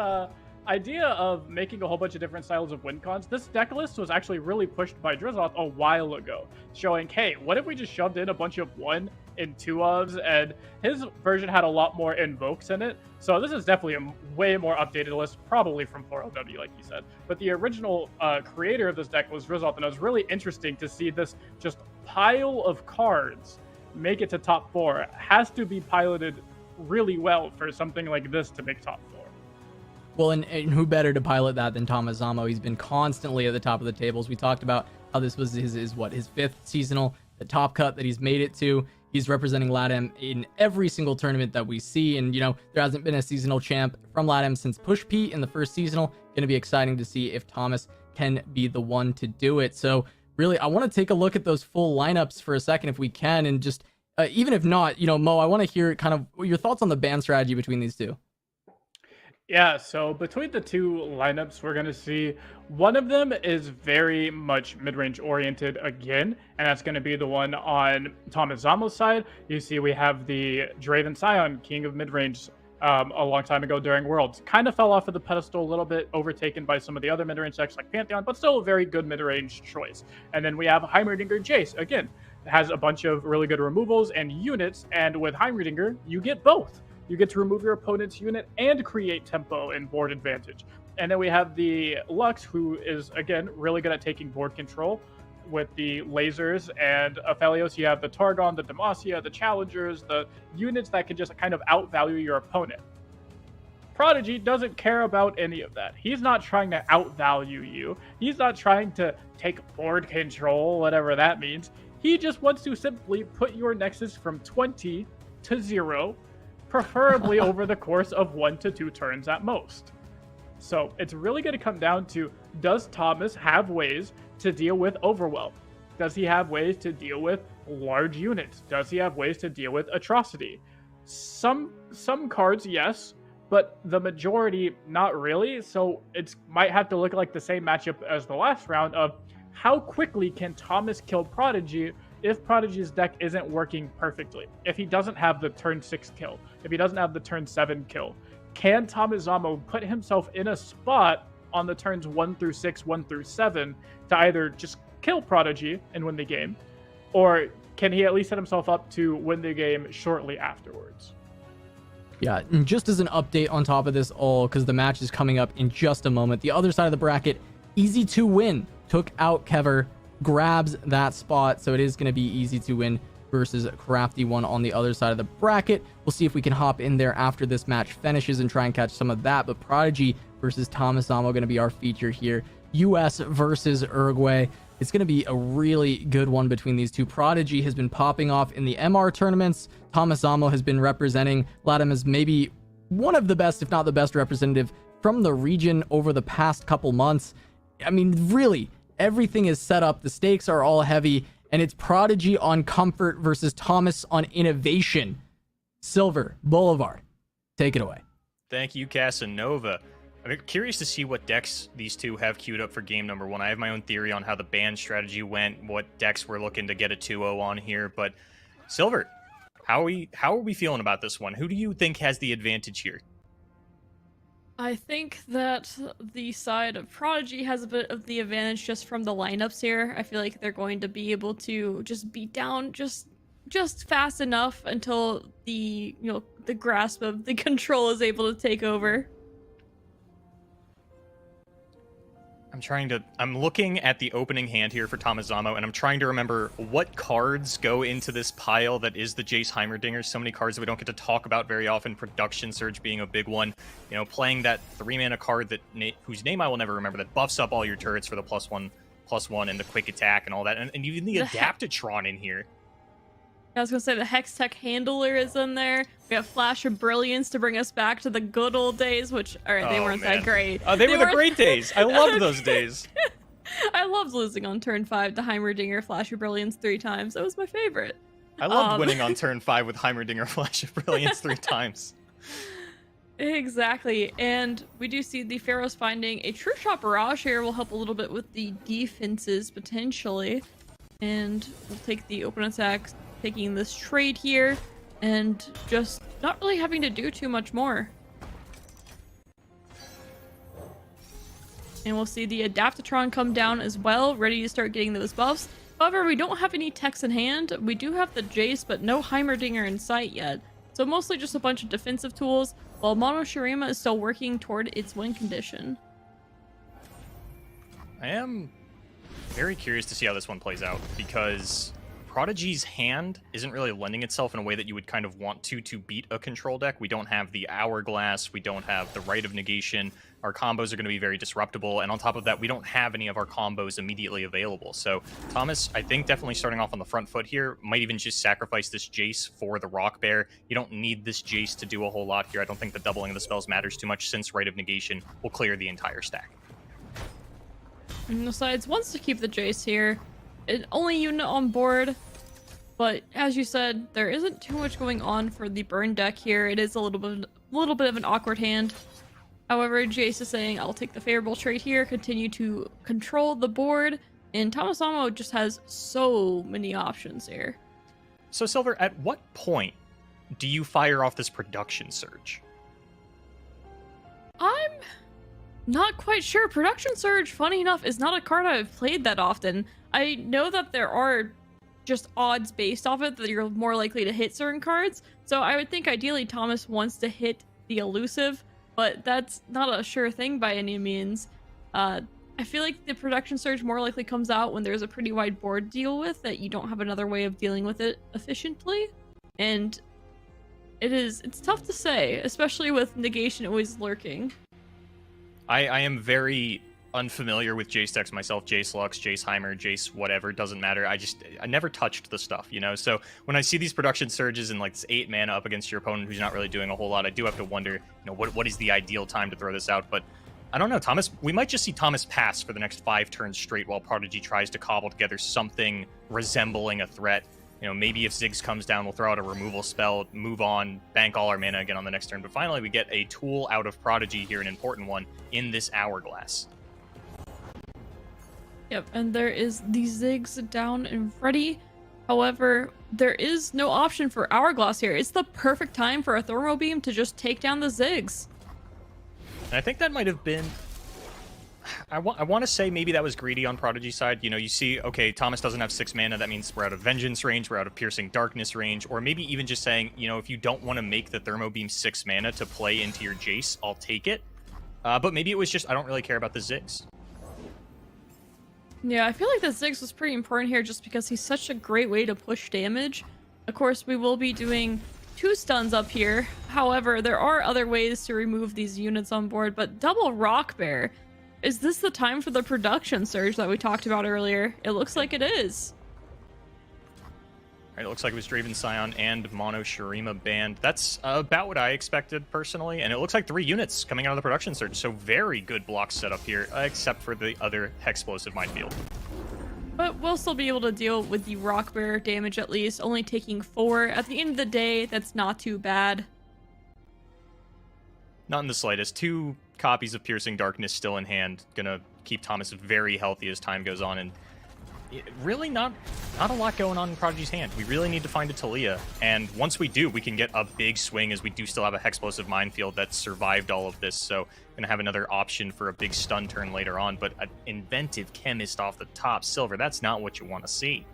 idea of making a whole bunch of different styles of win cons, this deck list was actually really pushed by Drizzoth a while ago, showing, hey, what if we just shoved in a bunch of 1 and 2-ofs, and his version had a lot more invokes in it. So this is definitely a way more updated list, probably from 4LW, like you said. But the original creator of this deck was Drizzoth, and it was really interesting to see this just pile of cards make it to top 4. It has to be piloted really well for something like this to make top 4. Well, and who better to pilot that than Thomas Zamo? He's been constantly at the top of the tables. We talked about how this was his 5th seasonal, the top cut that he's made it to. He's representing LATAM in every single tournament that we see. And, you know, there hasn't been a seasonal champ from LATAM since Push P in the first seasonal. Going to be exciting to see if Thomas can be the one to do it. So really, I want to take a look at those full lineups for a second if we can. And just, even if not, you know, Mo, I want to hear kind of your thoughts on the ban strategy between these two. Yeah, so between the 2 lineups, we're going to see one of them is very much mid-range oriented again, and that's going to be the one on Thomas Zamo's side. You see we have the Draven Scion, king of mid-range, a long time ago during Worlds. Kind of fell off of the pedestal a little bit, overtaken by some of the other mid-range decks like Pantheon, but still a very good mid-range choice. And then we have Heimerdinger Jace, again, has a bunch of really good removals and units, and with Heimerdinger, you get both. You get to remove your opponent's unit and create tempo and board advantage. And then we have the Lux, who is, again, really good at taking board control with the lasers. And Aphelios, you have the Targon, the Demacia, the Challengers, the units that can just kind of outvalue your opponent. Prodigy doesn't care about any of that. He's not trying to outvalue you. He's not trying to take board control, whatever that means. He just wants to simply put your Nexus from 20 to 0, preferably over the course of 1 to 2 turns at most. So it's really going to come down to, does Thomas have ways to deal with Overwhelm? Does he have ways to deal with large units? Does he have ways to deal with Atrocity? Some cards, yes, but the majority, not really. So it might have to look like the same matchup as the last round of how quickly can Thomas kill Prodigy if Prodigy's deck isn't working perfectly. If he doesn't have the turn 6 kill, if he doesn't have the turn 7 kill, can Thomas Zamo put himself in a spot on the turns 1 through 6, 1 through 7 to either just kill Prodigy and win the game, or can he at least set himself up to win the game shortly afterwards? Yeah, and just as an update on top of this all, because the match is coming up in just a moment, the other side of the bracket, easy to win, took out Kevor, grabs that spot, so it is going to be easy to win versus Crafty One on the other side of the bracket. We'll see if we can hop in there after this match finishes and try and catch some of that, but Prodigy versus Thomas Zamo going to be our feature here. US versus Uruguay. It's going to be a really good one between these two. Prodigy has been popping off in the MR tournaments. Thomas Zamo has been representing LATAM as maybe one of the best, if not the best representative from the region over the past couple months. I mean, really, everything is set up. The stakes are all heavy, and it's Prodigy on comfort versus Thomas on innovation. Silver, Boulevard, take it away. Thank you, Casanova. I'm curious to see what decks these two have queued up for game number 1. I have my own theory on how the ban strategy went, what decks we're looking to get a 2-0 on here, but Silver, how are we feeling about this one? Who do you think has the advantage here? I think that the side of Prodigy has a bit of the advantage just from the lineups here. I feel like they're going to be able to just beat down just fast enough until the the grasp of the control is able to take over. I'm looking at the opening hand here for Thomas Zamo, and I'm trying to remember what cards go into this pile that is the Jace Heimerdinger. So many cards that we don't get to talk about very often, Production Surge being a big one. You know, playing that 3-mana card that whose name I will never remember, that buffs up all your turrets for the +1/+1 and the quick attack and all that, and even the Adaptatron in here. I was gonna say the Hex Tech Handler is in there. We have Flash of Brilliance to bring us back to the good old days, which, alright, they weren't that great. They were the great days. I loved those days. I loved losing on turn 5 to Heimerdinger Flash of Brilliance 3 times. That was my favorite. I loved winning on turn 5 with Heimerdinger Flash of Brilliance 3 times. Exactly, and we do see the Pharaohs finding a True Shot Barrage here will help a little bit with the defenses, potentially. And we'll take the open attack, taking this trade here, and just not really having to do too much more. And we'll see the Adaptatron come down as well, ready to start getting those buffs. However, we don't have any techs in hand. We do have the Jace, but no Heimerdinger in sight yet. So mostly just a bunch of defensive tools, while Mono Shurima is still working toward its win condition. I am very curious to see how this one plays out, because Prodigy's hand isn't really lending itself in a way that you would kind of want to beat a control deck. We don't have the Hourglass, we don't have the Rite of Negation. Our combos are going to be very disruptible, and on top of that, we don't have any of our combos immediately available. So Thomas, I think, definitely starting off on the front foot here, might even just sacrifice this Jace for the Rock Bear. You don't need this Jace to do a whole lot here. I don't think the doubling of the spells matters too much, since Rite of Negation will clear the entire stack. And besides, wants to keep the Jace here. Only unit on board, but as you said, there isn't too much going on for the burn deck here. It is a little bit of an awkward hand. However, Jace is saying, I'll take the favorable trade here, continue to control the board, and Thomas Zamo just has so many options here. So Silver, at what point do you fire off this Production Surge? I'm not quite sure. Production Surge, funny enough, is not a card I've played that often. I know that there are just odds based off it that you're more likely to hit certain cards, so I would think ideally Thomas wants to hit the elusive, but that's not a sure thing by any means. I feel like the Production Surge more likely comes out when there's a pretty wide board to deal with that you don't have another way of dealing with it efficiently, and it's tough to say, especially with Negation always lurking. I am very unfamiliar with Jace decks myself. Jace Lux, Jace Heimer, Jace whatever, doesn't matter. I never touched the stuff, you know? So when I see these Production Surges and like this 8 mana up against your opponent who's not really doing a whole lot, I do have to wonder, you know, what is the ideal time to throw this out? But I don't know, Thomas. We might just see Thomas pass for the next 5 turns straight while Prodigy tries to cobble together something resembling a threat. You know, maybe if Ziggs comes down, we'll throw out a removal spell, move on, bank all our mana again on the next turn. But finally, we get a tool out of Prodigy here, an important one, in this Hourglass. Yep, and there is the Ziggs down and ready. However, there is no option for Hourglass here. It's the perfect time for a Thermo Beam to just take down the Ziggs. And I think that might have been... I want to say maybe that was greedy on Prodigy's side. You know, you see, okay, Thomas doesn't have 6 mana. That means we're out of Vengeance range. We're out of Piercing Darkness range. Or maybe even just saying, you know, if you don't want to make the Thermo Beam 6 mana to play into your Jace, I'll take it. But maybe it was just, I don't really care about the Ziggs. Yeah, I feel like the Ziggs was pretty important here just because he's such a great way to push damage. Of course, we will be doing 2 stuns up here. However, there are other ways to remove these units on board, but double Rock Bear. Is this the time for the production surge that we talked about earlier? It looks like it is. All right, it looks like it was Draven Scion and Mono Shurima banned. That's about what I expected personally, and it looks like 3 units coming out of the production surge, so very good block setup here, except for the other Hexplosive Minefield. But we'll still be able to deal with the Rock Bear damage at least, only taking 4. At the end of the day, that's not too bad. Not in the slightest. 2 copies of Piercing Darkness still in hand. Gonna keep Thomas very healthy as time goes on, and really not a lot going on in Prodigy's hand. We really need to find a Talia, and once we do, we can get a big swing, as we do still have a Hexplosive Minefield that survived all of this, so gonna have another option for a big stun turn later on, but an Inventive Chemist off the top, Silver, that's not what you want to see.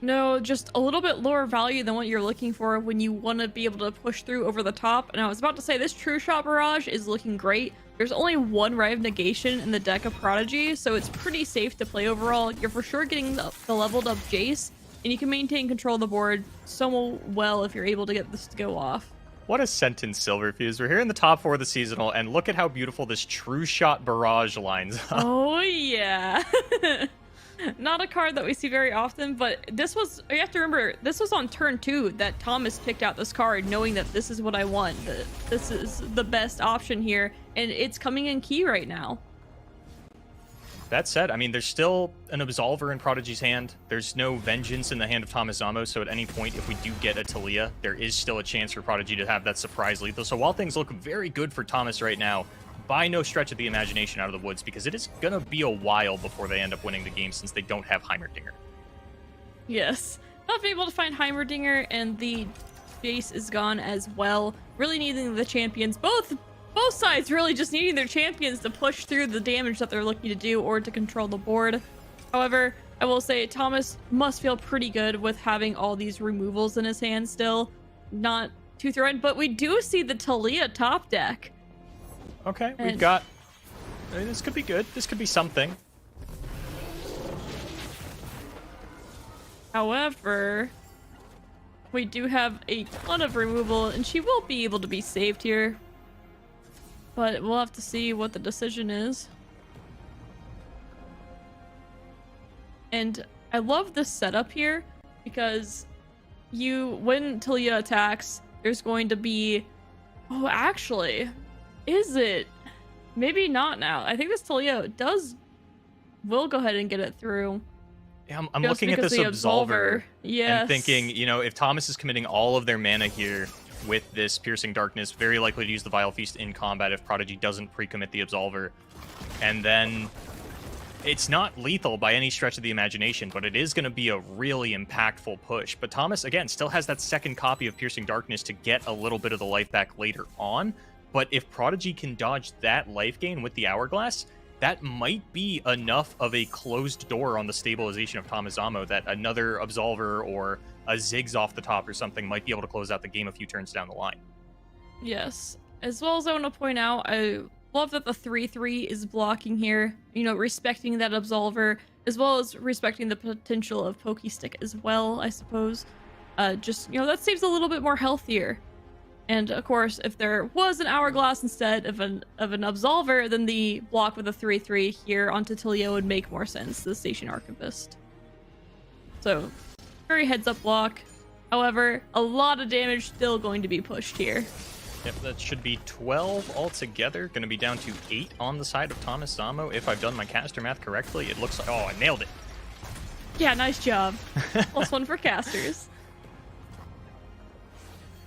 No, just a little bit lower value than what you're looking for when you want to be able to push through over the top. And I was about to say, this True Shot Barrage is looking great. There's only 1 Ray of Negation in the deck of Prodigy, so it's pretty safe to play overall. You're for sure getting the leveled up Jace, and you can maintain control of the board so well if you're able to get this to go off. What a sentence, Silverfuse. We're here in the top 4 of the seasonal, and look at how beautiful this True Shot Barrage lines up. Oh, yeah. Not a card that we see very often, but this was, you have to remember, this was on turn 2 that Thomas picked out this card, knowing that this is what I want. This is the best option here, and it's coming in key right now. That said, I mean, there's still an Absolver in Prodigy's hand. There's no Vengeance in the hand of Thomas Zamo, so at any point, if we do get a Talia, there is still a chance for Prodigy to have that surprise lethal. So while things look very good for Thomas right now, by no stretch of the imagination out of the woods, because it is going to be a while before they end up winning the game since they don't have Heimerdinger. Yes. Not being able to find Heimerdinger, and the base is gone as well. Really needing the champions. Both sides really just needing their champions to push through the damage that they're looking to do or to control the board. However, I will say Thomas must feel pretty good with having all these removals in his hand still. Not too threatened, but we do see the Talia top deck. Okay, we've got... I mean, this could be good. This could be something. However, we do have a ton of removal, and she will be able to be saved here. But we'll have to see what the decision is. And I love this setup here, because when Talia attacks, there's going to be... Oh, actually... Is it? Maybe not now. I think this Talia will go ahead and get it through. Yeah, I'm looking at this Absolver yes. and thinking, you know, if Thomas is committing all of their mana here with this Piercing Darkness, very likely to use the Vile Feast in combat if Prodigy doesn't pre-commit the Absolver. And then it's not lethal by any stretch of the imagination, but it is going to be a really impactful push. But Thomas, again, still has that second copy of Piercing Darkness to get a little bit of the life back later on. But if Prodigy can dodge that life gain with the Hourglass, that might be enough of a closed door on the stabilization of Thomas Zamo that another Absolver or a Ziggs off the top or something might be able to close out the game a few turns down the line. Yes. As well as I want to point out, I love that the 3/3 is blocking here, you know, respecting that Absolver, as well as respecting the potential of Pokestick as well, I suppose. Just, you know, that saves a little bit more health here. And of course, if there was an Hourglass instead of an Absolver, then the block with a 3/3 here onto Talia would make more sense, the Station Archivist. So, very heads up block. However, a lot of damage still going to be pushed here. Yep, that should be 12 altogether. Going to be down to 8 on the side of Thomas Zamo. If I've done my caster math correctly, it looks like... Oh, I nailed it. Yeah, nice job. +1 for casters.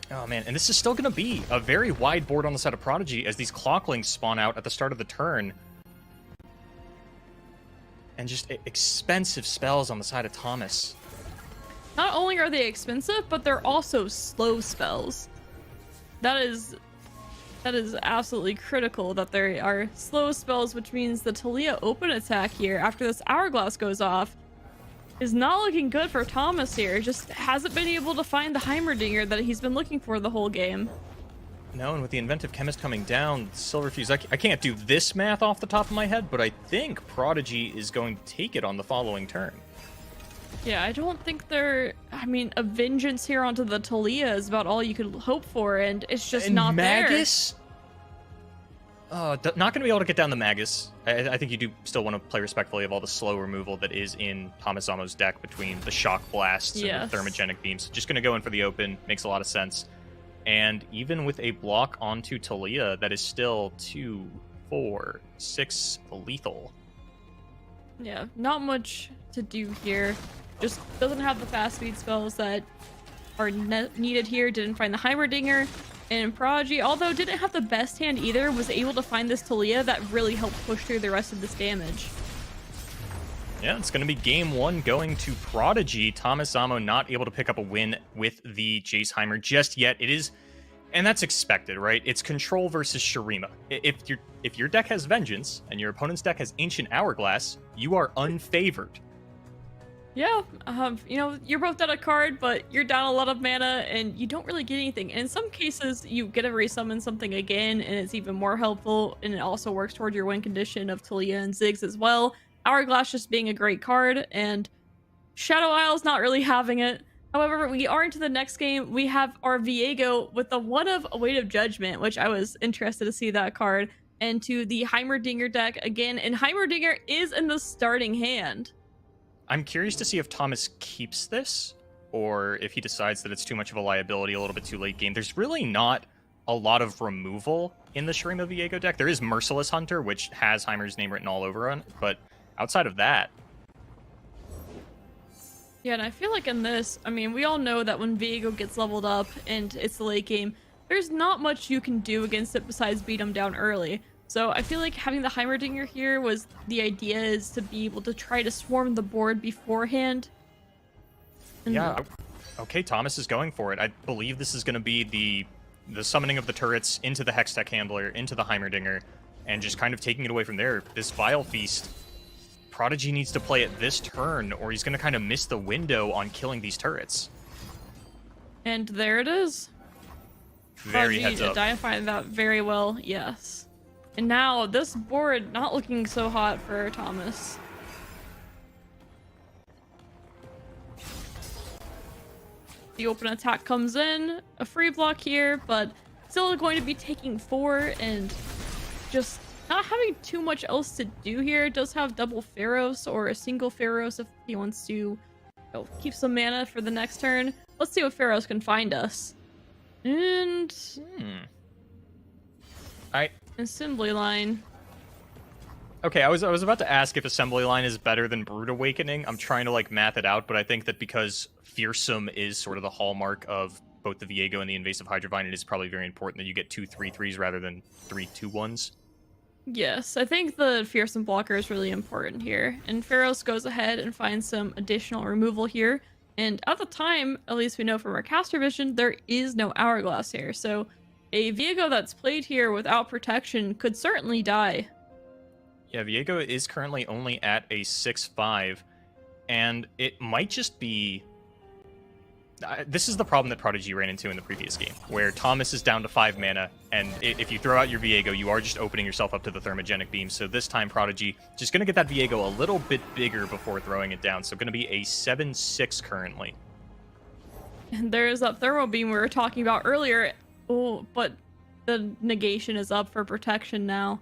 Oh, man. And this is still going to be a very wide board on the side of Prodigy as these clocklings spawn out at the start of the turn. And just expensive spells on the side of Thomas. Not only are they expensive, but they're also slow spells. That is absolutely critical that there are slow spells, which means the Talia open attack here after this Hourglass goes off is not looking good for Thomas here. Just hasn't been able to find the Heimerdinger that he's been looking for the whole game. No, and with the Inventive Chemist coming down, Silverfuse, I can't do this math off the top of my head, but I think Prodigy is going to take it on the following turn. Yeah, I don't think they're... I mean, a vengeance here onto the Talia is about all you could hope for, and it's just not Magus? Not going to be able to get down the Magus. I think you do still want to play respectfully of all the slow removal that is in Thomas Zamo's deck between the Shock Blasts and the Thermogenic Beams. Just going to go in for the open. Makes a lot of sense. And even with a block onto Talia, that is still 2, 4, 6 lethal. Yeah, not much to do here. Just doesn't have the fast speed spells that are needed here. Didn't find the Heimerdinger. And Prodigy, although didn't have the best hand either, was able to find this Talia that really helped push through the rest of this damage. Yeah, it's going to be game 1 going to Prodigy. Thomas Zamo not able to pick up a win with the Jaceheimer just yet. It is, and that's expected, right? It's Control versus Shurima. If your deck has Vengeance and your opponent's deck has Ancient Hourglass, you are unfavored. Yeah, you know, you're both down a card, but you're down a lot of mana, and you don't really get anything. And in some cases, you get to resummon something again, and it's even more helpful, and it also works toward your win condition of Talia and Ziggs as well. Hourglass just being a great card, and Shadow Isle's not really having it. However, we are into the next game. We have our Viego with the one of a Weight of Judgment, which I was interested to see that card, and to the Heimerdinger deck again, and Heimerdinger is in the starting hand. I'm curious to see if Thomas keeps this, or if he decides that it's too much of a liability a little bit too late game. There's really not a lot of removal in the Shurima Viego deck. There is Merciless Hunter, which has Heimer's name written all over it, but outside of that... Yeah, and I feel like in this, I mean, we all know that when Viego gets leveled up and it's the late game, there's not much you can do against it besides beat him down early. So I feel like having the Heimerdinger here was the idea is to be able to try to swarm the board beforehand. And yeah, okay, Thomas is going for it. I believe this is going to be the summoning of the turrets into the Hextech Handler, into the Heimerdinger, and just kind of taking it away from there. This Vile Feast, Prodigy needs to play it this turn, or he's going to kind of miss the window on killing these turrets. And there it is. Very heads up. Identifying that very well, yes. And now this board not looking so hot for Thomas. The open attack comes in, a free block here, but still going to be taking 4 and just not having too much else to do here. It does have double Pharaohs or a single Pharaohs if he wants to keep some mana for the next turn. Let's see what Pharaohs can find us. And... Assembly Line. Okay, I was about to ask if Assembly Line is better than Brood Awakening. I'm trying to like math it out, but I think that because Fearsome is sort of the hallmark of both the Viego and the Invasive Hydrovine, it is probably very important that you get 2 3/3s rather than 3 2/1s. Yes, I think the Fearsome blocker is really important here. And Pharaohs goes ahead and finds some additional removal here. And at the time, at least we know from our caster vision, there is no Hourglass here. So a Viego that's played here without protection could certainly die. Yeah, Viego is currently only at a 6/5, and it might just be... this is the problem that Prodigy ran into in the previous game, where Thomas is down to 5 mana, and if you throw out your Viego, you are just opening yourself up to the Thermogenic Beam. So this time, Prodigy just going to get that Viego a little bit bigger before throwing it down. So going to be a 7/6 currently. And there's that Thermo Beam we were talking about earlier. Oh, but the negation is up for protection now.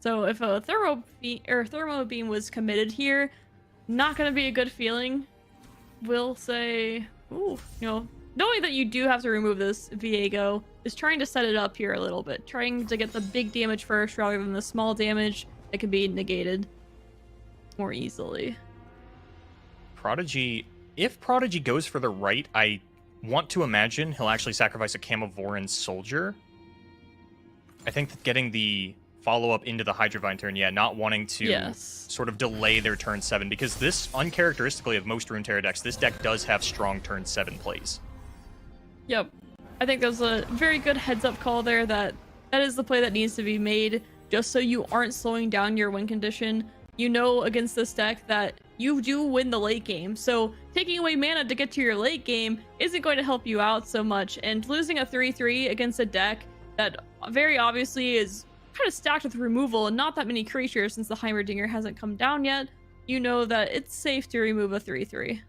So if a Thermo Beam was committed here, not going to be a good feeling. We'll say, ooh, you know, knowing that you do have to remove this, Viego is trying to set it up here a little bit, trying to get the big damage first rather than the small damage that can be negated more easily. Prodigy, if Prodigy goes for the right, I want to imagine he'll actually sacrifice a Camavoran soldier. I think that getting the follow-up into the Hydrovine turn, yeah, not wanting to sort of delay their turn 7, because this, uncharacteristically of most Runeterra decks, this deck does have strong turn 7 plays. Yep. I think that was a very good heads-up call there, that is the play that needs to be made, just so you aren't slowing down your win condition. You know against this deck that you do win the late game, so taking away mana to get to your late game isn't going to help you out so much, and losing a 3-3 against a deck that very obviously is kind of stacked with removal and not that many creatures since the Heimerdinger hasn't come down yet, you know that it's safe to remove a 3-3.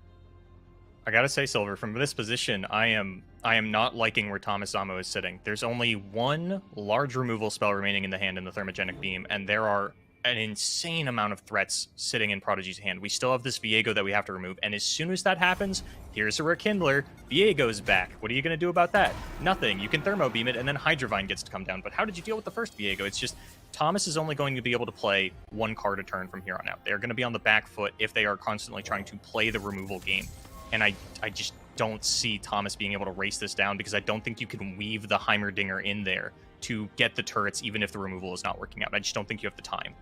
I gotta say, Silver, from this position, I am not liking where Thomas Zamo is sitting. There's only one large removal spell remaining in the hand in the Thermogenic Beam, and there are an insane amount of threats sitting in Prodigy's hand. We still have this Viego that we have to remove, and as soon as that happens, here's a Rekindler. Viego's back. What are you going to do about that? Nothing. You can Thermo Beam it, and then Hydrovine gets to come down. But how did you deal with the first Viego? It's just, Thomas is only going to be able to play one card a turn from here on out. They're going to be on the back foot if they are constantly trying to play the removal game. And I just don't see Thomas being able to race this down, because I don't think you can weave the Heimerdinger in there to get the turrets, even if the removal is not working out. I just don't think you have the time.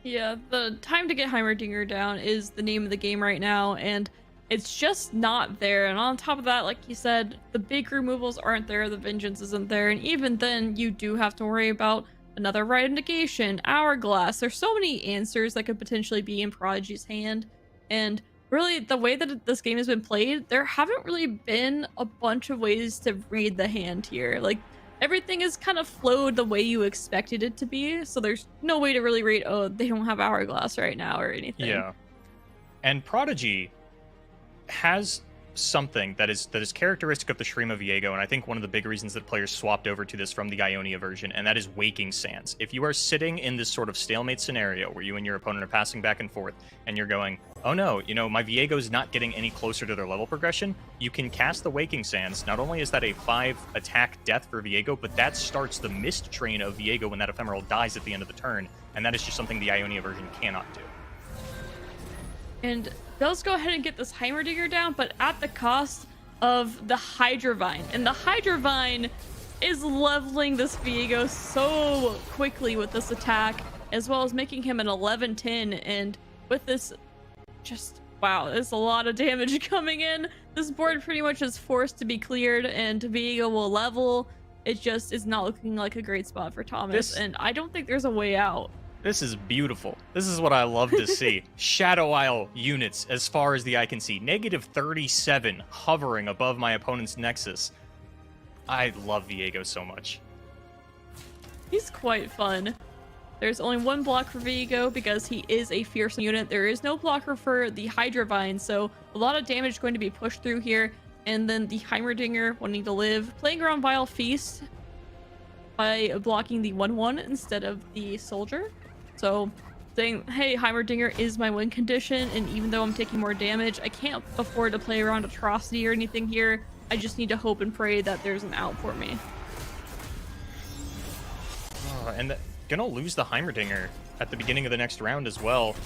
Yeah, the time to get Heimerdinger down is the name of the game right now, and it's just not there. And on top of that, like you said, the big removals aren't there, the Vengeance isn't there, and even then, you do have to worry about another Rite of Negation, Hourglass. There's so many answers that could potentially be in Prodigy's hand, and really, the way that this game has been played, there haven't really been a bunch of ways to read the hand here. Like, everything is kind of flowed the way you expected it to be, so there's no way to really read, oh, they don't have Hourglass right now or anything. Yeah. And Prodigy has something that is characteristic of the Shrema Viego, and I think one of the big reasons that players swapped over to this from the Ionia version, and that is Waking Sands. If you are sitting in this sort of stalemate scenario where you and your opponent are passing back and forth, and you're going, oh no, you know, my Viego is not getting any closer to their level progression, you can cast the Waking Sands. Not only is that a 5 attack death for Viego, but that starts the mist train of Viego when that Ephemeral dies at the end of the turn, and that is just something the Ionia version cannot do. And does go ahead and get this Heimerdinger down, but at the cost of the Hydrovine. And the Hydrovine is leveling this Viego so quickly with this attack, as well as making him an 11-10. And with this, just, wow, there's a lot of damage coming in. This board pretty much is forced to be cleared, and Viego will level. It just is not looking like a great spot for Thomas, and I don't think there's a way out. This is beautiful. This is what I love to see. Shadow Isle units as far as the eye can see. -37 hovering above my opponent's Nexus. I love Viego so much. He's quite fun. There's only one block for Viego because he is a fearsome unit. There is no blocker for the Hydrovine, so a lot of damage going to be pushed through here. And then the Heimerdinger wanting to live, playing around Vile Feast by blocking the 1-1 instead of the Soldier. So saying, hey, Heimerdinger is my win condition, and even though I'm taking more damage, I can't afford to play around Atrocity or anything here. I just need to hope and pray that there's an out for me. Oh, and gonna lose the Heimerdinger at the beginning of the next round as well.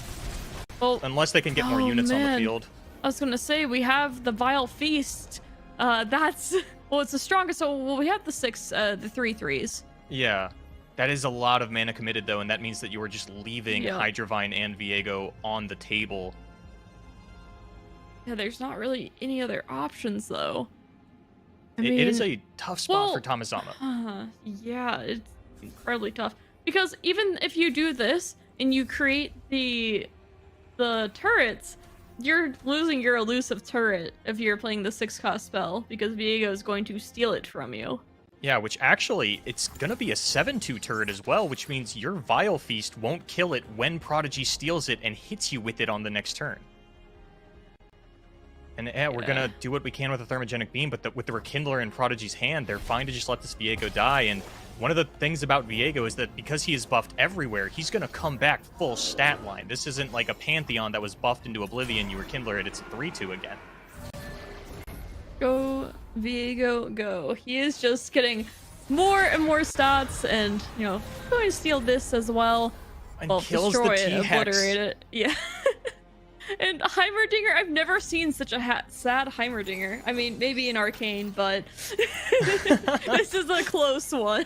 Well, unless they can get more units on the field. I was gonna say, we have the Vile Feast. That's, well, it's the strongest. So, well, we have the 3/3s. Yeah. That is a lot of mana committed, though, and that means that you are just leaving Hydrovine and Viego on the table. Yeah, there's not really any other options, though. It is a tough spot for Thomas Zamo. Yeah, it's incredibly tough. Because even if you do this, and you create the turrets, you're losing your elusive turret if you're playing the 6-cost spell, because Viego is going to steal it from you. Yeah, which actually, it's going to be a 7/2 turret as well, which means your Vile Feast won't kill it when Prodigy steals it and hits you with it on the next turn. And yeah, we're going to do what we can with the Thermogenic Beam, but with the Rekindler in Prodigy's hand, they're fine to just let this Viego die. And one of the things about Viego is that because he is buffed everywhere, he's going to come back full stat line. This isn't like a Pantheon that was buffed into oblivion, you Rekindler it, it's a 3/2 again. Go, Viego, go. He is just getting more and more stats and, going to steal this as well. And Well, kills destroy the it, T-Hex. obliterate it. Yeah. And Heimerdinger, I've never seen such a sad Heimerdinger. I mean, maybe in Arcane, but this is a close one.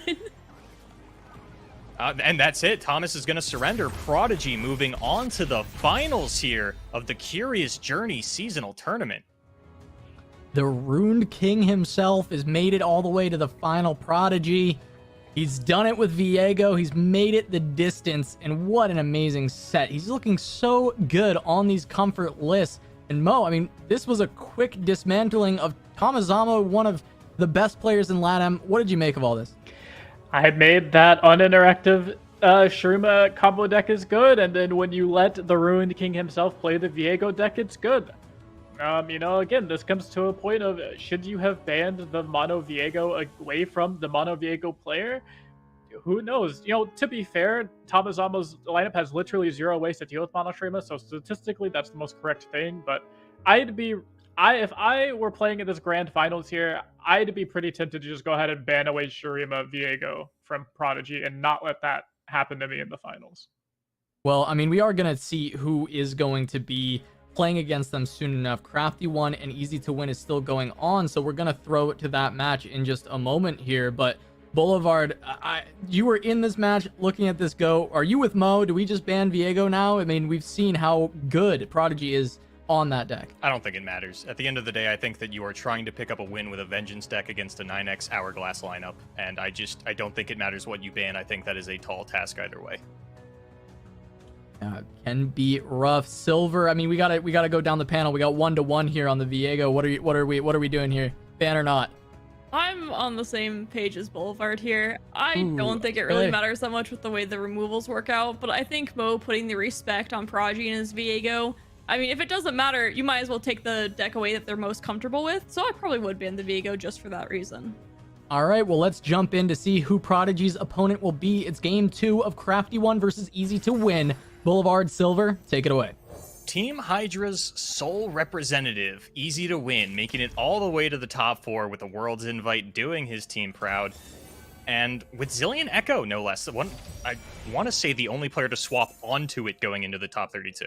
And that's it. Thomas is going to surrender. Prodigy moving on to the finals here of the Curious Journey seasonal tournament. The Ruined King himself has made it all the way to the final. Prodigy. He's done it with Viego. He's made it the distance, and what an amazing set. He's looking so good on these comfort lists. And Mo, I mean, this was a quick dismantling of Tamazama, one of the best players in LATAM. What did you make of all this? I had made that uninteractive Shurima combo deck is good, and then when you let the Ruined King himself play the Viego deck, it's good. Again, this comes to a point of, should you have banned the Mono Viego away from the Mono Viego player? Who knows? To be fair, Tamazama's lineup has literally 0 ways to deal with Mono Shurima, so statistically, that's the most correct thing, but if I were playing in this grand finals here, I'd be pretty tempted to just go ahead and ban away Shurima Viego from Prodigy and not let that happen to me in the finals. Well, I mean, we are going to see who is going to be playing against them soon enough. Crafty 1 and Easy to Win is still going on, so we're going to throw it to that match in just a moment here. But Boulevard, you were in this match looking at this go. Are you with Mo? Do we just ban Viego now? I mean, we've seen how good Prodigy is on that deck. I don't think it matters. At the end of the day, I think that you are trying to pick up a win with a Vengeance deck against a 9x Hourglass lineup, and I don't think it matters what you ban. I think that is a tall task either way. Can be rough. Silver, I mean, we gotta go down the panel. We got 1-1 here on the Viego. What are we doing here? Ban or not? I'm on the same page as Boulevard here. I don't think it really matters that much with the way the removals work out, but I think Mo putting the respect on Prodigy and his Viego, I mean, if it doesn't matter, you might as well take the deck away that they're most comfortable with, so I probably would ban the Viego just for that reason. All right, well, let's jump in to see who Prodigy's opponent will be. It's game 2 of Crafty 1 versus Easy to Win. Boulevard, Silver, take it away. Team Hydra's sole representative, Easy to Win, making it all the way to the top 4 with the World's Invite, doing his team proud. And with Zillion Echo, no less. I want to say the only player to swap onto it going into the top 32.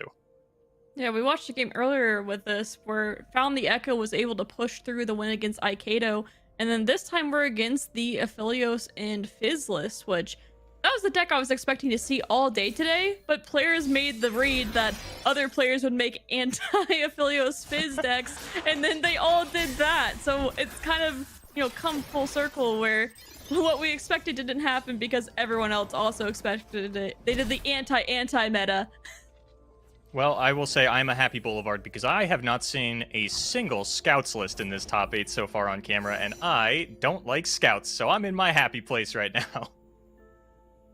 Yeah, we watched a game earlier with this where Found the Echo was able to push through the win against Aikado, and then this time we're against the Aphelios and Fizzless, which that was the deck I was expecting to see all day today, but players made the read that other players would make anti-Aphelios Fizz decks, and then they all did that. So it's kind of, come full circle where what we expected didn't happen because everyone else also expected it. They did the anti meta. Well, I will say I'm a happy Boulevard because I have not seen a single Scouts list in this top 8 so far on camera, and I don't like Scouts, so I'm in my happy place right now.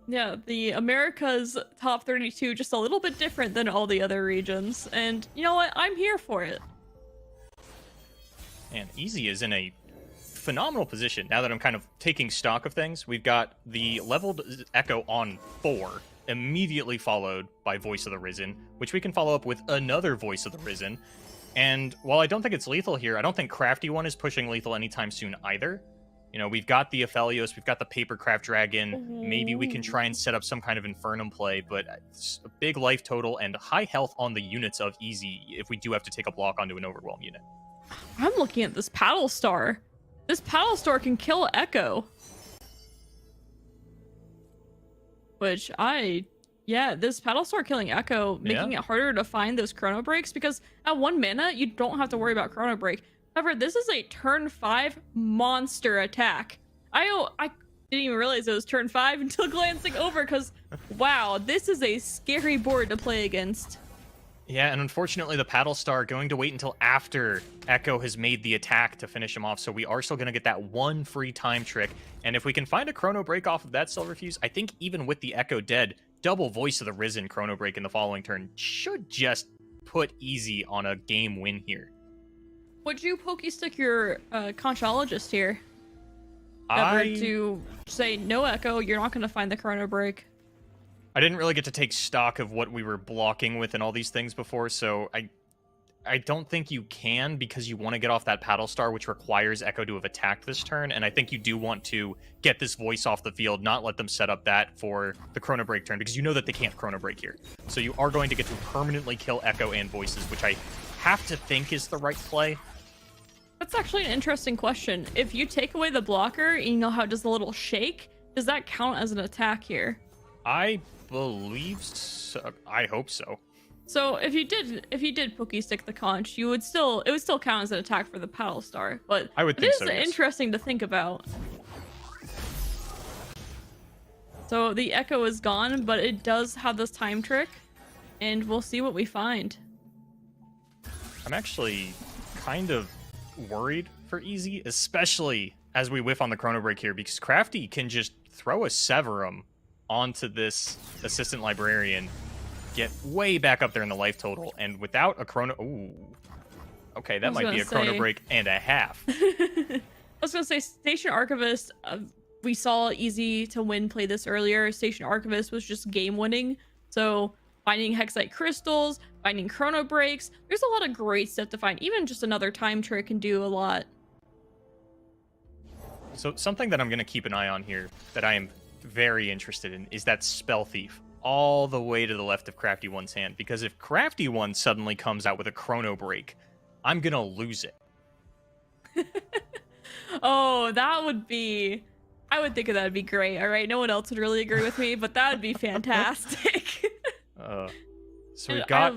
Yeah, the America's top 32 just a little bit different than all the other regions, and you know what? I'm here for it. And Easy is in a phenomenal position now that I'm kind of taking stock of things. We've got the leveled Echo on 4, immediately followed by Voice of the Risen, which we can follow up with another Voice of the Risen. And while I don't think it's lethal here, I don't think Crafty 1 is pushing lethal anytime soon either. We've got the Aphelios, we've got the Papercraft Dragon. Maybe we can try and set up some kind of Infernum play, but it's a big life total and high health on the units of Easy if we do have to take a block onto an Overwhelm unit. I'm looking at this Paddle Star. This Paddle Star can kill Echo. Which this Paddle Star killing Echo, making it harder to find those Chrono Breaks, because at 1 mana, you don't have to worry about Chrono Break. However, this is a turn 5 monster attack. I didn't even realize it was turn 5 until glancing over, because, wow, this is a scary board to play against. Yeah, and unfortunately, the Paddle Star going to wait until after Echo has made the attack to finish him off, so we are still going to get that one free time trick. And if we can find a Chrono Break off of that Silver Fuse, I think even with the Echo dead, double Voice of the Risen Chrono Break in the following turn should just put Easy on a game win here. Would you pokey stick your conchologist here? Ever to say, no Echo, you're not going to find the Chrono Break. I didn't really get to take stock of what we were blocking with and all these things before, so I don't think you can, because you want to get off that paddle star, which requires Echo to have attacked this turn. And I think you do want to get this voice off the field, not let them set up that for the Chrono Break turn, because you know that they can't Chrono Break here. So you are going to get to permanently kill Echo and voices, which I have to think is the right play. That's actually an interesting question. If you take away the blocker, you know how it does the little shake, does that count as an attack here? I believe so. I hope so. So if you did Pokey Stick the conch, it would still count as an attack for the paddle star. But I would think so, it is yes. interesting to think about. So the Echo is gone, but it does have this time trick, and we'll see what we find. I'm actually kind of worried for Easy, especially as we whiff on the Chrono Break here, because Crafty can just throw a Severum onto this Assistant Librarian, get way back up there in the life total, and without a Chrono... Ooh. Okay, that might be a Chrono Break and a half. I was gonna say, Station Archivist, we saw Easy to Win play this earlier. Station Archivist was just game winning, so finding Hexite Crystals, finding Chrono Breaks, there's a lot of great stuff to find. Even just another time trick can do a lot. So something that I'm going to keep an eye on here that I am very interested in is that Spell Thief all the way to the left of Crafty One's hand, because if Crafty One suddenly comes out with a Chrono Break, I'm going to lose it. Oh, that would be... I would think that would be great, alright? No one else would really agree with me, but that would be fantastic. So we've got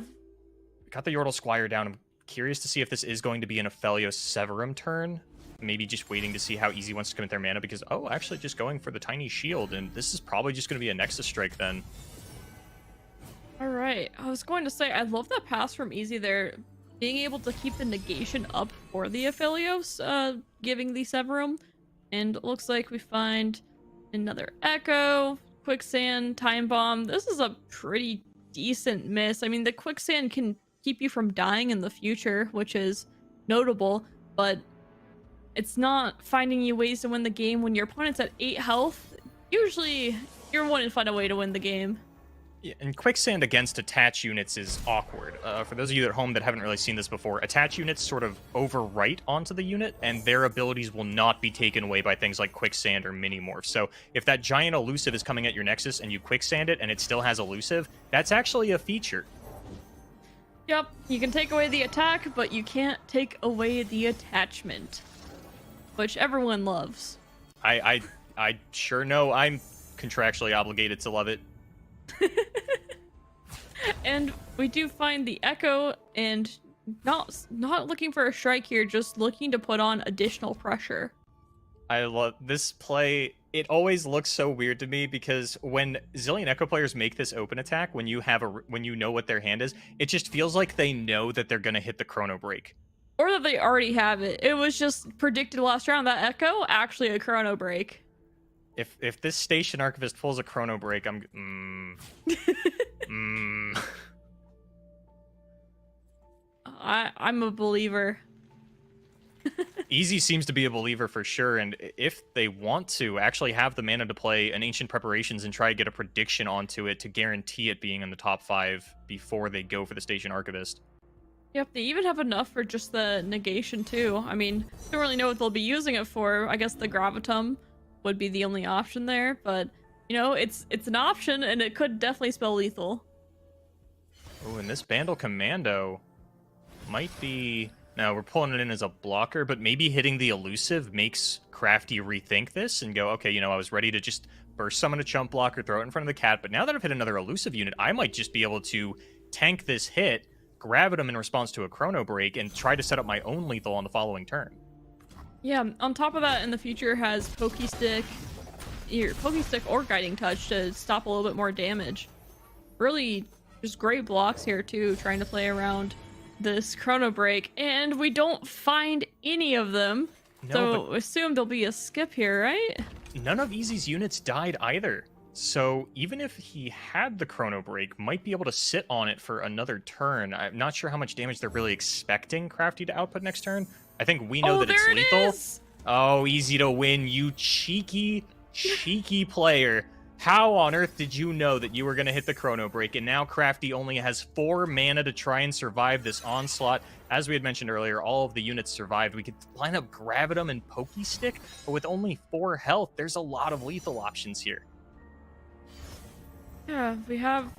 the Yordle Squire down. I'm curious to see if this is going to be an Aphelios Severum turn. Maybe just waiting to see how Easy wants to commit their mana, because, oh, actually just going for the tiny shield, and this is probably just going to be a Nexus Strike then. Alright, I was going to say, I love that pass from Easy there. Being able to keep the negation up for the Aphelios, giving the Severum. And it looks like we find another Echo, Quicksand, Time Bomb. This is a pretty decent miss. I mean, the Quicksand can keep you from dying in the future, which is notable, but it's not finding you ways to win the game when your opponent's at 8 health. Usually, you're wanting to find a way to win the game. Yeah, and Quicksand against attach units is awkward. For those of you at home that haven't really seen this before, attach units sort of overwrite onto the unit, and their abilities will not be taken away by things like Quicksand or Minimorph. So if that giant elusive is coming at your Nexus and you Quicksand it and it still has elusive, that's actually a feature. Yep, you can take away the attack, but you can't take away the attachment, which everyone loves. I sure know I'm contractually obligated to love it. And we do find the Echo, and not looking for a strike here, just looking to put on additional pressure. I love this play. It always looks so weird to me, because when Zillion Echo players make this open attack, when you know what their hand is, it just feels like they know that they're gonna hit the Chrono Break. Or that they already have it. It was just predicted last round that Echo, actually a Chrono Break. If this Station Archivist pulls a Chrono Break, I'm a believer. Easy seems to be a believer for sure, and if they want to actually have the mana to play an Ancient Preparations and try to get a prediction onto it to guarantee it being in the top 5 before they go for the Station Archivist. Yep, they even have enough for just the negation too. I mean, don't really know what they'll be using it for. I guess the Gravitum would be the only option there, but you know, it's an option, and it could definitely spell lethal. Oh, and this Bandle Commando might be... Now, we're pulling it in as a blocker, but maybe hitting the elusive makes Crafty rethink this and go, okay, you know, I was ready to just burst summon a chump blocker, throw it in front of the cat, but now that I've hit another elusive unit, I might just be able to tank this hit, Gravitum in response to a Chrono Break, and try to set up my own lethal on the following turn. Yeah, on top of that, in the future has Pokey Stick or Guiding Touch to stop a little bit more damage. Really just great blocks here too, trying to play around this Chrono Break, and we don't find any of them. No, so assume there'll be a skip here, right? None of Easy's units died either. So even if he had the Chrono Break, might be able to sit on it for another turn. I'm not sure how much damage they're really expecting Crafty to output next turn. I think we know that it's lethal. Oh, Easy to Win, you cheeky player. How on earth did you know that you were going to hit the Chrono Break? And now Crafty only has 4 mana to try and survive this onslaught. As we had mentioned earlier, all of the units survived. We could line up Gravitum and Pokestick, but with only 4 health, there's a lot of lethal options here. Yeah, we have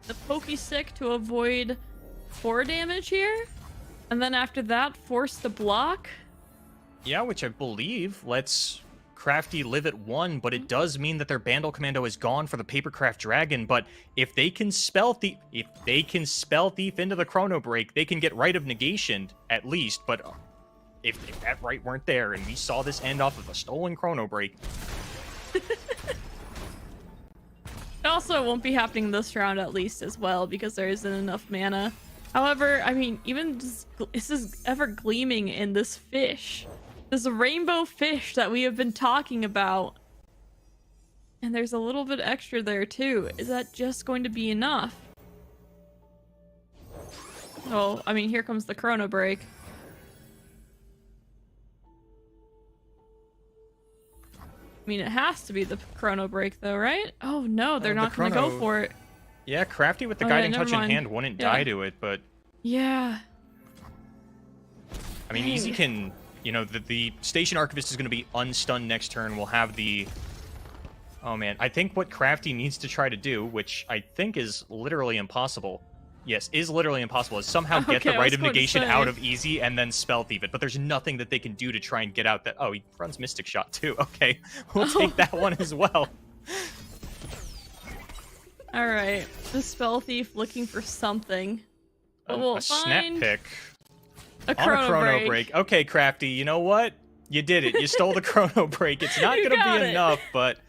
the Pokestick to avoid 4 damage here. And then after that, force the block. Yeah, which I believe lets Crafty live at 1, but it does mean that their Bandle Commando is gone for the Papercraft Dragon. But if they can spell thief, into the Chrono Break, they can get Rite of Negation at least. But if that right weren't there, and we saw this end off of a stolen Chrono Break. It also won't be happening this round at least as well, because there isn't enough mana. However, I mean, even just, this is ever gleaming in this fish. This rainbow fish that we have been talking about. And there's a little bit extra there too. Is that just going to be enough? Oh, I mean, here comes the Chrono Break. I mean, it has to be the Chrono Break though, right? Oh no, they're not going to go for it. Yeah, Crafty with the Guiding Touch in hand wouldn't die to it, but... Yeah. I mean, Easy can... You know, the Station Archivist is going to be unstunned next turn. We'll have the... Oh, man. I think what Crafty needs to try to do, which I think is literally impossible... Yes, is literally impossible, is somehow get the Rite of Negation out of Easy and then Spell Thief it. But there's nothing that they can do to try and get out that... Oh, he runs Mystic Shot, too. Okay, we'll take that one as well. Alright, the Spell Thief looking for something. But we'll a Snap Pick. A Chrono Break. Okay, Crafty, you know what? You did it. You stole the Chrono Break. It's not going to be enough, but...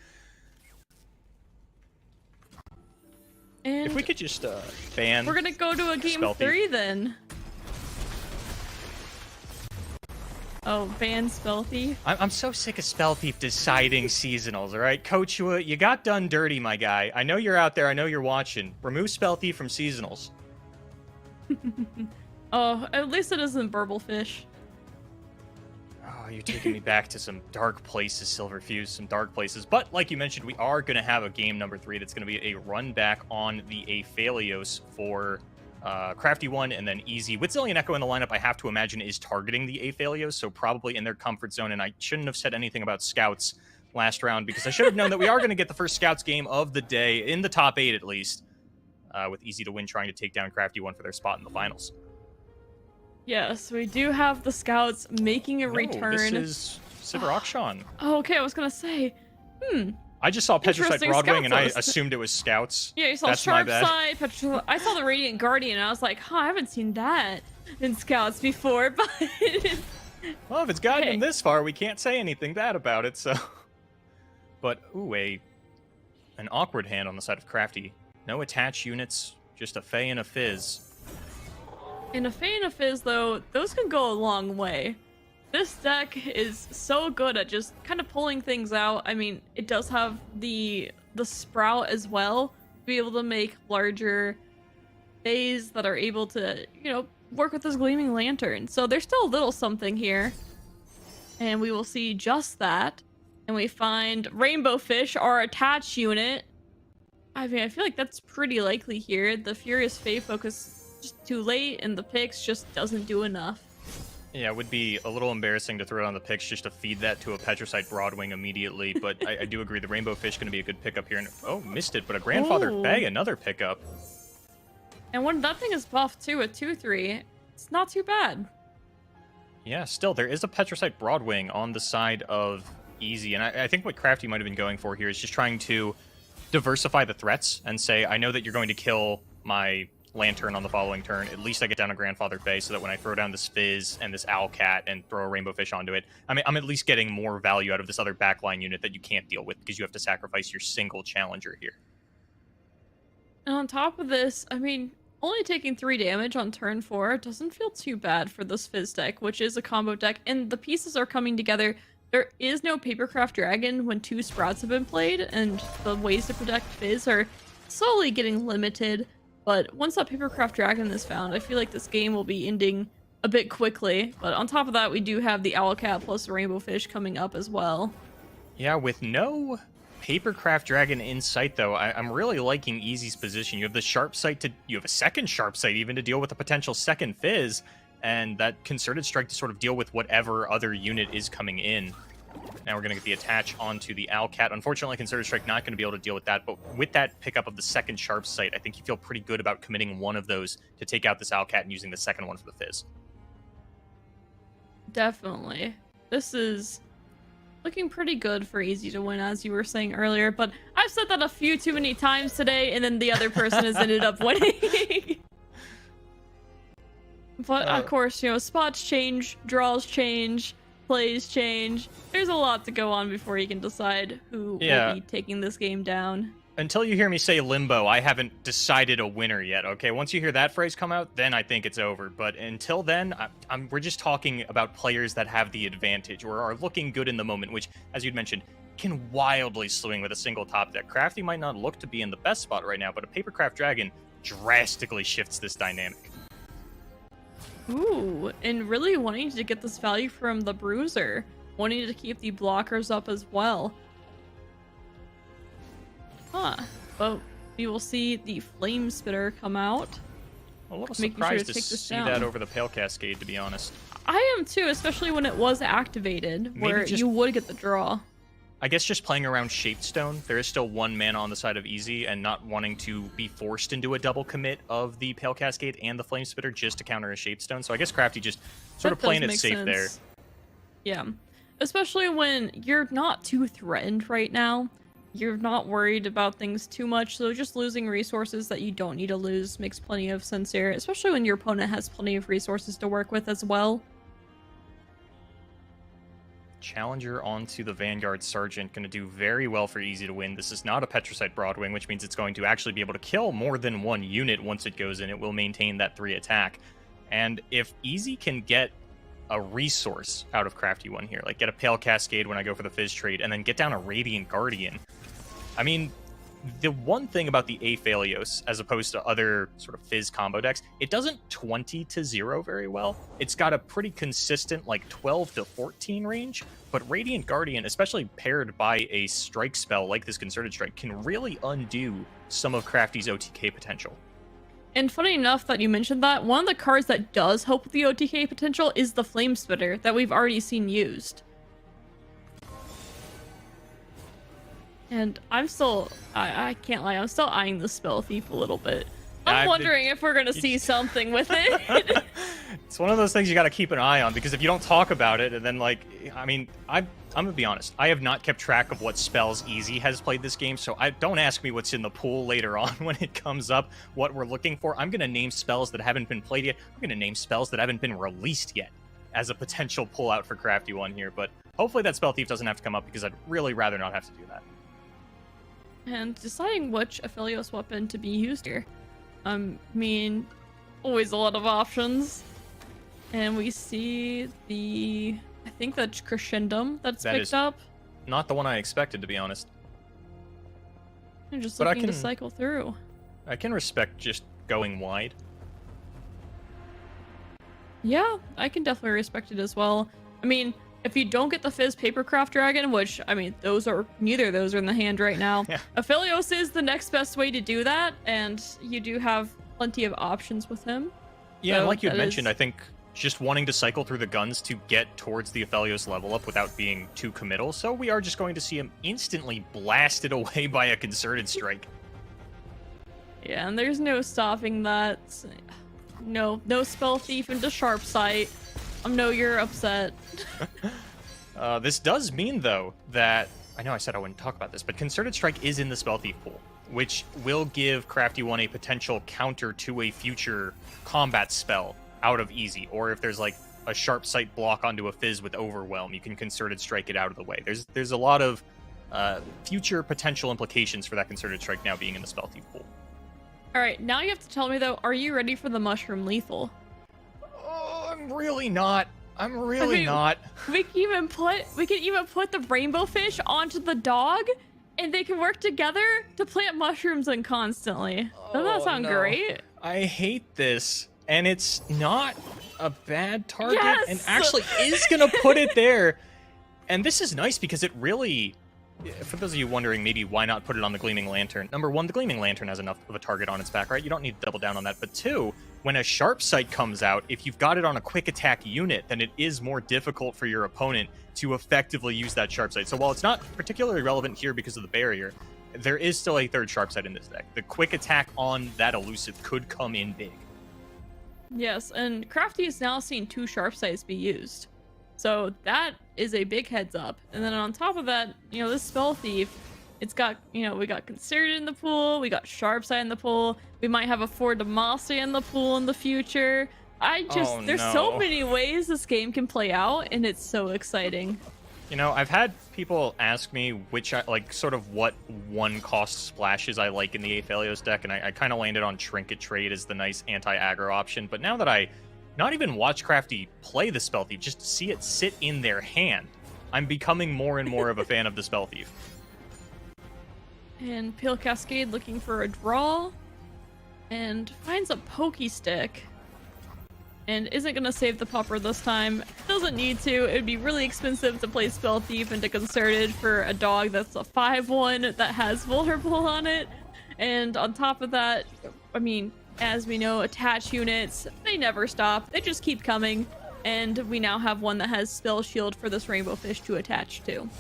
And if we could just ban... We're going to go to a game 3 then. Oh, ban Spell Thief? I'm so sick of Spell Thief deciding seasonals, alright? Coach, you got done dirty, my guy. I know you're out there. I know you're watching. Remove Spell Thief from seasonals. Oh, at least it isn't Burblefish. Oh, you're taking me back to some dark places, Silverfuse, some dark places. But, like you mentioned, we are going to have a game number 3 that's going to be a run back on the Aphelios for Crafty 1 and then Easy. With Zillion Echo in the lineup, I have to imagine is targeting the Aphelios, so probably in their comfort zone. And I shouldn't have said anything about Scouts last round, because I should have known that we are going to get the first Scouts game of the day, in the top 8 at least, with Easy to win trying to take down Crafty 1 for their spot in the finals. Yes, we do have the Scouts making a return. This is Sivir Akshan. Oh, okay, I was going to say, I just saw Petricite Broadwing and I assumed it was Scouts. Yeah, you saw Sharp Side, Petricite. I saw the Radiant Guardian and I was like, huh, I haven't seen that in Scouts before, but... Well, if it's gotten him this far, we can't say anything bad about it, so... But, ooh, an awkward hand on the side of Crafty. No attach units, just a Fey and a Fizz. In a Fey and a Fizz, though, those can go a long way. This deck is so good at just kind of pulling things out. I mean, it does have the Sprout as well, to be able to make larger Fays that are able to, you know, work with this Gleaming Lantern. So there's still a little something here. And we will see just that. And we find Rainbow Fish, our attach unit. I mean, I feel like that's pretty likely here. The Furious Fae focus just too late, and the picks just doesn't do enough. Yeah, it would be a little embarrassing to throw it on the picks just to feed that to a Petricite Broadwing immediately, but I do agree the Rainbow Fish going to be a good pickup here. And, oh, missed it, but a Grandfather Fae, another pickup. And when that thing is buffed too, at 2/3, it's not too bad. Yeah, still, there is a Petricite Broadwing on the side of Easy, and I think what Crafty might have been going for here is just trying to diversify the threats and say, I know that you're going to kill my Lantern on the following turn. At least I get down a Grandfather Fae so that when I throw down this Fizz and this Owlcat and throw a Rainbow Fish onto it, I mean, I'm at least getting more value out of this other backline unit that you can't deal with because you have to sacrifice your single challenger here. And on top of this, I mean, only taking 3 damage on turn 4 doesn't feel too bad for this Fizz deck, which is a combo deck, and the pieces are coming together. There is no Papercraft Dragon when 2 Sprouts have been played, and the ways to protect Fizz are slowly getting limited. But once that Papercraft Dragon is found, I feel like this game will be ending a bit quickly. But on top of that, we do have the Owlcat plus the Rainbow Fish coming up as well. Yeah, with no Papercraft Dragon in sight, though, I'm really liking Easy's position. You have the sharp sight you have a second sharp sight even to deal with a potential second Fizz, and that Concerted Strike to sort of deal with whatever other unit is coming in. Now we're going to get the attach onto the Owlcat. Unfortunately, Concerted Strike not going to be able to deal with that, but with that pickup of the second sharp sight, I think you feel pretty good about committing one of those to take out this Owlcat and using the second one for the Fizz. Definitely. This is looking pretty good for Easy to win, as you were saying earlier, but I've said that a few too many times today, and then the other person has ended up winning. But of course, you know, spots change, draws change, plays change. There's a lot to go on before you can decide who will be taking this game down. Until you hear me say limbo, I haven't decided a winner yet, okay? Once you hear that phrase come out, then I think it's over. But until then, we're just talking about players that have the advantage or are looking good in the moment, which, as you'd mentioned, can wildly swing with a single top deck. Crafty might not look to be in the best spot right now, but a Papercraft Dragon drastically shifts this dynamic. Ooh, and really wanting to get this value from the Bruiser. Wanting to keep the blockers up as well. Huh. But we will see the Flame Spitter come out. A little surprised to see that over the Pale Cascade, to be honest. I am too, especially when it was activated, where you would get the draw. I guess just playing around Shapestone, there is still one mana on the side of Easy, and not wanting to be forced into a double commit of the Pale Cascade and the Flame Spitter just to counter a Shapestone. So I guess Crafty just sort of playing it safe there. Yeah. Especially when you're not too threatened right now. You're not worried about things too much, so just losing resources that you don't need to lose makes plenty of sense here, especially when your opponent has plenty of resources to work with as well. Challenger onto the Vanguard Sergeant, going to do very well for Easy to win. This is not a Petricite Broadwing, which means it's going to actually be able to kill more than one unit once it goes in. It will maintain that 3 attack. And if Easy can get a resource out of Crafty One here, like get a Pale Cascade when I go for the Fizz trade, and then get down a Radiant Guardian. I mean, the one thing about the Aphelios, as opposed to other sort of Fizz combo decks, it doesn't 20-0 very well. It's got a pretty consistent, like, 12-14 range, but Radiant Guardian, especially paired by a strike spell like this Concerted Strike, can really undo some of Crafty's OTK potential. And funny enough that you mentioned that, one of the cards that does help with the OTK potential is the Flame Spitter that we've already seen used. And I'm still, I can't lie, I'm still eyeing the Spell Thief a little bit. I'm wondering if we're going to see something with it. It's one of those things you got to keep an eye on, because if you don't talk about it, and then, like, I mean, I'm going to be honest, I have not kept track of what spells Easy has played this game, so don't ask me what's in the pool later on when it comes up, what we're looking for. I'm going to name spells that haven't been played yet. I'm going to name spells that haven't been released yet as a potential pullout for Crafty One here, but hopefully that Spell Thief doesn't have to come up, because I'd really rather not have to do that. And deciding which Aphelios weapon to be used here. I mean, always a lot of options. And we see the, I think that's Crescendum that's picked up. Not the one I expected, to be honest. I'm just looking to cycle through. I can respect just going wide. Yeah, I can definitely respect it as well. I mean, if you don't get the Fizz Papercraft Dragon, which, I mean, neither of those are in the hand right now. Yeah. Aphelios is the next best way to do that, and you do have plenty of options with him. Yeah, so and like you had mentioned, I think just wanting to cycle through the guns to get towards the Aphelios level up without being too committal, so we are just going to see him instantly blasted away by a Concerted Strike. Yeah, and there's no stopping that. No Spell Thief into Sharp Sight. I know you're upset. This does mean, though, that... I know I said I wouldn't talk about this, but Concerted Strike is in the Spell Thief pool, which will give Crafty One a potential counter to a future combat spell out of Easy. Or if there's, like, a Sharp Sight block onto a Fizz with Overwhelm, you can Concerted Strike it out of the way. There's a lot of future potential implications for that Concerted Strike now being in the Spell Thief pool. Alright, now you have to tell me, though, are you ready for the Mushroom Lethal? I'm really not. I'm really not. We can even put the Rainbow Fish onto the dog, and they can work together to plant mushrooms in constantly. Doesn't that sound great? I hate this, and it's not a bad target, yes! and actually is gonna put it there. And this is nice because it really for those of you wondering, maybe why not put it on the Gleaming Lantern? Number one, the Gleaming Lantern has enough of a target on its back, right? You don't need to double down on that. But two, when a Sharp Sight comes out, if you've got it on a quick attack unit, then it is more difficult for your opponent to effectively use that Sharp Sight. So while it's not particularly relevant here because of the barrier, there is still a third Sharp Sight in this deck. The quick attack on that elusive could come in big. Yes, and Crafty has now seen 2 Sharp Sights be used. So that is a big heads up. And then on top of that, this Spell Thief, it's got, we got Concerted in the pool, we got Sharp Sight in the pool, we might have a For Demacia in the pool in the future. There's so many ways this game can play out, and it's so exciting. I've had people ask me which, sort of what one-cost splashes I like in the Aphelios deck, and I kind of landed on Trinket Trade as the nice anti-aggro option. But now that I not even watch Crafty play the Spell Thief, just to see it sit in their hand, I'm becoming more and more of a fan of the Spell Thief. And Pale Cascade looking for a draw, and finds a Pokey Stick. And isn't going to save the Pupper this time. Doesn't need to. It would be really expensive to play Spell Thief into Concerted for a dog that's a 5/1 that has Vulnerable on it. And on top of that, as we know, attach units, they never stop. They just keep coming. And we now have one that has Spell Shield for this Rainbow Fish to attach to.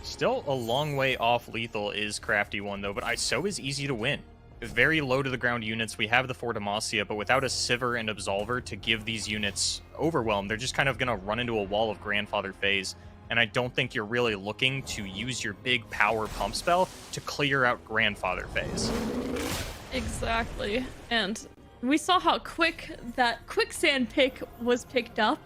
Still a long way off lethal is Crafty one, though, but so is easy to win. Very low to the ground units. We have the For Demacia, but without a Sivir and Absolver to give these units overwhelm, they're just kind of going to run into a wall of Grandfather Phase. And I don't think you're really looking to use your big power pump spell to clear out Grandfather Phase. Exactly. And we saw how quick that Quicksand pick was picked up,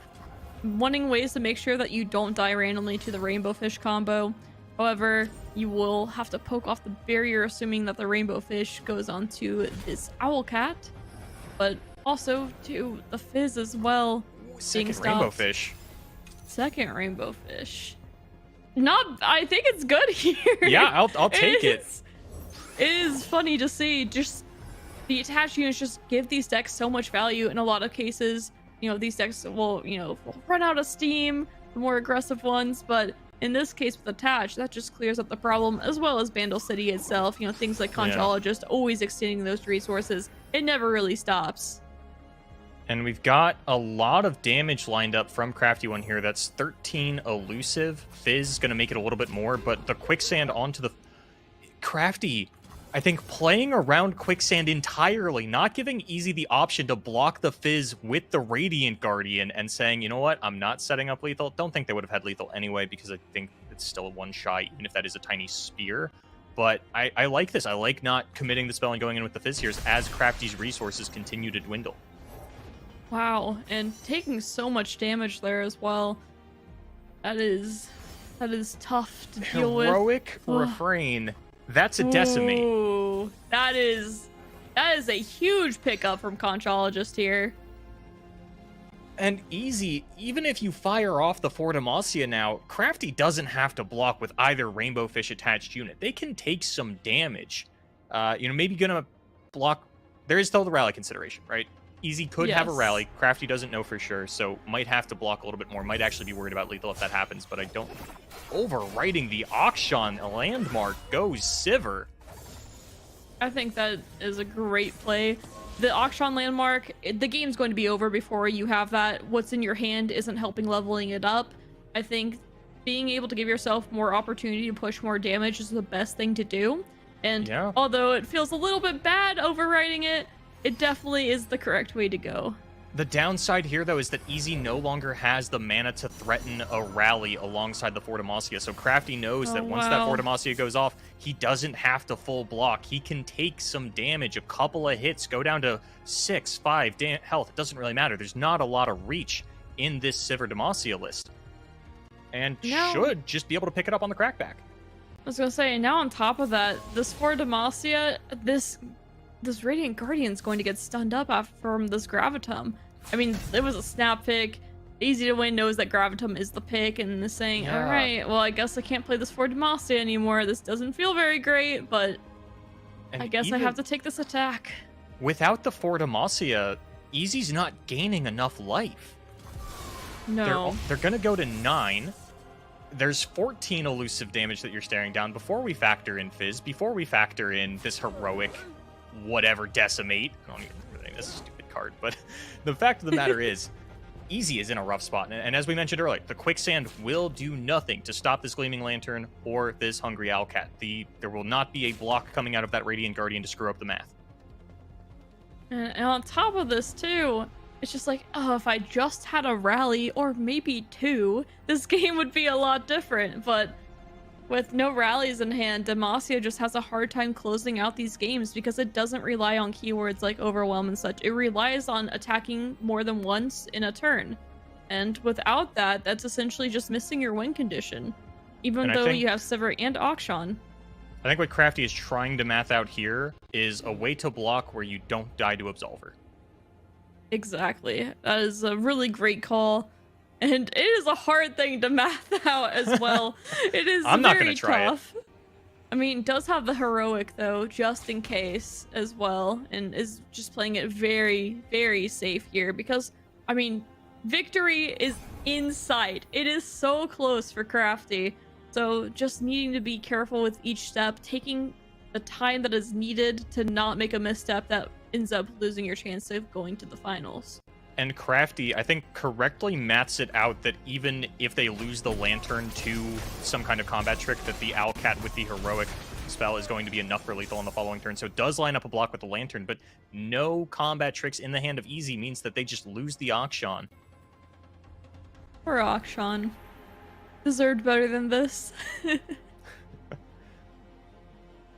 wanting ways to make sure that you don't die randomly to the Rainbow Fish combo. However, you will have to poke off the barrier, assuming that the Rainbow Fish goes onto this Owlcat, but also to the Fizz as well. Second Rainbow Fish. Second Rainbow Fish. I think it's good here. Yeah, I'll take it. It is funny to see just the attached units just give these decks so much value. In a lot of cases, these decks will, run out of steam, the more aggressive ones, but in this case with attached, that just clears up the problem, as well as Bandle City itself. Things like Conchologist, always extending those resources. It never really stops. And we've got a lot of damage lined up from Crafty One here. That's 13 elusive. Fizz is going to make it a little bit more, but the Quicksand onto the... Crafty, I think, playing around Quicksand entirely, not giving Easy the option to block the Fizz with the Radiant Guardian and saying, you know what, I'm not setting up lethal. Don't think they would have had lethal anyway, because I think it's still a one-shot, even if that is a tiny spear. But I like this. I like not committing the spell and going in with the Fizz here as Crafty's resources continue to dwindle. Wow, and taking so much damage there as well. That is tough to deal with. Heroic Refrain. That's a Decimate. Ooh, that is a huge pickup from Conchologist here. And Easy, even if you fire off the For Demacia now, Crafty doesn't have to block with either Rainbow Fish attached unit. They can take some damage. Maybe gonna block. There is still the rally consideration, right? Easy could have a rally. Crafty doesn't know for sure, so might have to block a little bit more. Might actually be worried about lethal if that happens, but I don't. Overwriting the Auction landmark goes Sivir. I think that is a great play. The Auction landmark, the game's going to be over before you have that. What's in your hand isn't helping leveling it up. I think being able to give yourself more opportunity to push more damage is the best thing to do. And although it feels a little bit bad overwriting it, it definitely is the correct way to go. The downside here, though, is that Easy no longer has the mana to threaten a rally alongside the For Demacia. So Crafty knows that once that For Demacia goes off, he doesn't have to full block. He can take some damage, a couple of hits, go down to 6, 5 health. It doesn't really matter. There's not a lot of reach in this Sivir Demacia list. And should just be able to pick it up on the crackback. I was going to say, now on top of that, this For Demacia, this Radiant Guardian's going to get stunned up from this Gravitum. I mean, it was a snap pick. Easy to Win knows that Gravitum is the pick and is saying, all right, well, I guess I can't play this For Demacia anymore. This doesn't feel very great, but I guess I have to take this attack. Without the For Demacia, Easy's not gaining enough life. No. They're going to go to 9. there's 14 elusive damage that you're staring down before we factor in Fizz, before we factor in this heroic whatever decimate. I don't even think this is a stupid card, but the fact of the matter is, Easy is in a rough spot. And as we mentioned earlier, the quicksand will do nothing to stop this Gleaming Lantern or this Hungry Owlcat. There will not be a block coming out of that Radiant Guardian to screw up the math. And on top of this too, it's just like, oh, if I just had a rally or maybe two, this game would be a lot different. But with no rallies in hand, Demacia just has a hard time closing out these games because it doesn't rely on keywords like overwhelm and such. It relies on attacking more than once in a turn. And without that, that's essentially just missing your win condition, even though you have Sivir and Akshan. I think what Crafty is trying to math out here is a way to block where you don't die to Absolver. Exactly. That is a really great call. And it is a hard thing to math out as well. It is I'm not very gonna try tough. I mean, does have the heroic though, just in case as well, and is just playing it very, very safe here because, I mean, victory is in sight. It is so close for Crafty. So just needing to be careful with each step, taking the time that is needed to not make a misstep that ends up losing your chance of going to the finals. And Crafty, I think, correctly maths it out that even if they lose the Lantern to some kind of combat trick, that the Owlcat with the heroic spell is going to be enough for lethal on the following turn. So it does line up a block with the Lantern, but no combat tricks in the hand of Easy means that they just lose the Akshan. Poor Akshan. Deserved better than this.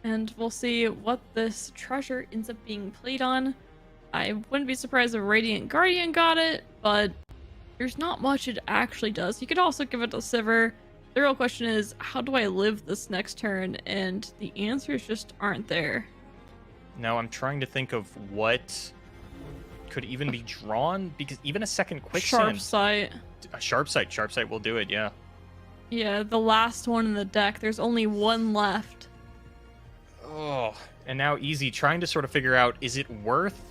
And we'll see what this treasure ends up being played on. I wouldn't be surprised if Radiant Guardian got it, but there's not much it actually does. You could also give it to Sivir. The real question is, how do I live this next turn? And the answers just aren't there. Now I'm trying to think of what could even be drawn, because even a second quicksand... Sharpsight. A Sharpsight. Sharpsight will do it, yeah. Yeah, the last one in the deck. There's only one left. Oh, and now Easy trying to sort of figure out, is it worth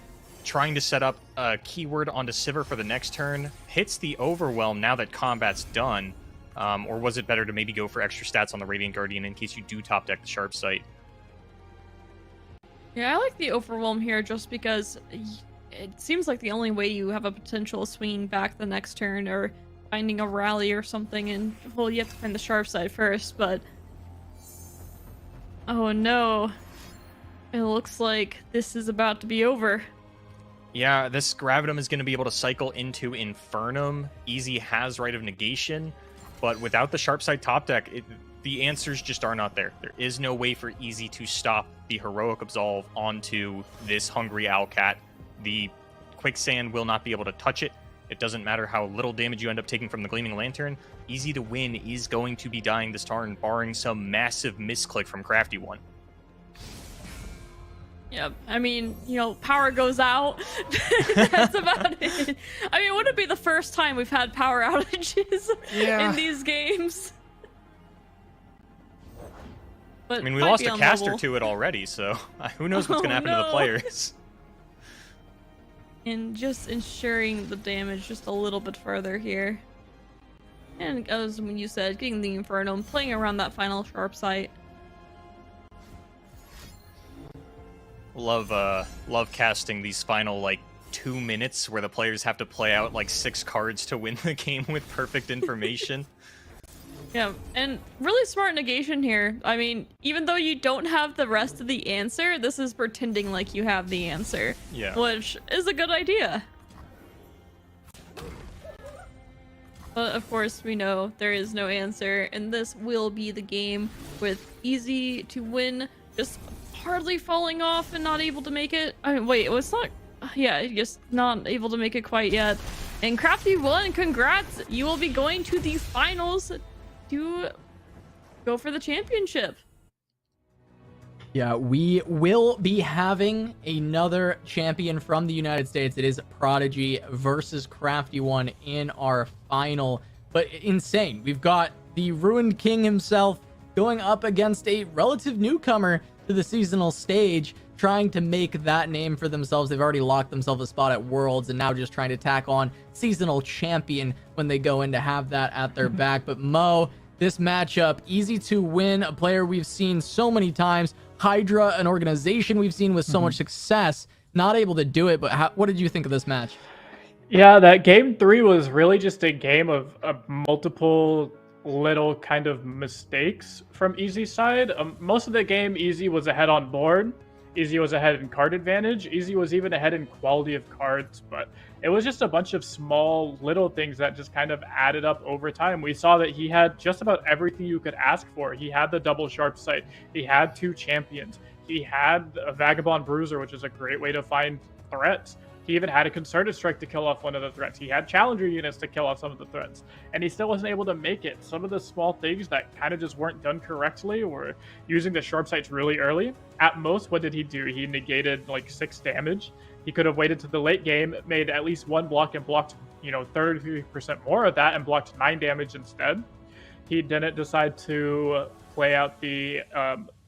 trying to set up a keyword onto Sivir for the next turn, hits the Overwhelm now that combat's done, or was it better to maybe go for extra stats on the Radiant Guardian in case you do top deck the Sharpsight? Yeah, I like the Overwhelm here just because it seems like the only way you have a potential swinging back the next turn or finding a rally or something, and well, you have to find the Sharpsight first, but oh no, it looks like this is about to be over. Yeah, this Gravitum is going to be able to cycle into Infernum. Easy has Rite of Negation, but without the Sharpsight top deck, the answers just are not there. There is no way for Easy to stop the Heroic Absolve onto this Hungry Owlcat. The Quicksand will not be able to touch it. It doesn't matter how little damage you end up taking from the Gleaming Lantern. Easy to win is going to be dying this turn, barring some massive misclick from Crafty One. Yeah, I mean, you know, power goes out. That's about it. I mean, it wouldn't be the first time we've had power outages in these games. But I mean, we lost a caster to it already, so who knows what's going to happen to the players. And just ensuring the damage just a little bit further here. And as when you said, getting the Infernum, playing around that final Sharpsight. Love casting these final, like, 2 minutes where the players have to play out, like, 6 cards to win the game with perfect information. Yeah, and really smart negation here. I mean, even though you don't have the rest of the answer, this is pretending like you have the answer. Yeah. Which is a good idea. But of course, we know there is no answer, and this will be the game with Easy to win, just hardly falling off and not able to make it. I mean, wait, it was not... Yeah, just not able to make it quite yet. And Crafty won, congrats! You will be going to the finals to go for the championship. Yeah, we will be having another champion from the United States. It is Prodigy versus Crafty One in our final. But insane. We've got the Ruined King himself going up against a relative newcomer to the seasonal stage, trying to make that name for themselves. They've already locked themselves a spot at Worlds and now just trying to tack on seasonal champion when they go in to have that at their back. But Mo, this matchup. Easy to win, a player we've seen so many times. Hydra, an organization we've seen with so much success, not able to do it. But what did you think of this match? Yeah, that game 3 was really just a game of multiple little kind of mistakes from Easy's side. Most of the game, Easy was ahead on board. Easy was ahead in card advantage. Easy was even ahead in quality of cards, but it was just a bunch of small little things that just kind of added up over time. We saw that he had just about everything you could ask for. He had the double sharp sight. He had 2 champions. He had a Vagabond Bruiser, which is a great way to find threats. He even had a Concerted Strike to kill off one of the threats. He had Challenger units to kill off some of the threats. And he still wasn't able to make it. Some of the small things that kind of just weren't done correctly or using the sharp sights really early. At most, what did he do? He negated like 6 damage. He could have waited to the late game, made at least 1 block and blocked, 33% more of that and blocked 9 damage instead. He didn't decide to play out the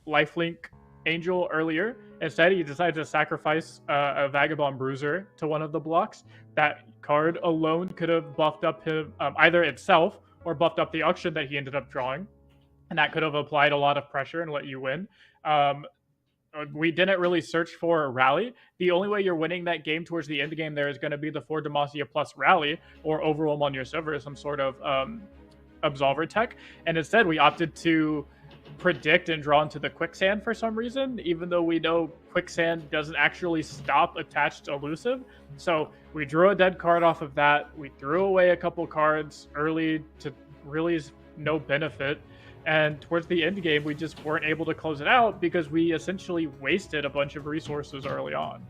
lifelink Angel earlier. Instead, he decided to sacrifice a Vagabond Bruiser to one of the blocks. That card alone could have buffed up him either itself or buffed up the auction that he ended up drawing. And that could have applied a lot of pressure and let you win. We didn't really search for a rally. The only way you're winning that game towards the end of the game there is going to be the 4 Demacia plus rally or overwhelm on your server, some sort of Absolver tech. And instead, we opted to predict and draw into the quicksand for some reason, even though we know quicksand doesn't actually stop attached elusive. So we drew a dead card off of that. We threw away a couple cards early to really no benefit. And towards the end game, we just weren't able to close it out because we essentially wasted a bunch of resources early on.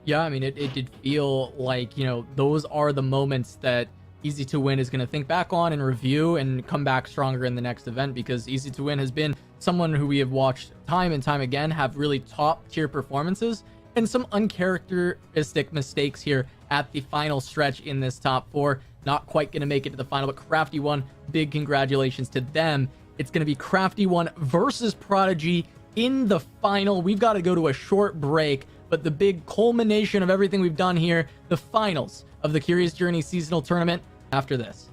Yeah, I mean, it did feel like, those are the moments that Easy to Win is going to think back on and review and come back stronger in the next event, because Easy to Win has been someone who we have watched time and time again have really top tier performances and some uncharacteristic mistakes here at the final stretch in this top 4. Not quite going to make it to the final, but Crafty One, big congratulations to them. It's going to be Crafty One versus Prodigy in the final. We've got to go to a short break, but the big culmination of everything we've done here, the finals of the Curious Journey seasonal tournament, after this.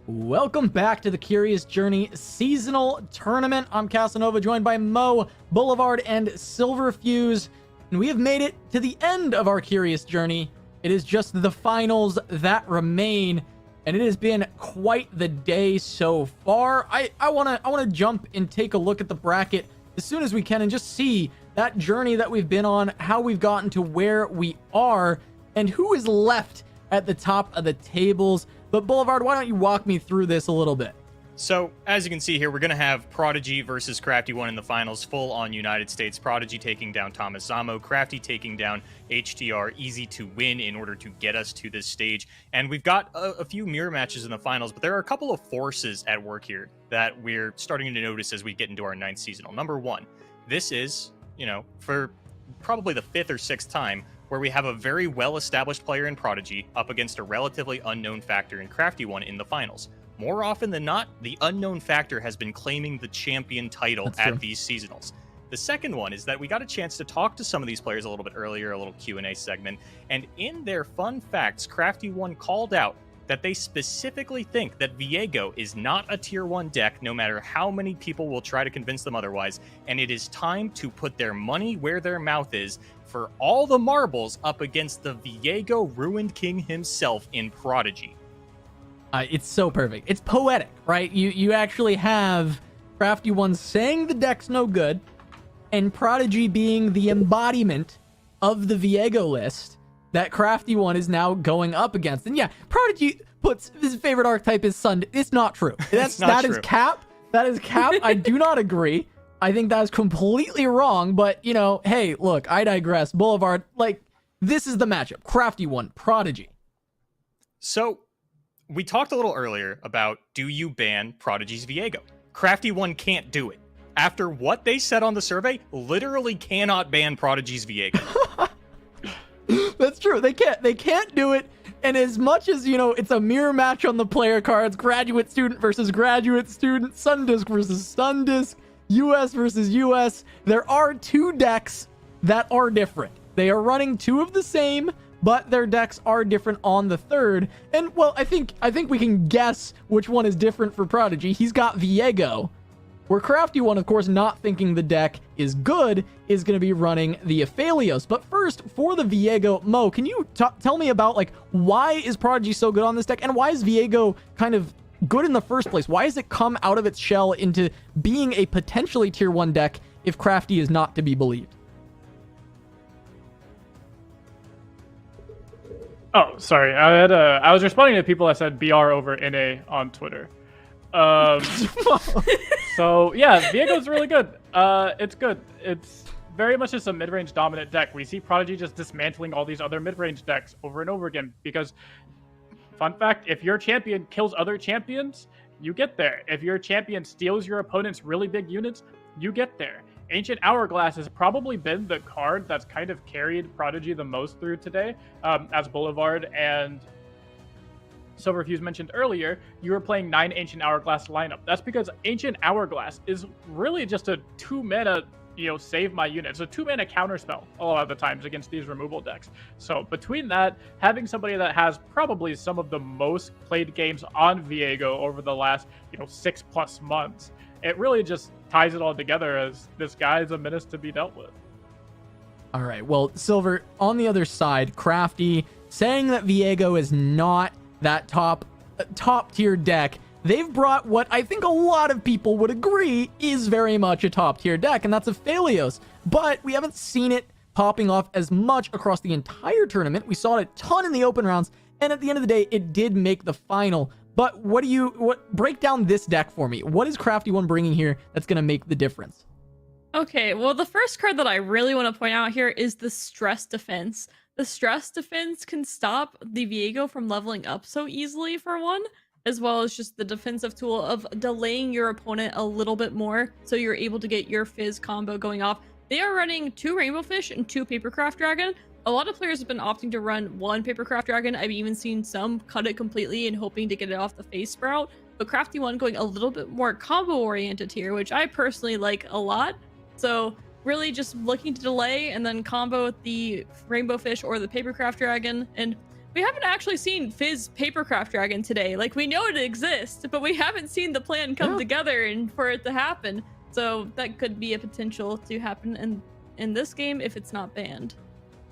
Welcome back to the Curious Journey Seasonal Tournament. I'm Casanova, joined by Mo, Boulevard, and Silverfuse. And we have made it to the end of our Curious Journey. It is just the finals that remain, and it has been quite the day so far. I wanna jump and take a look at the bracket as soon as we can and just see that journey that we've been on, how we've gotten to where we are, and who is left at the top of the tables. But Boulevard, why don't you walk me through this a little bit? So, as you can see here, we're going to have Prodigy versus Crafty 1 in the finals, full on United States. Prodigy taking down Thomas Zamo, Crafty taking down HTR, easy to win in order to get us to this stage. And we've got a few mirror matches in the finals, but there are a couple of forces at work here that we're starting to notice as we get into our 9th seasonal. Number one, this is, for probably the 5th or 6th time, where we have a very well-established player in Prodigy up against a relatively unknown factor in Crafty 1 in the finals. More often than not, the unknown factor has been claiming the champion title at these seasonals. The second one is that we got a chance to talk to some of these players a little bit earlier, a little Q&A segment, and in their fun facts, Crafty 1 called out that they specifically think that Viego is not a tier 1 deck, no matter how many people will try to convince them otherwise, and it is time to put their money where their mouth is for all the marbles up against the Viego Ruined King himself in Prodigy. It's so perfect. It's poetic, right? You actually have Crafty 1 saying the deck's no good, and Prodigy being the embodiment of the Viego list that Crafty 1 is now going up against. And yeah, Prodigy puts his favorite archetype is Sun. It's not true. That is cap. That is cap. I do not agree. I think that is completely wrong, but, hey, look, I digress. Boulevard, this is the matchup. Crafty 1, Prodigy. So, we talked a little earlier about, do you ban Prodigy's Viego? Crafty 1 can't do it. After what they said on the survey, literally cannot ban Prodigy's Viego. That's true. They can't do it. And as much as, it's a mirror match on the player cards, graduate student versus graduate student, Sundisk versus Sundisk, US versus US, there are two decks that are different. They are running two of the same, but their decks are different on the third. And, well, I think we can guess which one is different for Prodigy. He's got Viego, where Crafty 1, of course, not thinking the deck is good, is going to be running the Aphelios. But first, for the Viego, Mo, can you tell me about, why is Prodigy so good on this deck, and why is Viego kind of good in the first place? Why has it come out of its shell into being a potentially tier 1 deck if Crafty is not to be believed? Oh, sorry. I was responding to people that said BR over NA on Twitter. So yeah, Viego's really good. It's good. It's very much just a mid-range dominant deck. We see Prodigy just dismantling all these other mid-range decks over and over again because, fun fact, if your champion kills other champions, you get there. If your champion steals your opponent's really big units, you get there. Ancient Hourglass has probably been the card that's kind of carried Prodigy the most through today, as Boulevard and Silverfuse mentioned earlier. You were playing 9 Ancient Hourglass lineup. That's because Ancient Hourglass is really just a 2-mana, save my unit. It's a 2-mana counterspell a lot of the times against these removal decks. So between that, having somebody that has probably some of the most played games on Viego over the last, 6+ months, it really just ties it all together as this guy is a menace to be dealt with. All right. Well, Silver, on the other side, Crafty saying that Viego is not that top tier deck. They've brought what I think a lot of people would agree is very much a top tier deck, and that's Aphelios. But we haven't seen it popping off as much across the entire tournament. We saw it a ton in the open rounds, and at the end of the day, it did make the final. But break down this deck for me. What is Crafty 1 bringing here that's going to make the difference? Okay, well, the first card that I really want to point out here is the Stress Defense. The Stress Defense can stop the Viego from leveling up so easily, for one, as well as just the defensive tool of delaying your opponent a little bit more so you're able to get your Fizz combo going off. They are running 2 Rainbow Fish and 2 Papercraft Dragon. A lot of players have been opting to run 1 Papercraft Dragon. I've even seen some cut it completely and hoping to get it off the Face Sprout. But Crafty 1 going a little bit more combo-oriented here, which I personally like a lot. So really just looking to delay and then combo with the Rainbow Fish or the Papercraft Dragon. And we haven't actually seen Fizz Papercraft Dragon today. Like, we know it exists, but we haven't seen the plan come together and for it to happen. So that could be a potential to happen in this game if it's not banned.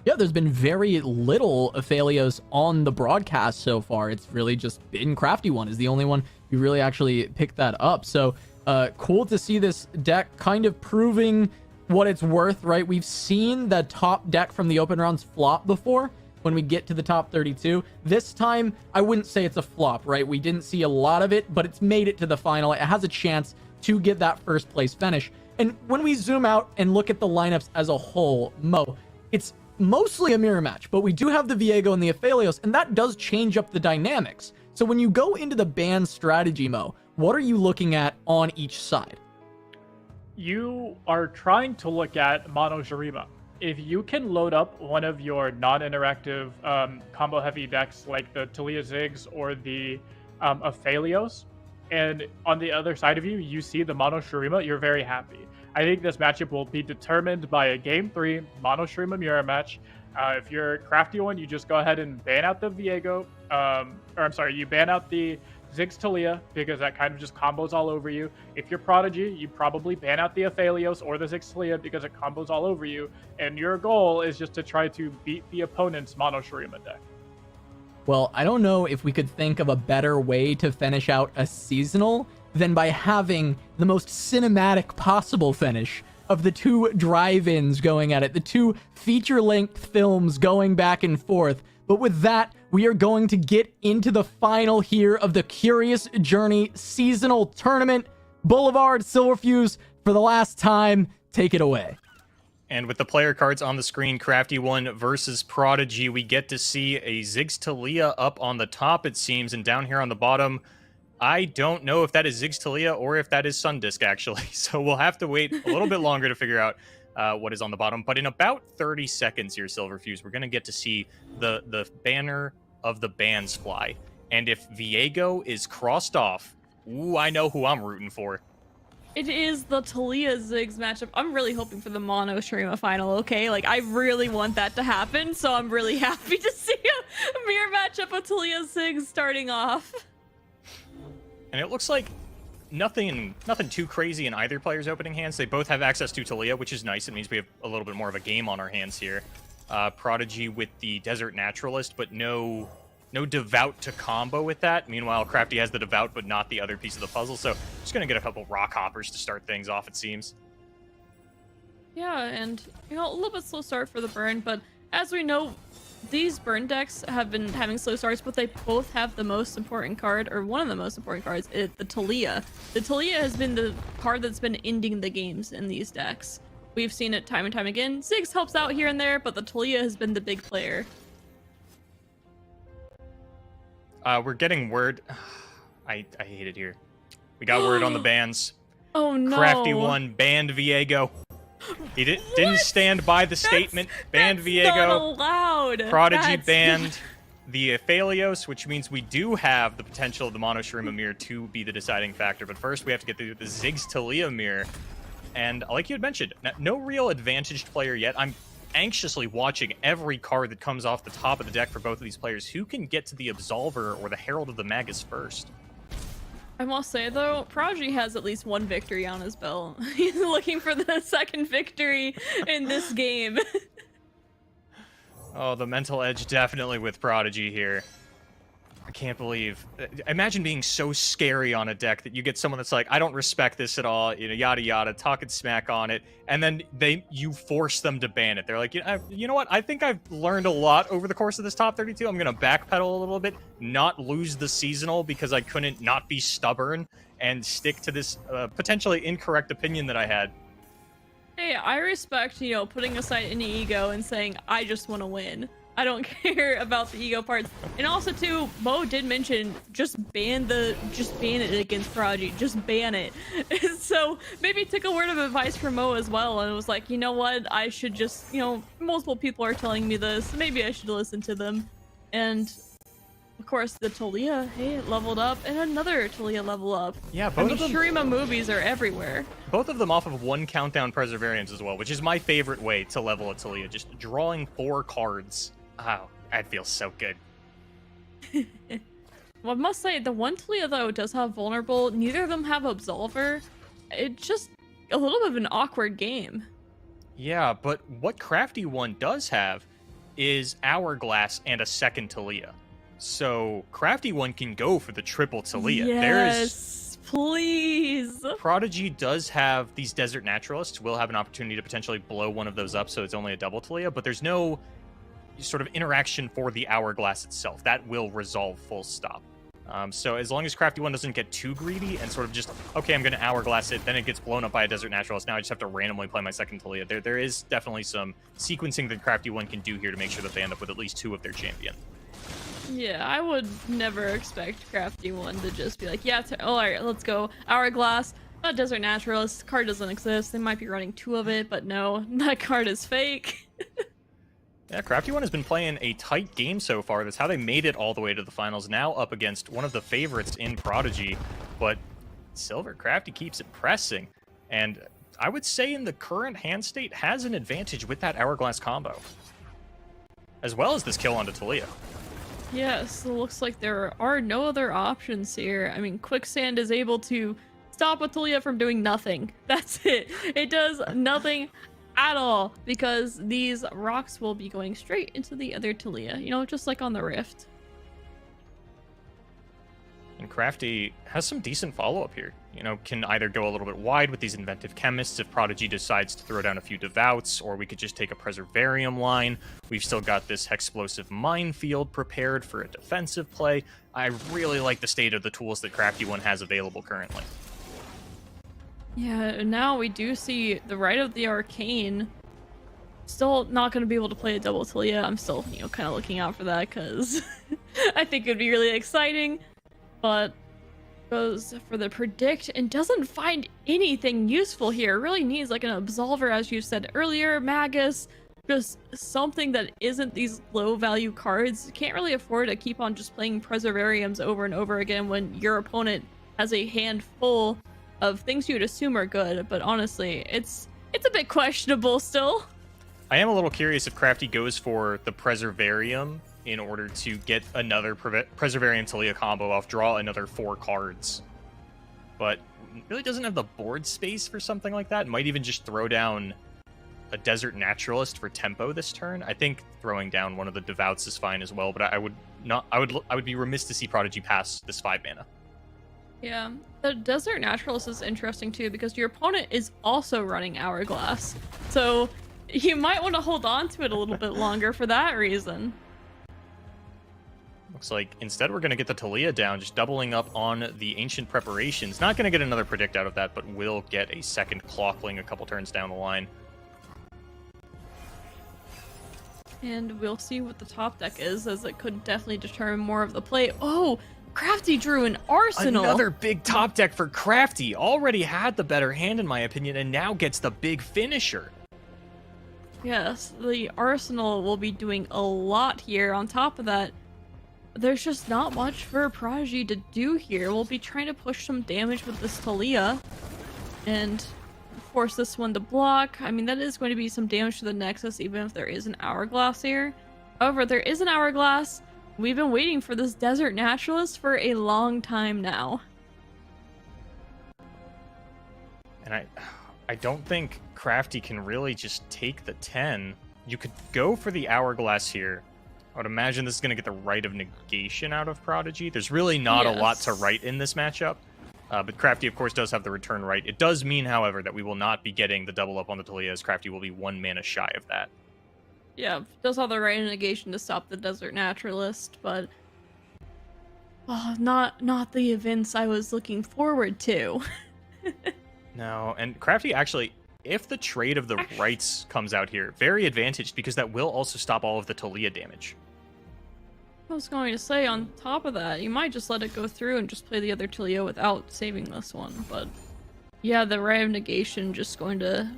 Yeah, there's been very little Aphelios on the broadcast so far. It's really just been Crafty One is the only one who really actually picked that up. So cool to see this deck kind of proving what it's worth, right? We've seen the top deck from the open rounds flop before when we get to the top 32. This time, I wouldn't say it's a flop, right? We didn't see a lot of it, but it's made it to the final. It has a chance to get that first place finish. And when we zoom out and look at the lineups as a whole, Mo, it's mostly a mirror match, but we do have the Viego and the Aphelios, and that does change up the dynamics. So when you go into the ban strategy, Mo, what are you looking at on each side? You are trying to look at Mono Shurima. If you can load up one of your non-interactive combo-heavy decks like the Talia Ziggs or the Aphelios, and on the other side of you, you see the Mono Shurima, you're very happy. I think this matchup will be determined by a Game 3 Mono Shurima mirror match. If you're a Crafty One, you just go ahead and ban out the Viego, you ban out the Ziggs Talia, because that kind of just combos all over you. If you're Prodigy, you probably ban out the Aphelios or the Ziggs Talia because it combos all over you, and your goal is just to try to beat the opponent's Mono Shurima deck. Well, I don't know if we could think of a better way to finish out a seasonal than by having the most cinematic possible finish of the two drive-ins going at it, the two feature-length films going back and forth. But with that, we are going to get into the final here of the Curious Journey seasonal tournament. Boulevard Silverfuse, for the last time, take it away. And with the player cards on the screen, Crafty One versus Prodigy, we get to see a Ziggs Talia up on the top, it seems, and down here on the bottom, I don't know if that is Ziggs Talia or if that is Sundisk, actually. So we'll have to wait a little bit longer to figure out what is on the bottom. But in about 30 seconds here, Silverfuse, we're going to get to see the banner of the bans fly. And if Viego is crossed off, ooh, I know who I'm rooting for. It is the Talia Ziggs matchup. I'm really hoping for the Mono Shurima final, okay? Like, I really want that to happen, so I'm really happy to see a mirror matchup of Talia Ziggs starting off. And it looks like nothing too crazy in either player's opening hands. They both have access to Talia, which is nice. It means we have a little bit more of a game on our hands here. Prodigy with the Desert Naturalist, but no Devout to combo with that. Meanwhile, Crafty has the Devout, but not the other piece of the puzzle. So just going to get a couple Rock Hoppers to start things off, it seems. Yeah, and, a little bit slow start for the Burn, but as we know, these Burn decks have been having slow starts, but they both have the most important card, or one of the most important cards, the Talia. The Talia has been the card that's been ending the games in these decks. We've seen it time and time again. Ziggs helps out here and there, but the Talia has been the big player. We're getting word. I hate it here. We got word on the bans. Oh no. Crafty One banned Viego. He didn't stand by the statement. Banned Viego. Not allowed. Prodigy banned the Aphelios, which means we do have the potential of the Mono Shurima mirror to be the deciding factor. But first, we have to get the Ziggs Talia mirror. And like you had mentioned, no real advantaged player yet. I'm anxiously watching every card that comes off the top of the deck for both of these players. Who can get to the Absolver or the Herald of the Magus first? I must say, though, Prodigy has at least one victory on his belt. He's looking for the second victory in this game. Oh, the mental edge definitely with Prodigy here. I can't believe. Imagine being so scary on a deck that you get someone that's like, I don't respect this at all, yada yada, talking smack on it, and then you force them to ban it. They're like, you know what? I think I've learned a lot over the course of this top 32. I'm gonna backpedal a little bit, not lose the seasonal because I couldn't not be stubborn and stick to this potentially incorrect opinion that I had. Hey, I respect, putting aside any ego and saying, I just want to win. I don't care about the ego parts. And also, too, Mo did mention just ban it against Prodigy. Just ban it. So maybe took a word of advice from Mo as well and was like, you know what? I should just, multiple people are telling me this. Maybe I should listen to them. And of course, the Talia, hey, it leveled up, and another Talia level up. Yeah, both and of them. Shurima movies are everywhere. Both of them off of one countdown Perseverance as well, which is my favorite way to level a Talia. Just drawing 4 cards. Wow, that feels so good. Well, I must say, the one Talia, though, does have Vulnerable. Neither of them have Absolver. It's just a little bit of an awkward game. Yeah, but what Crafty One does have is Hourglass and a second Talia. So Crafty One can go for the triple Talia. Yes, please. Prodigy does have these Desert Naturalists, will have an opportunity to potentially blow one of those up, so it's only a double Talia, but there's no sort of interaction for the Hourglass itself. That will resolve full stop. So as long as Crafty One doesn't get too greedy and sort of just, okay, I'm going to Hourglass it, then it gets blown up by a Desert Naturalist, now I just have to randomly play my second Talia. There is definitely some sequencing that Crafty One can do here to make sure that they end up with at least 2 of their champion. Yeah, I would never expect Crafty One to just be like, yeah, all right, let's go. Hourglass, a Desert Naturalist, card doesn't exist. They might be running 2 of it, but no, that card is fake. Yeah, Crafty One has been playing a tight game so far. That's how they made it all the way to the finals. Now up against one of the favorites in Prodigy, but Silver Crafty keeps it pressing. And I would say in the current hand state has an advantage with that Hourglass combo, as well as this kill onto Talia. Yes, it looks like there are no other options here. I mean, Quicksand is able to stop a Talia from doing nothing. That's it. It does nothing at all, because these rocks will be going straight into the other Talia, you know, just like on the Rift. And Crafty has some decent follow-up here. You know, can either go a little bit wide with these Inventive Chemists if Prodigy decides to throw down a few Devouts, or we could just take a Preservarium line. We've still got this Hexplosive Minefield prepared for a defensive play. I really like the state of the tools that Crafty One has available currently. Yeah, now we do see the Rite of the Arcane. Still not going to be able to play a double Talia. I'm still, you know, kind of looking out for that because I think it'd be really exciting. But goes for the Predict and doesn't find anything useful here. Really needs like an Absolver, as you said earlier, Magus, just something that isn't these low value cards. You can't really afford to keep on just playing Preservariums over and over again when your opponent has a handful of things you would assume are good, but honestly, it's a bit questionable still. I am a little curious if Crafty goes for the Preservarium in order to get another Preservarium Talia combo off, draw another 4 cards. But really doesn't have the board space for something like that. Might even just throw down a Desert Naturalist for tempo this turn. I think throwing down one of the Devouts is fine as well, but I would be remiss to see Prodigy pass this 5 mana. Yeah, the Desert Naturalist is interesting too because your opponent is also running Hourglass. So you might want to hold on to it a little bit longer for that reason. Looks like instead we're going to get the Talia down, just doubling up on the Ancient Preparations. Not going to get another Predict out of that, but will get a second Clockling a couple turns down the line. And we'll see what the top deck is, as it could definitely determine more of the play. Oh! Crafty drew an Arsenal. Another big top deck for Crafty. Already had the better hand in my opinion, and now gets the big finisher. Yes, the Arsenal will be doing a lot here. On top of that, there's just not much for Prodigy to do here. We'll be trying to push some damage with this Talia and force this one to block. I mean, that is going to be some damage to the Nexus, even if there is an Hourglass here. However, there is an Hourglass. We've been waiting for this Desert Naturalist for a long time now. And I don't think Crafty can really just take the 10. You could go for the Hourglass here. I would imagine this is going to get the Rite of Negation out of Prodigy. There's really not a lot to write in this matchup. But Crafty, of course, does have the return right. It does mean, however, that we will not be getting the double up on the Talia, as Crafty will be 1 mana shy of that. Yeah, does have the Rite of Negation to stop the Desert Naturalist, but not the events I was looking forward to. No, and Crafty actually, if the trade of the rights comes out here, very advantaged, because that will also stop all of the Talia damage. I was going to say, on top of that, you might just let it go through and just play the other Talia without saving this one, but yeah, the Rite of Negation just going to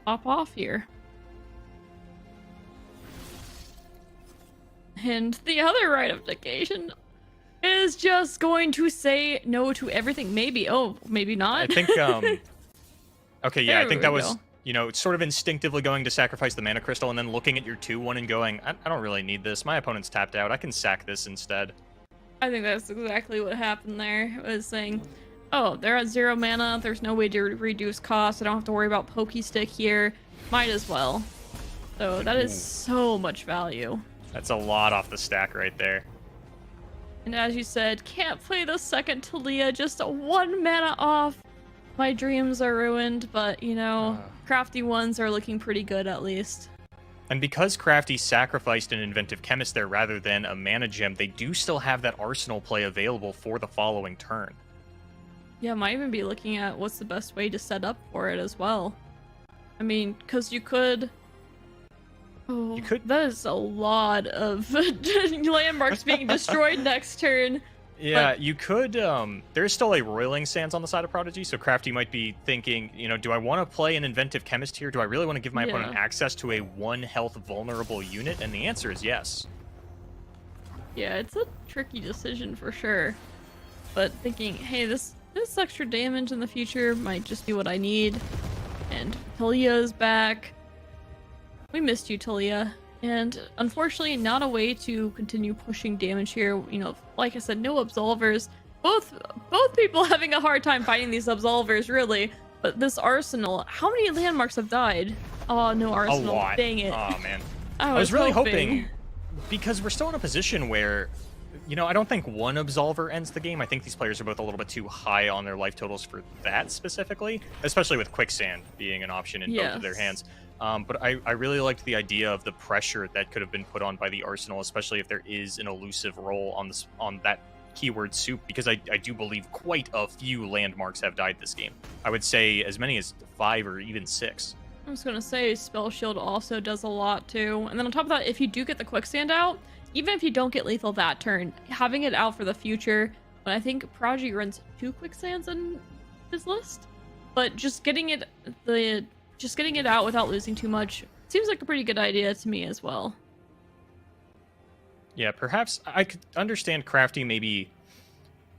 pop off here. And the other Rite of Negation is just going to say no to everything. Maybe. Oh, maybe not. I think, okay, yeah, I think that was, go. you know, sort of instinctively going to sacrifice the Mana Crystal and then looking at your 2-1 and going, I don't really need this. My opponent's tapped out. I can sack this instead. I think that's exactly what happened there. It was saying, oh, they're at 0 mana. There's no way to reduce costs. I don't have to worry about Pokey Stick here. Might as well. So that is so much value. That's a lot off the stack right there. And as you said, can't play the second Talia, just 1 mana off. My dreams are ruined, but you know, crafty ones are looking pretty good at least. And because Crafty sacrificed an Inventive Chemist there rather than a mana gem, they do still have that Arsenal play available for the following turn. Yeah, might even be looking at what's the best way to set up for it as well. I mean, because you could... Oh, you could... that is a lot of landmarks being destroyed next turn. Yeah, but... you could, there's still a Roiling Sands on the side of Prodigy, so Crafty might be thinking, you know, do I want to play an Inventive Chemist here? Do I really want to give my opponent access to a 1 health vulnerable unit? And the answer is yes. Yeah, it's a tricky decision for sure. But thinking, hey, this extra damage in the future might just be what I need. And Talia's back. We missed you, Talia. And unfortunately, not a way to continue pushing damage here. You know, like I said, no absolvers. Both people having a hard time fighting these absolvers, really. But this Arsenal, how many landmarks have died? Oh, no Arsenal. A lot. Dang it. Oh, man. I was really hoping, because we're still in a position where, you know, I don't think 1 absolver ends the game. I think these players are both a little bit too high on their life totals for that specifically, especially with Quicksand being an option in both of their hands. But I really liked the idea of the pressure that could have been put on by the Arsenal, especially if there is an elusive role on that keyword soup, because I do believe quite a few landmarks have died this game. I would say as many as 5 or even 6. I was gonna say Spell Shield also does a lot too. And then on top of that, if you do get the Quicksand out, even if you don't get lethal that turn, having it out for the future, but I think Prodigy runs 2 Quicksands in his list, but just getting it out without losing too much seems like a pretty good idea to me as well. Yeah, perhaps I could understand Crafty maybe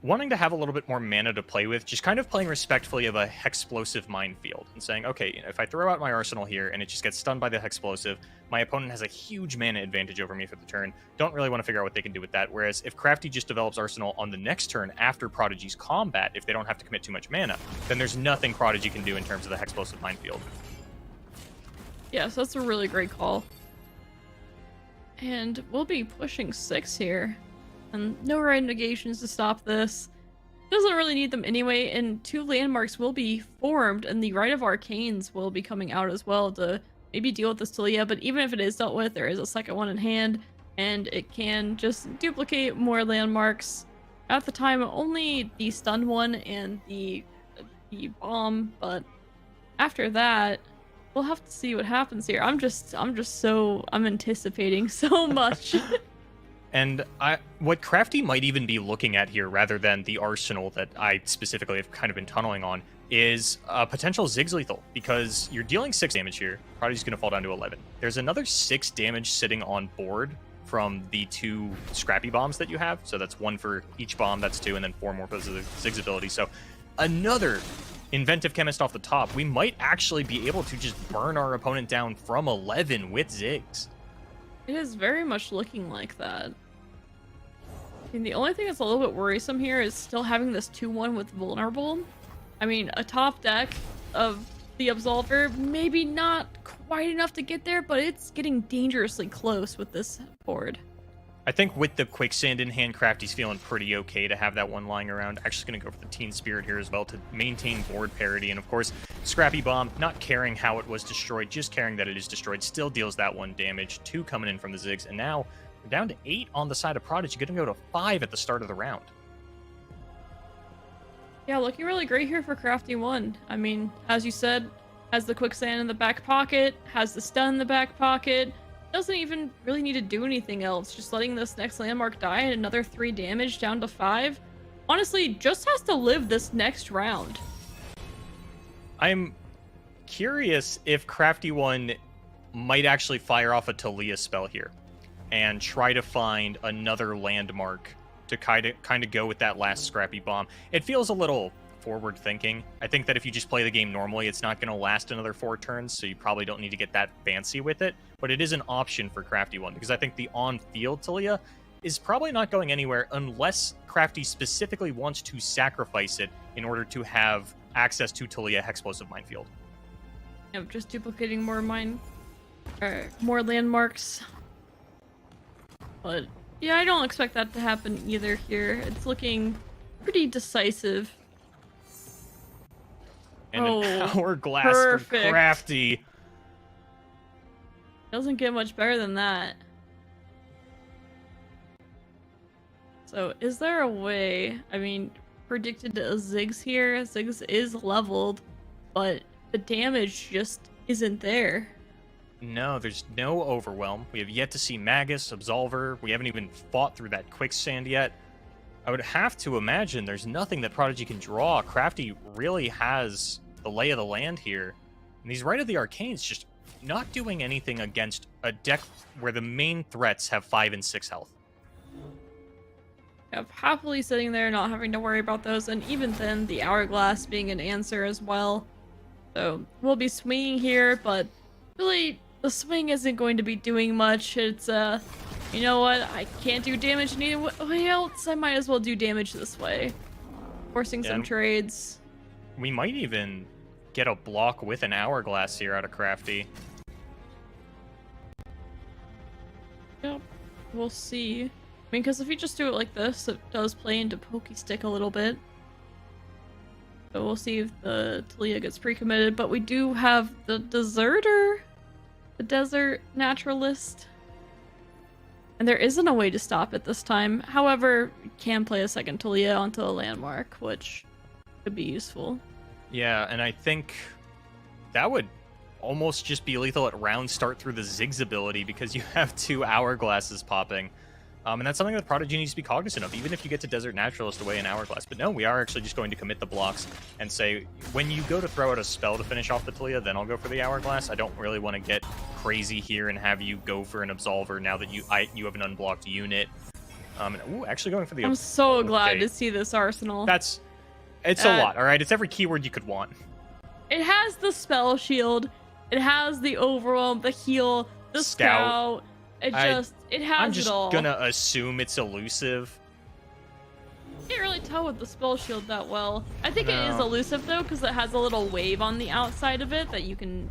wanting to have a little bit more mana to play with, just kind of playing respectfully of a Hexplosive Minefield and saying, okay, you know, if I throw out my Arsenal here and it just gets stunned by the Hexplosive, my opponent has a huge mana advantage over me for the turn. Don't really want to figure out what they can do with that. Whereas if Crafty just develops Arsenal on the next turn after Prodigy's combat, if they don't have to commit too much mana, then there's nothing Prodigy can do in terms of the Hexplosive Minefield. Yeah, so that's a really great call. And we'll be pushing 6 here. And no right negations to stop this. Doesn't really need them anyway, and 2 landmarks will be formed, and the Rite of Arcanes will be coming out as well to maybe deal with this Talia, but even if it is dealt with, there is a second one in hand, and it can just duplicate more landmarks. At the time, only the stun one and the bomb, but after that, we'll have to see what happens here. I'm anticipating so much. And what Crafty might even be looking at here, rather than the Arsenal that I specifically have kind of been tunneling on, is a potential Ziggs lethal, because you're dealing 6 damage here. Prodigy's going to fall down to 11. There's another 6 damage sitting on board from the 2 Scrappy Bombs that you have. So that's 1 for each bomb, that's 2, and then 4 more for the Ziggs ability. So another Inventive Chemist off the top. We might actually be able to just burn our opponent down from 11 with Ziggs. It is very much looking like that. And the only thing that's a little bit worrisome here is still having this 2-1 with Vulnerable. I mean, a top deck of the Absolver, maybe not quite enough to get there, but it's getting dangerously close with this board. I think with the Quicksand in hand, Crafty's feeling pretty okay to have that one lying around. Actually going to go for the Teen Spirit here as well to maintain board parity. And of course, Scrappy Bomb, not caring how it was destroyed, just caring that it is destroyed, still deals that 1 damage. 2 coming in from the Ziggs. And now we're down to 8 on the side of Prodigy. Going to go to 5 at the start of the round. Yeah, looking really great here for Crafty 1. I mean, as you said, has the Quicksand in the back pocket, has the stun in the back pocket. Doesn't even really need to do anything else. Just letting this next landmark die and another 3 damage down to 5. Honestly, just has to live this next round. I'm curious if Crafty 1 might actually fire off a Talia spell here and try to find another landmark to kind of go with that last Scrappy Bomb. It feels a little forward thinking. I think that if you just play the game normally, it's not going to last another 4 turns, so you probably don't need to get that fancy with it, but it is an option for Crafty 1, because I think the on-field Talia is probably not going anywhere unless Crafty specifically wants to sacrifice it in order to have access to Talia Hexplosive Minefield. Yep, just duplicating more more landmarks. But yeah, I don't expect that to happen either here. It's looking pretty decisive. And an hourglass perfect. from Crafty. Doesn't get much better than that. So, is there a way? I mean, predicted a Ziggs here. Ziggs is leveled, but the damage just isn't there. No, there's no Overwhelm. We have yet to see Magus, Absolver. We haven't even fought through that Quicksand yet. I would have to imagine there's nothing that Prodigy can draw. Crafty really has the lay of the land here. And he's right at the Arcane's just not doing anything against a deck where the main threats have 5 and 6 health. Yep, happily sitting there, not having to worry about those, and even then, the Hourglass being an answer as well. So, we'll be swinging here, but really, the swing isn't going to be doing much. It's, you know what, I can't do damage anyway else, I might as well do damage this way. Forcing some trades. We might even get a block with an Hourglass here out of Crafty. Yep, we'll see. I mean, because if you just do it like this, it does play into Pokestick a little bit. So we'll see if the Talia gets pre-committed, but we do have the Deserter, the Desert Naturalist. And there isn't a way to stop it this time. However, you can play a second Talia onto a landmark, which could be useful. Yeah, and I think that would almost just be lethal at round start through the Ziggs ability because you have 2 Hourglasses popping. And that's something that Prodigy needs to be cognizant of, even if you get to Desert Naturalist away in Hourglass. But no, we are actually just going to commit the blocks and say, when you go to throw out a spell to finish off the Talia, then I'll go for the Hourglass. I don't really want to get crazy here and have you go for an Absolver now that you have an unblocked unit. Actually going for the... I'm so glad to see this arsenal. It's a lot, alright? It's every keyword you could want. It has the Spell Shield, it has the Overwhelm, the Heal, the Scout. It has I'm just it all. Gonna assume it's elusive. Can't really tell with the Spell Shield that well. I think it is elusive though, because it has a little wave on the outside of it that you can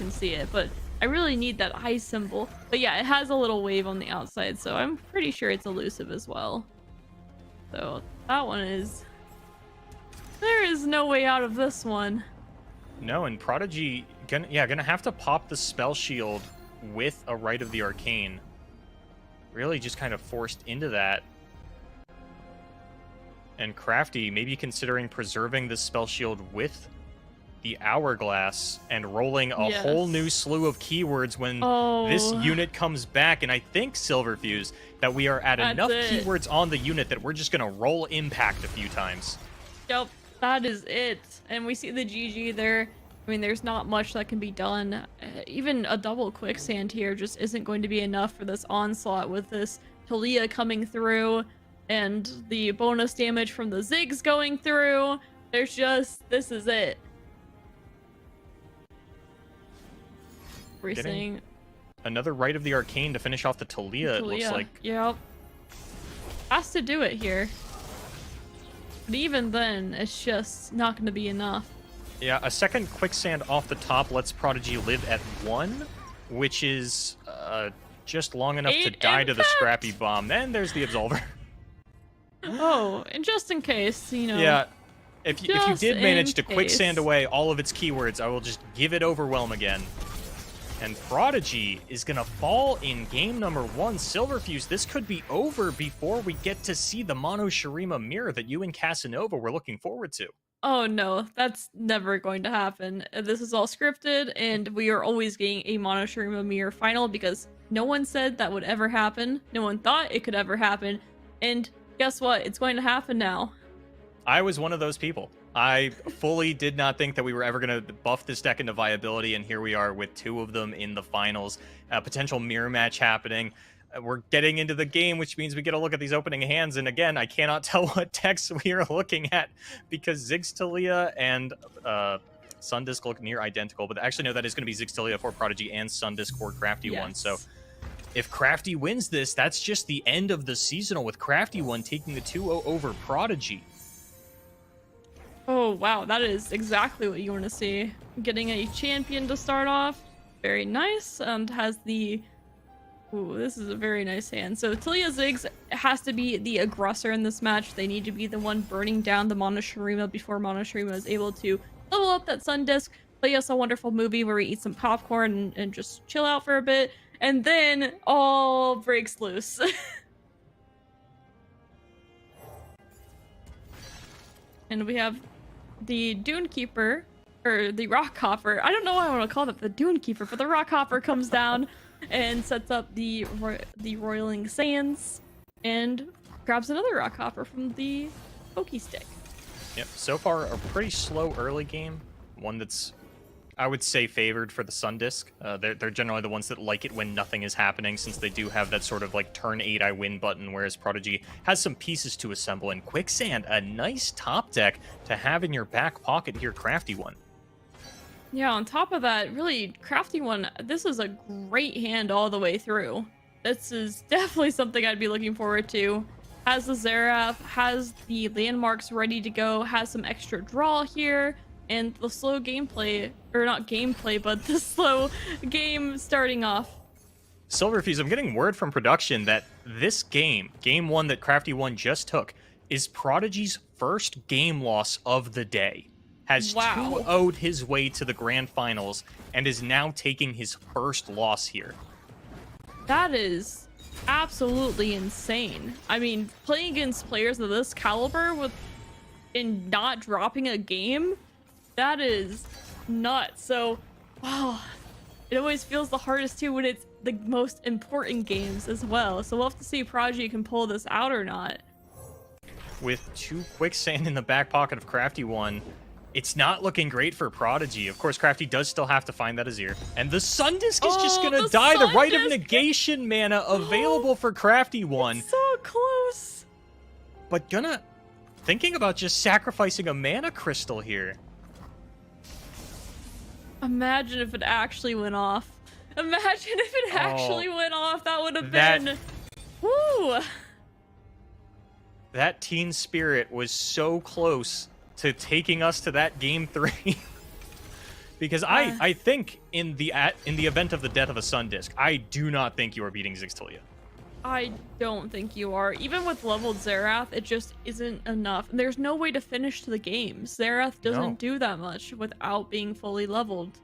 see it. But I really need that eye symbol. But yeah, it has a little wave on the outside, so I'm pretty sure it's elusive as well. So that one is... There is no way out of this one. No, and Prodigy gonna have to pop the Spell Shield with a Rite of the Arcane. Really just kind of forced into that. And Crafty maybe considering preserving the Spell Shield with the Hourglass and rolling a whole new slew of keywords when this unit comes back. And I think, Silverfuse, that we are at enough keywords on the unit that we're just gonna roll Impact a few times. Yep, that is it. And we see the GG there. I mean, there's not much that can be done. Even a double Quicksand here just isn't going to be enough for this onslaught with this Talia coming through and the bonus damage from the Ziggs going through. There's just... This is it. We're seeing another Rite of the Arcane to finish off the Talia, it looks like. Yep. Has to do it here. But even then, it's just not going to be enough. Yeah, a second Quicksand off the top lets Prodigy live at 1, which is just long enough to die to the Scrappy Bomb. Then there's the Absolver. Oh, and just in case, you know. Yeah, if you did manage to Quicksand away all of its keywords, I will just give it Overwhelm again. And Prodigy is going to fall in game number 1. Silverfuse, this could be over before we get to see the Mono Shurima mirror that you and Casanova were looking forward to. Oh no, that's never going to happen. This is all scripted, and we are always getting a Mono Shurima mirror final because no one said that would ever happen. No one thought it could ever happen. And guess what? It's going to happen now. I was one of those people. I fully did not think that we were ever going to buff this deck into viability, and here we are with 2 of them in the finals. A potential mirror match happening. We're getting into the game, which means we get a look at these opening hands. And again, I cannot tell what decks we are looking at because Ziggs Talia and Sundisk look near identical. But actually, no, that is going to be Ziggs Talia for Prodigy and Sundisk for Crafty one. So if Crafty wins this, that's just the end of the seasonal with Crafty One taking the 2-0 over Prodigy. Oh, wow. That is exactly what you want to see. Getting a champion to start off. Very nice. And has the... Ooh, this is a very nice hand. So Tilia Ziggs has to be the aggressor in this match. They need to be the one burning down the Monoshirima before Monoshirima is able to level up that Sun Disc, play us a wonderful movie where we eat some popcorn and just chill out for a bit. And then all breaks loose. And we have the Dune Keeper, or the Rock Hopper. I don't know why I want to call it the Dune Keeper, but the Rock Hopper comes down and sets up the Roiling Sands and grabs another Rock Hopper from the Pokey Stick. Yep, so far a pretty slow early game. One that's, I would say, favored for the Sun Disc. They're generally the ones that like it when nothing is happening, since they do have that sort of like turn 8 I win button, whereas Prodigy has some pieces to assemble. And Quicksand, a nice top deck to have in your back pocket here, Crafty One. Yeah, on top of that, really, Crafty One, this is a great hand all the way through. This is definitely something I'd be looking forward to. Has the Xerath, has the landmarks ready to go, has some extra draw here, and the slow gameplay, or not gameplay, but the slow game starting off. Silverfuse, I'm getting word from production that this game, game 1 that Crafty One just took, is Prodigy's first game loss of the day. Has 2-0'd his way to the grand finals and is now taking his first loss here. That is absolutely insane. I mean, playing against players of this caliber and not dropping a game, that is nuts. So, wow, it always feels the hardest too when it's the most important games as well. So we'll have to see if Prodigy can pull this out or not. With 2 Quicksand in the back pocket of Crafty One, it's not looking great for Prodigy. Of course, Crafty does still have to find that Azir. And the Sun Disc is just going to die. The Rite of Negation mana available for Crafty One. It's so close. But thinking about just sacrificing a mana crystal here. Imagine if it actually went off. Imagine if it actually went off. That would have been... Woo! That teen spirit was so close to taking us to that game 3. Because I think in the event of the death of a Sun Disc, I do not think you are beating Ziggs. I don't think you are. Even with leveled Xerath, it just isn't enough. And there's no way to finish the game. Xerath doesn't do that much without being fully leveled.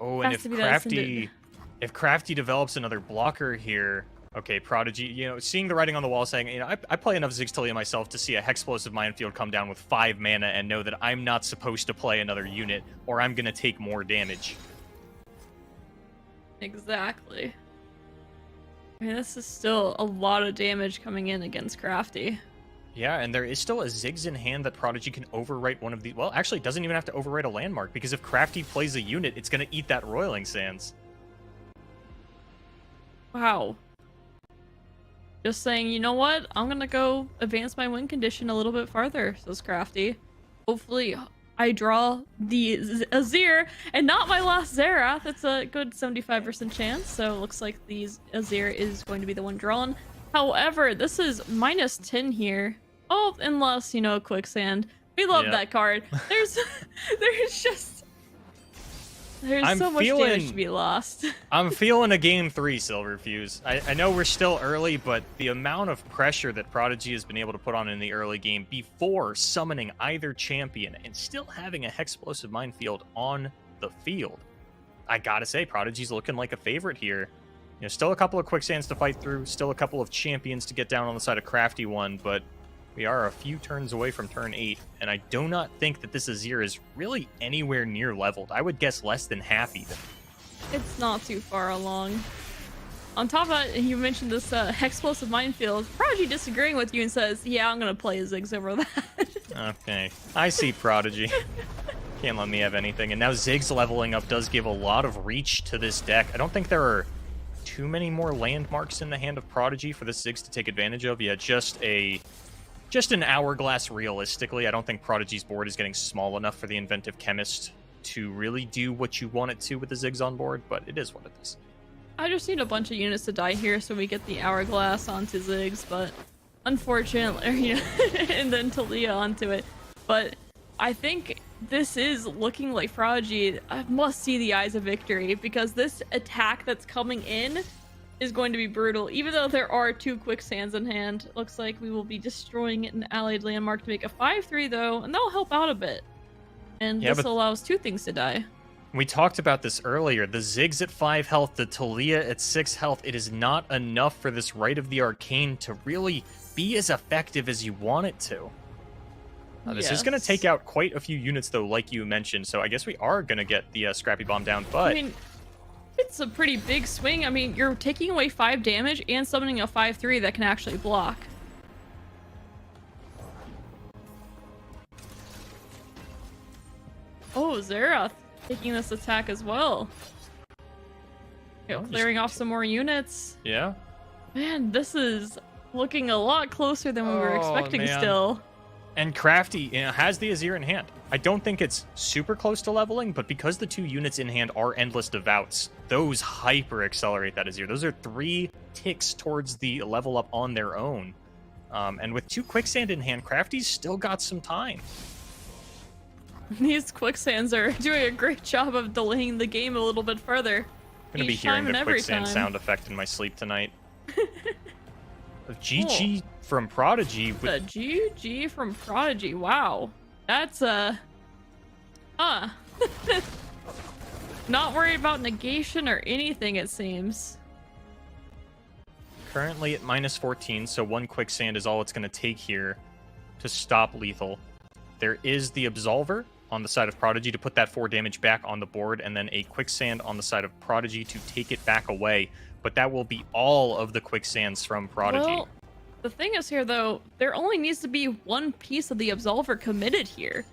Oh, and if Crafty develops another blocker here, okay, Prodigy, seeing the writing on the wall saying, I play enough Ziggs myself to see a Hexplosive Minefield come down with 5 mana and know that I'm not supposed to play another unit or I'm going to take more damage. Exactly. I mean, this is still a lot of damage coming in against Crafty. Yeah, and there is still a Ziggs in hand that Prodigy can overwrite one of the... Well, actually, it doesn't even have to overwrite a landmark, because if Crafty plays a unit, it's going to eat that Roiling Sands. Wow. Just saying, you know what? I'm going to go advance my win condition a little bit farther, says Crafty. Hopefully, I draw the Azir and not my last Xerath. It's a good 75% chance, so it looks like the Azir is going to be the one drawn. However, this is -10 here. Oh, unless, Quicksand. We love that card. There's so much damage to be lost. I'm feeling a game 3, Silverfuse. I know we're still early, but the amount of pressure that Prodigy has been able to put on in the early game before summoning either champion and still having a Hexplosive Minefield on the field, I gotta say, Prodigy's looking like a favorite here. Still a couple of Quicksands to fight through, still a couple of champions to get down on the side of Crafty One, but we are a few turns away from turn 8, and I do not think that this Azir is really anywhere near leveled. I would guess less than half even. It's not too far along. On top of that, you mentioned this Hexplosive Minefield. Prodigy disagreeing with you and says, yeah, I'm going to play a Ziggs over that. Okay, I see Prodigy. Can't let me have anything. And now Ziggs leveling up does give a lot of reach to this deck. I don't think there are too many more landmarks in the hand of Prodigy for this Ziggs to take advantage of. Yeah, just an hourglass realistically. I don't think Prodigy's board is getting small enough for the Inventive Chemist to really do what you want it to with the Ziggs on board, but it is what it is. I just need a bunch of units to die here so we get the hourglass onto Ziggs, but unfortunately, you know, and then Talia onto it. But I think this is looking like Prodigy. I must see the eyes of victory, because this attack that's coming in is going to be brutal. Even though there are 2 quicksands in hand, looks like we will be destroying an allied landmark to make a 5-3 though, and that'll help out a bit. And Yeah, this but allows 2 things to die. we talked about this earlier. The Ziggs at 5 health, the Talia at 6 health. It is not enough for this Rite of the Arcane to really be as effective as you want it to. This is going to take out quite a few units, though, like you mentioned. So I guess we are going to get the Scrappy Bomb down, but... I mean, it's a pretty big swing. I mean, you're taking away 5 damage and summoning a 5-3 that can actually block. Oh, Xerath taking this attack as well. Clearing off some more units. Yeah. Man, this is looking a lot closer than we were expecting still. And Crafty, you know, has the Azir in hand. I don't think it's super close to leveling, but because the 2 units in hand are Endless Devouts, those hyper accelerate that Azir. Those are 3 ticks towards the level up on their own. And with 2 Quicksand in hand, Crafty's still got some time. These Quicksands are doing a great job of delaying the game a little bit further. I'm going to be hearing the Quicksand sound effect in my sleep tonight. GG from Prodigy. The GG from Prodigy. Wow. That's not worried about negation or anything, it seems. Currently at -14, so 1 Quicksand is all it's going to take here to stop lethal. There is the Absolver on the side of Prodigy to put that 4 damage back on the board, and then a Quicksand on the side of Prodigy to take it back away. But that will be all of the Quicksands from Prodigy. Well, the thing is here, though, there only needs to be 1 piece of the Absolver committed here.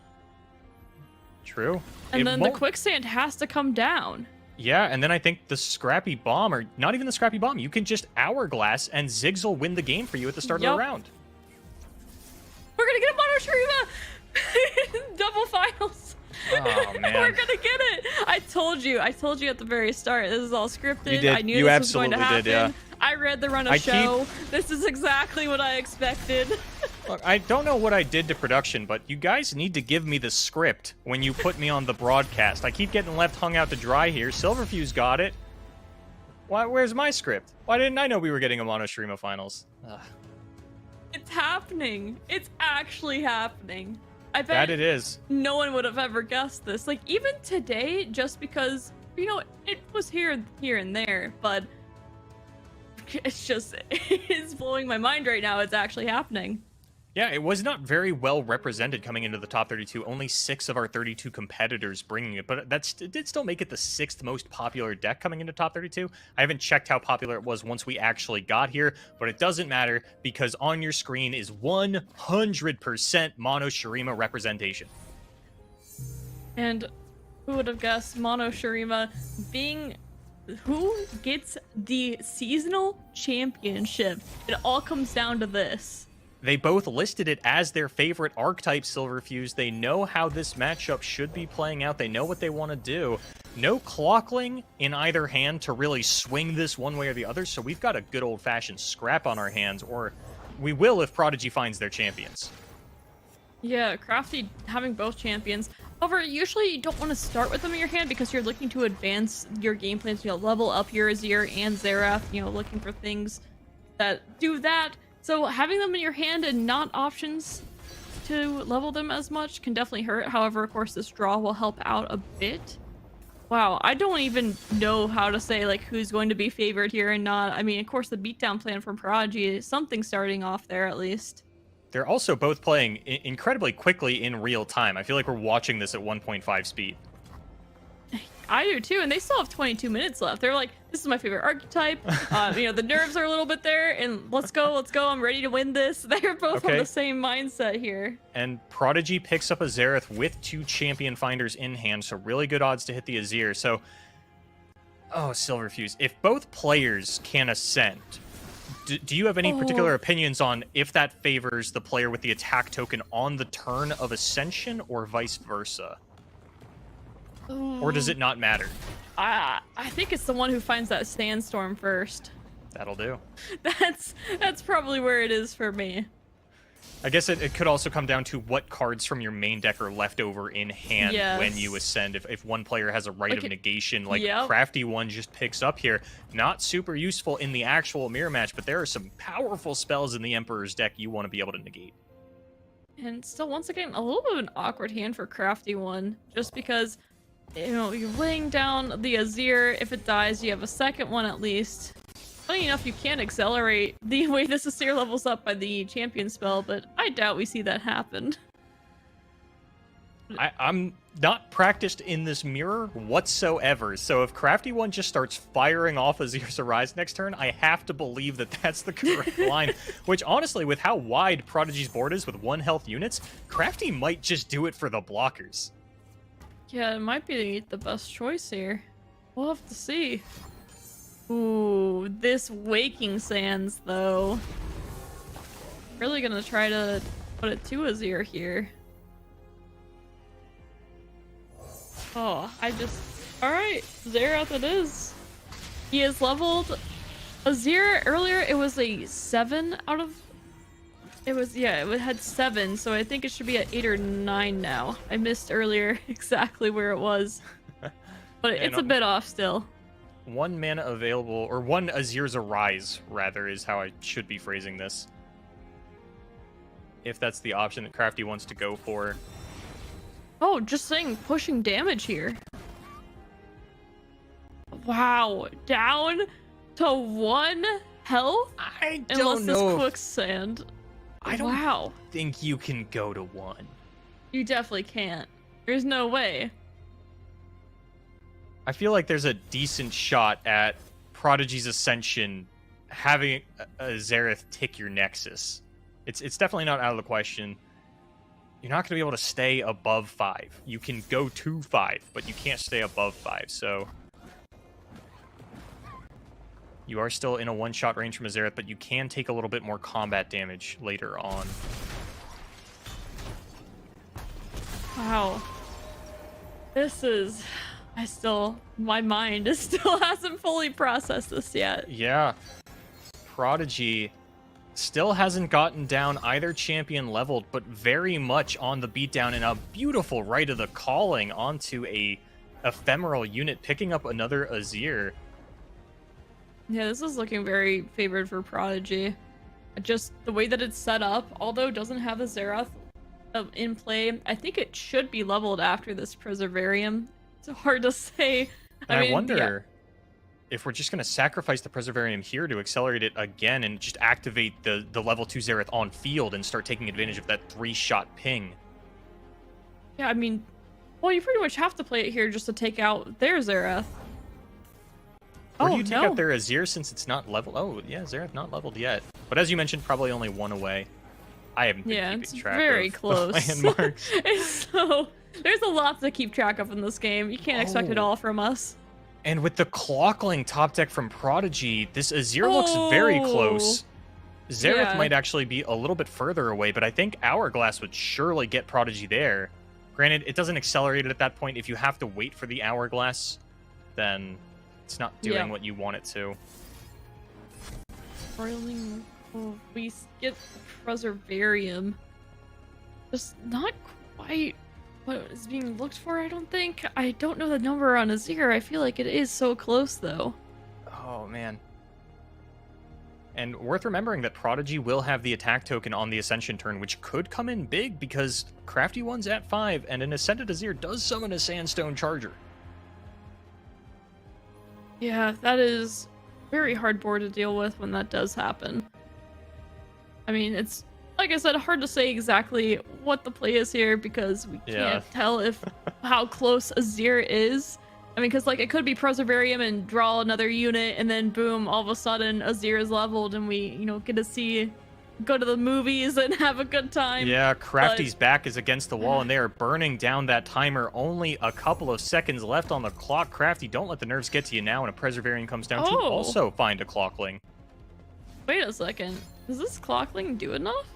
True. And then the Quicksand has to come down. Yeah, and then I think the Scrappy Bomb, or not even the Scrappy Bomb, you can just Hourglass, and Ziggs will win the game for you at the start of the round. We're gonna get a Mono Shurima! Double finals! Oh, man. We're gonna get it! I told you at the very start, this is all scripted. You did. I knew You this was going to absolutely happen. did, yeah. I read the run of show. This is exactly what I expected. Look, I don't know what I did to production, but you guys need to give me the script when you put me on the broadcast. I keep getting left hung out to dry here. Silverfuse got it. Where's my script? Why didn't I know we were getting a Mono Shurima finals? Ugh. It's happening. It's actually happening. I bet That it is. no one would have ever guessed this. Like, even today, just because, you know, it was here and there, but it's just, it's blowing my mind right now. It's actually happening. Yeah, it was not very well represented coming into the top 32. Only 6 of our 32 competitors bringing it, but it did still make it the 6th most popular deck coming into top 32. I haven't checked how popular it was once we actually got here, but it doesn't matter because on your screen is 100% Mono Shurima representation. And who would have guessed Mono Shurima being who gets the seasonal championship? It all comes down to this. They both listed it as their favorite archetype, Silverfuse. They know how this matchup should be playing out. They know what they want to do. No clockling in either hand to really swing this one way or the other, so we've got a good old-fashioned scrap on our hands, or we will if Prodigy finds their champions. Yeah, Crafty having both champions. However, usually you don't want to start with them in your hand because you're looking to advance your game plans, you know, level up your Azir and Xerath, you know, looking for things that do that. So having them in your hand and not options to level them as much can definitely hurt. However, of course, this draw will help out a bit. Wow, I don't even know how to say like who's going to be favored here and not. I mean, of course, the beatdown plan from Prodigy is something starting off there at least. They're also both playing incredibly quickly in real time. I feel like we're watching this at 1.5 speed. I do too, and they still have 22 minutes left. They're like, this is my favorite archetype. You know, the nerves are a little bit there, and let's go, I'm ready to win this. They're both on the same mindset here. And Prodigy picks up a Xerath with 2 champion finders in hand, so really good odds to hit the Azir. So, oh, Silverfuse, if both players can ascend, do you have any particular opinions on if that favors the player with the attack token on the turn of Ascension or vice versa? Or does it not matter? I think it's the one who finds that sandstorm first. That'll do. That's probably where it is for me. I guess it could also come down to what cards from your main deck are left over in hand when you ascend. If one player has a right of negation, like Crafty One just picks up here, not super useful in the actual mirror match, but there are some powerful spells in the Emperor's deck you want to be able to negate. And still, once again, a little bit of an awkward hand for Crafty One, just because, you know, you're laying down the Azir. If it dies, you have a second one at least. Funny enough, you can accelerate the way this Azir levels up by the champion spell, but I doubt we see that happen. I'm not practiced in this mirror whatsoever, so if Crafty One just starts firing off Azir's Arise next turn, I have to believe that that's the correct line. Which, honestly, with how wide Prodigy's board is with 1 health units, Crafty might just do it for the blockers. Yeah, it might be the best choice here. We'll have to see. Ooh, this Waking Sands, though. Really gonna try to put it to Azir here. Oh, Alright, Xerath it is. He is leveled. Azir, earlier it was a 7 out of... it had 7, so I think it should be at 8 or 9 now. I missed earlier exactly where it was. But it's a bit off still. 1 mana available, or 1 Azir's Arise, rather, is how I should be phrasing this. If that's the option that Crafty wants to go for. Oh, just saying, pushing damage here. Wow, down to 1 health? I don't know. Unless this quicksand. I don't think you can go to 1. You definitely can't. There's no way. I feel like there's a decent shot at Prodigy's Ascension having a Xerath tick your Nexus. It's definitely not out of the question. You're not going to be able to stay above 5. You can go to 5, but you can't stay above 5, so... You are still in a one-shot range from a Xerath, but you can take a little bit more combat damage later on. Wow. This is... my mind still hasn't fully processed this yet. Yeah. Prodigy still hasn't gotten down either champion leveled, but very much on the beatdown and a beautiful Rite of the Calling onto a ephemeral unit, picking up another Azir. Yeah, this is looking very favored for Prodigy. Just the way that it's set up, although it doesn't have a Xerath in play, I think it should be leveled after this Preservarium. It's hard to say. I wonder if we're just going to sacrifice the Preservarium here to accelerate it again and just activate the level 2 Xerath on field and start taking advantage of that 3-shot ping. Yeah, I mean, well, you pretty much have to play it here just to take out their Xerath. Or do you take out their Azir since it's not leveled? Oh, yeah, Xerath not leveled yet. But as you mentioned, probably only 1 away. I haven't been keeping track very of close. landmarks. So there's a lot to keep track of in this game. You can't expect it all from us. And with the Clockling top deck from Prodigy, this Azir looks very close. Xerath might actually be a little bit further away, but I think Hourglass would surely get Prodigy there. Granted, it doesn't accelerate it at that point. If you have to wait for the Hourglass, then it's not doing what you want it to. Roiling, we get Preservarium. Just not quite what is being looked for, I don't think. I don't know the number on Azir. I feel like it is so close, though. Oh, man. And worth remembering that Prodigy will have the attack token on the Ascension turn, which could come in big because Crafty One's at 5, and an Ascended Azir does summon a Sandstone Charger. Yeah, that is very hard board to deal with when that does happen. I mean, it's, like I said, hard to say exactly what the play is here because we can't tell how close Azir is. I mean, because like it could be Preservarium and draw another unit, and then boom, all of a sudden Azir is leveled, and we, get to go to the movies and have a good time. Yeah, Crafty's back is against the wall, and they are burning down that timer. Only a couple of seconds left on the clock. Crafty, don't let the nerves get to you now, and a Preservarium comes down to also find a Clockling. Wait a second. Does this Clockling do enough?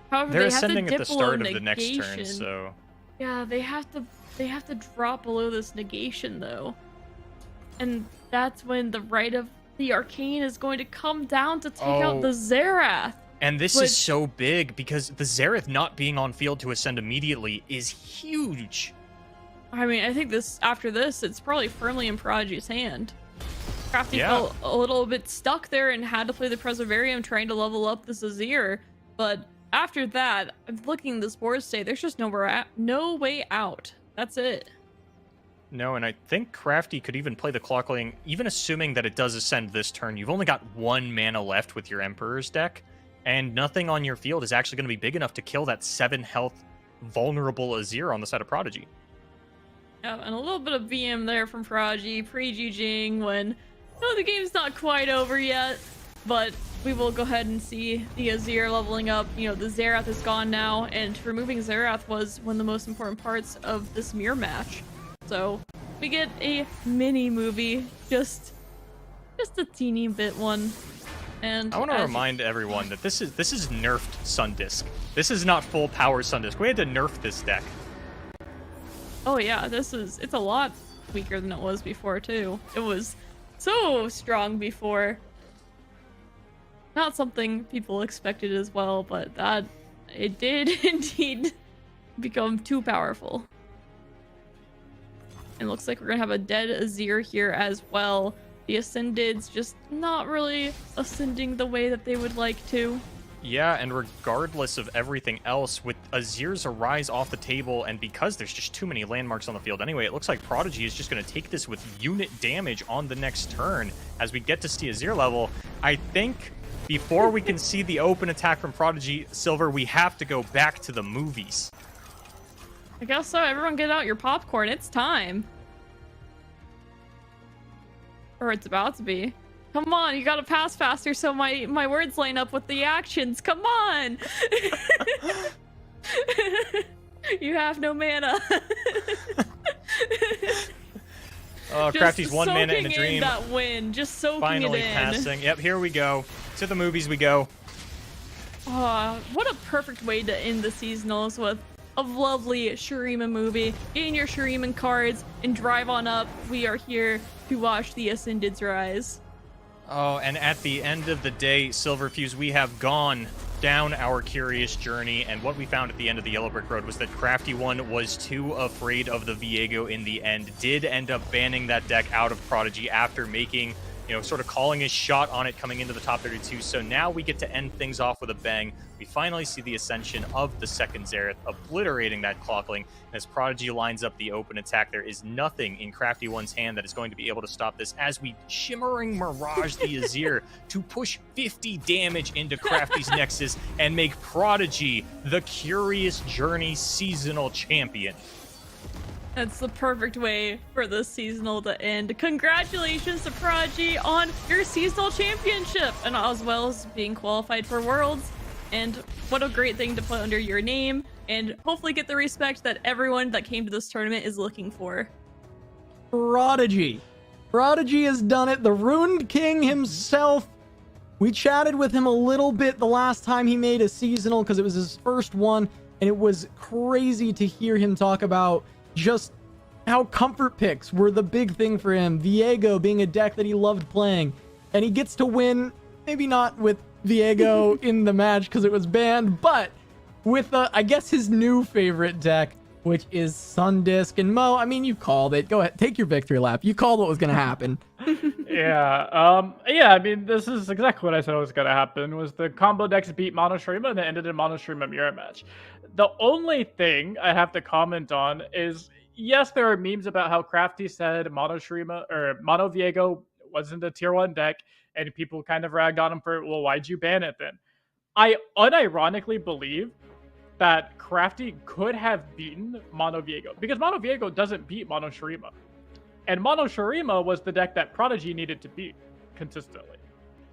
However, They're they have ascending to at dip the start below of the next turn, negation. so... Yeah, they have to drop below this negation, though. And that's when the right of the Arcane is going to come down to take out the Xerath. And this is so big because the Xerath not being on field to ascend immediately is huge. I mean, I think after this, it's probably firmly in Prodigy's hand. Crafty felt a little bit stuck there and had to play the Preservarium trying to level up the Azir. But after that, I'm looking at this board state, there's just no way out. That's it. No, and I think Crafty could even play the Clockling, even assuming that it does ascend this turn. You've only got 1 mana left with your Emperor's deck, and nothing on your field is actually going to be big enough to kill that 7 health vulnerable Azir on the side of Prodigy. Yeah, and a little bit of VM there from Prodigy, pre-GGing when the game's not quite over yet, but we will go ahead and see the Azir leveling up. The Xerath is gone now, and removing Xerath was one of the most important parts of this mirror match. So we get a mini movie, just a teeny bit one. And I want to remind everyone that this is nerfed Sundisk. This is not full power Sundisk. We had to nerf this deck. Oh yeah, it's a lot weaker than it was before too. It was so strong before. Not something people expected as well, but that it did indeed become too powerful. And looks like we're gonna have a dead Azir here as well. The Ascended's just not really ascending the way that they would like to. Yeah, and regardless of everything else, with Azir's Arise off the table, and because there's just too many landmarks on the field anyway, it looks like Prodigy is just going to take this with unit damage on the next turn. As we get to see Azir level, I think before we can see the open attack from Prodigy, Silver, we have to go back to the movies. I guess so. Everyone get out your popcorn. It's time. Or it's about to be. Come on, you gotta pass faster so my words line up with the actions. Come on! You have no mana. Oh, Crafty's 1 mana in a dream. In that win, just soaking Finally it in. passing. Yep, here we go. To the movies we go. What a perfect way to end the seasonals with a lovely Shurima movie. Gain your Shuriman cards and drive on up. We are here to watch the Ascended's rise. Oh, and at the end of the day, Silverfuse, we have gone down our curious journey, and what we found at the end of the Yellow Brick Road was that Crafty One was too afraid of the Viego in the end, did end up banning that deck out of Prodigy after making, sort of calling his shot on it coming into the top 32. So now we get to end things off with a bang. We finally see the ascension of the second Xerath, obliterating that Clockling. And as Prodigy lines up the open attack, there is nothing in Crafty One's hand that is going to be able to stop this as we shimmering mirage the Azir to push 50 damage into Crafty's Nexus and make Prodigy the Curious Journey seasonal champion. That's the perfect way for this seasonal to end. Congratulations to Prodigy on your seasonal championship, and as well as being qualified for Worlds. And what a great thing to put under your name, and hopefully get the respect that everyone that came to this tournament is looking for. Prodigy has done it. The Ruined King himself. We chatted with him a little bit the last time he made a seasonal because it was his first one, and it was crazy to hear him talk about just how comfort picks were the big thing for him. Viego being a deck that he loved playing, and he gets to win, maybe not with Viego in the match because it was banned, but with I guess his new favorite deck, which is Sundisk. And Mo, I mean, you called it. Go ahead, take your victory lap. You called what was going to happen. Yeah, I mean, this is exactly what I said was going to happen, was the combo decks beat Mono Shurima and it ended in Mono Shurima mirror match. The only thing I have to comment on is, yes, there are memes about how Crafty said Mono Shurima or Mono Viego wasn't a tier 1 deck, and people kind of ragged on him for, well, why'd you ban it then? I unironically believe that Crafty could have beaten Mono Viego, because Mono Viego doesn't beat Mono Shurima. And Mono Shurima was the deck that Prodigy needed to beat consistently.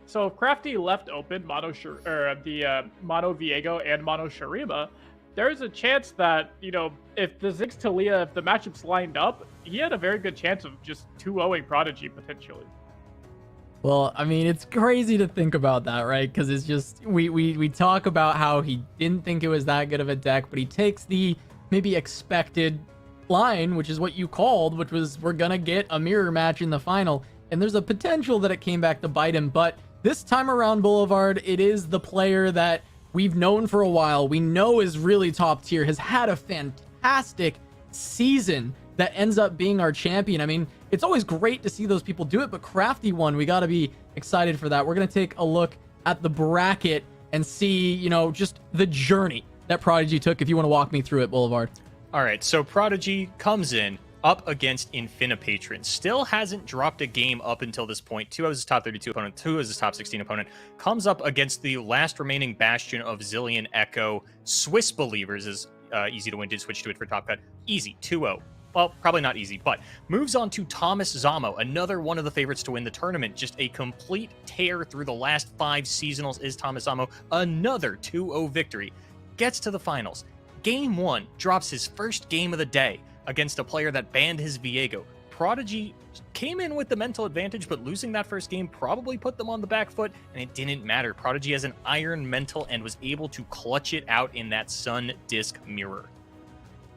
So if Crafty left open Mono Viego and Mono Shurima, there's a chance that, if the Ziggs Talia, if the matchups lined up, he had a very good chance of just 2-0ing Prodigy potentially. Well, I mean, it's crazy to think about that, right? Because it's just, we talk about how he didn't think it was that good of a deck, but he takes the maybe expected line, which is what you called, which was we're gonna get a mirror match in the final, and there's a potential that it came back to bite him. But this time around, Boulevard, it is the player that we've known for a while, we know is really top tier, has had a fantastic season, that ends up being our champion. I mean, it's always great to see those people do it, but Crafty won. We got to be excited for that. We're going to take a look at the bracket and see, you know, just the journey that Prodigy took, if you want to walk me through it, Boulevard. All right, so Prodigy comes in up against Infinipatron. Still hasn't dropped a game up until this point. 2 as his top 32 opponent, 2 as his top 16 opponent. Comes up against the last remaining bastion of Zillion Echo. Swiss Believers is easy to win. Did switch to it for top cut. Easy, 2-0. Well, probably not easy, but moves on to Thomas Zamo, another one of the favorites to win the tournament. Just a complete tear through the last 5 seasonals is Thomas Zamo. Another 2-0 victory. Gets to the finals. Game 1 drops his first game of the day against a player that banned his Viego. Prodigy came in with the mental advantage, but losing that first game probably put them on the back foot, and it didn't matter. Prodigy has an iron mental and was able to clutch it out in that Sun Disc mirror.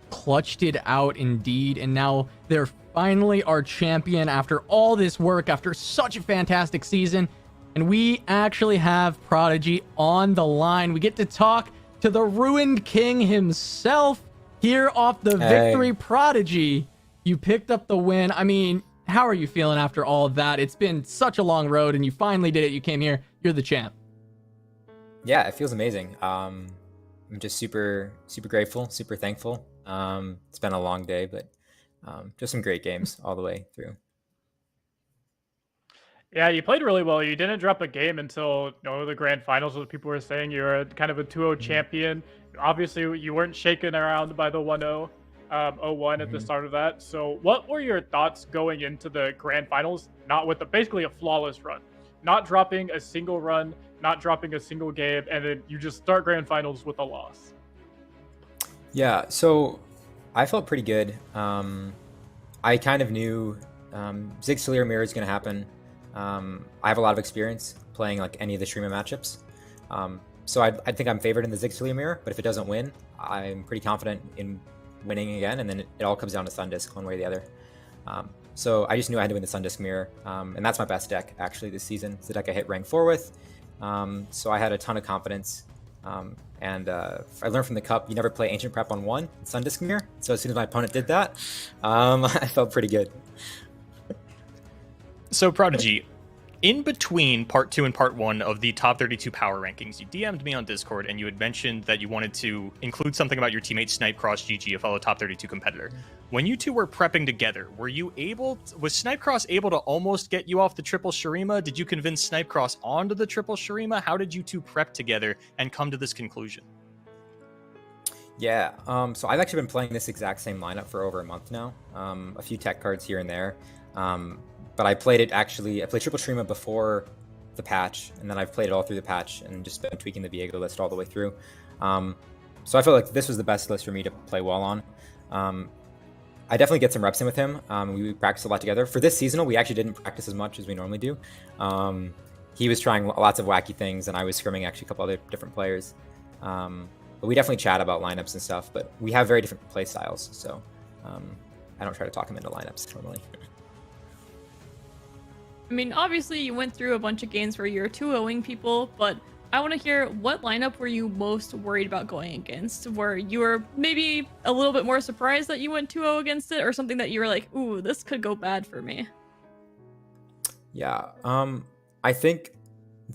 Clutched it out indeed, and now they're finally our champion after all this work, after such a fantastic season, and we actually have Prodigy on the line. We get to talk to the Ruined King himself here off the victory. Prodigy, you picked up the win. I mean, how are you feeling after all of that? It's been such a long road, and you finally did it. You came here. You're the champ. Yeah, it feels amazing. I'm just super grateful, super thankful. It's been a long day, but just some great games all the way through. Yeah, you played really well. You didn't drop a game until the grand finals. What people were saying, you were kind of a 2-0 champion. Obviously, you weren't shaken around by the 1-0, 0-1 at the start of that. So, what were your thoughts going into the grand finals? Not with basically a flawless run, not dropping a single run, not dropping a single game, and then you just start grand finals with a loss. Yeah, so I felt pretty good. I kind of knew Zigzalier Mirror is going to happen. I have a lot of experience playing like any of the streamer matchups. So I think I'm favored in the Zigzalier Mirror, but if it doesn't win, I'm pretty confident in winning again, and then it all comes down to Sundisk one way or the other. So I just knew I had to win the Sundisk Mirror, and that's my best deck actually this season. It's the deck I hit rank 4 with, so I had a ton of confidence. And I learned from the Cup, you never play Ancient Prep on 1 in Sundisk Mirror. So as soon as my opponent did that, I felt pretty good. So Prodigy, in between part 2 and part 1 of the top 32 power rankings, you DM'd me on Discord and you had mentioned that you wanted to include something about your teammate Snipe Cross GG, a fellow top 32 competitor. When you two were prepping together, was Snipe Cross able to almost get you off the triple Shurima? Did you convince Snipe Cross onto the triple Shurima? How did you two prep together and come to this conclusion? Yeah, so I've actually been playing this exact same lineup for over a month now. A few tech cards here and there. But I played triple Shurima before the patch, and then I've played it all through the patch and just been tweaking the Viego list all the way through. So I felt like this was the best list for me to play well on. I definitely get some reps in with him. We practice a lot together. For this seasonal, we actually didn't practice as much as we normally do. He was trying lots of wacky things, and I was scrimming actually a couple other different players. But we definitely chat about lineups and stuff, but we have very different play styles, so I don't try to talk him into lineups normally. I mean, obviously you went through a bunch of games where you're 2-0ing people, but I want to hear, what lineup were you most worried about going against? Where you were maybe a little bit more surprised that you went 2-0 against it, or something that you were like, ooh, this could go bad for me? Yeah, I think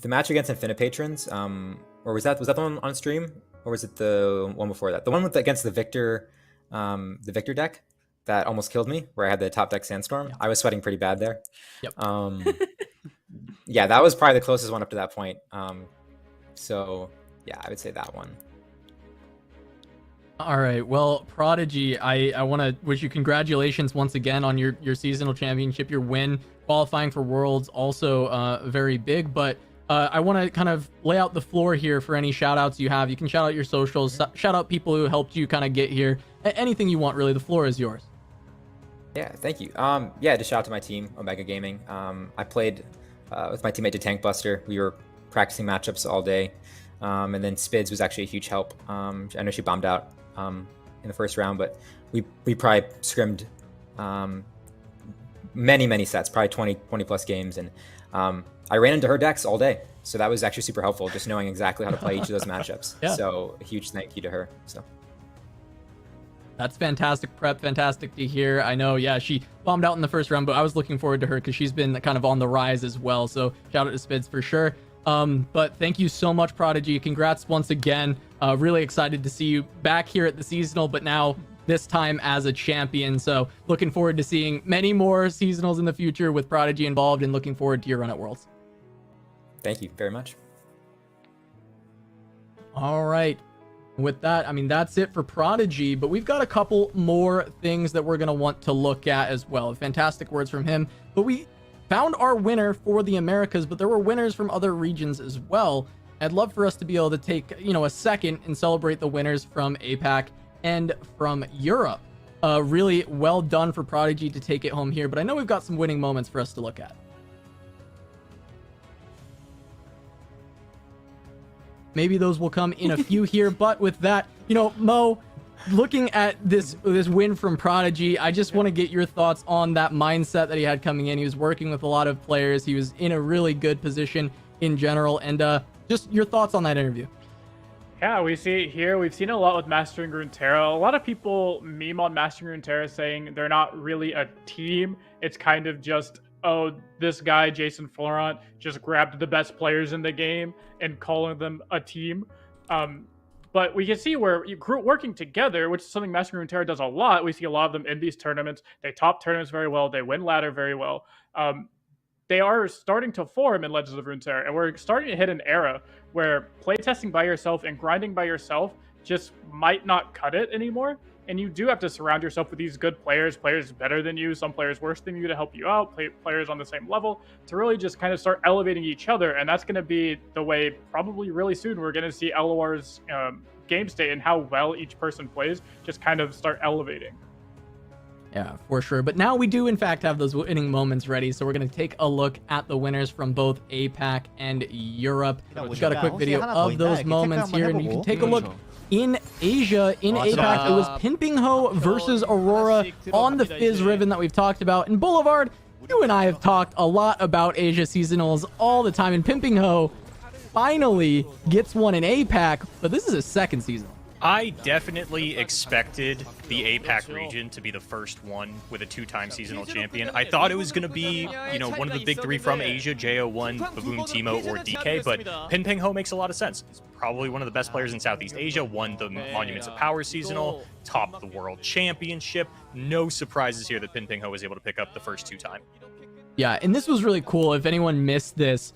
the match against Infinipatrons, or was that the one on stream, or was it the one before that? The one against the Victor deck that almost killed me, where I had the top deck Sandstorm. Yeah. I was sweating pretty bad there. Yep. Yeah, that was probably the closest one up to that point. So yeah, I would say that one. All right, well, Prodigy, I want to wish you congratulations once again on your seasonal championship, your win. Qualifying for Worlds, also very big, but I want to kind of lay out the floor here for any shout outs you have. You can shout out your socials, shout out people who helped you kind of get here. Anything you want, really. The floor is yours. Yeah, thank you. Yeah, just shout out to my team, Omega Gaming. I played with my teammate, Tankbuster. We were practicing matchups all day. And then Spids was actually a huge help. I know she bombed out in in the first round, but we probably scrimmed many sets, probably 20 plus games, and I ran into her decks all day, so that was actually super helpful, just knowing exactly how to play each of those matchups. Yeah. So a huge thank you to her. So that's fantastic prep, fantastic to hear. I know, yeah, she bombed out in the first round, but I was looking forward to her because she's been kind of on the rise as well. So shout out to Spids for sure. But thank you so much, Prodigy. Congrats once again. Really excited to see you back here at the seasonal, but now this time as a champion. So looking forward to seeing many more seasonals in the future with Prodigy involved, and looking forward to your run at Worlds. thank you very much. All right. With that, I mean, that's it for Prodigy, but we've got a couple more things that we're going to want to look at as well. Fantastic words from him, but we found our winner for the Americas, but there were winners from other regions as well. I'd love for us to be able to take, a second and celebrate the winners from APAC and from Europe. Really well done for Prodigy to take it home here, but I know we've got some winning moments for us to look at. Maybe those will come in a few here, but with that, Mo, looking at this win from Prodigy, I just want to get your thoughts on that mindset that he had coming in. He was working with a lot of players. He was in a really good position in general, and just your thoughts on that interview. Yeah, we see it here. We've seen it a lot with Mastering Runeterra. A lot of people meme on Mastering Runeterra saying they're not really a team. It's kind of just, oh, this guy, Jason Florent, just grabbed the best players in the game and calling them a team. But we can see where working together, which is something Mastering Runeterra does a lot. We see a lot of them in these tournaments. They top tournaments very well. They win ladder very well. They are starting to form in Legends of Runeterra, and we're starting to hit an era where playtesting by yourself and grinding by yourself just might not cut it anymore. And you do have to surround yourself with these good players better than you, some players worse than you to help you out, players on the same level, to really just kind of start elevating each other. And that's going to be the way probably really soon we're going to see LoR's game state and how well each person plays just kind of start elevating. Yeah, for sure. But now we do, in fact, have those winning moments ready. So we're going to take a look at the winners from both APAC and Europe. We've got a quick video of those moments here, and you can take a look. In Asia, in APAC, it was Pimpingho versus Aurora on the Fizz Ribbon that we've talked about. In Boulevard, you and I have talked a lot about Asia seasonals all the time, and Pimpingho finally gets one in APAC, but this is his second season. I definitely expected the APAC region to be the first one with a two-time seasonal champion. I thought it was going to be, one of the big three from Asia, JO1, Baboon, Timo, or DK, but Pimpingho makes a lot of sense. He's probably one of the best players in Southeast Asia, won the Monuments of Power seasonal, topped the World Championship. No surprises here that Pimpingho was able to pick up the first two-time. Yeah, and this was really cool. If anyone missed this,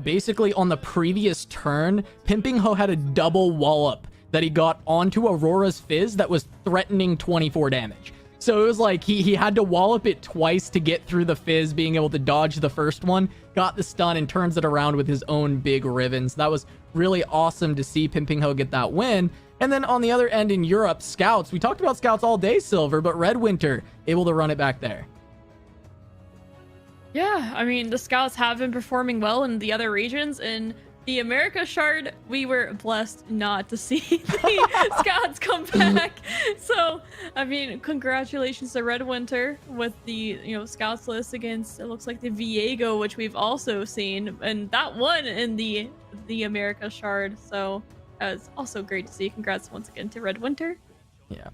basically on the previous turn, Pimpingho had a double wallop that he got onto Aurora's Fizz that was threatening 24 damage. So it was like he had to wallop it twice to get through the Fizz, being able to dodge the first one, got the stun, and turns it around with his own big ribbons. That was really awesome to see Pimpingho get that win. And then on the other end in Europe, Scouts. We talked about Scouts all day, Silver, but Red Winter able to run it back there. Yeah, I mean, the Scouts have been performing well in the other regions, and the America Shard, we were blessed not to see the Scouts come back. So, I mean, congratulations to Red Winter with the, Scouts list against, it looks like the Viego, which we've also seen, and that won in the America Shard. So, that was also great to see. Congrats once again to Red Winter. Yeah.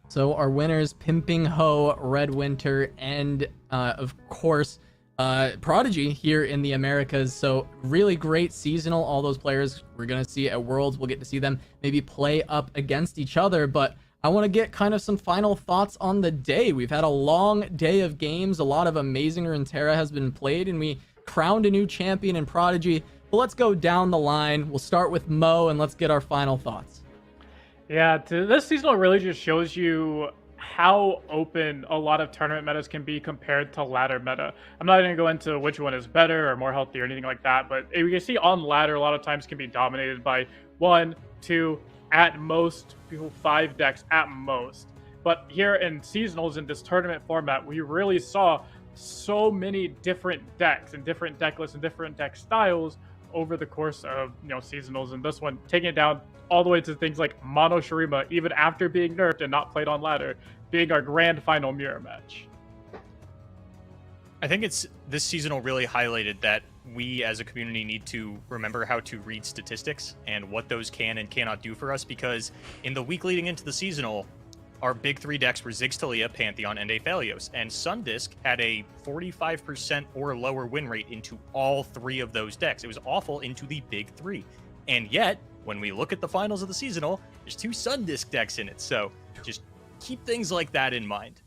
So, our winners, Pimpingho, Red Winter, and, of course, Prodigy here in the Americas. So really great seasonal. All those players we're going to see at Worlds. We'll get to see them maybe play up against each other. But I want to get kind of some final thoughts on the day. We've had a long day of games. A lot of amazing Runeterra has been played, and we crowned a new champion in Prodigy. But let's go down the line. We'll start with Mo, and let's get our final thoughts. Yeah, this seasonal really just shows you how open a lot of tournament metas can be compared to ladder meta. I'm not going to go into which one is better or more healthy or anything like that, but we can see on ladder a lot of times can be dominated by 1, 2, at most 5 decks at most. But here in seasonals, in this tournament format, we really saw so many different decks and different deck lists and different deck styles over the course of seasonals, and this one taking it down all the way to things like Mono Shurima, even after being nerfed and not played on ladder, being our grand final mirror match. I think this seasonal really highlighted that we as a community need to remember how to read statistics and what those can and cannot do for us, because in the week leading into the seasonal, our big three decks were Ziggs, Taliyah, Pantheon, and Aphelios, and Sundisk had a 45% or lower win rate into all three of those decks. It was awful into the big three. And yet, when we look at the finals of the seasonal, there's 2 Sundisk decks in it, so just keep things like that in mind.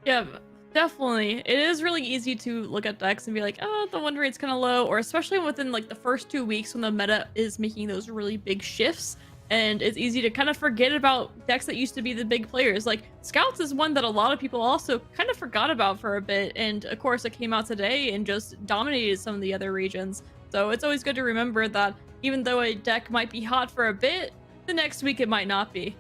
Yeah, definitely. It is really easy to look at decks and be like, oh, the win rate's kind of low, or especially within like the first 2 weeks when the meta is making those really big shifts. And it's easy to kind of forget about decks that used to be the big players. Like Scouts is one that a lot of people also kind of forgot about for a bit. And of course it came out today and just dominated some of the other regions. So it's always good to remember that even though a deck might be hot for a bit, the next week it might not be.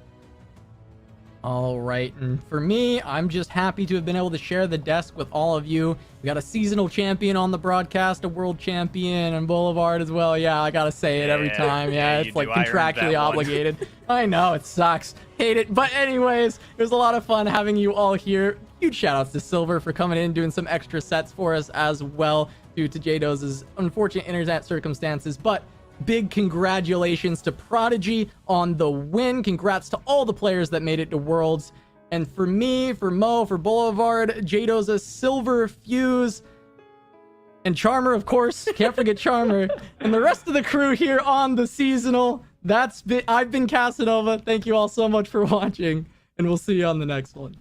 All right, and for me, I'm just happy to have been able to share the desk with all of you. We got a seasonal champion on the broadcast, a world champion, and Boulevard as well. Yeah, I gotta say it every time. Yeah, it's like contractually obligated. I know, it sucks. Hate it. But anyways, it was a lot of fun having you all here. Huge shout outs to Silver for coming in, doing some extra sets for us as well, due to J-Dose's unfortunate internet circumstances. But big congratulations to Prodigy on the win. Congrats to all the players that made it to Worlds. And for me, for Mo, for Boulevard, J-Doza, Silver, Fuse, and Charmer, of course. Can't forget Charmer. And the rest of the crew here on the seasonal. I've been Casanova. Thank you all so much for watching, and we'll see you on the next one.